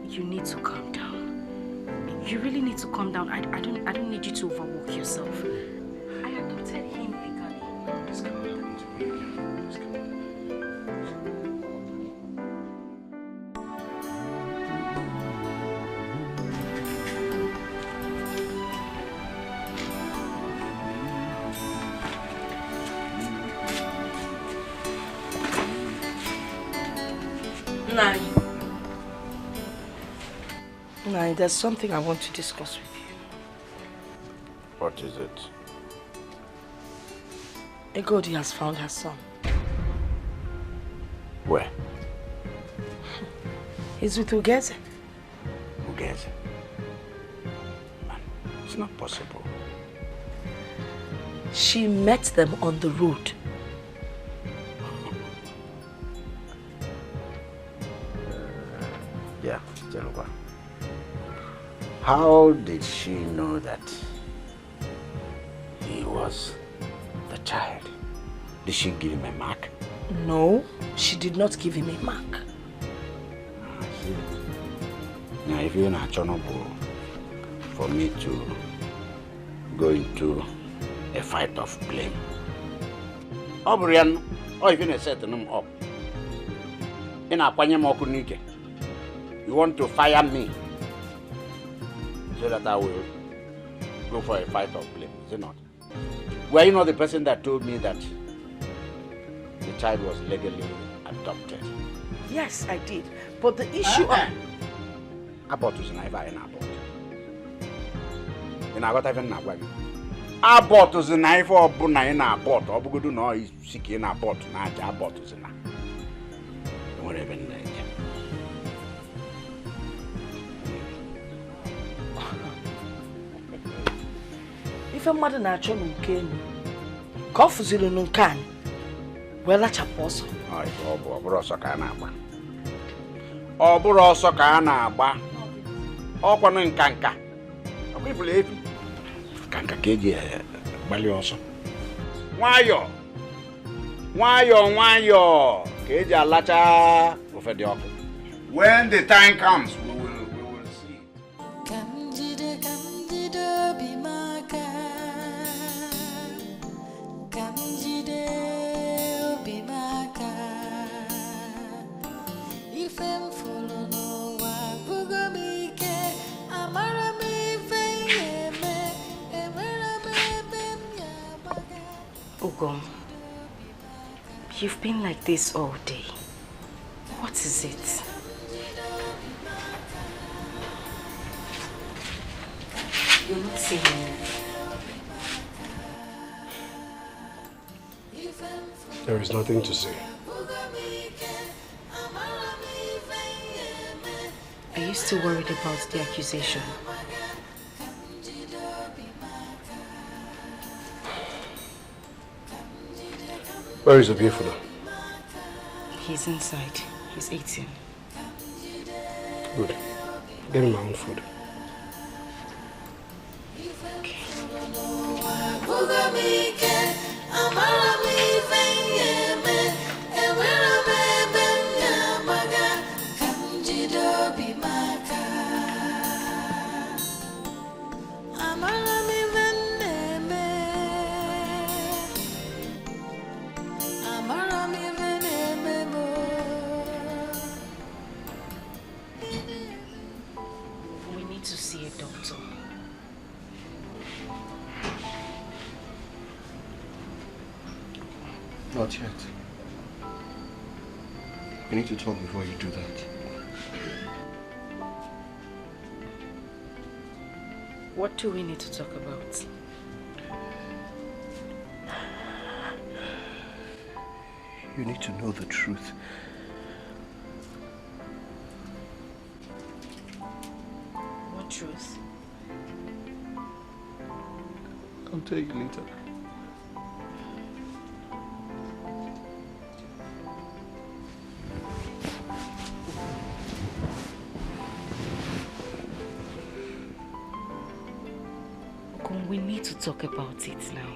You need to calm down. You really need to calm down. I don't need you to overwork yourself. I adopted him legally. Please come on. Please come on. Nai, there's something I want to discuss with you. What is it? Egodi has found her son. Where? He's with Ugeze. Ugeze? Man, it's not possible. She met them on the road. Yeah, Jeluba. How did she know that he was the child? Did she give him a mark? No, she did not give him a mark. Now, if you're not honorable for me to go into a fight of blame, Obrian, or even a setting him up, in a Panyamokunike, you want to fire me so that I will go for a fight of blame, is it not? Were you not the person that told me that the child was legally adopted? Yes, I did. But the issue Abort was never an abort. And I got even now. Abort was a knife or buna in a abort, or go to know he's sick in a abort, not abort was enough. Whatever. If a mother natural came, cough zero no can. Well, that's a post. Oh, Brosso Canaba. Oh, Brosso Canaba. Oh, Quanin Canca. We believe Canca Kegi Balioso. Why yo? Keja Lacha Ofedio. When the time comes, we will see. Ugom, you've been like this all day. What is it? You're not saying anything. There is nothing to say. Are you still worried about the accusation? Where is Obiefuna? He's inside. He's eating. Good. Get him my own food. We need to see a doctor. Not yet. We need to talk before you do that. What do we need to talk about? You need to know the truth. What truth? I'll tell you later. need to talk about it now.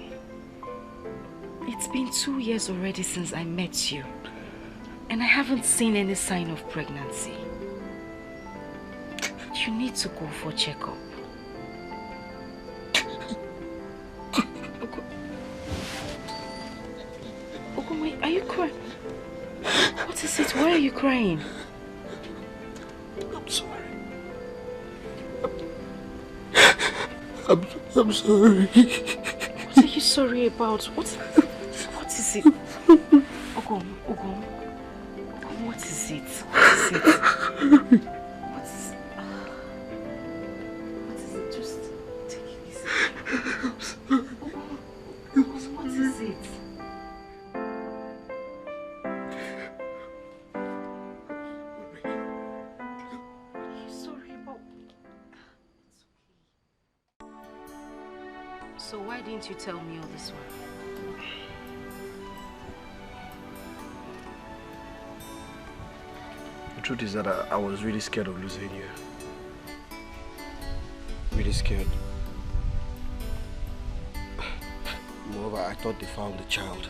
It's been 2 years already since I met you, and I haven't seen any sign of pregnancy. You need to go for checkup. Wait, are you crying? What is it? Why are you crying? I'm sorry. I'm sorry. What are you sorry about? What is it? Ogum, what is it? What is it? What is it? Just take it easy. I'm sorry. What is it? So why didn't you tell me all this one? The truth is that I was really scared of losing you. Really scared. Moreover, I thought they found the child.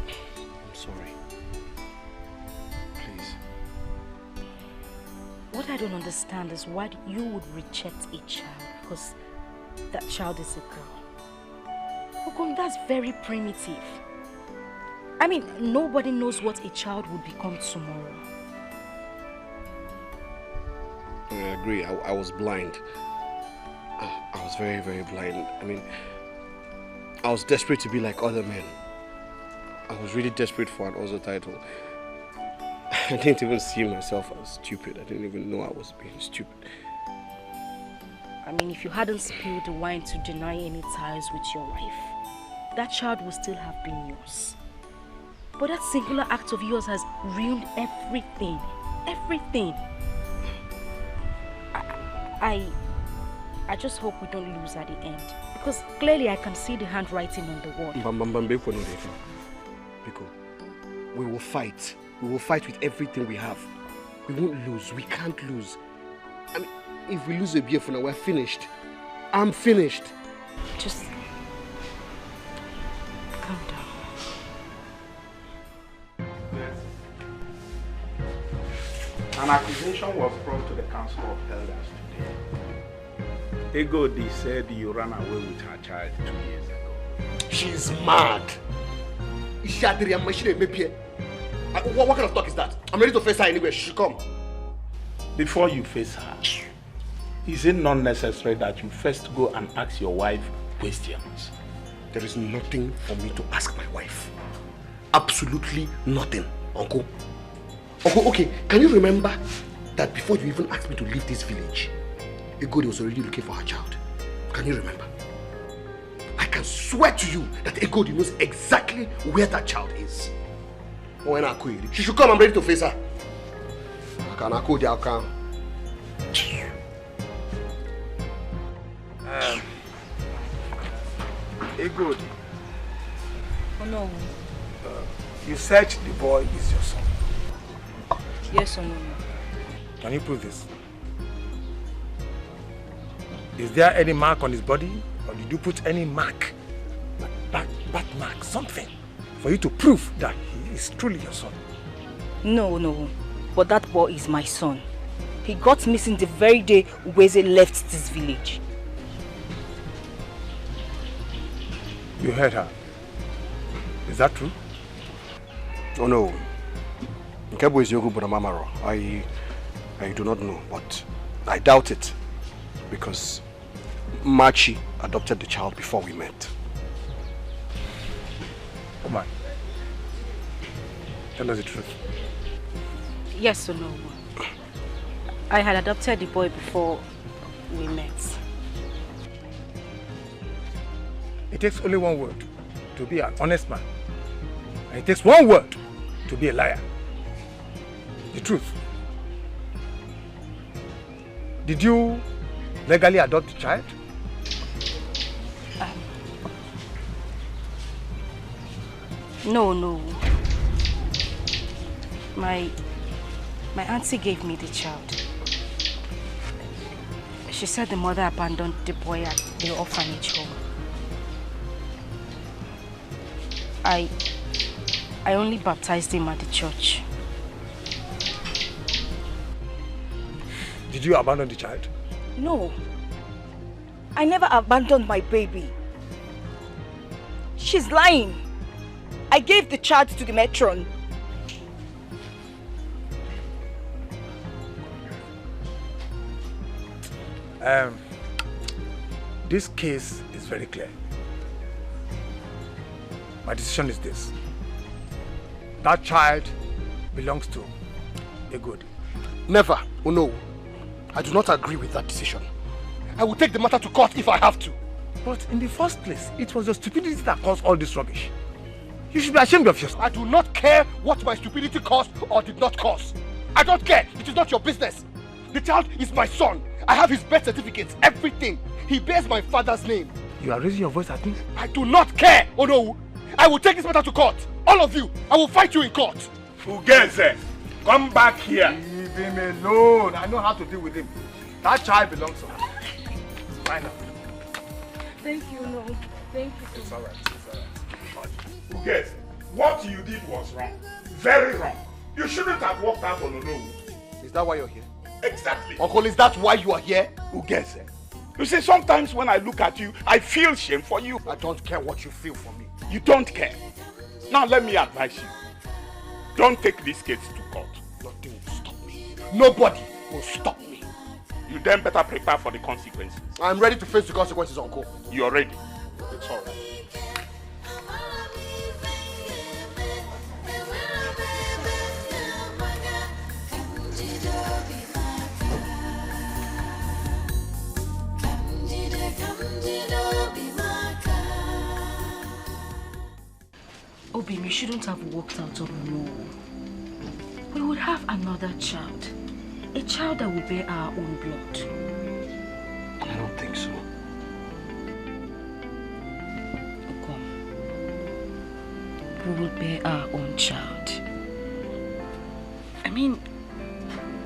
I'm sorry. Please. What I don't understand is why you would reject a child because that child is a girl. Ogum, that's very primitive. I mean, nobody knows what a child would become tomorrow. I agree. I was blind. I was very, very blind. I mean, I was desperate to be like other men. I was really desperate for an Oscar title. I didn't even see myself as stupid. I didn't even know I was being stupid. I mean, if you hadn't spilled the wine to deny any ties with your wife, that child would still have been yours. But that singular act of yours has ruined everything. Everything. I just hope we don't lose at the end. Because clearly I can see the handwriting on the wall. Biko, we will fight. We will fight with everything we have. We won't lose. We can't lose. I mean, if we lose a beer for now, we're finished. I'm finished. Just calm down. An accusation was brought to the Council of Elders today. Egodi said you ran away with her child 2 years ago. She's mad. What kind of talk is that? I'm ready to face her anyway. She should come. Before you face her, is it not necessary that you first go and ask your wife questions? There is nothing for me to ask my wife. Absolutely nothing, Uncle. Uncle, okay, can you remember that before you even asked me to leave this village, Egodi was already looking for her child? Can you remember? I can swear to you that Egodi knows exactly where that child is. She should come. I'm ready to face her. Egodi. Oh no. You said the boy is your son. Yes or no? Can you prove this? Is there any mark on his body? Or did you put any mark? Bat mark, something, for you to prove that he is truly your son? No. But that boy is my son. He got missing the very day Weze left this village. You heard her. Is that true? Oh no. Nkebo is Yogu Budamamaro. I do not know, but I doubt it. Because Machi adopted the child before we met. Come on. Tell us the truth. Yes or no? I had adopted the boy before we met. It takes only one word to be an honest man. And it takes one word to be a liar. The truth. Did you legally adopt the child? No. My auntie gave me the child. She said the mother abandoned the boy at the orphanage home. I only baptized him at the church. Did you abandon the child? No. I never abandoned my baby. She's lying. I gave the child to the matron. This case is very clear. My decision is this. That child belongs to a good. Never. Oh no. I do not agree with that decision. I will take the matter to court if I have to. But in the first place, it was your stupidity that caused all this rubbish. You should be ashamed of yourself. I do not care what my stupidity caused or did not cause. I don't care. It is not your business. The child is my son. I have his birth certificates, everything. He bears my father's name. You are raising your voice at me? I do not care. Oh no. I will take this matter to court. All of you. I will fight you in court. Ugeze, come back here. Leave him alone. I know how to deal with him. That child belongs to her. Fine now. Thank you, no. Thank you. It's alright. It's alright. Ugeze, what you did was wrong. Very wrong. You shouldn't have walked out on Nollywood. Is that why you're here? Exactly. Uncle, is that why you are here? Ugeze, you see, sometimes when I look at you, I feel shame for you. I don't care what you feel for me. You don't care. Now let me advise you. Don't take this case to court. Nothing will stop me. Nobody will stop me. You then better prepare for the consequences. I'm ready to face the consequences, Uncle. You're ready. It's all right. Obim, you shouldn't have walked out of nowhere. We would have another child. A child that will bear our own blood. I don't think so. Come. We will bear our own child. I mean,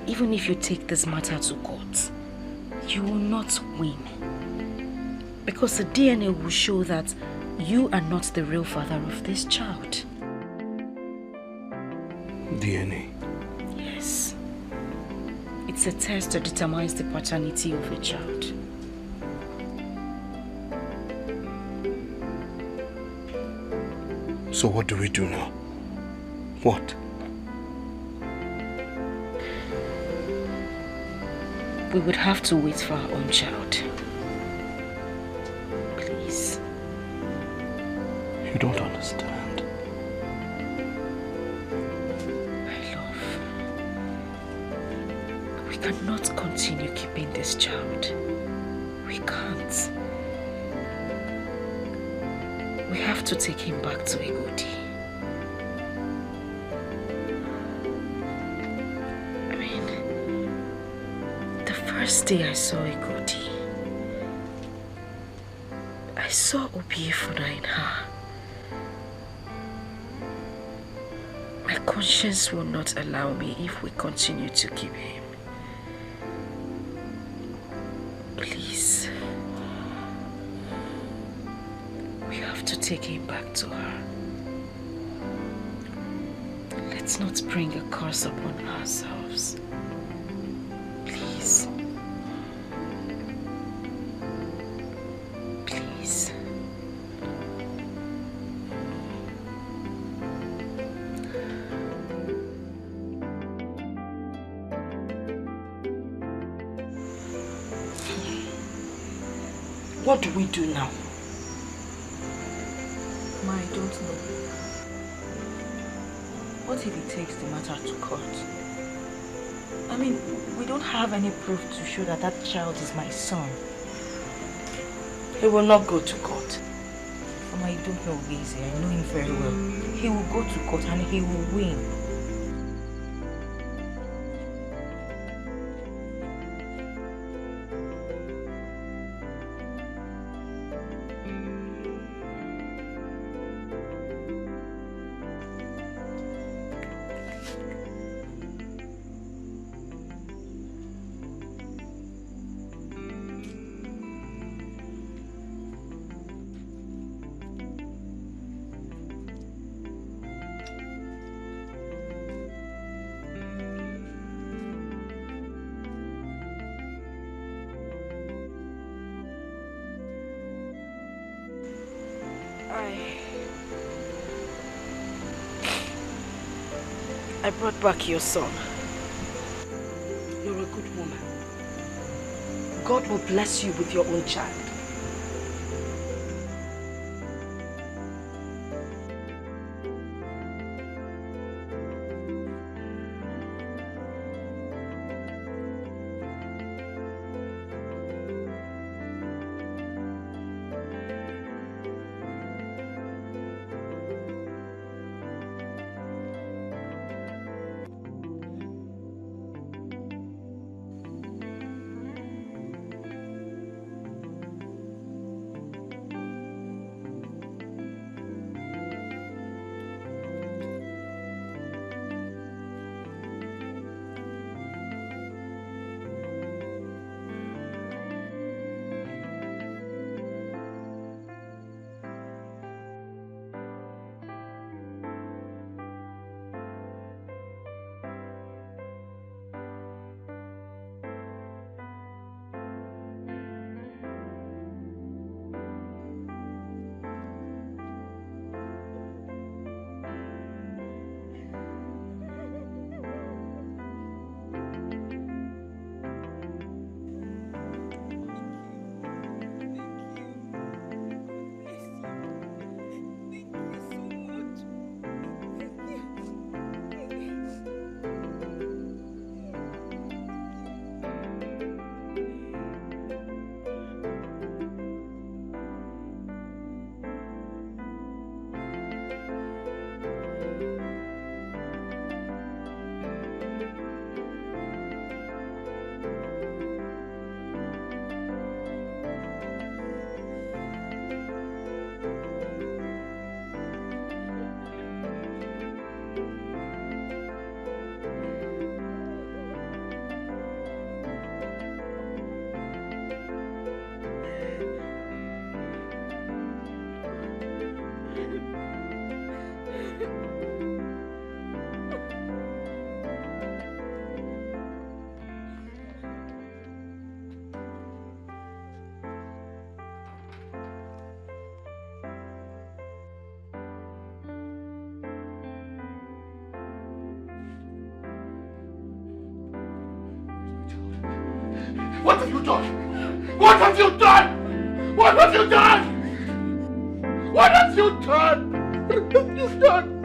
even if you take this matter to court, you will not win. Because the DNA will show that you are not the real father of this child. DNA? Yes. It's a test that determines the paternity of a child. So what do we do now? What? We would have to wait for our own child. Please. You don't understand. My love. We cannot continue keeping this child. We can't. We have to take him back to Igodi. I mean, the first day I saw Igodi, I saw Obiefuna in her. My conscience will not allow me if we continue to keep him. Please. We have to take him back to her. Let's not bring a curse upon ourselves. Please. Please. What do we do now? I don't know. What if he takes the matter to court? I mean, we don't have any proof to show that that child is my son. He will not go to court. Mama, you don't know Gazy. I know him very well. He will go to court and he will win. I brought back your son. You're a good woman. God will bless you with your own child. What have you done? What have you done? What have you done? What have you done? What have you done?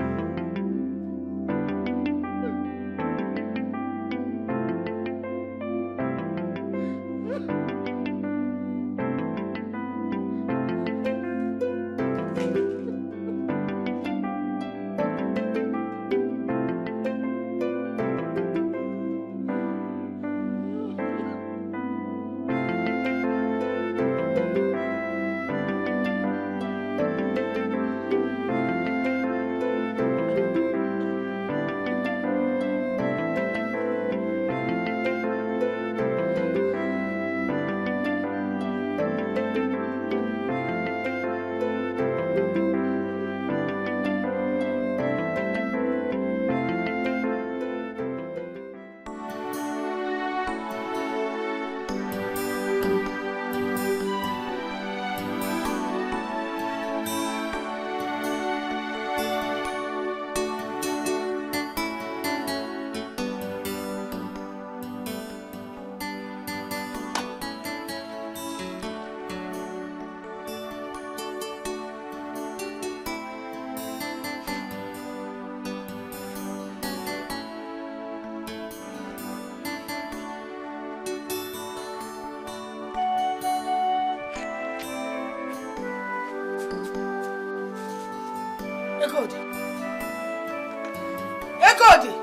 Ekodi!